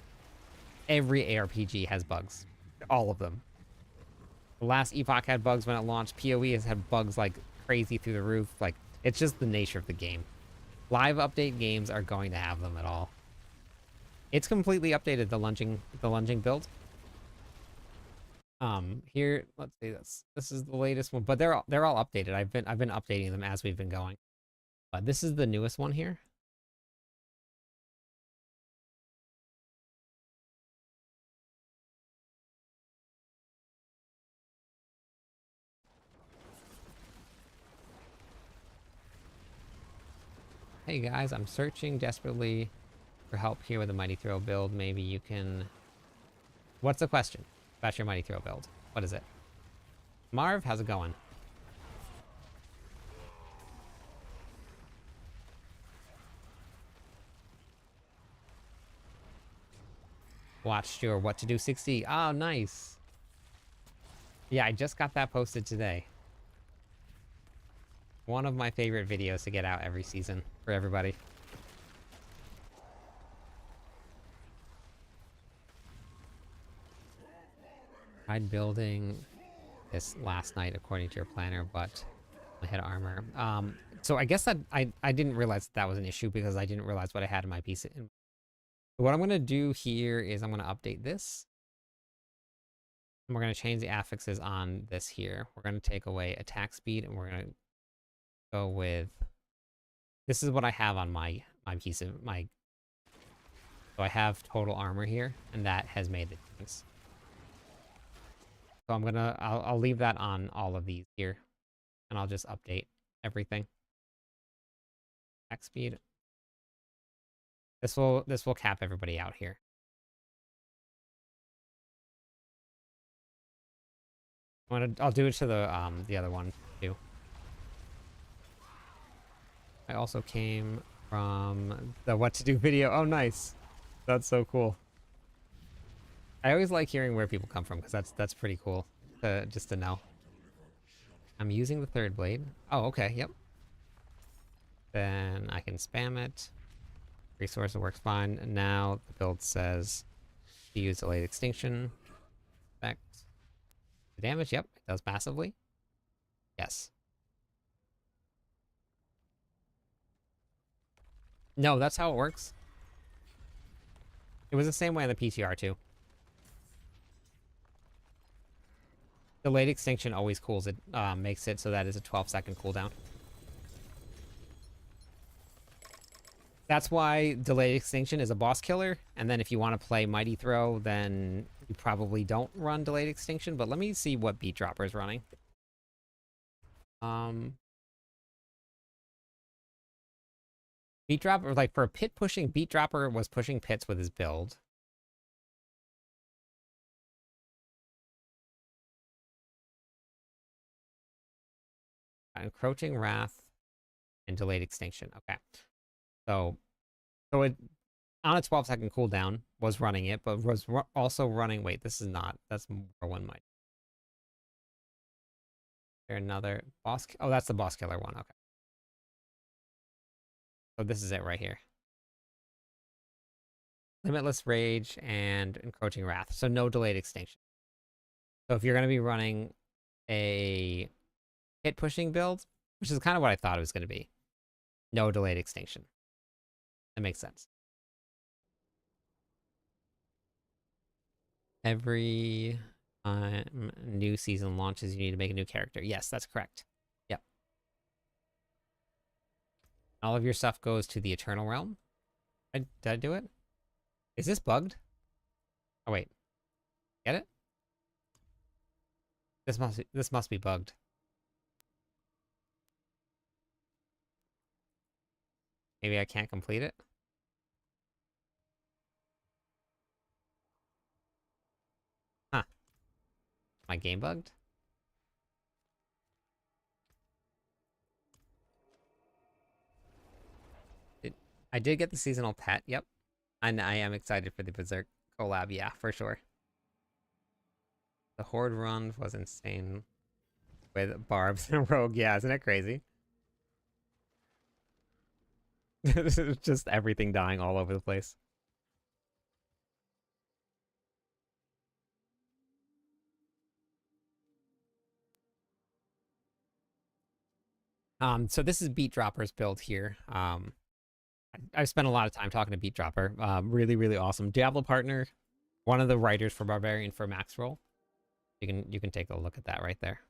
every ARPG has bugs. All of them. The last Epoch had bugs when it launched. PoE has had bugs like crazy through the roof. Like, it's just the nature of the game. Live update games are going to have them at all. It's completely updated the lunging build. Here, let's see this. This is the latest one, but they're all updated. I've been updating them as we've been going. But this is the newest one here. Hey guys, I'm searching desperately for help here with a Mighty Throw build. Maybe you can... What's the question about your Mighty Throw build? What is it? Marv, how's it going? Watched your What to Do 60. Oh, nice. Yeah, I just got that posted today. One of my favorite videos to get out every season for everybody. Tried building this last night according to your planner, but I had armor. So I guess that I didn't realize that was an issue because I didn't realize what I had in my piece. What I'm going to do here is I'm going to update this. And we're going to change the affixes on this here. We're going to take away attack speed and we're going to go with... This is what I have on my piece of my... So I have total armor here, and that has made the difference. So I'll leave that on all of these here, and I'll just update everything. Attack speed. This will cap everybody out here. I'll do it to the other one too. I also came from the What to Do video. Oh, nice. That's so cool. I always like hearing where people come from because that's pretty cool just to know. I'm using the third blade. Oh, okay. Yep. Then I can spam it. Resource works fine. And now the build says to use delayed extinction. Effect. The damage, yep, it does massively. Yes. No, that's how it works. It was the same way on the PTR too. Delayed extinction always cools it, makes it so that it's a 12-second cooldown. That's why delayed extinction is a boss killer, and then if you want to play Mighty Throw, then you probably don't run delayed extinction, but let me see what Beat Dropper is running. Beat Dropper, like for pit pushing, Beat Dropper was pushing pits with his build. Encroaching Wrath and delayed extinction. Okay. So it on a 12-second cooldown was running it, but was also running. Wait, this is not. That's one might. There another boss? Oh, that's the boss killer one. Okay. So this is it right here. Limitless Rage and Encroaching Wrath. So no delayed extinction. So if you're going to be running a hit pushing build, which is kind of what I thought it was going to be, no delayed extinction. That makes sense. Every time new season launches, you need to make a new character. Yes, that's correct. Yep. All of your stuff goes to the Eternal Realm. Did I do it? Is this bugged? Oh, wait. Get it? This must be bugged. Maybe I can't complete it? Huh. My game bugged? I did get the seasonal pet, yep. And I am excited for the Berserk collab, yeah, for sure. The Horde run was insane with Barbs and Rogue, yeah, isn't it crazy? This is just everything dying all over the place. So this is Beat Dropper's build here. I've spent a lot of time talking to Beat Dropper. Really, really awesome. Diablo partner, one of the writers for Barbarian for Max Roll. You can take a look at that right there.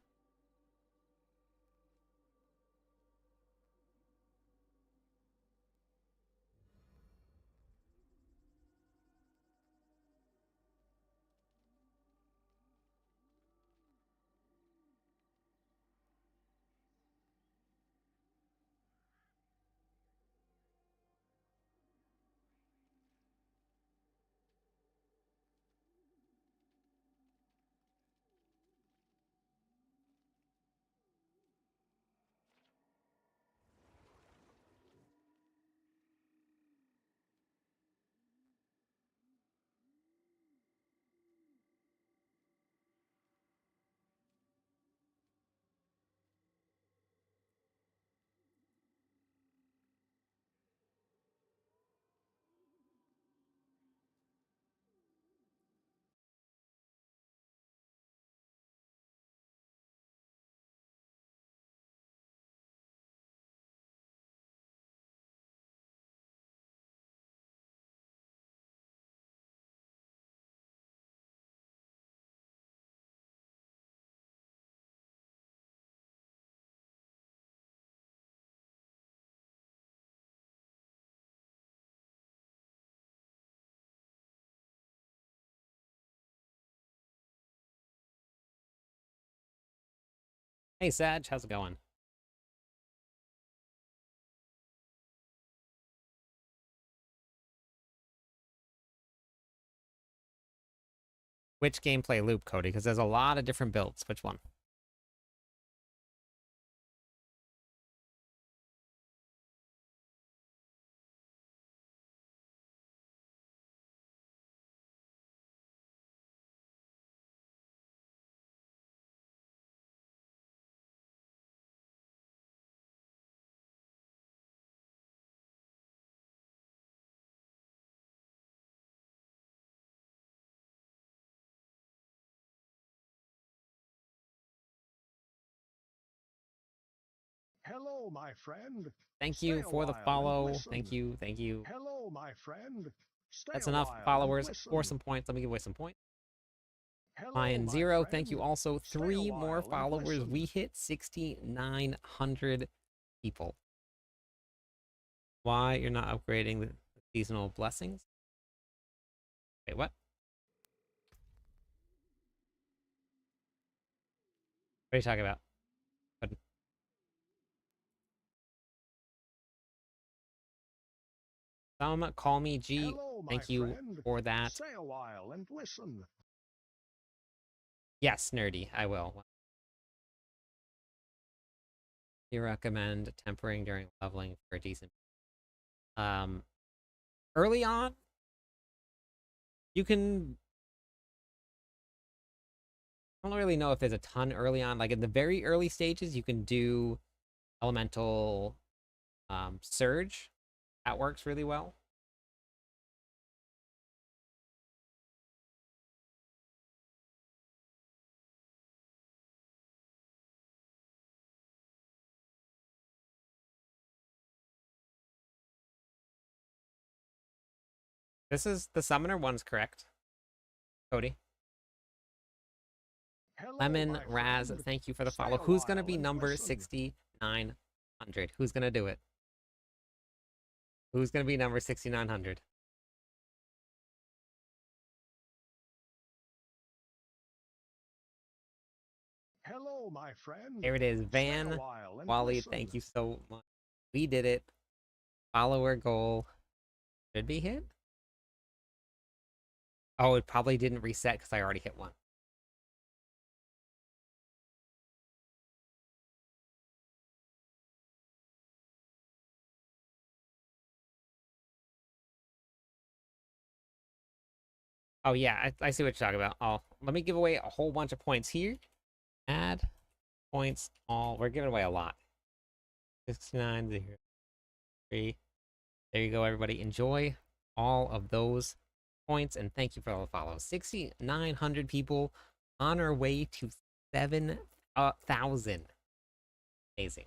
Hey, Sag, how's it going? Which gameplay loop, Cody? Because there's a lot of different builds. Which one? Hello, my friend. Thank Stay you a for the while and follow. listen. Thank you. Thank you. Hello, my friend. Stay That's a enough while followers and for listen. some points. Let me give away some points. Hello, Lion my Zero, friend. thank you also. Stay a 3 more while and followers. listen. We hit 6,900 people. Why you're not upgrading the seasonal blessings? Wait, what? What are you talking about? Some call me G. Hello, my Thank you friend. for that. Stay a while and listen. Yes, nerdy, I will. You recommend tempering during leveling for a decent. Early on, you can. I don't really know if there's a ton early on. Like in the very early stages, you can do elemental surge. That works really well. This is the summoner one's correct. Cody. Hello, Lemon my Raz, friend. thank you for the Stay follow. a Who's gonna while be and number listen. 6,900? Who's gonna do it? Who's gonna be number 6,900? Hello, my friend. Here it is. Stay a Van while and Wally, listen. thank you so much. We did it. Follower goal should be hit. Oh, it probably didn't reset because I already hit one. Oh yeah, I see what you're talking about. Oh, let me give away a whole bunch of points here. Add points all. We're giving away a lot. 69, 0, 3. There you go, everybody. Enjoy all of those points, and thank you for all the follows. 6,900 people on our way to 7,000. Amazing.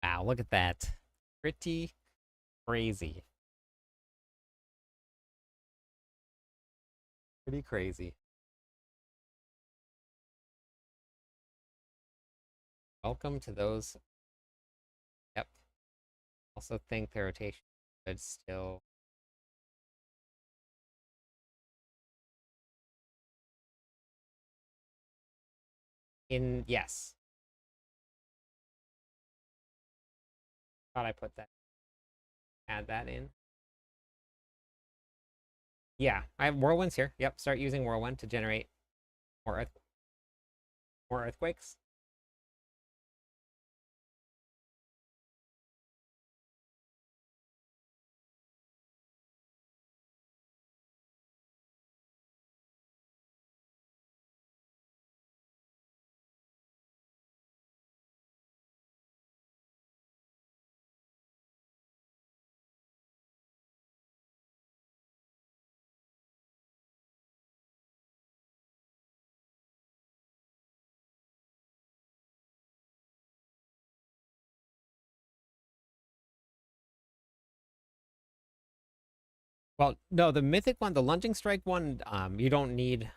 Wow, look at that. Pretty crazy. Pretty crazy. Welcome to those. Yep. Also think the rotation could still. Yes. Thought I put that. Add that in. Yeah, I have whirlwinds here. Yep, start using whirlwind to generate more earthquakes. Well, no, the mythic one, the lunging strike one, you don't need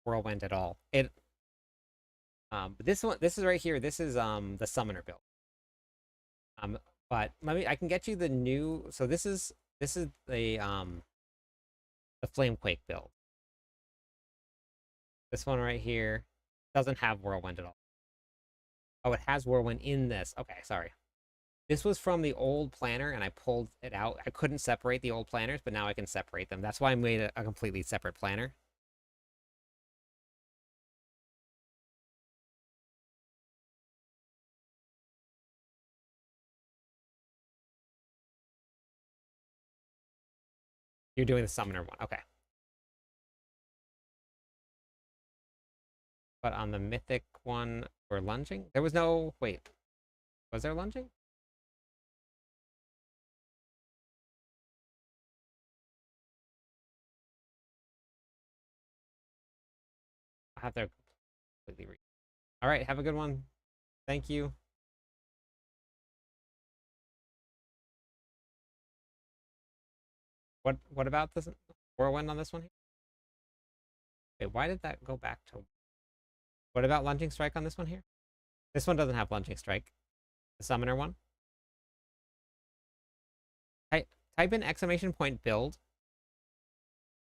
whirlwind at all. But this one, this is right here. This is the summoner build. Um, but I can get you the new. So this is the flamequake build. This one right here doesn't have whirlwind at all. Oh, it has whirlwind in this. Okay, sorry. This was from the old planner, and I pulled it out. I couldn't separate the old planners, but now I can separate them. That's why I made a completely separate planner. You're doing the summoner one. Okay. But on the mythic one, we're lunging? There was no... Wait. Was there lunging? I have to completely read. All right, have a good one. Thank you. What about this whirlwind on this one here? Wait, why did that go back to... What about lunging strike on this one here? This one doesn't have lunging strike. The summoner one. Type in exclamation point build.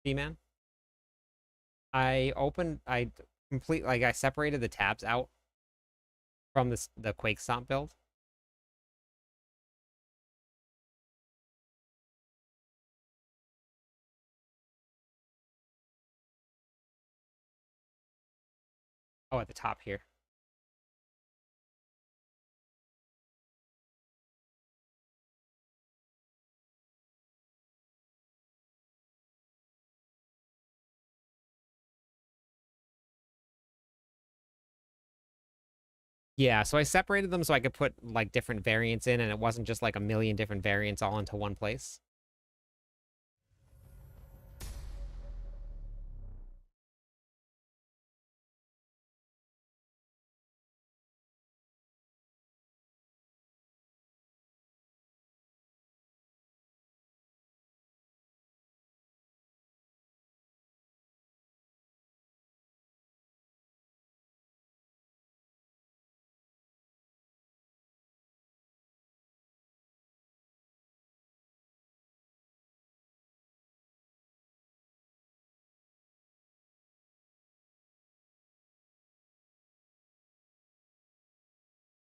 D-man. I separated the tabs out from the Quake Stomp build. Oh, at the top here. Yeah, so I separated them so I could put like different variants in, and it wasn't just like a million different variants all into one place.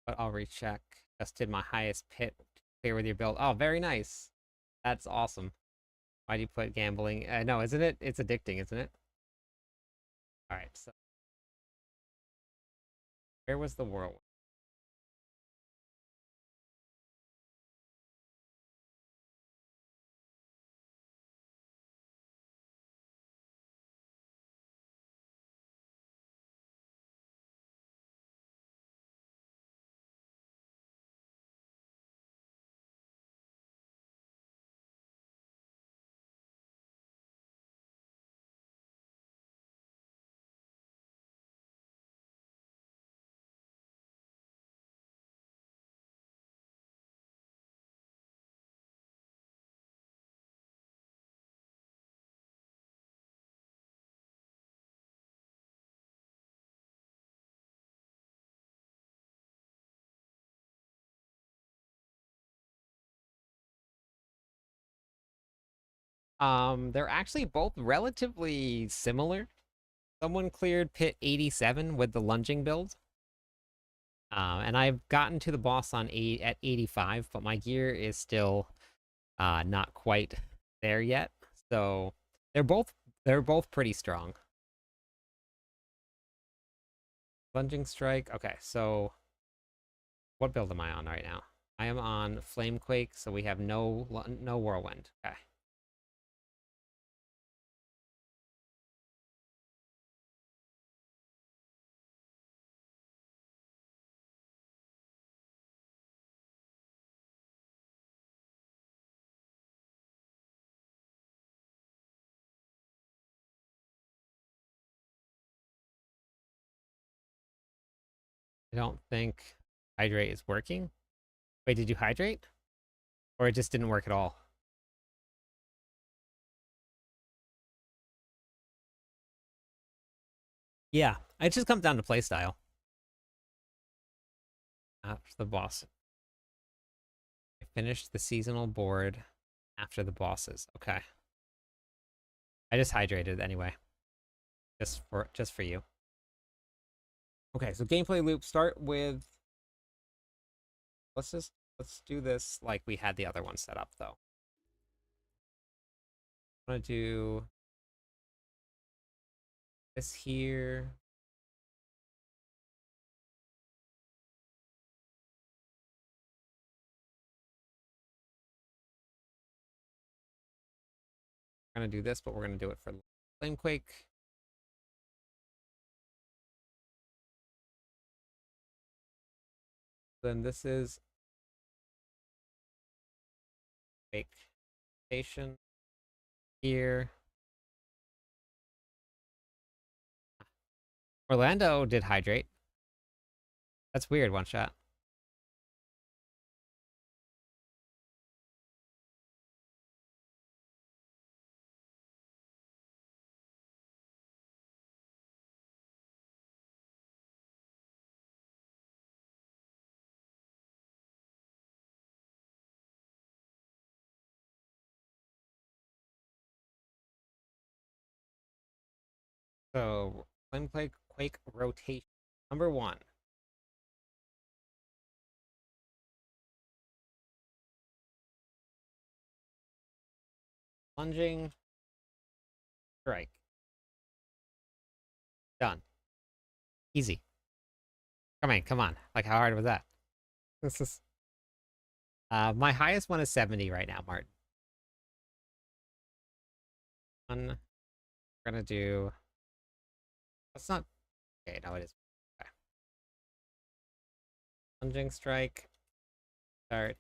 But I'll recheck. Just did my highest pit clear with your build. Oh, very nice. That's awesome. Why do you put gambling? No, isn't it? It's addicting, isn't it? All right, so where was the whirlwind? They're actually both relatively similar. Someone cleared pit 87 with the lunging build. And I've gotten to the boss on at 85, but my gear is still not quite there yet. So they're both pretty strong. Lunging strike. Okay, so what build am I on right now? I am on Flamequake, so we have no whirlwind. Okay. I don't think hydrate is working. Wait, did you hydrate? Or it just didn't work at all? Yeah, it just comes down to playstyle. After the boss. I finished the seasonal board after the bosses. Okay. I just hydrated anyway. Just for you. Okay, so gameplay loop start with let's do this like we had the other one set up though. I'm gonna do this here. We're gonna do this, but we're gonna do it for Flamequake. Then this is Quake Station here. Orlando did hydrate. That's weird, one shot. So Flamequake rotation. Number 1. Plunging strike. Done. Easy. Come on. Like, how hard was that? This is my highest one is 70 right now, Martin. We're gonna do that's not okay, no it is. Okay. Plunging strike. Start.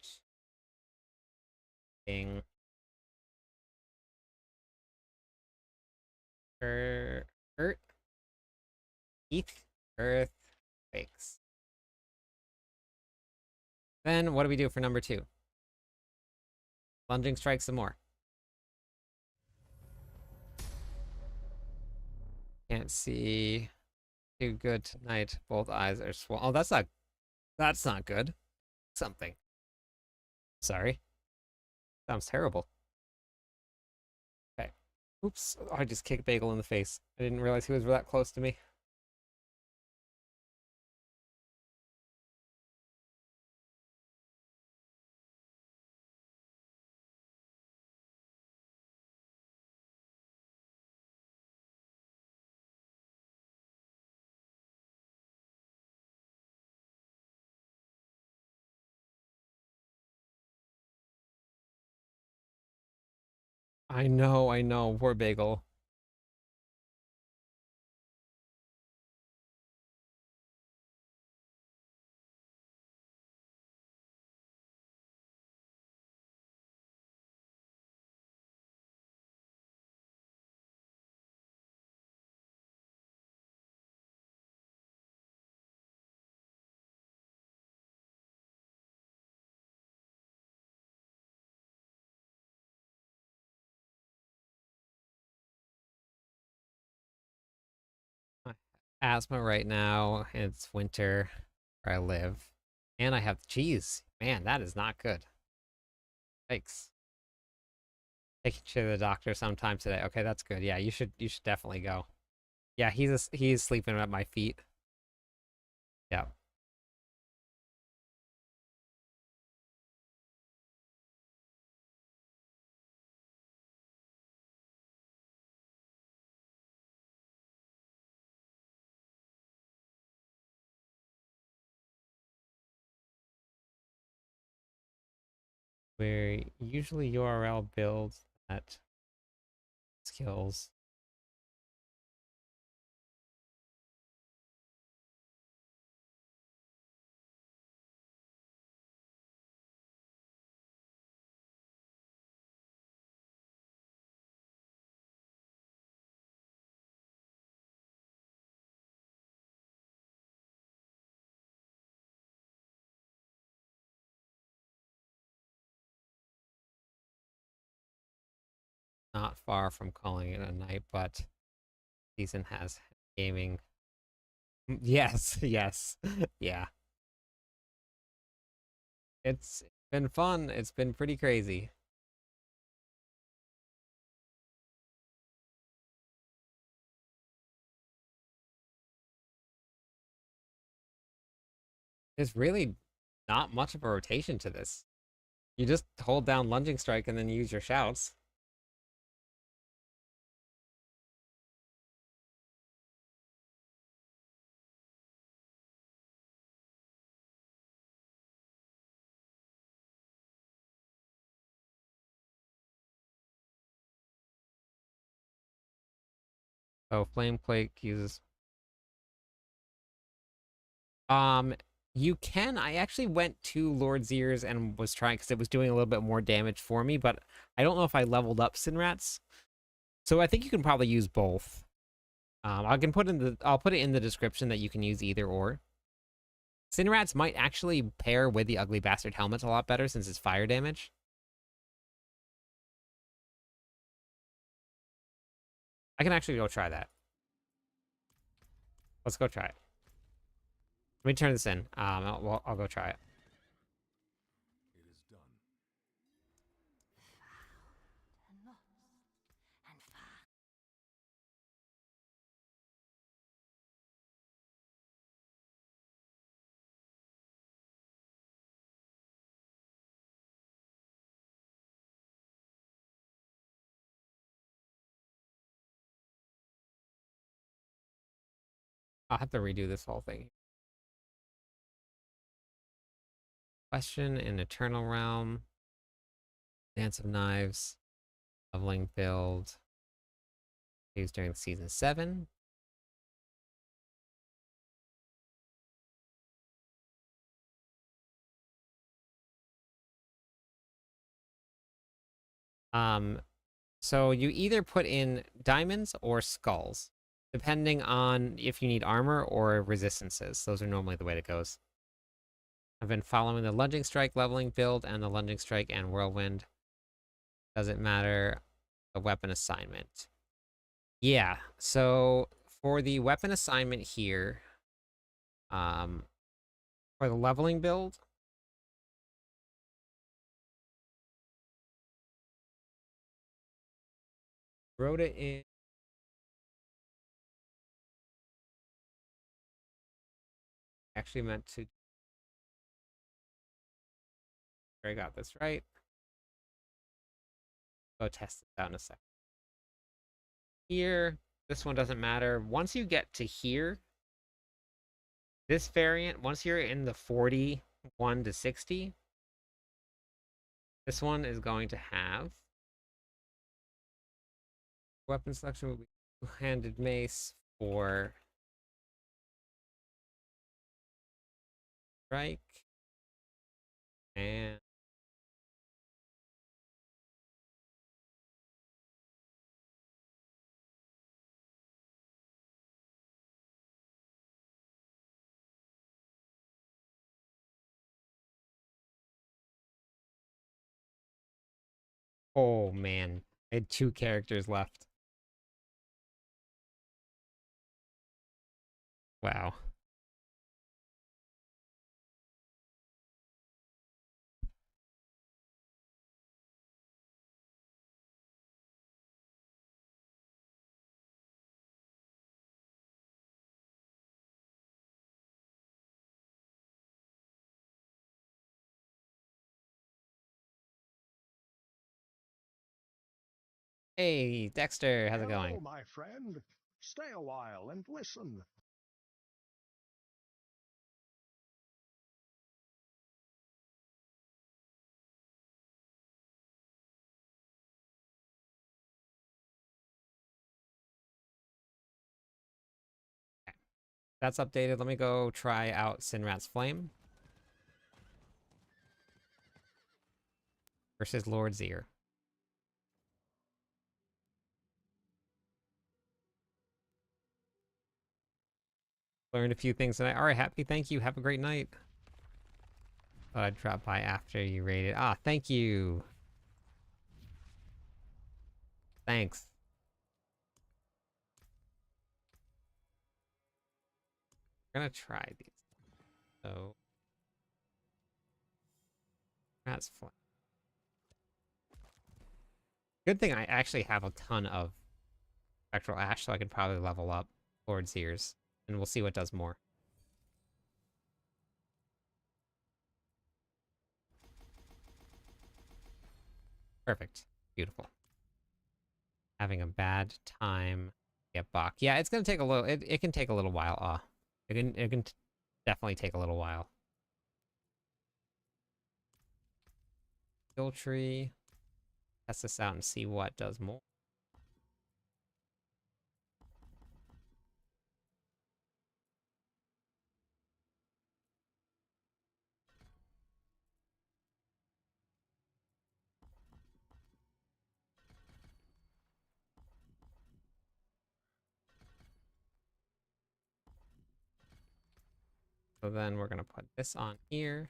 Ding. Earth. Heath. Earth. Quakes. Then what do we do for number 2? Plunging strike some more. Can't see too good tonight. Both eyes are swollen. Oh, that's not good. Something. Sorry. Sounds terrible. Okay. Oops. Oh, I just kicked Bagel in the face. I didn't realize he was that close to me. I know. Poor Bagel. Asthma right now. It's winter where I live. And I have cheese. Man, that is not good. Yikes. Taking you to the doctor sometime today. Okay, that's good. Yeah, you should definitely go. Yeah, he's sleeping at my feet. Yeah. Where usually URL builds that skills. Not far from calling it a night, but season has gaming Yes, yes. Yeah. It's been fun. It's been pretty crazy. There's really not much of a rotation to this. You just hold down lunging strike and then use your shouts. So Flamequake uses Um, you can. I actually went to Lord's Ears and was trying because it was doing a little bit more damage for me, but I don't know if I leveled up Sinrats. So I think you can probably use both. I'll put it in the description that you can use either or. Sinrats might actually pair with the Ugly Bastard helmet a lot better since it's fire damage. I can actually go try that. Let's go try it. Let me turn this in. I'll go try it. It is done. I'll have to redo this whole thing. Question in Eternal Realm. Dance of Knives. Leveling build. Used during season 7. So you either put in diamonds or skulls, depending on if you need armor or resistances. Those are normally the way it goes. I've been following the lunging strike leveling build and the lunging strike and whirlwind. Doesn't matter the weapon assignment. Yeah, so for the weapon assignment here, for the leveling build, wrote it in. Actually meant to. I got this right. Go test this out in a second. Here, this one doesn't matter. Once you get to here, this variant, once you're in the 41 to 60, this one is going to have weapon selection will be two-handed mace for strike and oh man, I had 2 characters left. Wow. Hey, Dexter, how's it Hello, going? my friend. Stay a while and listen. That's updated. Let me go try out Sinrat's Flame versus Lord's Ear. Learned a few things tonight. All right, happy. Thank you. Have a great night. Thought I'd drop by after you rated. Ah, thank you. Thanks. We're gonna try these. So that's fun. Good thing I actually have a ton of spectral ash, so I could probably level up Lord's Ears, and we'll see what does more. Perfect. Beautiful. Having a bad time. Get Bach. Yeah, it's gonna take a little. It can take a little while. It can definitely take a little while. Skill tree. Test this out and see what does more. So then we're gonna put this on here.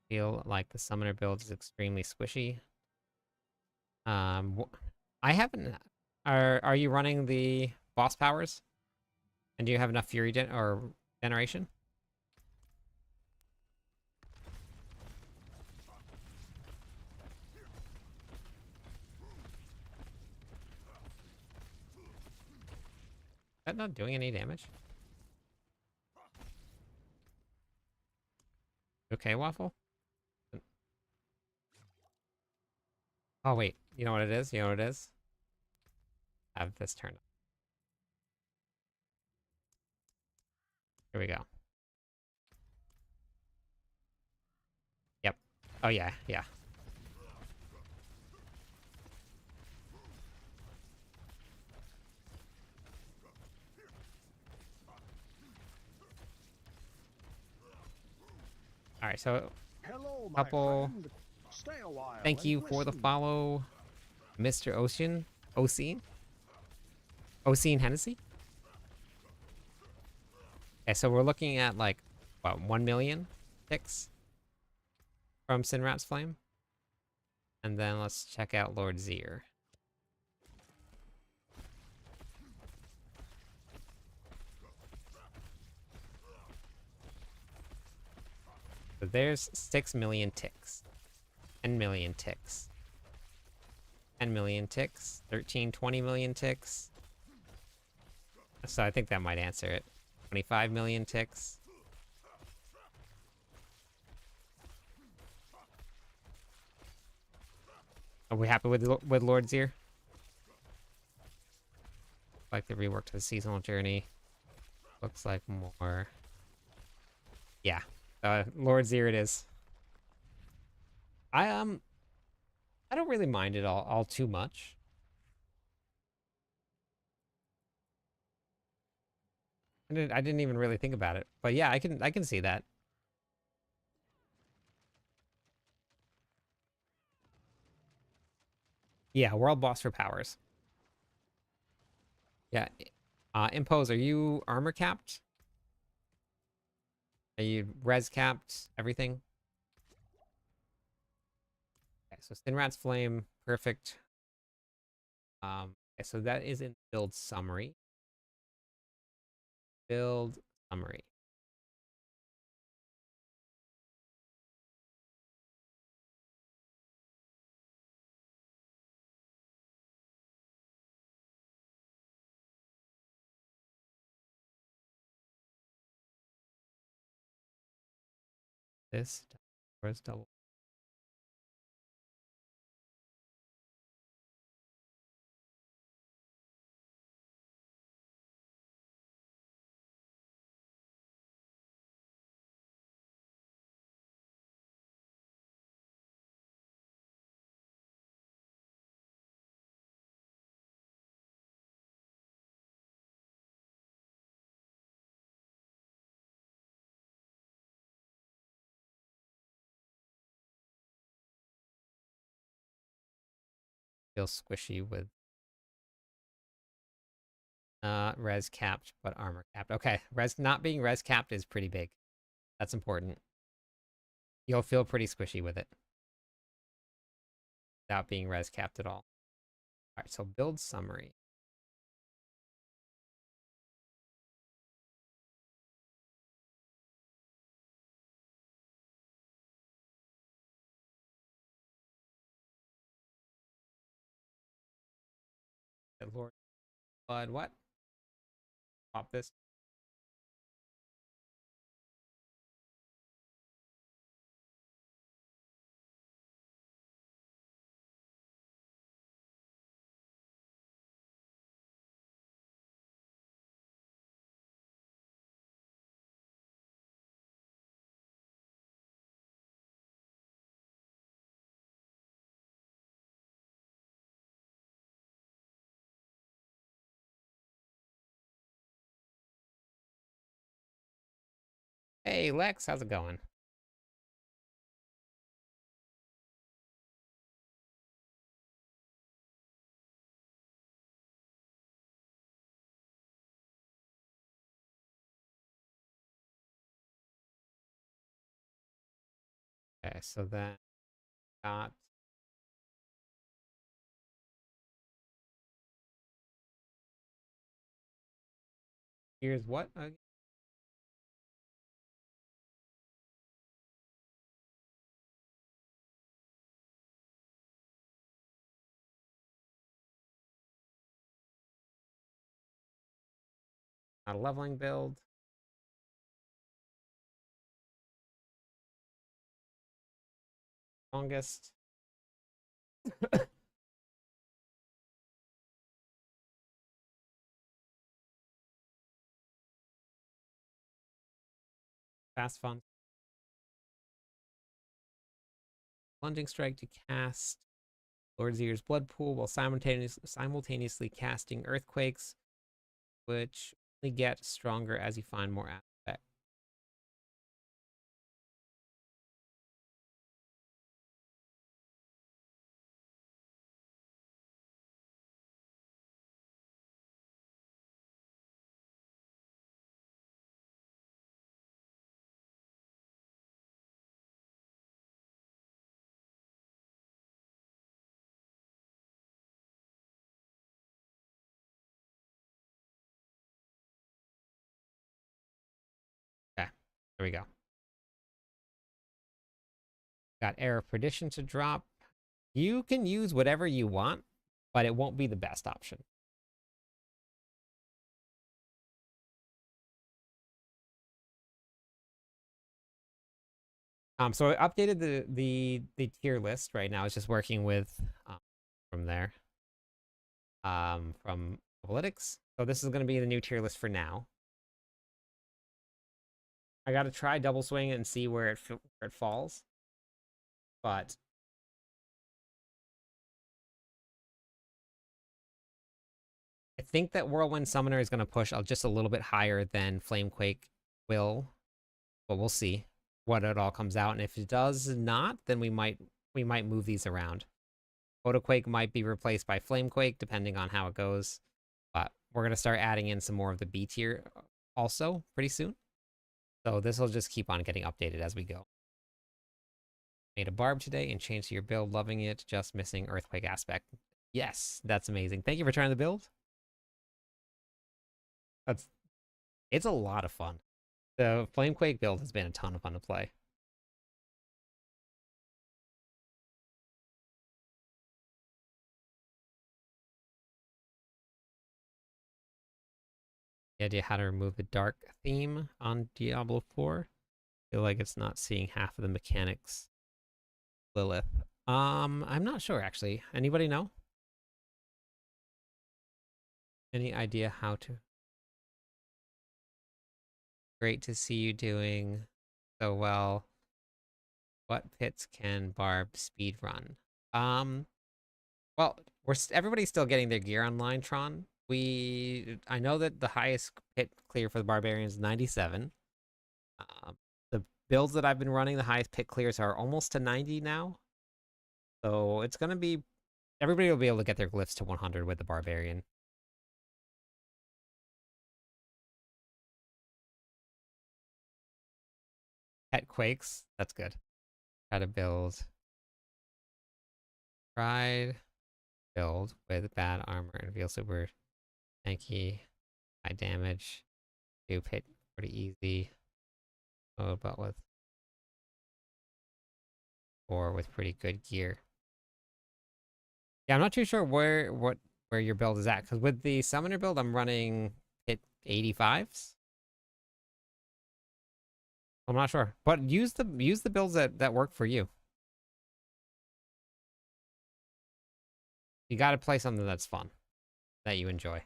Feel like the summoner build is extremely squishy. I haven't. Are you running the boss powers? And do you have enough fury or generation? Is that not doing any damage? Okay, Waffle? Oh, wait. You know what it is? You know what it is? Have this turned on. Here we go. Yep. Oh, yeah, yeah. Alright, so Hello, my couple. friend. Stay a while. Thank and you for the listen. follow, Mr. Ocean. Oseen Hennessy? Okay, so we're looking at like, what, 1 million ticks from Sinrat's Flame? And then let's check out Lord Zir. So there's 6 million ticks. 10 million ticks. 10 million ticks. 13, 20 million ticks. So I think that might answer it. 25 million ticks. Are we happy with Lord Zir? Like the rework to the seasonal journey. Looks like more. Yeah. Lord Zir it is. I don't really mind it all too much. I didn't even really think about it. But yeah, I can see that. Yeah, world boss for powers. Yeah. Impose, are you armor capped? Are you res capped? Everything? Okay, so Sinrat's Flame, perfect. Okay, so that is in build summary. Build summary. This res double. Feels squishy with res capped, but armor capped. Okay, res not being res capped is pretty big. That's important. You'll feel pretty squishy with it. Without being res capped at all. Alright, so build summary. Lord Blood, what? Pop this. Hey Lex, how's it going? Okay, so then got here's what? Not a leveling build. Longest. Fast fun. Plunging strike to cast Lord's Ear's Blood Pool while simultaneously casting Earthquakes, which only get stronger as you find more aspect. Okay, there we go. Got Air of Perdition to drop. You can use whatever you want, but it won't be the best option. So I updated the tier list right now. It's just working with from there. From analytics. So this is going to be the new tier list for now. I got to try double swing and see where it falls. But I think that Whirlwind Summoner is going to push just a little bit higher than Flamequake will. But we'll see what it all comes out. And if it does not, then we might move these around. Photoquake might be replaced by Flamequake, depending on how it goes. But we're going to start adding in some more of the B tier also pretty soon. So this will just keep on getting updated as we go. Made a barb today and changed your build. Loving it. Just missing Earthquake aspect. Yes, that's amazing. Thank you for trying the build. It's a lot of fun. The Flamequake build has been a ton of fun to play. The idea how to remove the dark theme on Diablo 4. I feel like it's not seeing half of the mechanics. Lilith. I'm not sure actually. Anybody know? Any idea how to? Great to see you doing so well. What pits can Barb speed run? Well, everybody's still getting their gear online, Tron. I know that the highest pit clear for the Barbarian is 97. The builds that I've been running, the highest pit clears are almost to 90 now. So it's gonna be everybody will be able to get their glyphs to 100 with the Barbarian. Pet quakes, that's good. Try to build. Tried build with bad armor and feel super tanky, high damage. Do pit pretty easy. Oh, but with or with pretty good gear. Yeah, I'm not too sure what where your build is at. Because with the summoner build, I'm running hit 85s. I'm not sure, but use the builds that work for you. You got to play something that's fun, that you enjoy.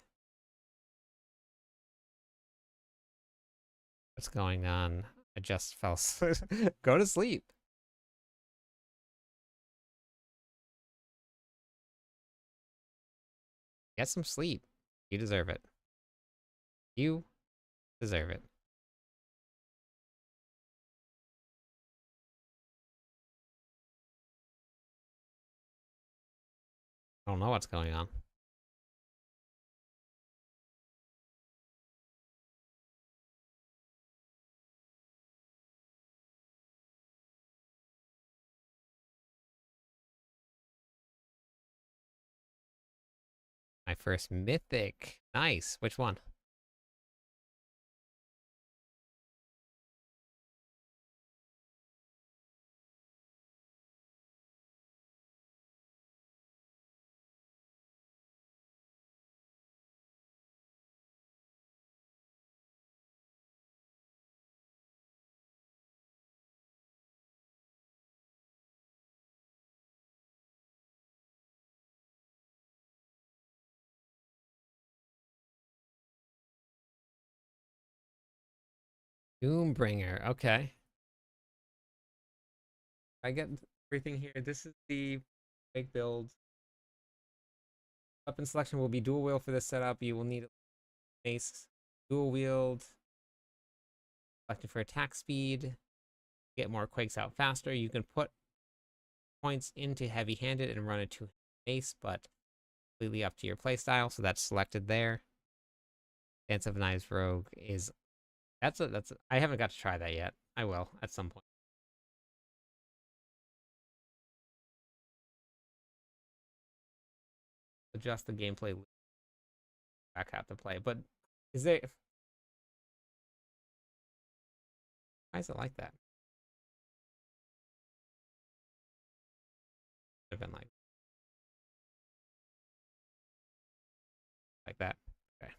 What's going on? I just fell asleep. Go to sleep. Get some sleep. You deserve it. You deserve it. I don't know what's going on. My first mythic. Nice. Which one? Doombringer. Okay. I get everything here. This is the big build. Weapon selection will be dual wield for this setup. You will need mace, dual wield, selected for attack speed. Get more quakes out faster. You can put points into heavy-handed and run a 2 mace, but completely up to your playstyle. So that's selected there. Dance of Knives Rogue is I haven't got to try that yet. I will at some point. Adjust the gameplay. Back have to play, but is there? Why is it like that? Have been like that. Okay.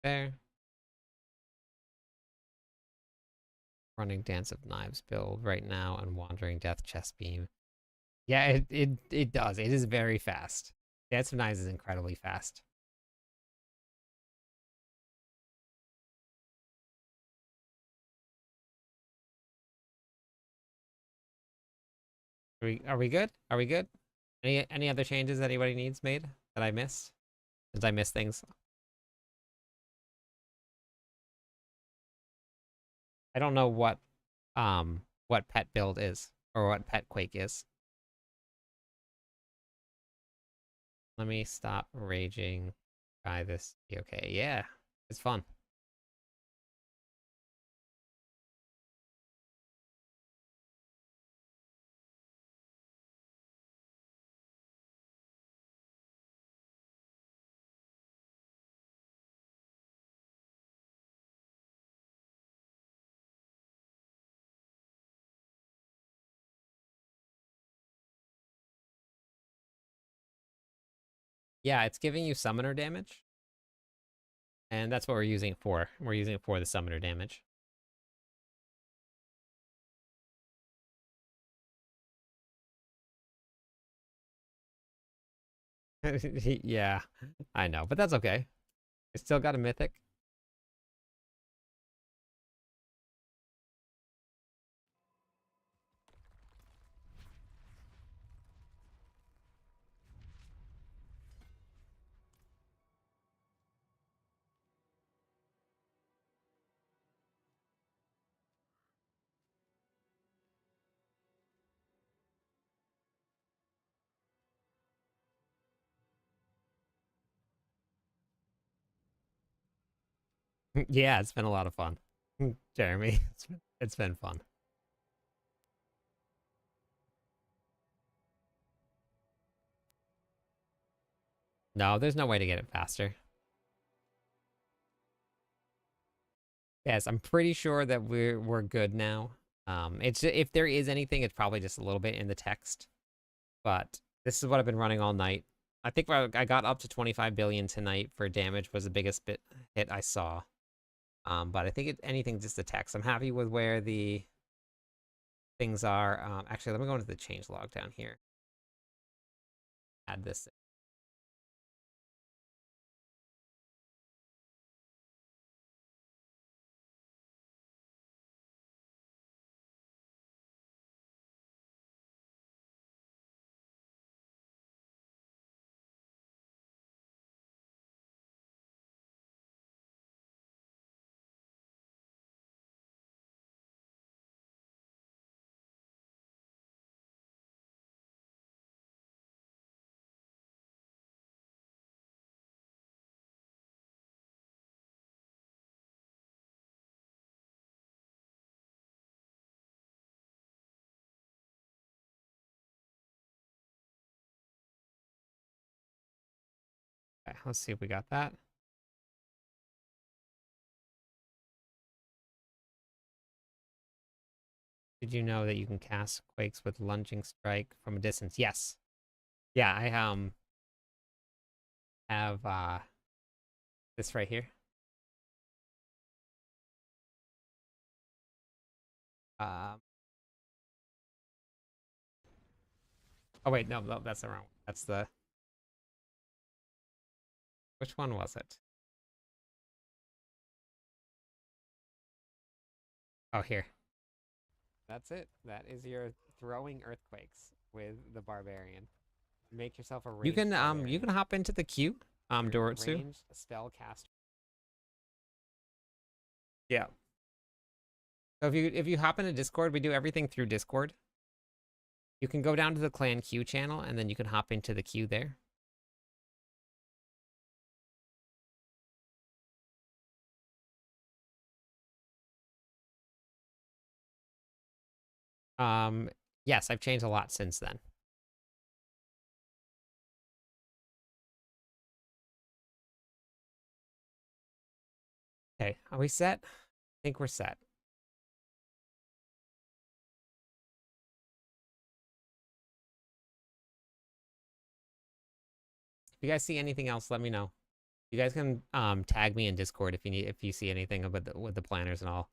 There. Running Dance of Knives build right now and Wandering Death Chest Beam. Yeah, it does. It is very fast. Dance of Knives is incredibly fast. Are we good? Are we good? Any other changes that anybody needs made that I missed? Did I miss things? I don't know what pet build is or what pet quake is. Let me stop raging. Try this. Okay, yeah. It's fun. Yeah, it's giving you summoner damage. And that's what we're using it for. We're using it for the summoner damage. Yeah, I know, but that's okay. I still got a mythic. Yeah, it's been a lot of fun. Jeremy, it's been fun. No, there's no way to get it faster. Yes, I'm pretty sure that we're good now. It's if there is anything, it's probably just a little bit in the text. But this is what I've been running all night. I think I got up to 25 billion tonight for damage was the biggest hit I saw. But I think anything just attacks. I'm happy with where the things are. Actually, let me go into the change log down here. Add this. Okay, let's see if we got that. Did you know that you can cast Quakes with Lunging Strike from a distance? Yes. Yeah, I have this right here. Oh wait, no, that's the wrong one. That's the... Which one was it? Oh, here. That's it. That is your throwing earthquakes with the barbarian. Make yourself a ranged You can barbarian. hop into the queue, Doritsu. Ranged spellcaster. Yeah. So if you hop into Discord, we do everything through Discord. You can go down to the clan queue channel and then you can hop into the queue there. Yes, I've changed a lot since then. Okay, are we set? I think we're set. If you guys see anything else, let me know. You guys can tag me in Discord if you see anything with the planners, and I'll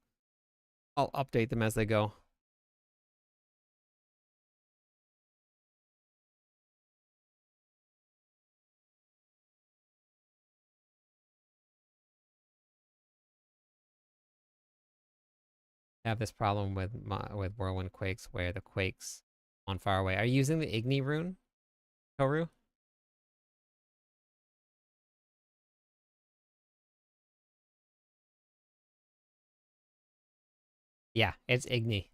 update them as they go. I have this problem with Whirlwind Quakes where the quakes on far away. Are you using the Igni rune, Toru? Yeah, it's Igni.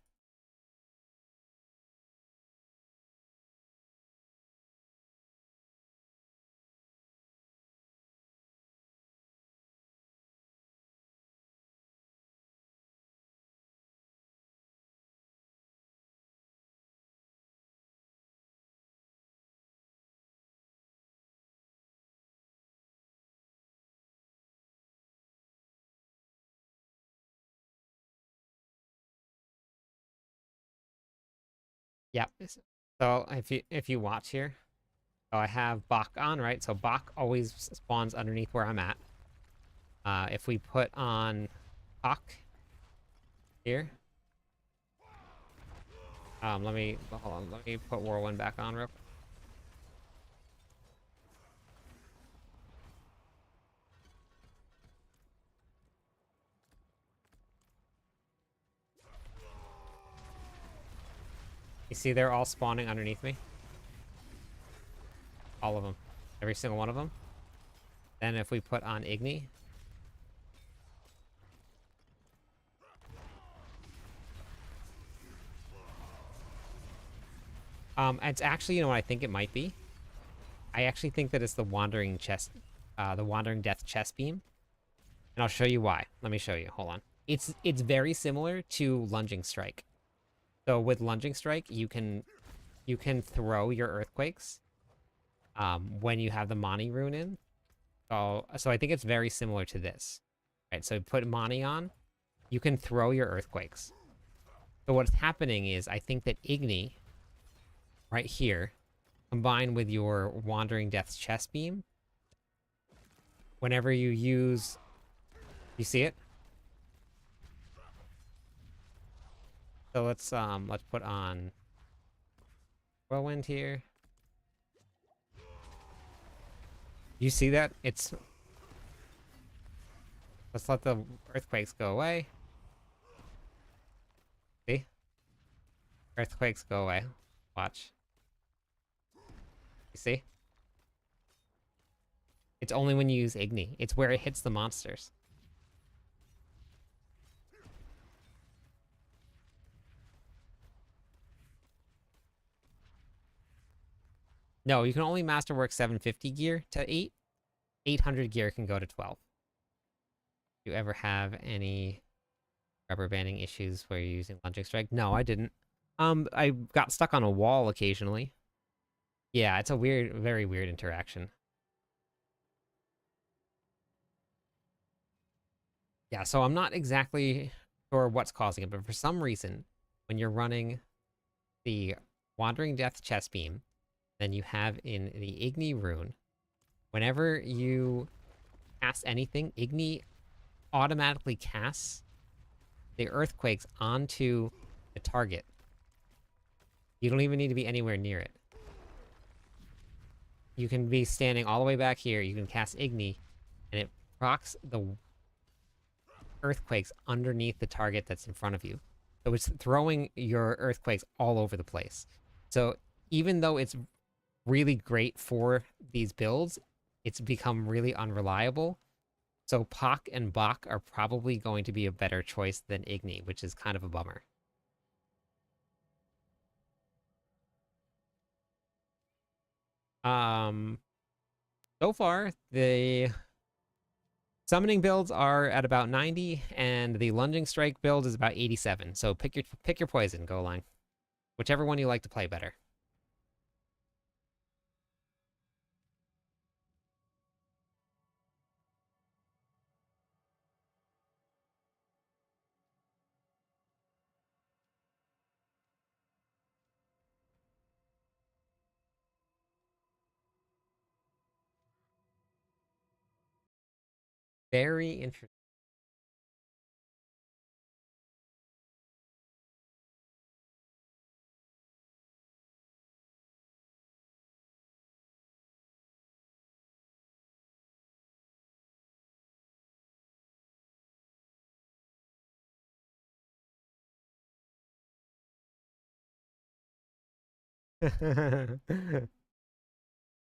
Yeah. So if you watch here, so I have Bach on, right? So Bach always spawns underneath where I'm at. If we put on Bach here, let me hold on. Let me put Whirlwind back on real quick. You see they're all spawning underneath me? All of them. Every single one of them. Then if we put on Igni. It's actually, you know what I think it might be? I actually think that it's the Wandering Death chest beam. And I'll show you why. Let me show you. Hold on. It's very similar to Lunging Strike. So with Lunging Strike, you can throw your earthquakes when you have the Mani rune in. So I think it's very similar to this. Right, so put Mani on, you can throw your earthquakes. So what's happening is I think that Igni, right here, combined with your Wandering Death's chest beam, whenever you use... You see it? So let's put on Whirlwind here. You see that? It's... Let's let the earthquakes go away. See? Earthquakes go away. Watch. You see? It's only when you use Igni. It's where it hits the monsters. No, you can only masterwork 750 gear to 8. 800 gear can go to 12. Do you ever have any rubber banding issues where you're using lunging strike? No, I didn't. I got stuck on a wall occasionally. Yeah, it's a weird, very weird interaction. Yeah, so I'm not exactly sure what's causing it, but for some reason, when you're running the Wandering Death chest beam, then you have in the Igni rune, whenever you cast anything, Igni automatically casts the earthquakes onto the target. You don't even need to be anywhere near it. You can be standing all the way back here, you can cast Igni, and it procs the earthquakes underneath the target that's in front of you. So it's throwing your earthquakes all over the place. So even though it's really great for these builds, it's become really unreliable. So Pak and Bach are probably going to be a better choice than Igni, which is kind of a bummer. So far, the summoning builds are at about 90, and the lunging strike build is about 87. So pick your poison, Go Line. Whichever one you like to play better. Very interesting.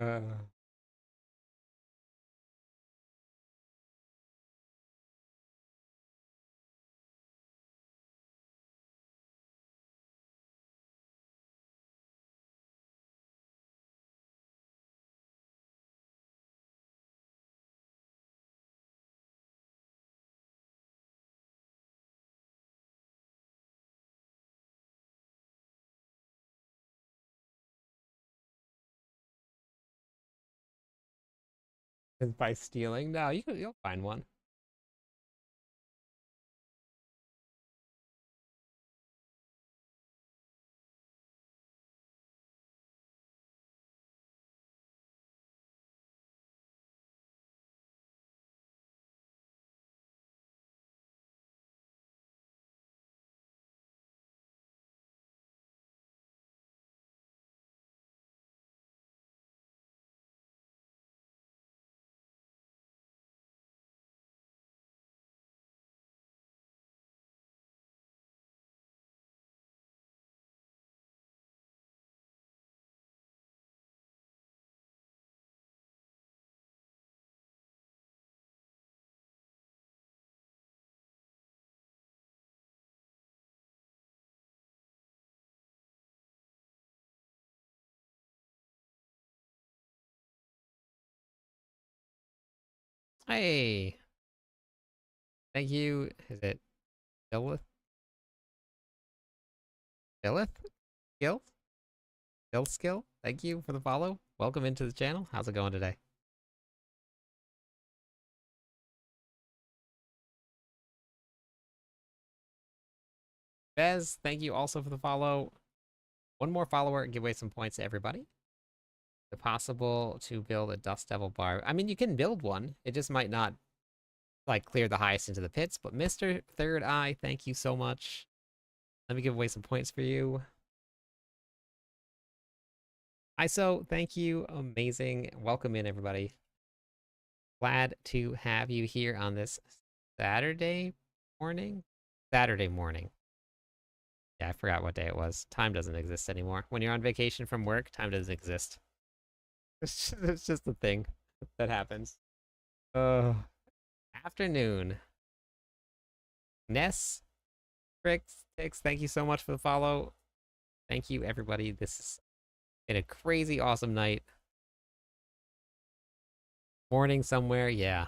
uh, by stealing? No, you'll find one. Hey, thank you. Is it Philith? Philith? Skill? Phil Skill? Thank you for the follow. Welcome into the channel. How's it going today? Bez, thank you also for the follow. One more follower, give away some points to everybody. it possible to build a Dust Devil bar? I mean, you can build one. It just might not, like, clear the highest into the pits. But Mr. Third Eye, thank you so much. Let me give away some points for you. ISO, thank you. Amazing. Welcome in, everybody. Glad to have you here on this Saturday morning. Saturday morning. Yeah, I forgot what day it was. Time doesn't exist anymore. When you're on vacation from work, time doesn't exist. It's just a thing that happens. Afternoon. Ness, Tricks, thank you so much for the follow. Thank you, everybody. This has been a crazy awesome night. Morning somewhere, yeah.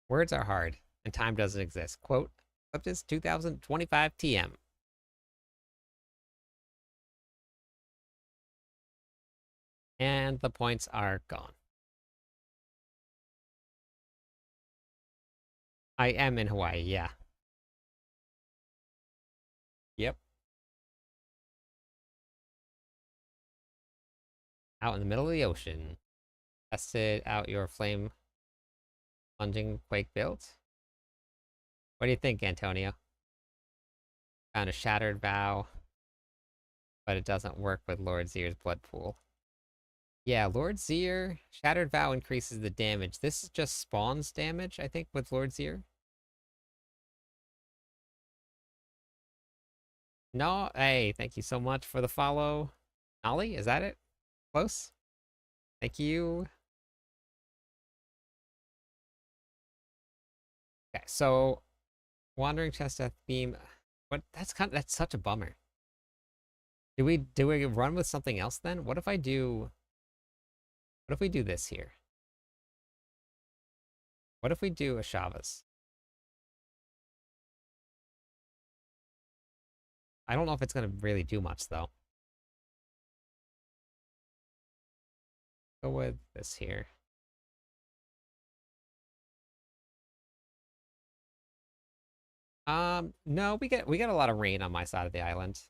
Words are hard, and time doesn't exist. Quote, Ecliptus 2025 TM. And the points are gone. I am in Hawaii, yeah. Yep. Out in the middle of the ocean. Tested out your flame plunging quake build. What do you think, Antonio? Found a shattered vow, but it doesn't work with Lord Zier's blood pool. Yeah, Lord Zier, shattered vow increases the damage. This just spawns damage, I think, with Lord Zier. No, hey, thank you so much for the follow. Nolly, is that it? Close? Thank you. Okay, so Wandering Chestnut Beam. What? That's such a bummer. Do we run with something else then? What if we do this here? What if we do a Shavas? I don't know if it's gonna really do much though. Go with this here. No, we get a lot of rain on my side of the island.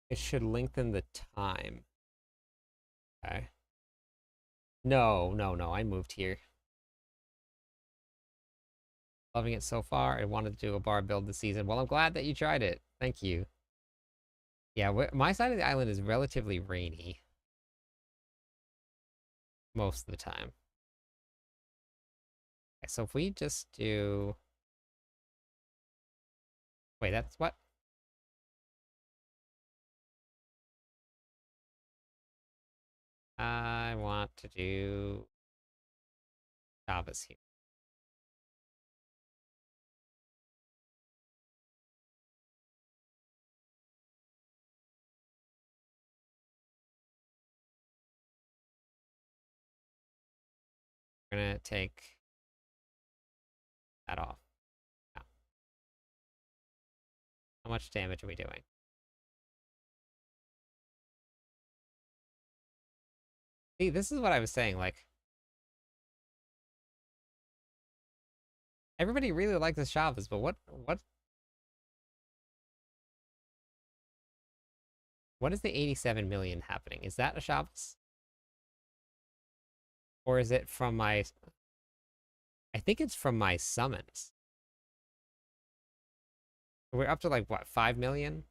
It should lengthen the time. Okay. No, I moved here. Loving it so far. I wanted to do a bar build this season. Well, I'm glad that you tried it. Thank you. Yeah, my side of the island is relatively rainy. Most of the time. Okay, so if we just do... Wait, that's what? I want to do Java's here. We're gonna take that off. Now. How much damage are we doing? See, this is what I was saying, like... Everybody really likes the Shavas, but what is the 87 million happening? Is that a Shavas? Or is it from my... I think it's from my summons. We're up to like, what, 5 million?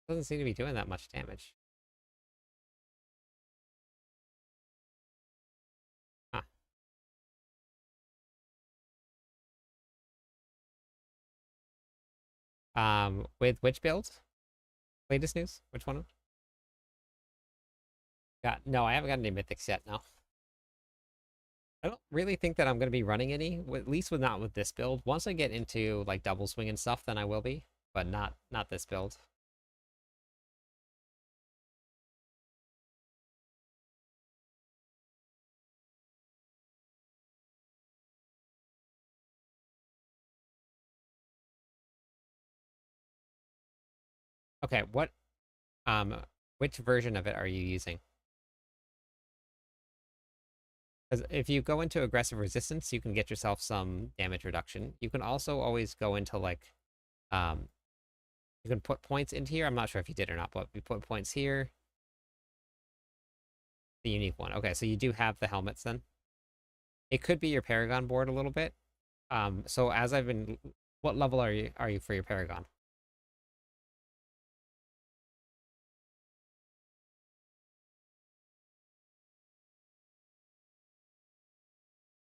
Doesn't seem to be doing that much damage. Huh. With which build? Latest news? Which one? No, I haven't got any mythics yet, no. I don't really think that I'm going to be running any, at least with not with this build. Once I get into like double swing and stuff, then I will be, but not this build. Okay, which version of it are you using? Because if you go into aggressive resistance, you can get yourself some damage reduction. You can also always go into like, um, you can put points into here. I'm not sure if you did or not, but you put points here. The unique one. Okay, so you do have the helmets then. It could be your Paragon board a little bit. So as I've been, what level are you for your Paragon?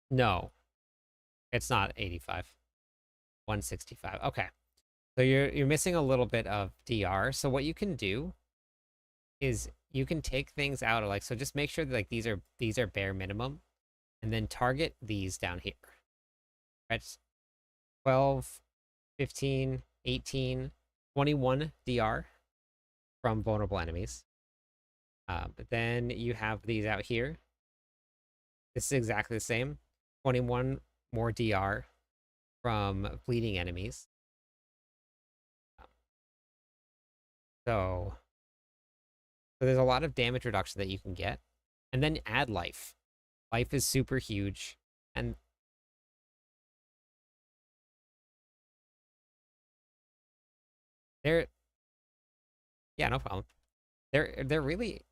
No, it's not 85. 165. Okay. So you're missing a little bit of DR. So what you can do is you can take things out of like, so just make sure that like these are bare minimum, and then target these down here. Right? 12, 15, 18, 21 DR from vulnerable enemies. But then you have these out here. This is exactly the same. 21 more DR from bleeding enemies. So there's a lot of damage reduction that you can get. And then add life. Life is super huge. And they're, yeah, no problem. They're really,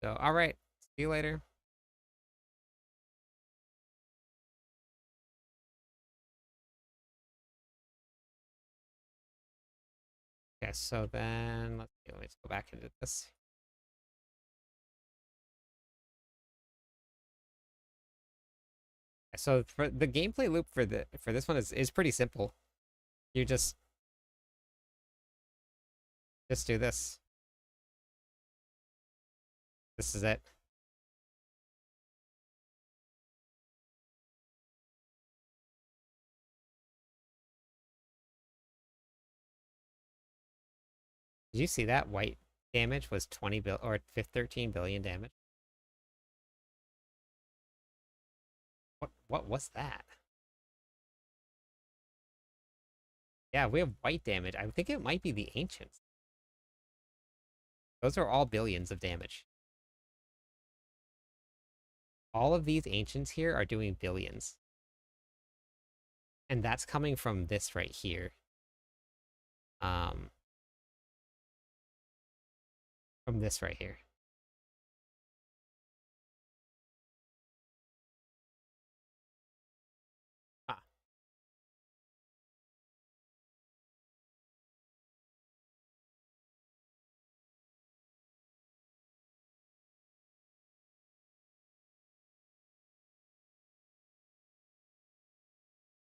so all right. See you later. Okay, so then let's go back into this. So for the gameplay loop for this one is pretty simple. You just do this. This is it. Did you see that white damage was 20 bill or 13 billion damage? What was that? Yeah, we have white damage. I think it might be the ancients. Those are all billions of damage. All of these ancients here are doing billions. And that's coming from this right here. From this right here. Ah,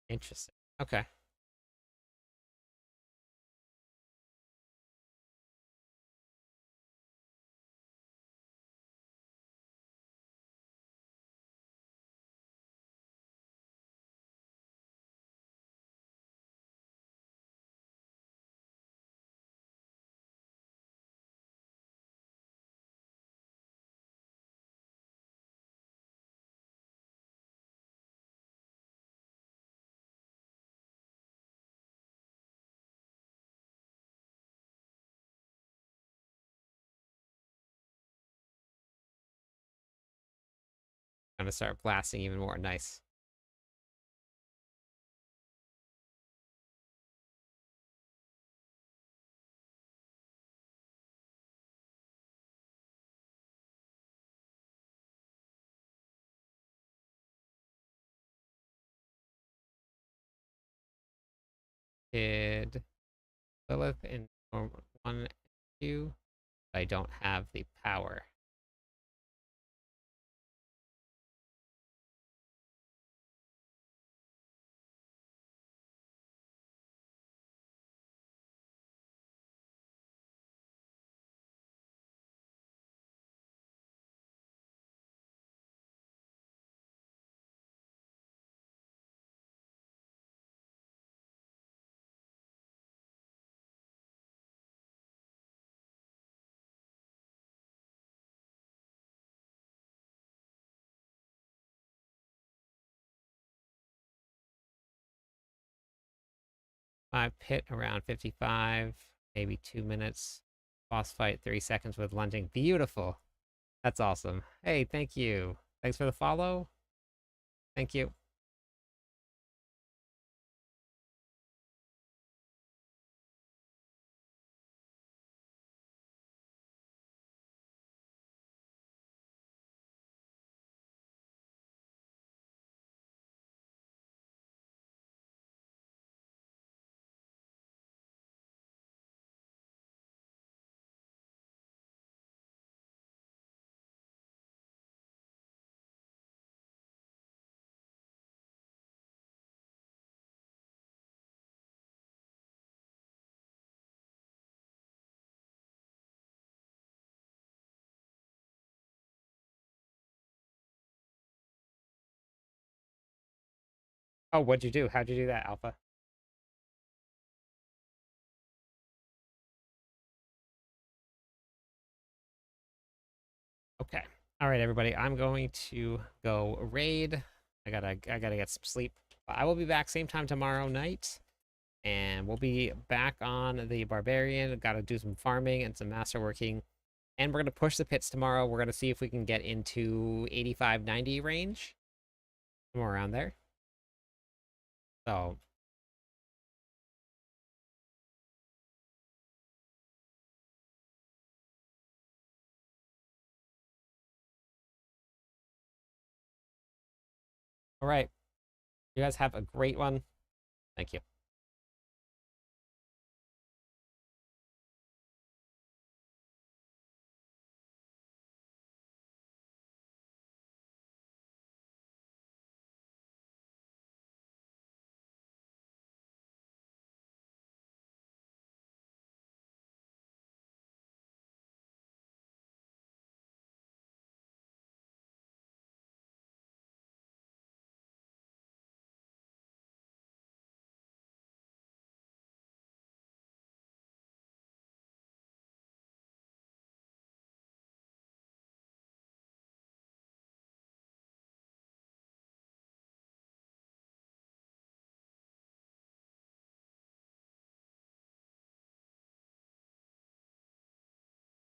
interesting. Okay. Gonna start blasting even more. Nice. Did Lilith in one Q? I don't have the power. Pit around 55, maybe 2 minutes. Boss fight 3 seconds with lunging. Beautiful. That's awesome. Hey, thank you. Thanks for the follow. Thank you. Oh, what'd you do? How'd you do that, Alpha? Okay. All right, everybody. I'm going to go raid. I gotta get some sleep. But I will be back same time tomorrow night, and we'll be back on the Barbarian. Gotta do some farming and some masterworking, and we're gonna push the pits tomorrow. We're gonna see if we can get into 85, 90 range, somewhere around there. So. All right. You guys have a great one. Thank you.